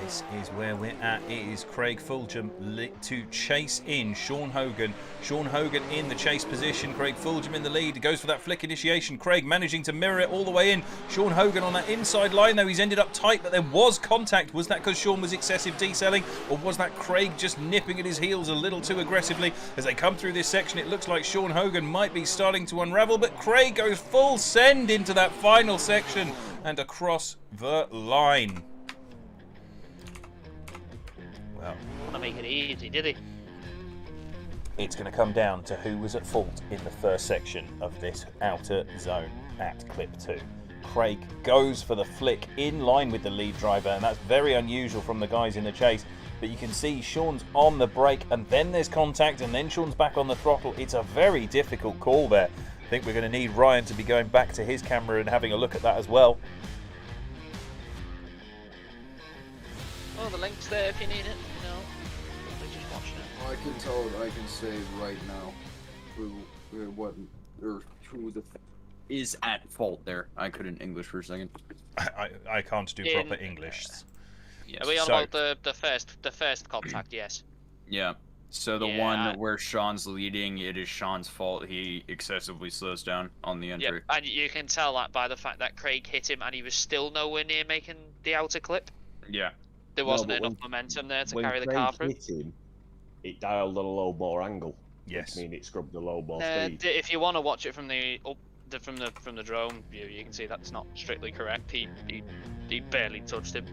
This is where we're at. It is Craig Fulgham to chase in Sean Hogan. Sean Hogan in the chase position. Craig Fulgham in the lead. Goes for that flick initiation. Craig managing to mirror it all the way in. Sean Hogan on that inside line, though he's ended up tight, but there was contact. Was that because Sean was excessive decelling, or was that Craig just nipping at his heels a little too aggressively? As they come through this section, it looks like Sean Hogan might be starting to unravel, but Craig goes full send into that final section and across the line. Want to make it easy, did he? It's going to come down to who was at fault in the first section of this outer zone at clip 2. Craig goes for the flick in line with the lead driver, and that's very unusual from the guys in the chase. But you can see Sean's on the brake, and then there's contact, and then Sean's back on the throttle. It's a very difficult call there. I think we're going to need Ryan to be going back to his camera and having a look at that as well. Oh, the link's there if you need it. You know, they're just watching it. I can say right now who is at fault there. I couldn't English for a second. I can't do proper English. Yes. Are we on about the first contact? Yes. Yeah. So the one where Sean's leading, it is Sean's fault. He excessively slows down on the entry. Yep. And you can tell that by the fact that Craig hit him and he was still nowhere near making the outer clip. Yeah. There wasn't enough momentum there to carry the car through. When Craig hit him, it dialed a low more angle. Yes. I mean, it scrubbed a low more speed. If you want to watch it from the from the drone view, you can see that's not strictly correct. He barely touched him.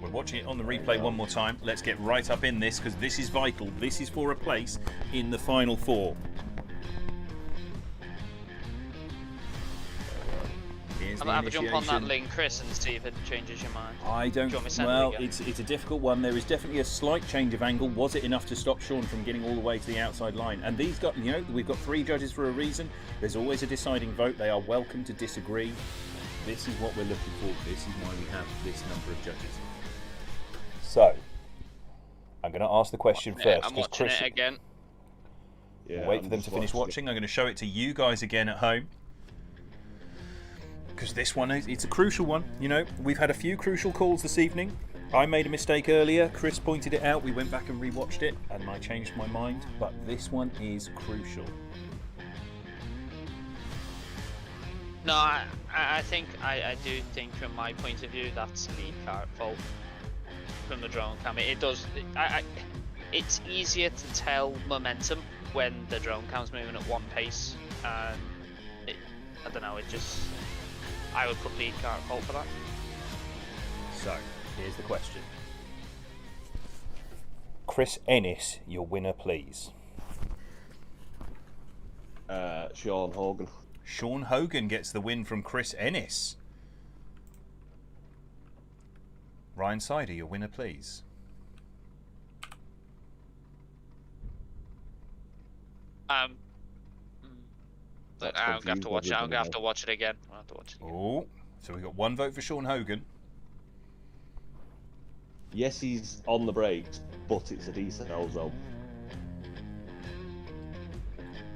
We're watching it on the replay one more time. Let's get right up in this because this is vital. This is for a place in the final four. I'm gonna have a jump on that link, Chris, and see if it changes your mind. I don't. Well, it's a difficult one. There is definitely a slight change of angle. Was it enough to stop Sean from getting all the way to the outside line? And these got, we've got 3 judges for a reason. There's always a deciding vote. They are welcome to disagree. This is what we're looking for. This is why we have this number of judges. So, I'm going to ask the question first. I'm watching it again. We'll wait for them to finish watching. I'm going to show it to you guys again at home. Because this one, it's a crucial one. We've had a few crucial calls this evening. I made a mistake earlier. Chris pointed it out. We went back and rewatched it, and I changed my mind. But this one is crucial. No, I do think from my point of view that's lead car at fault from the drone cam. It's easier to tell momentum when the drone cam's moving at one pace, and I don't know. I would put lead car at fault for that. So, here's the question. Chris Ennis, your winner, please. Sean Hogan. Sean Hogan gets the win from Chris Ennis. Ryan Sider, your winner, please. I'm gonna have to watch it. I'm gonna have to watch it again. I'll have to watch it again. Oh, so we got 1 vote for Sean Hogan. Yes, he's on the brakes, but it's a decent zone.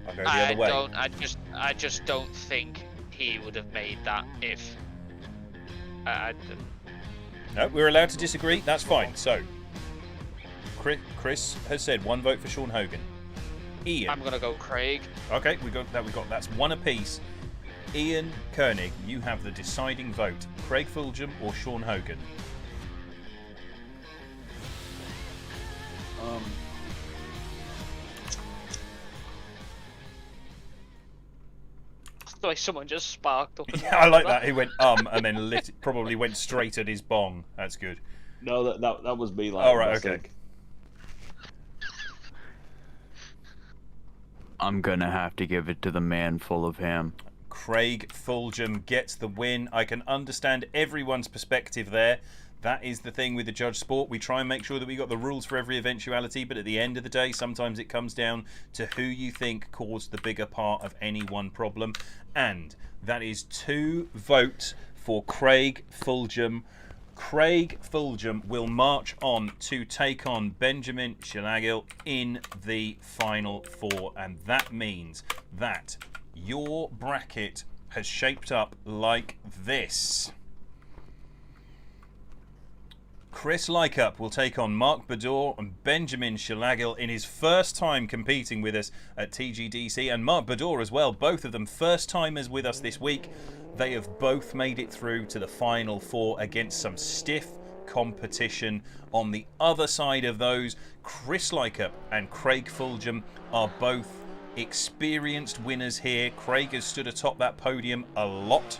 I'll go the other way. I just don't think he would have made that if. No, we're allowed to disagree. That's fine. So, Chris has said 1 vote for Sean Hogan. Ian. I'm gonna go Craig. Okay, we got that's 1 apiece. Ian Koenig, you have the deciding vote. Craig Fulgham or Sean Hogan? Like someone just sparked up. Yeah, I like that. He went and then probably went straight at his bong. That's good. No, that was me. All right, okay. I'm gonna have to give it to the man full of ham. Craig Fulgham gets the win. I can understand everyone's perspective there. That is the thing with the judge sport. We try and make sure that we got the rules for every eventuality, but at the end of the day, sometimes it comes down to who you think caused the bigger part of any one problem. And that is 2 votes for Craig Fulgham. Craig Fulgham will march on to take on Benjamin Shilagil in the final 4. And that means that your bracket has shaped up like this. Chris Licup will take on Mark Bador and Benjamin Shilagil in his first time competing with us at TGDC, and Mark Bador as well, both of them first timers with us this week. They have both made it through to the final 4 against some stiff competition. On the other side of those, Chris Licup and Craig Fulgham are both experienced winners here. Craig has stood atop that podium a lot,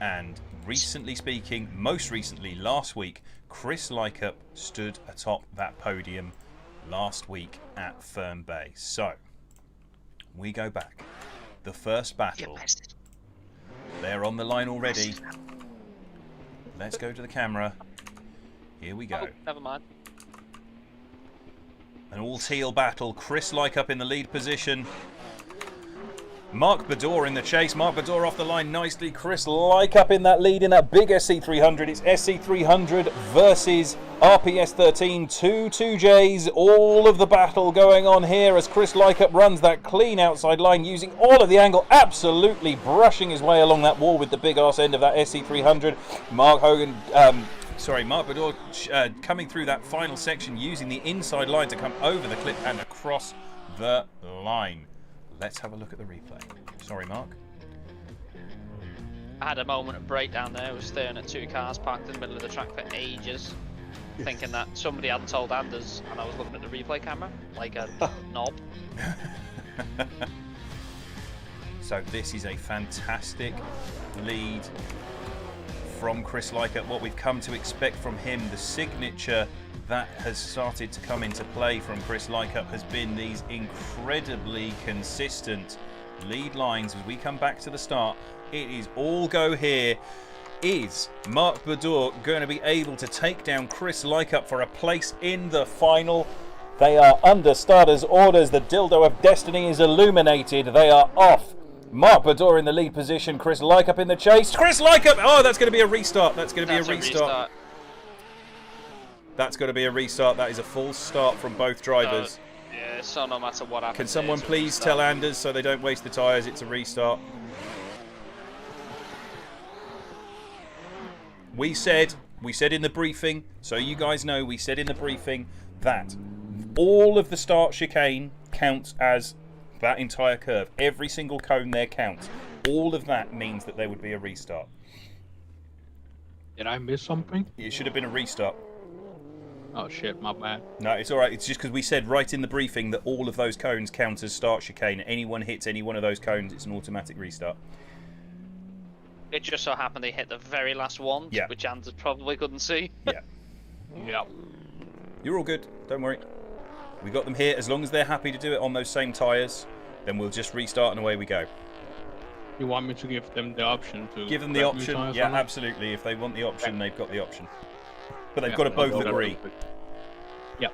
and recently speaking, most recently last week, Chris Licup stood atop that podium last week at Fern Bay. So, we go back. The first battle They're on the line already. Let's go to the camera. Here we go. Oh, never mind. An all-teal battle. Chris Licup in the lead position. Mark Bador in the chase. Mark Bador off the line nicely. Chris Licup in that lead in that big SC300. It's SC300 versus RPS13. 2Js. All of the battle going on here as Chris Licup runs that clean outside line using all of the angle. Absolutely brushing his way along that wall with the big arse end of that SC300. Mark Bador coming through that final section using the inside line to come over the clip and across the line. Let's have a look at the replay. Sorry, Mark. I had a moment of breakdown there. I was staring at two cars parked in the middle of the track for ages, thinking that somebody hadn't told Anders, and I was looking at the replay camera like a knob. So this is a fantastic lead from Chris Licup. What we've come to expect from him, the signature that has started to come into play from Chris Licup has been these incredibly consistent lead lines. As we come back to the start, it is all go here. Is Mark Bador going to be able to take down Chris Licup for a place in the final? They are under starters' orders. The dildo of destiny is illuminated. They are off. Mark Bador in the lead position. Chris Licup in the chase. Chris Licup! Oh, that's going to be a restart. That's going to be a restart. That's got to be a restart. That is a full start from both drivers. Yeah, so no matter what happens. Can someone please tell Anders so they don't waste the tyres? It's a restart. We said in the briefing, so you guys know, we said in the briefing that all of the start chicane counts as that entire curve. Every single cone there counts. All of that means that there would be a restart. Did I miss something? It should have been a restart. Oh shit, my bad. No, it's alright. It's just because we said right in the briefing that all of those cones count as start chicane. Anyone hits any one of those cones, it's an automatic restart. It just so happened they hit the very last one, yeah, which Anders probably couldn't see. Yeah. Yeah. You're all good. Don't worry. We got them here. As long as they're happy to do it on those same tyres, then we'll just restart and away we go. You want me to give them the option to... Give them the option. Yeah, absolutely. If they want the option, they've got the option. But they've got to both agree. Yep.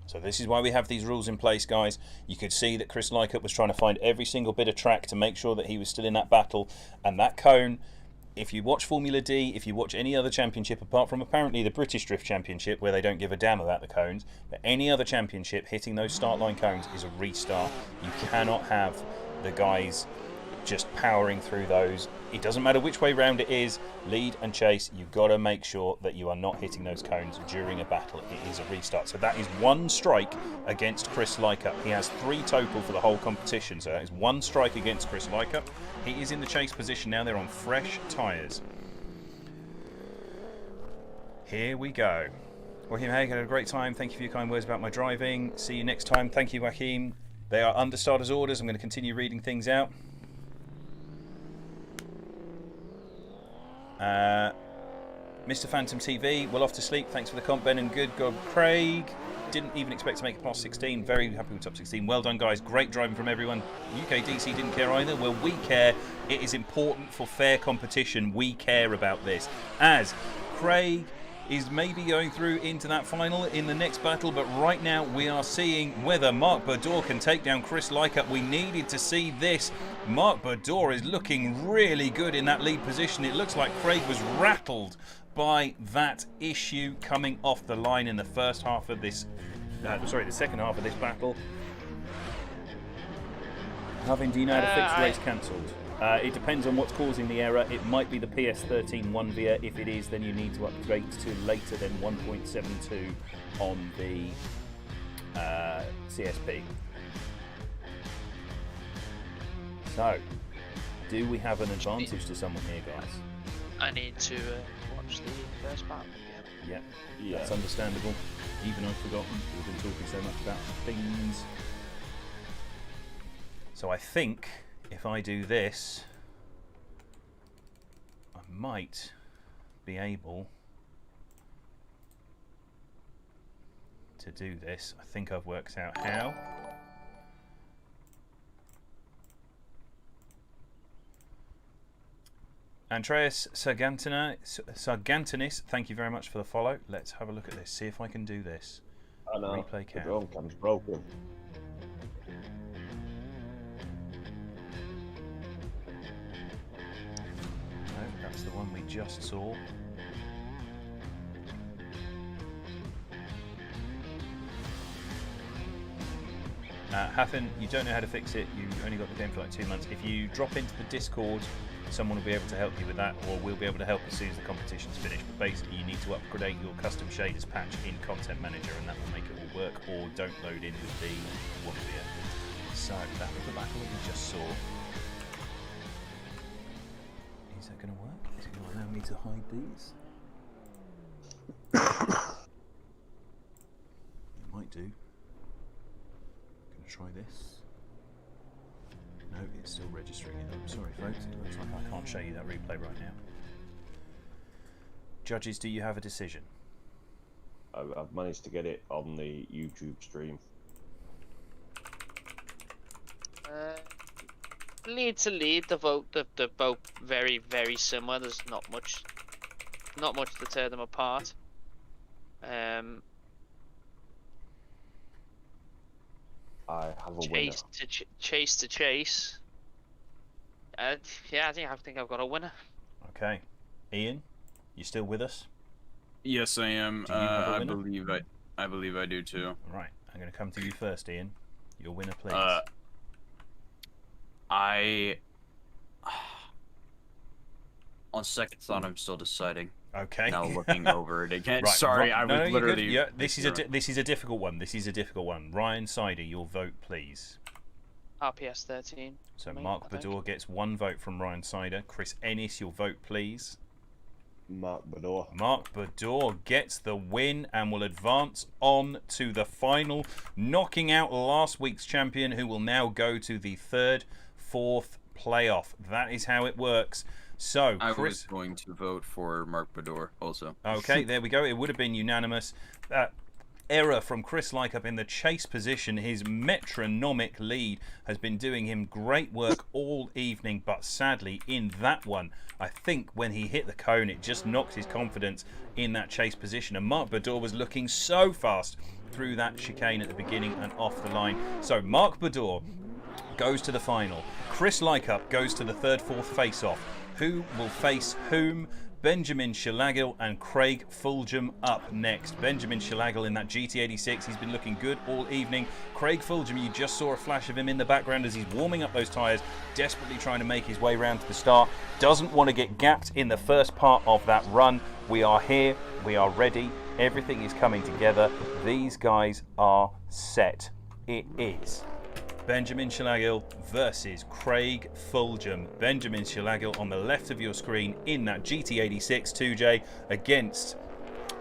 So this is why we have these rules in place, guys. You could see that Chris Licup was trying to find every single bit of track to make sure that he was still in that battle. And that cone, if you watch Formula D, if you watch any other championship, apart from apparently the British Drift Championship, where they don't give a damn about the cones, but any other championship, hitting those start line cones is a restart. You cannot have the guys just powering through those. It doesn't matter which way round it is, lead and chase, you've got to make sure that you are not hitting those cones during a battle. It is a restart. So that is one strike against Chris Licup. He has 3 total for the whole competition, so that is 1 strike against Chris Licup. He is in the chase position now. They're on fresh tyres. Here we go. Joachim Haig, had a great time. Thank you for your kind words about my driving. See you next time. Thank you, Joachim. They are under starters' orders. I'm going to continue reading things out. Mr. Phantom TV, well off to sleep. Thanks for the comp, Ben, and good God, Craig. Didn't even expect to make it past 16. Very happy with top 16. Well done, guys. Great driving from everyone. UK DC didn't care either. Well, we care. It is important for fair competition. We care about this. As Craig is maybe going through into that final in the next battle, but right now we are seeing whether Mark Bador can take down Chris Licup. We needed to see this. Mark Bador is looking really good in that lead position. It looks like Craig was rattled by that issue coming off the line in the first half of this, the second half of this battle. Having, do you know how to fix race cancelled? It depends on what's causing the error. It might be the PS13 1-via. If it is, then you need to upgrade to later than 1.72 on the CSP. So, do we have an advantage to someone here, guys? I need to watch the first part again. Yeah, that's understandable. Even I've forgotten. We've been talking so much about things. So I think if I do this, I might be able to do this. I think I've worked out how. Andreas Sargantinis, thank you very much for the follow. Let's have a look at this. See if I can do this. Oh no, replay count. The drone cam's broken. No, that's the one we just saw. Hathen, you don't know how to fix it. You only got the game for like 2 months. If you drop into the Discord, someone will be able to help you with that, or we'll be able to help as soon as the competition's finished. But basically, you need to upgrade your custom shaders patch in Content Manager, and that will make it all work. Or don't load in with the Wombier. So that was the battle that we just saw. Is that going to work? Is it going to allow me to hide these? It might do. Going to try this. No, it's still registering it up. Sorry, folks. It looks like I can't show you that replay right now. Judges, do you have a decision? I've managed to get it on the YouTube stream. Lead to lead, they're both very, very similar. There's not much to tear them apart. I have a winner. Chase to chase. Yeah, I think I've got a winner. Okay, Ian, you still with us? Yes, I am. Do you have a I winner? believe I do too. Right, I'm going to come to you first, Ian. Your winner, please. On second thought, I'm still deciding. Okay. Now looking over it again. Right, Sorry, I was literally. Yeah, this is a difficult one. This is a difficult one. Ryan Sider, your vote, please. RPS 13. So Mark Bador gets 1 vote from Ryan Sider. Chris Ennis, your vote, please. Mark Bador. Mark Bador gets the win and will advance on to the final, knocking out last week's champion, who will now go to the 3rd, 4th playoff. That is how it works. So, I Chris... was going to vote for Mark Bador also. Okay, there we go. It would have been unanimous. Error from Chris Licup in the chase position. His metronomic lead has been doing him great work all evening, but sadly in that one, I think when he hit the cone, it just knocked his confidence in that chase position. And Mark Bador was looking so fast through that chicane at the beginning and off the line. So Mark Bador goes to the final. Chris Licup goes to the 3rd, 4th face-off. Who will face whom? Benjamin Shilagil and Craig Fulgham up next. Benjamin Shilagil in that GT86. He's been looking good all evening. Craig Fulgham, you just saw a flash of him in the background as he's warming up those tyres, desperately trying to make his way round to the start. Doesn't want to get gapped in the first part of that run. We are here. We are ready. Everything is coming together. These guys are set. It is Benjamin Shilagil versus Craig Fulgham. Benjamin Shilagil on the left of your screen in that GT86 2J against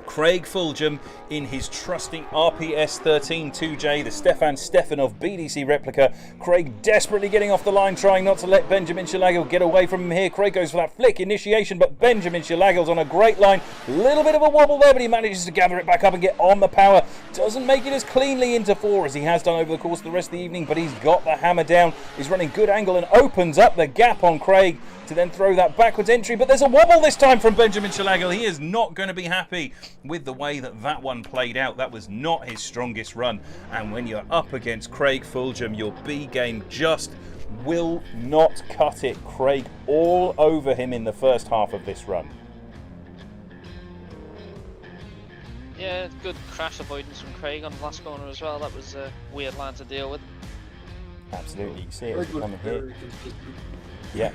Craig Fulgham in his trusting RPS 13 2J, the Stefan Stefanov BDC replica. Craig desperately getting off the line, trying not to let Benjamin Shilagil get away from him here. Craig goes for that flick initiation, but Benjamin Shilagil's on a great line. Little bit of a wobble there, but he manages to gather it back up and get on the power. Doesn't make it as cleanly into 4 as he has done over the course of the rest of the evening, but he's got the hammer down. He's running good angle and opens up the gap on Craig to then throw that backwards entry, but there's a wobble this time from Benjamin Shilagil. He is not going to be happy with the way that one played out. That was not his strongest run, and when you're up against Craig Fulgham, your B game just will not cut it. Craig all over him in the first half of this run. Yeah, good crash avoidance from Craig on the last corner as well. That was a weird line to deal with. Absolutely, you see it coming here. Yeah.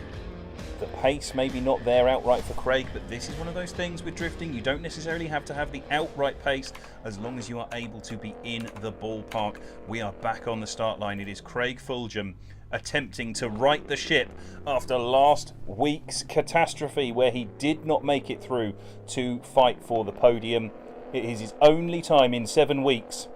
The pace maybe not there outright for Craig, but this is one of those things with drifting. You don't necessarily have to have the outright pace as long as you are able to be in the ballpark. We are back on the start line. It is Craig Fulgham attempting to right the ship after last week's catastrophe where he did not make it through to fight for the podium. It is his only time in 7 weeks.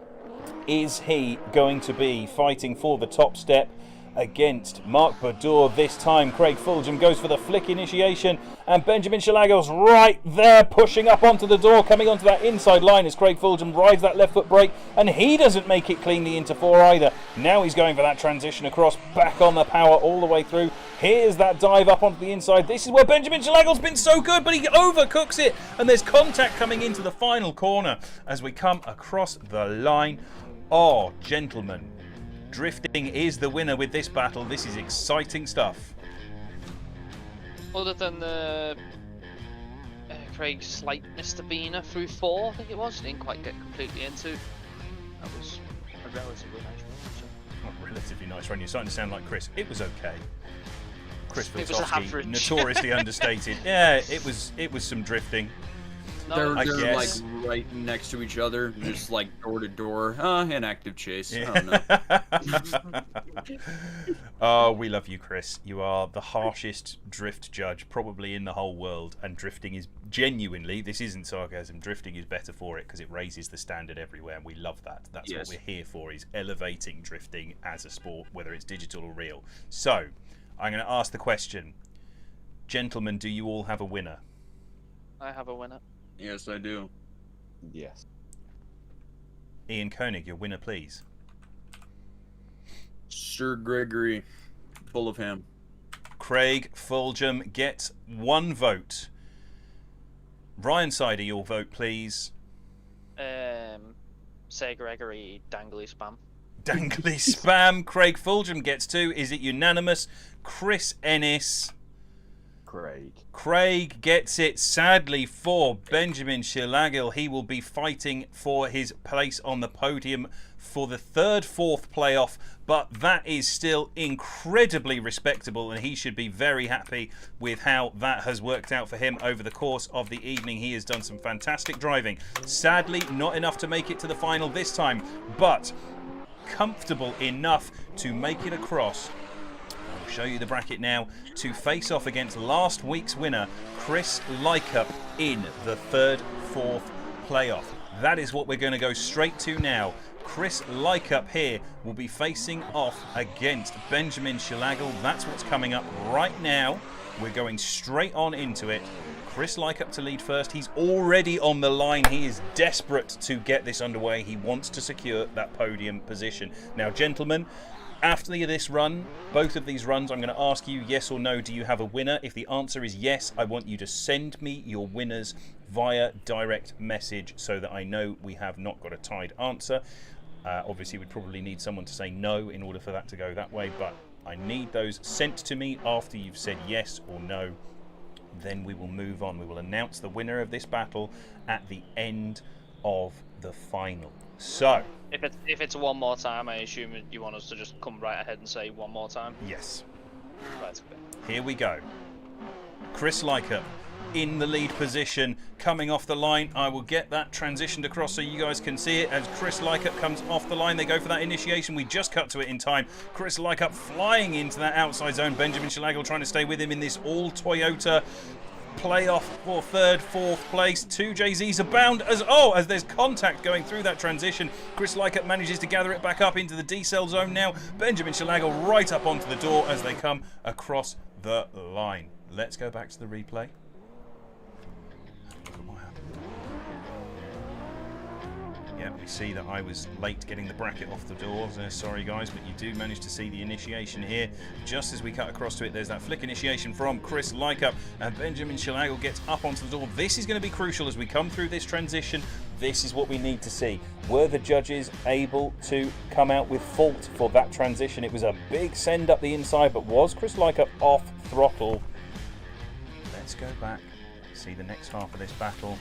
Is he going to be fighting for the top step? against Mark Badour this time. Craig Fulgham goes for the flick initiation, and Benjamin Shalagel's right there pushing up onto the door, coming onto that inside line as Craig Fulgham rides that left foot brake, and he doesn't make it cleanly into 4 either. Now he's going for that transition across, back on the power all the way through. Here's that dive up onto the inside. This is where Benjamin Shalagel's been so good, but he overcooks it, and there's contact coming into the final corner as we come across the line. Oh, gentlemen, drifting is the winner with this battle. This is exciting stuff. Other than Craig's slight misdemeanor through 4, I think it was, didn't quite get completely into. That was a relatively nice run. Not relatively nice run. You're starting to sound like Chris. It was okay. Chris It was Filtowski, notoriously understated. Yeah, it was some drifting. They're I like guess. right next to each other, just like door to door. An active chase. Yeah. I don't know. Oh, we love you, Chris. You are the harshest drift judge probably in the whole world, and drifting is genuinely, this isn't sarcasm, drifting is better for it because it raises the standard everywhere, and we love that. That's what Yes. we're here for, is elevating drifting as a sport, whether it's digital or real. So, I'm going to ask the question. Gentlemen, do you all have a winner? I have a winner. Yes, I do. Yes. Ian Koenig, your winner, please. Sir Gregory, full of him. Craig Fulgham gets 1 vote. Ryan Sider, your vote, please. Say Gregory, dangly spam. Dangly spam. Craig Fulgham gets 2. Is it unanimous? Chris Ennis. Craig gets it, sadly, for Benjamin Shilagil. He will be fighting for his place on the podium for the 3rd, 4th playoff, but that is still incredibly respectable, and he should be very happy with how that has worked out for him over the course of the evening. He has done some fantastic driving. Sadly, not enough to make it to the final this time, but comfortable enough to make it across. I'll show you the bracket now to face off against last week's winner, Chris Licup, in the 3rd, 4th playoff. That is what we're going to go straight to now. Chris Licup here will be facing off against Benjamin Shilagil. That's what's coming up right now. We're going straight on into it. Chris Licup to lead first. He's already on the line. He is desperate to get this underway. He wants to secure that podium position. Now, gentlemen, after this run, both of these runs, I'm going to ask you yes or no, do you have a winner? If the answer is yes, I want you to send me your winners via direct message so that I know we have not got a tied answer. Obviously, we'd probably need someone to say no in order for that to go that way, but I need those sent to me after you've said yes or no. Then we will move on. We will announce the winner of this battle at the end of the final. So, if it's one more time, I assume you want us to just come right ahead and say one more time? Yes. Right, okay. Here we go. Chris Licup in the lead position, coming off the line. I will get that transitioned across so you guys can see it as Chris Licup comes off the line. They go for that initiation. We just cut to it in time. Chris Licup flying into that outside zone. Benjamin Shilagil trying to stay with him in this all Toyota playoff for 3rd, 4th place. 2 JZs abound as there's contact going through that transition. Chris Licup manages to gather it back up into the D-cell zone now. Benjamin Shilagil right up onto the door as they come across the line. Let's go back to the replay. Yeah, we see that I was late getting the bracket off the door. Sorry, guys, but you do manage to see the initiation here. Just as we cut across to it, there's that flick initiation from Chris Licup, and Benjamin Shilagil gets up onto the door. This is going to be crucial as we come through this transition. This is what we need to see. Were the judges able to come out with fault for that transition? It was a big send up the inside, but was Chris Licup off throttle? Let's go back, see the next half of this battle.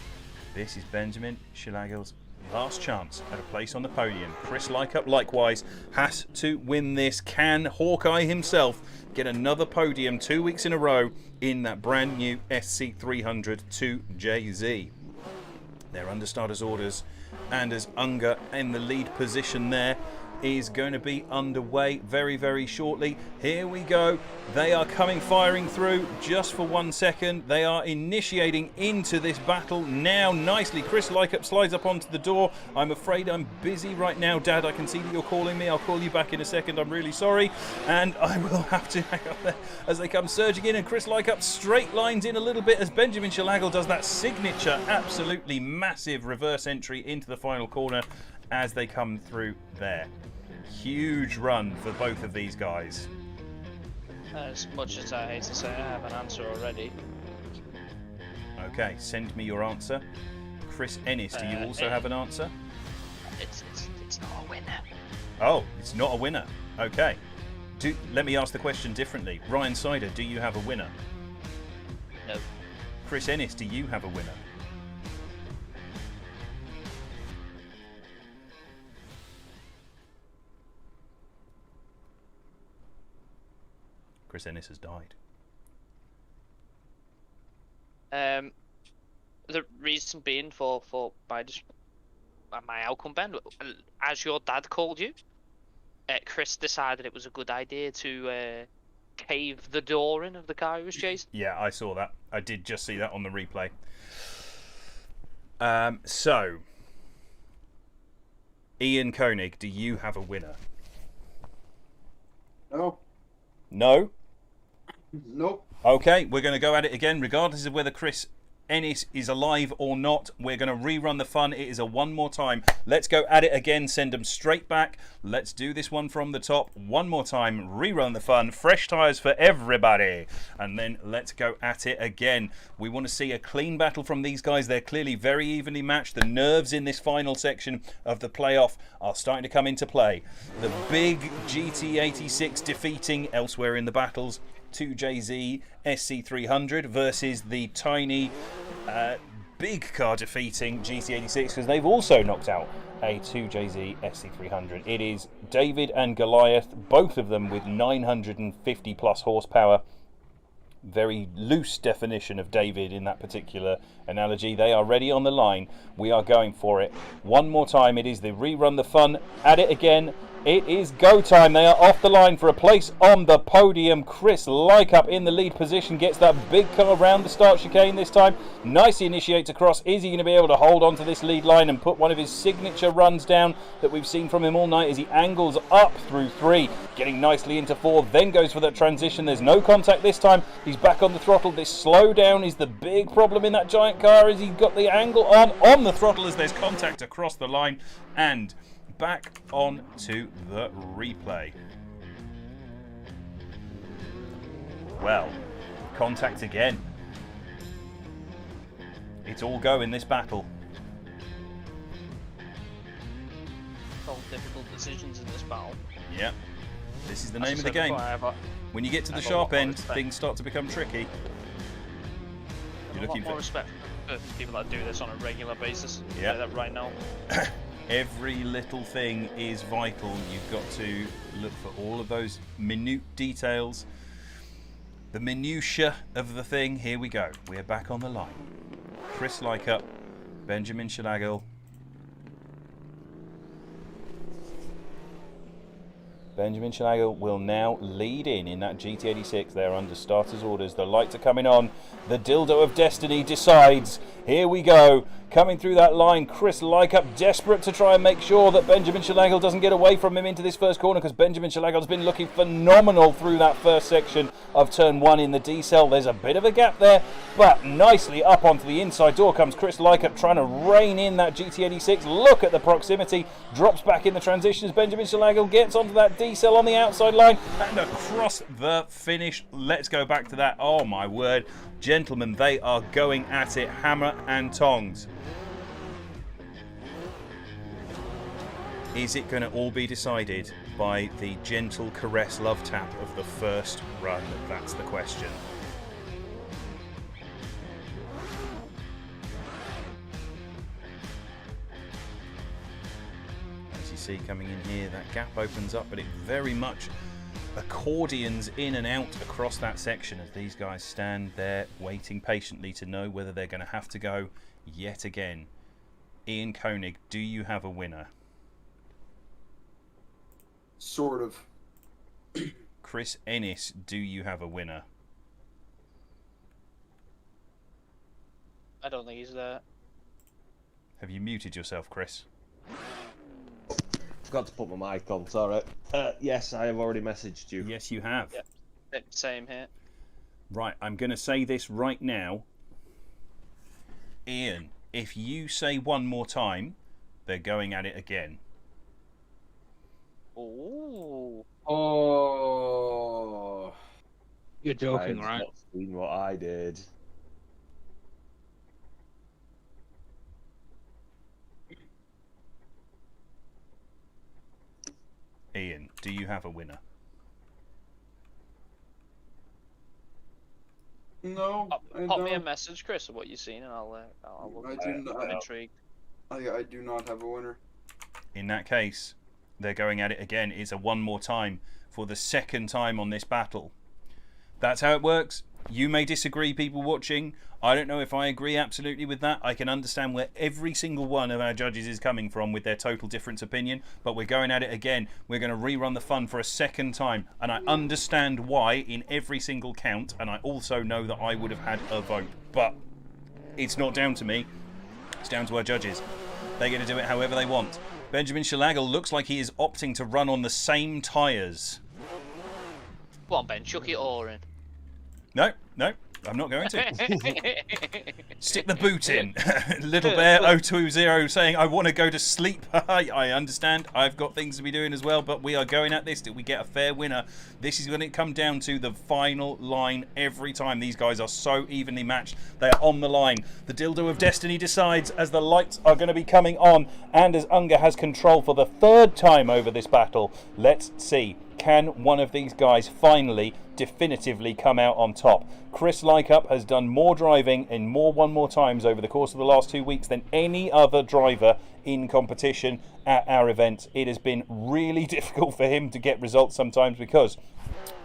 This is Benjamin Shilagil's last chance at a place on the podium. Chris Licup likewise has to win this. Can Hawkeye himself get another podium 2 weeks in a row in that brand new SC300 2JZ? They're under starters orders, and as Unger in the lead position there, is going to be underway very, very shortly. Here we go. They are coming firing through just for 1 second. They are initiating into this battle now nicely. Chris Licup slides up onto the door. I'm afraid I'm busy right now, Dad. I can see that you're calling me. I'll call you back in a second. I'm really sorry. And I will have to hang up there as they come surging in. And Chris Licup straight lines in a little bit as Benjamin Shalagal does that signature, absolutely massive reverse entry into the final corner as they come through there. Huge run for both of these guys. As much as I hate to say, I have an answer already. Okay, send me your answer. Chris Ennis, do you also have an answer? It's not a winner. Oh, it's not a winner. Okay. Let me ask the question differently. Ryan Sider, do you have a winner? No. Chris Ennis, do you have a winner? Chris Ennis has died. The reason being for my outcome, Ben, as your dad called you, Chris decided it was a good idea to cave the door in of the car he was chasing. Yeah, I saw that. I did just see that on the replay. So, Ian Koenig, do you have a winner? No. No? Nope. Okay, we're going to go at it again, regardless of whether Chris Ennis is alive or not. We're going to rerun the fun. It is a one more time. Let's go at it again. Send them straight back. Let's do this one from the top. One more time. Rerun the fun. Fresh tyres for everybody. And then let's go at it again. We want to see a clean battle from these guys. They're clearly very evenly matched. The nerves in this final section of the playoff are starting to come into play. The big GT86 defeating elsewhere in the battles 2JZ SC300 versus the tiny big car defeating GT86, because they've also knocked out a 2JZ SC300. It is David and Goliath, both of them with 950 plus horsepower. Very loose definition of David in that particular analogy. They are ready on the line. We are going for it. One more time. It is the rerun the fun. At it again. It is go time. They are off the line for a place on the podium. Chris Licup in the lead position, gets that big car round the start chicane this time. Nicely initiates across. Is he going to be able to hold on to this lead line and put one of his signature runs down that we've seen from him all night as he angles up through 3, getting nicely into 4, then goes for that transition. There's no contact this time. He's back on the throttle. This slowdown is the big problem in that giant car as he's got the angle on the throttle as there's contact across the line. And back on to the replay. Well, contact again. It's all go in this battle. All difficult decisions in this battle. Yeah. This is the name of the game. When you get to the sharp end, things start to become tricky. You're looking for more respect for people that do this on a regular basis. Yeah. That right now. Every little thing is vital. You've got to look for all of those minute details, the minutiae of the thing. Here we go. We're back on the line. Chris Licup, Benjamin Shalagal. Benjamin Shalagal will now lead in that GT86. They're under starter's orders. The lights are coming on. The dildo of destiny decides. Here we go. Coming through that line, Chris Licup desperate to try and make sure that Benjamin Shalagal doesn't get away from him into this first corner, because Benjamin Shalagal's been looking phenomenal through that first section of turn 1 in the D-cell. There's a bit of a gap there, but nicely up onto the inside door comes Chris Licup trying to rein in that GT86. Look at the proximity. Drops back in the transitions. Benjamin Shalagal gets onto that D-cell on the outside line and across the finish. Let's go back to that. Oh my word. Gentlemen, they are going at it hammer and tongs. Is it going to all be decided by the gentle caress love tap of the first run? That's the question. As you see coming in here, that gap opens up, but it very much accordions in and out across that section as these guys stand there waiting patiently to know whether they're going to have to go yet again. Ian Koenig, do you have a winner? Sort of. Chris Ennis, do you have a winner? I don't think he's there. Have you muted yourself, Chris? Forgot to put my mic on, sorry. Yes, I have already messaged you. Yes, you have. Yep. Same here. Right, I'm going to say this right now. Ian, if you say one more time, they're going at it again. Ooh. Oh. You're joking, I've right? not seen what I did. Ian, do you have a winner? No. Pop me a message, Chris, of what you've seen, and I'll look. I'm intrigued. I do not have a winner. In that case, they're going at it again. It's a one more time for the second time on this battle. That's how it works. You may disagree, people watching. I don't know if I agree absolutely with that. I can understand where every single one of our judges is coming from with their total different opinion, but we're going at it again. We're going to rerun the fun for a second time, and I understand why in every single count, and I also know that I would have had a vote, but it's not down to me. It's down to our judges. They're going to do it however they want. Benjamin Shalagal looks like he is opting to run on the same tyres. Come on, Ben, chuck it all in. No, I'm not going to. Stick the boot in. Little Bear 020 saying, I want to go to sleep. I understand. I've got things to be doing as well, but we are going at this. Did we get a fair winner? This is going to come down to the final line every time. These guys are so evenly matched. They are on the line. The Dildo of Destiny decides as the lights are going to be coming on and as Unga has control for the third time over this battle. Let's see. Can one of these guys finally definitively come out on top? Chris Licup has done more driving in one more times over the course of the last 2 weeks than any other driver in competition at our event. It has been really difficult for him to get results sometimes because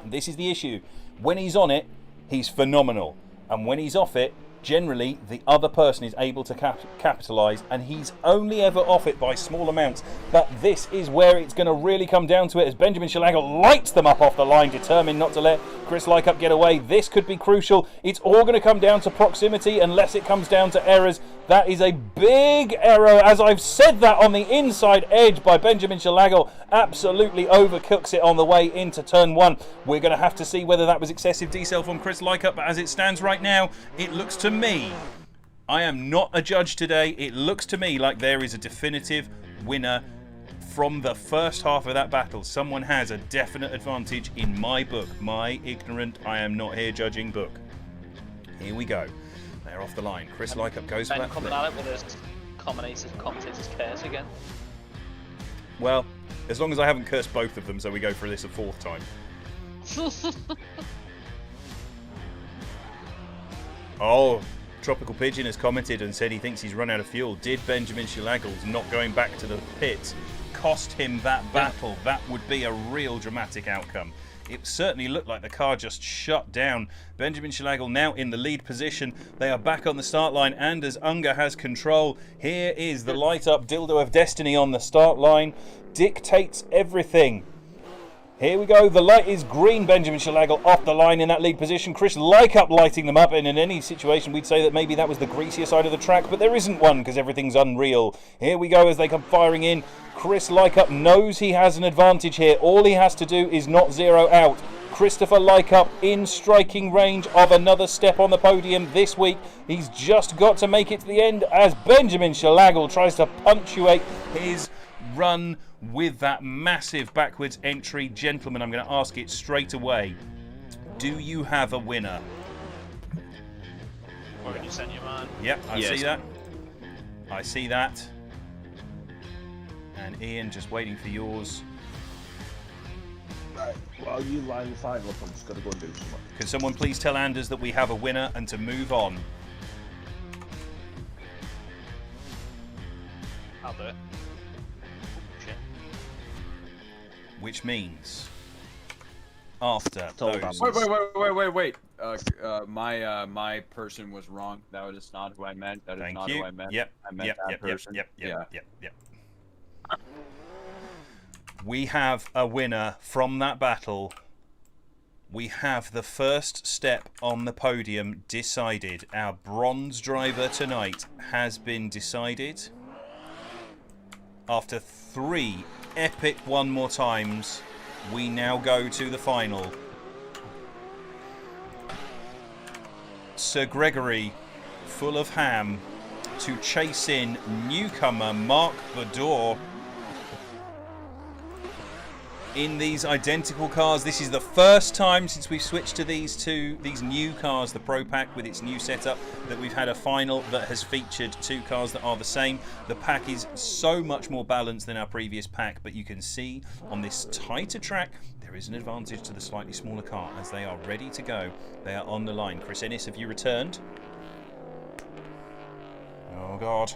this is the issue. When he's on it, he's phenomenal. And when he's off it, generally the other person is able to capitalise, and he's only ever off it by small amounts. But this is where it's going to really come down to it as Benjamin Shalagal lights them up off the line, determined not to let Chris Licup get away. This could be crucial. It's all going to come down to proximity unless it comes down to errors. That is a big error, as I've said that on the inside edge by Benjamin Shalagal. Absolutely overcooks it on the way into turn one. We're going to have to see whether that was excessive decel from Chris Licup, but as it stands right now, it looks to me, I am not a judge today, it looks to me like there is a definitive winner from the first half of that battle. Someone has a definite advantage in my book, my ignorant, I am not here judging book. Here we go. They're off the line. Chris Licup goes for that coming flip. at it with his commentator's curse again. Well, as long as I haven't cursed both of them, so we go for this a fourth time. Oh, Tropical Pigeon has commented and said he thinks he's run out of fuel. Did Benjamin Shalagal's not going back to the pits cost him that battle? That would be a real dramatic outcome. It certainly looked like the car just shut down. Benjamin Shalagal now in the lead position. They are back on the start line, and as Unga has control, here is the light up Dildo of Destiny on the start line. Dictates everything. Here we go, the light is green. Benjamin Shalagal off the line in that lead position. Chris Licup lighting them up, and in any situation we'd say that maybe that was the greasier side of the track, but there isn't one because everything's unreal. Here we go as they come firing in. Chris Licup knows he has an advantage here. All he has to do is not zero out. Christopher Licup in striking range of another step on the podium this week. He's just got to make it to the end as Benjamin Shalagal tries to punctuate his run with that massive backwards entry. Gentlemen, I'm going to ask it straight away. Do you have a winner? Already sent you mine. Yep, I see that. I see that. And Ian, just waiting for yours. Right, well, you line the final up. I'm just going to go and do something. Can someone please tell Anders that we have a winner and to move on? I'll do it. Which means after those... Wait. My person was wrong. That was not who I meant. That is not who I meant. Yep. I meant that person. Yep. We have a winner from that battle. We have the first step on the podium decided. Our bronze driver tonight has been decided. After 3 epic one more times, we now go to the final. Sir Gregory, full of ham, to chase in newcomer Mark Bador. In these identical cars, this is the first time since we've switched to these new cars, the Pro Pack with its new setup, that we've had a final that has featured 2 cars that are the same. The pack is so much more balanced than our previous pack, but you can see on this tighter track there is an advantage to the slightly smaller car as they are ready to go. They are on the line. Chris Ennis, have you returned? Oh God.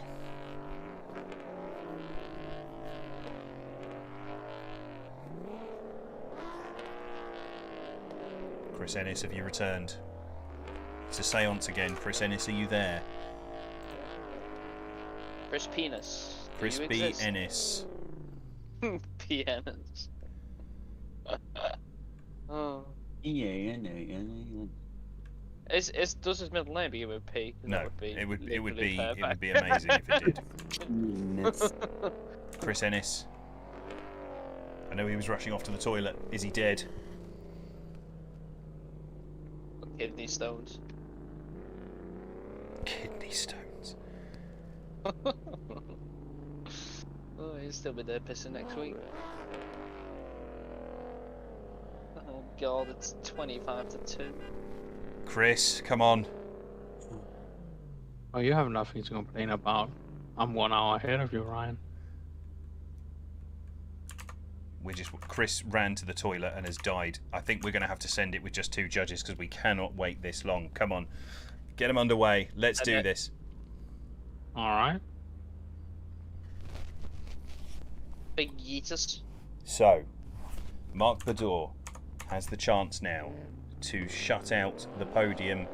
Chris Ennis, have you returned? It's a seance again. Chris Ennis, are you there? Chris Penis. Chris B. Ennis. P. Ennis. Oh. Does his middle name begin with P? No, it would be amazing if it did. Chris Ennis. I know he was rushing off to the toilet. Is he dead? Kidney stones. Kidney stones. Oh, he'll still be there pissing next week. Oh God, it's 25-2. Chris, come on. Oh, you have nothing to complain about. I'm 1 hour ahead of you, Ryan. Chris ran to the toilet and has died. I think we're going to have to send it with just 2 judges because we cannot wait this long. Come on, get them underway. Let's do this. All right. Big yeetus. So, Mark Bador has the chance now to shut out the podium,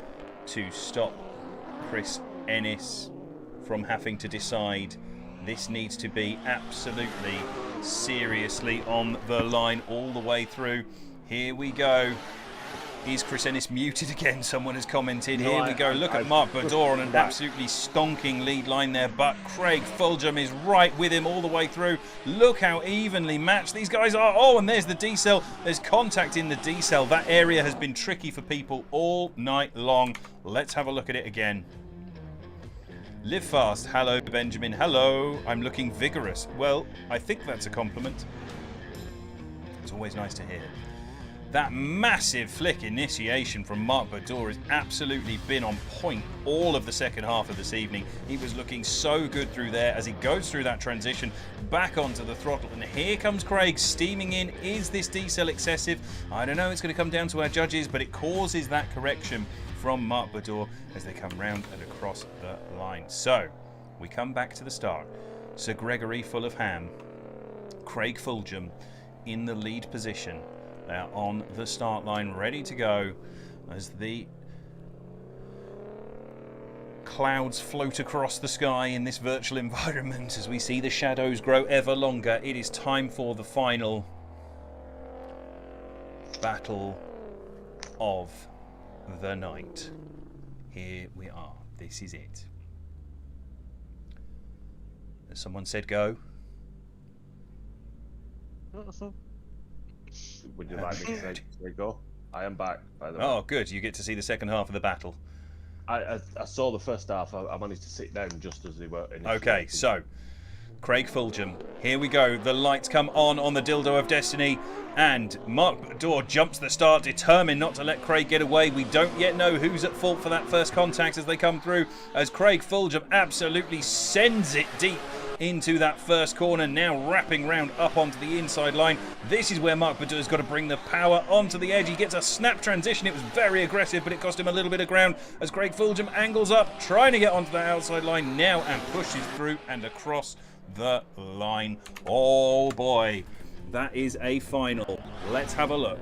to stop Chris Ennis from having to decide. This needs to be absolutely, seriously on the line all the way through. Here we go. Is Chris Ennis muted again? Someone has commented. Here we go. Look at Mark Bador on an absolutely stonking lead line there, but Craig Fulgham is right with him all the way through. Look how evenly matched these guys are. Oh, and there's the D-cell. There's contact in the D-cell. That area has been tricky for people all night long. Let's have a look at it again. Live fast. Hello, Benjamin. Hello. I'm looking vigorous. Well, I think that's a compliment. It's always nice to hear. That massive flick initiation from Mark Bador has absolutely been on point all of the second half of this evening. He was looking so good through there as he goes through that transition back onto the throttle. And here comes Craig steaming in. Is this D-cell excessive? I don't know. It's going to come down to our judges, but it causes that correction from Mark Bador as they come round and across the line. So, we come back to the start. Sir Gregory full of ham. Craig Fulgham in the lead position. They are on the start line, ready to go as the clouds float across the sky in this virtual environment as we see the shadows grow ever longer. It is time for the final battle of the night. Here we are. This is it. Has someone said go? Would you like me to say go? I am back, by the way. Oh, good. You get to see the second half of the battle. I saw the first half. I managed to sit down just as they were initially. Okay, so Craig Fulgham. Here we go. The lights come on the dildo of destiny, and Mark Bador jumps the start, determined not to let Craig get away. We don't yet know who's at fault for that first contact as they come through, as Craig Fulgham absolutely sends it deep into that first corner, now wrapping round up onto the inside line. This is where Mark Bador has got to bring the power onto the edge. He gets a snap transition. It was very aggressive, but it cost him a little bit of ground as Craig Fulgham angles up, trying to get onto the outside line now and pushes through and across the line. Oh boy, that is a final. Let's have a look.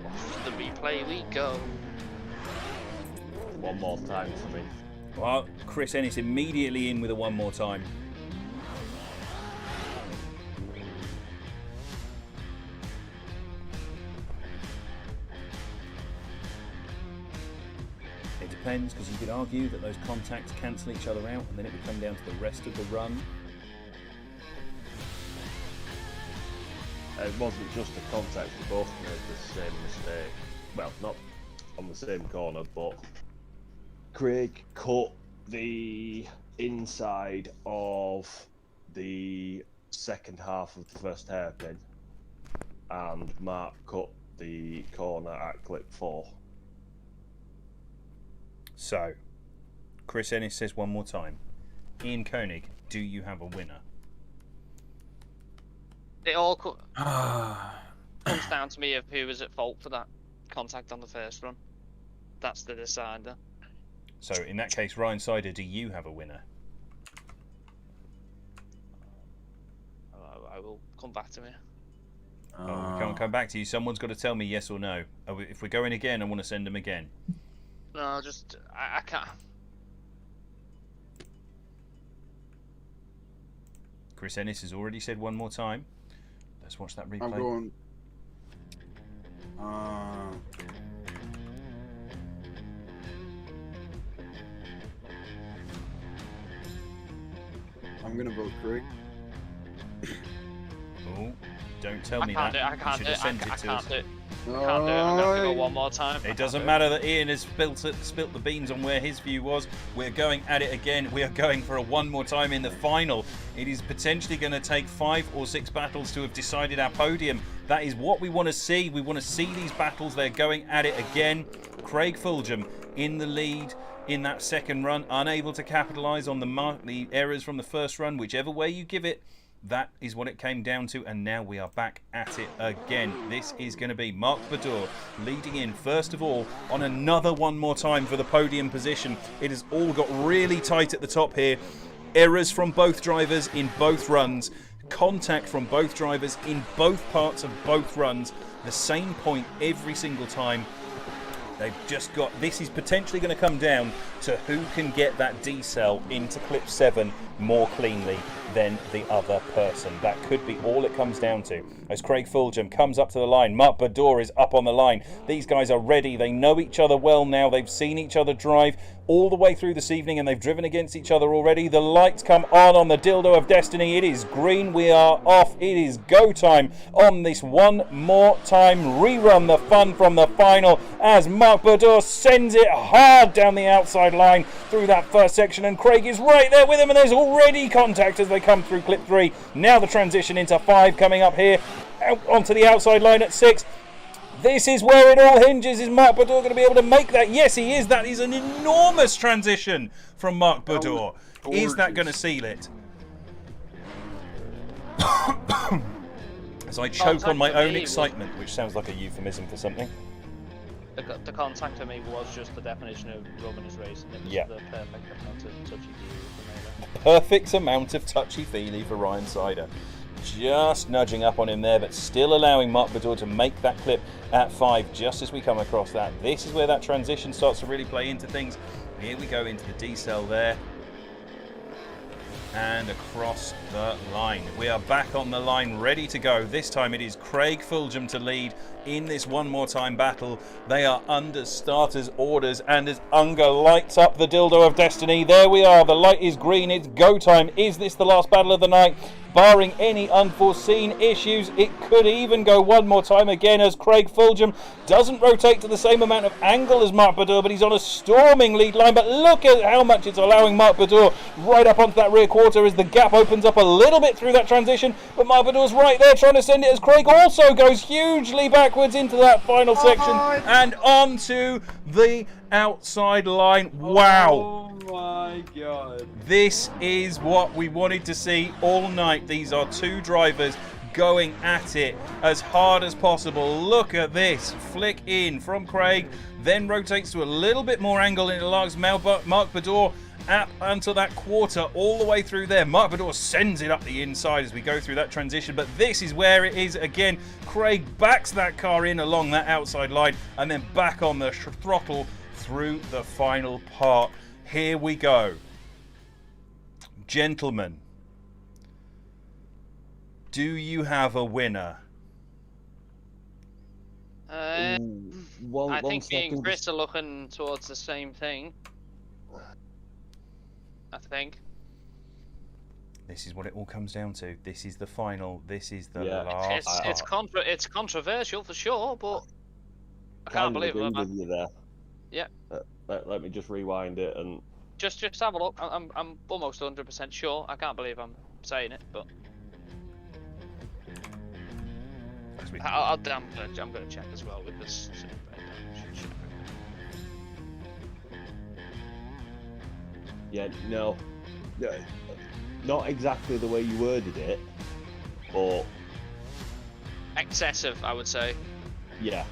Off the replay we go. One more time for me. Well, Chris Ennis immediately in with a one more time. depends, because you could argue that those contacts cancel each other out, and then it would come down to the rest of the run. It wasn't just the contacts, they both made the same mistake. Well, not on the same corner, but Craig cut the inside of the second half of the first hairpin, and Mark cut the corner at clip 4. So, Chris Ennis says one more time. Ian Koenig, do you have a winner? It all comes down to me of who was at fault for that contact on the first run. That's the decider. So, in that case, Ryan Sider, do you have a winner? I will come back to me. Oh, we can't come back to you. Someone's got to tell me yes or no. If we're going again, I want to send them again. No, just I can't. Chris Ennis has already said one more time. Let's watch that replay. I'm going. I'm gonna vote Craig. Oh, don't tell me that. I can't do it. I can't do it. I can't do it. I'm gonna have to go one more time. It doesn't matter that Ian has spilt the beans on where his view was. We're going at it again. We are going for a one more time in the final. It is potentially going to take 5 or 6 battles to have decided our podium. That is what we want to see. We want to see these battles. They're going at it again. Craig Fulgham in the lead in that second run, unable to capitalise on the errors from the first run. Whichever way you give it, that is what it came down to, and now we are back at it again. This is going to be Mark Badur leading in first of all on another one more time for the podium position. It has all got really tight at the top here. Errors from both drivers in both runs, contact from both drivers in both parts of both runs, the same point every single time. They've just got, this is potentially going to come down to who can get that D-cell into clip 7 more cleanly than the other person. That could be all it comes down to. As Craig Fulgham comes up to the line, Mark Badur is up on the line. These guys are ready. They know each other well now. They've seen each other drive all the way through this evening, and they've driven against each other already. The lights come on the dildo of destiny. It is green. We are off. It is go time on this one more time rerun. The fun from the final as Mark Badur sends it hard down the outside line through that first section, and Craig is right there with him, and there's already contact as they come through clip 3. Now the transition into 5 coming up here out onto the outside line at 6. This is where it all hinges. Is Mark Badur going to be able to make that? Yes, he is. That is an enormous transition from Mark Badur. Is that going to seal it? As I choke on my own excitement, which sounds like a euphemism for something. The contact for me was just the definition of rubbing his race, and it was the perfect amount of touchy-feely. Perfect amount of touchy-feely for Ryan Sider. Just nudging up on him there, but still allowing Mark Badur to make that clip at 5 just as we come across that. This is where that transition starts to really play into things. Here we go into the D-cell there. And across the line. We are back on the line, ready to go. This time it is Craig Fulgham to lead in this one more time battle. They are under starters orders, and as Unger lights up the dildo of destiny, there we are. The light is green. It's go time. Is this the last battle of the night? Barring any unforeseen issues, it could even go one more time again as Craig Fulgham doesn't rotate to the same amount of angle as Mark Badur, but he's on a storming lead line. But look at how much it's allowing Mark Badur right up onto that rear quarter as the gap opens up a little bit through that transition. But Mark Badur's right there trying to send it as Craig also goes hugely backwards into that final section and onto the outside line. Wow. Oh my god. This is what we wanted to see all night. These are two drivers going at it as hard as possible. Look at this. Flick in from Craig, then rotates to a little bit more angle and it allows Mark Badur up onto that quarter all the way through there. Mark Badur sends it up the inside as we go through that transition, but this is where it is again. Craig backs that car in along that outside line and then back on the throttle through the final part. Here we go. Gentlemen, do you have a winner? I think me and Chris are looking towards the same thing. I think. This is what it all comes down to. This is the final. This is the last. It's controversial for sure, but I can't believe it. With you there. Yeah. Let me just rewind it and. Just have a look. I'm almost 100% sure. I can't believe I'm saying it, but. I'm going to check as well with this. Yeah, no, not exactly the way you worded it, but excessive, I would say. Yeah.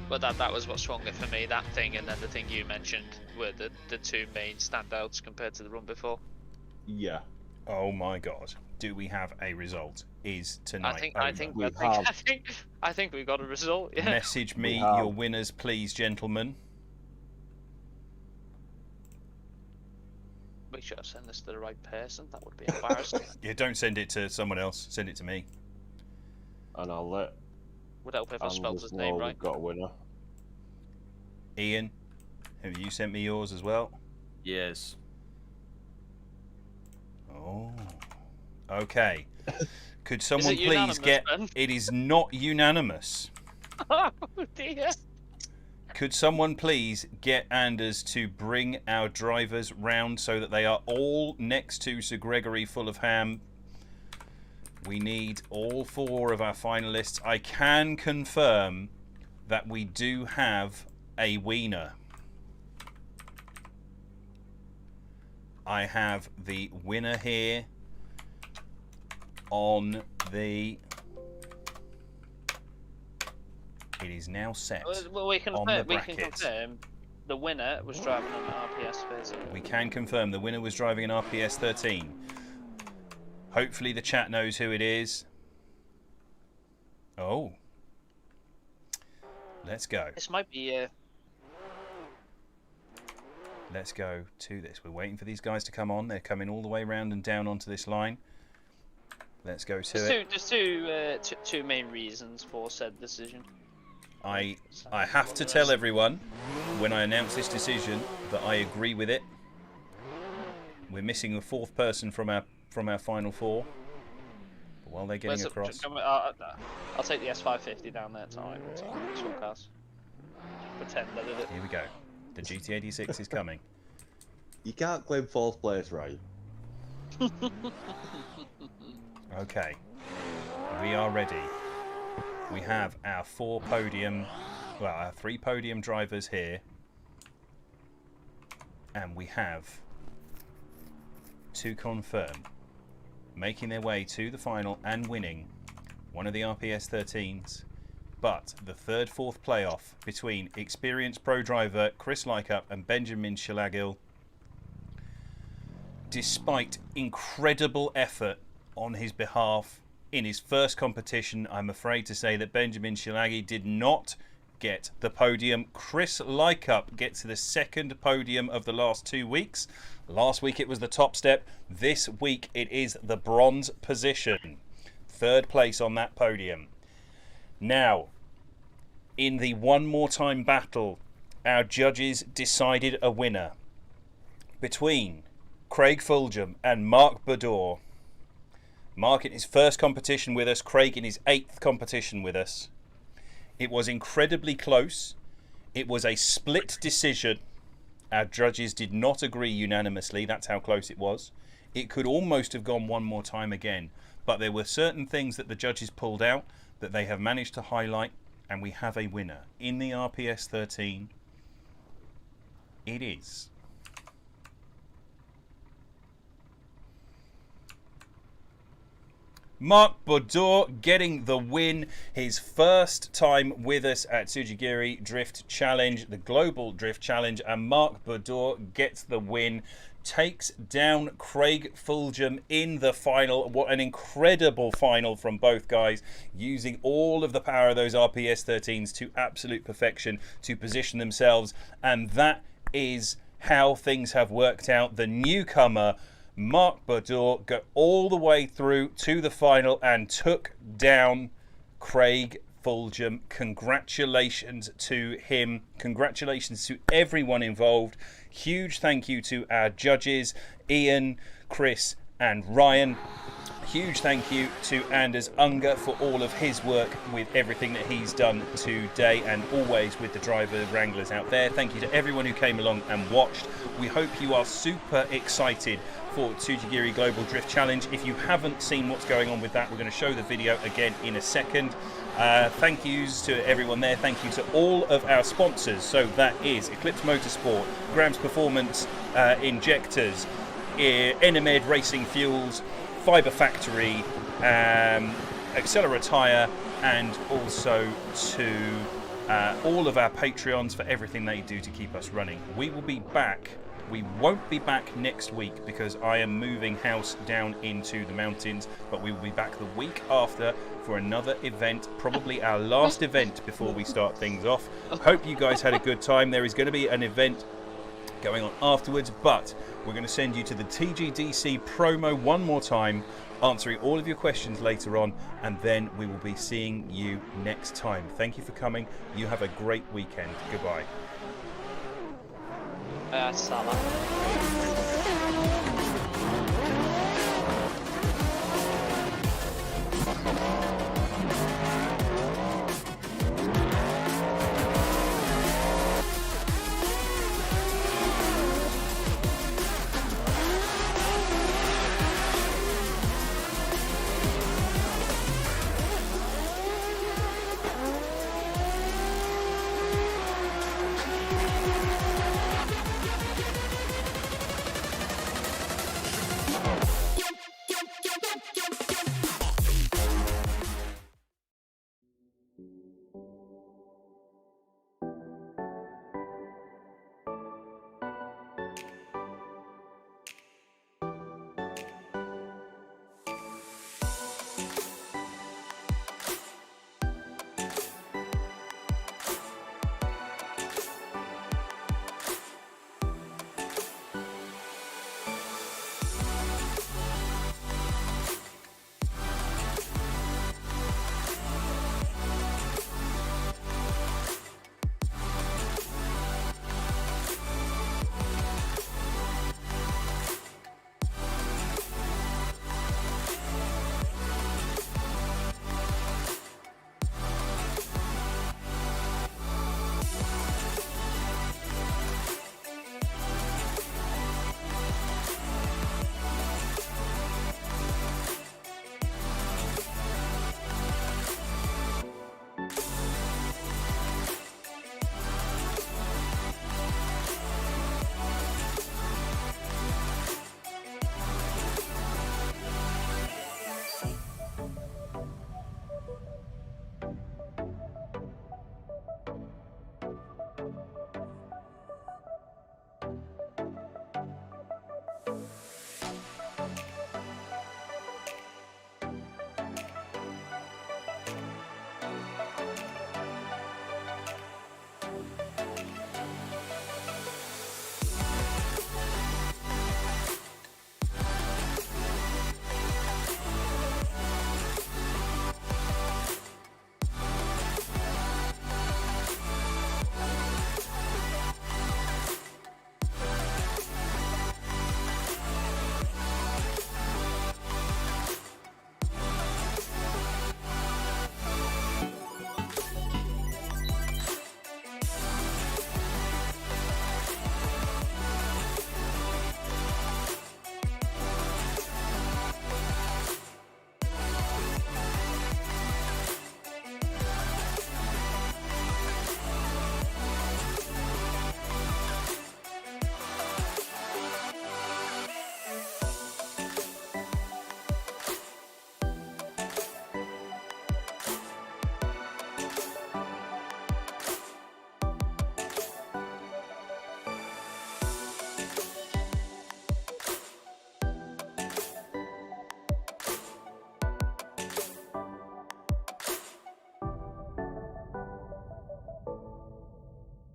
But that was what swung it for me. That thing and then the thing you mentioned were the two main standouts compared to the run before. Yeah. Oh my God! Do we have a result? Is tonight I think we've got a result. Yeah. Message me your winners, please, gentlemen. We should have sent this to the right person. That would be embarrassing. Yeah, don't send it to someone else. Send it to me. And I'll let. Would help if I spelled his name right. We've got a winner. Ian, have you sent me yours as well? Yes. Oh. Okay. Could someone it please get... Ben? It is not unanimous. Oh dear. Could someone please get Anders to bring our drivers round so that they are all next to Sir Gregory full of ham? We need all 4 of our finalists. I can confirm that we do have a wiener. I have the winner here on the... It is now set well, we can on the bracket. We can confirm the winner was driving an RPS 13. We can confirm the winner was driving an RPS 13. Hopefully the chat knows who it is. Oh. Let's go. This might be... Let's go to this. We're waiting for these guys to come on. They're coming all the way round and down onto this line. Let's go to it. There's two main reasons for said decision. I have to tell everyone when I announce this decision that I agree with it. We're missing a 4th person from our final 4. But while they're getting across, I'll take the S550 down there tonight. Pretend that it. Here we go. The GT86 is coming. You can't claim 4th place, right? Okay. We are ready. We have our 4 podium, well, our 3 podium drivers here. And we have, to confirm, making their way to the final and winning one of the RPS 13s. But the 3rd, 4th playoff between experienced pro driver Chris Licup and Benjamin Shilagil, despite incredible effort on his behalf in his first competition, I'm afraid to say that Benjamin Shilagi did not get the podium. Chris Licup gets the 2nd podium of the last 2 weeks. Last week it was the top step. This week it is the bronze position. 3rd place on that podium. Now, in the one more time battle, our judges decided a winner between Craig Fulgham and Mark Bador. Mark in his first competition with us, Craig in his 8th competition with us. It was incredibly close. It was a split decision. Our judges did not agree unanimously. That's how close it was. It could almost have gone one more time again, but there were certain things that the judges pulled out that they have managed to highlight, and we have a winner in the RPS 13. It is Mark Bador getting the win, his first time with us at Tsujigiri Drift Challenge, the Global Drift Challenge, and Mark Bador gets the win, takes down Craig Fulgham in the final. What an incredible final from both guys, using all of the power of those RPS 13s to absolute perfection to position themselves, and that is how things have worked out. The newcomer, Mark Badour go all the way through to the final and took down Craig Fulgham. Congratulations to him. Congratulations to everyone involved. Huge thank you to our judges, Ian, Chris and Ryan. Huge thank you to Anders Unger for all of his work with everything that he's done today and always with the driver wranglers out there. Thank you to everyone who came along and watched. We hope you are super excited for Tsujigiri Global Drift Challenge. If you haven't seen what's going on with that, we're going to show the video again in a second. Thank yous to everyone there. Thank you to all of our sponsors. So that is Eclipse Motorsport, Graham's Performance Injectors, Enemed Racing Fuels, Fiber Factory, Accelera Tyre, and also to all of our Patreons for everything they do to keep us running. We will be back. We won't be back next week because I am moving house down into the mountains, but we will be back the week after for another event, probably our last event before we start things off. Hope you guys had a good time. There is going to be an event going on afterwards, but we're going to send you to the TGDC promo one more time, answering all of your questions later on, and then we will be seeing you next time. Thank you for coming. You have a great weekend. Goodbye. Salah.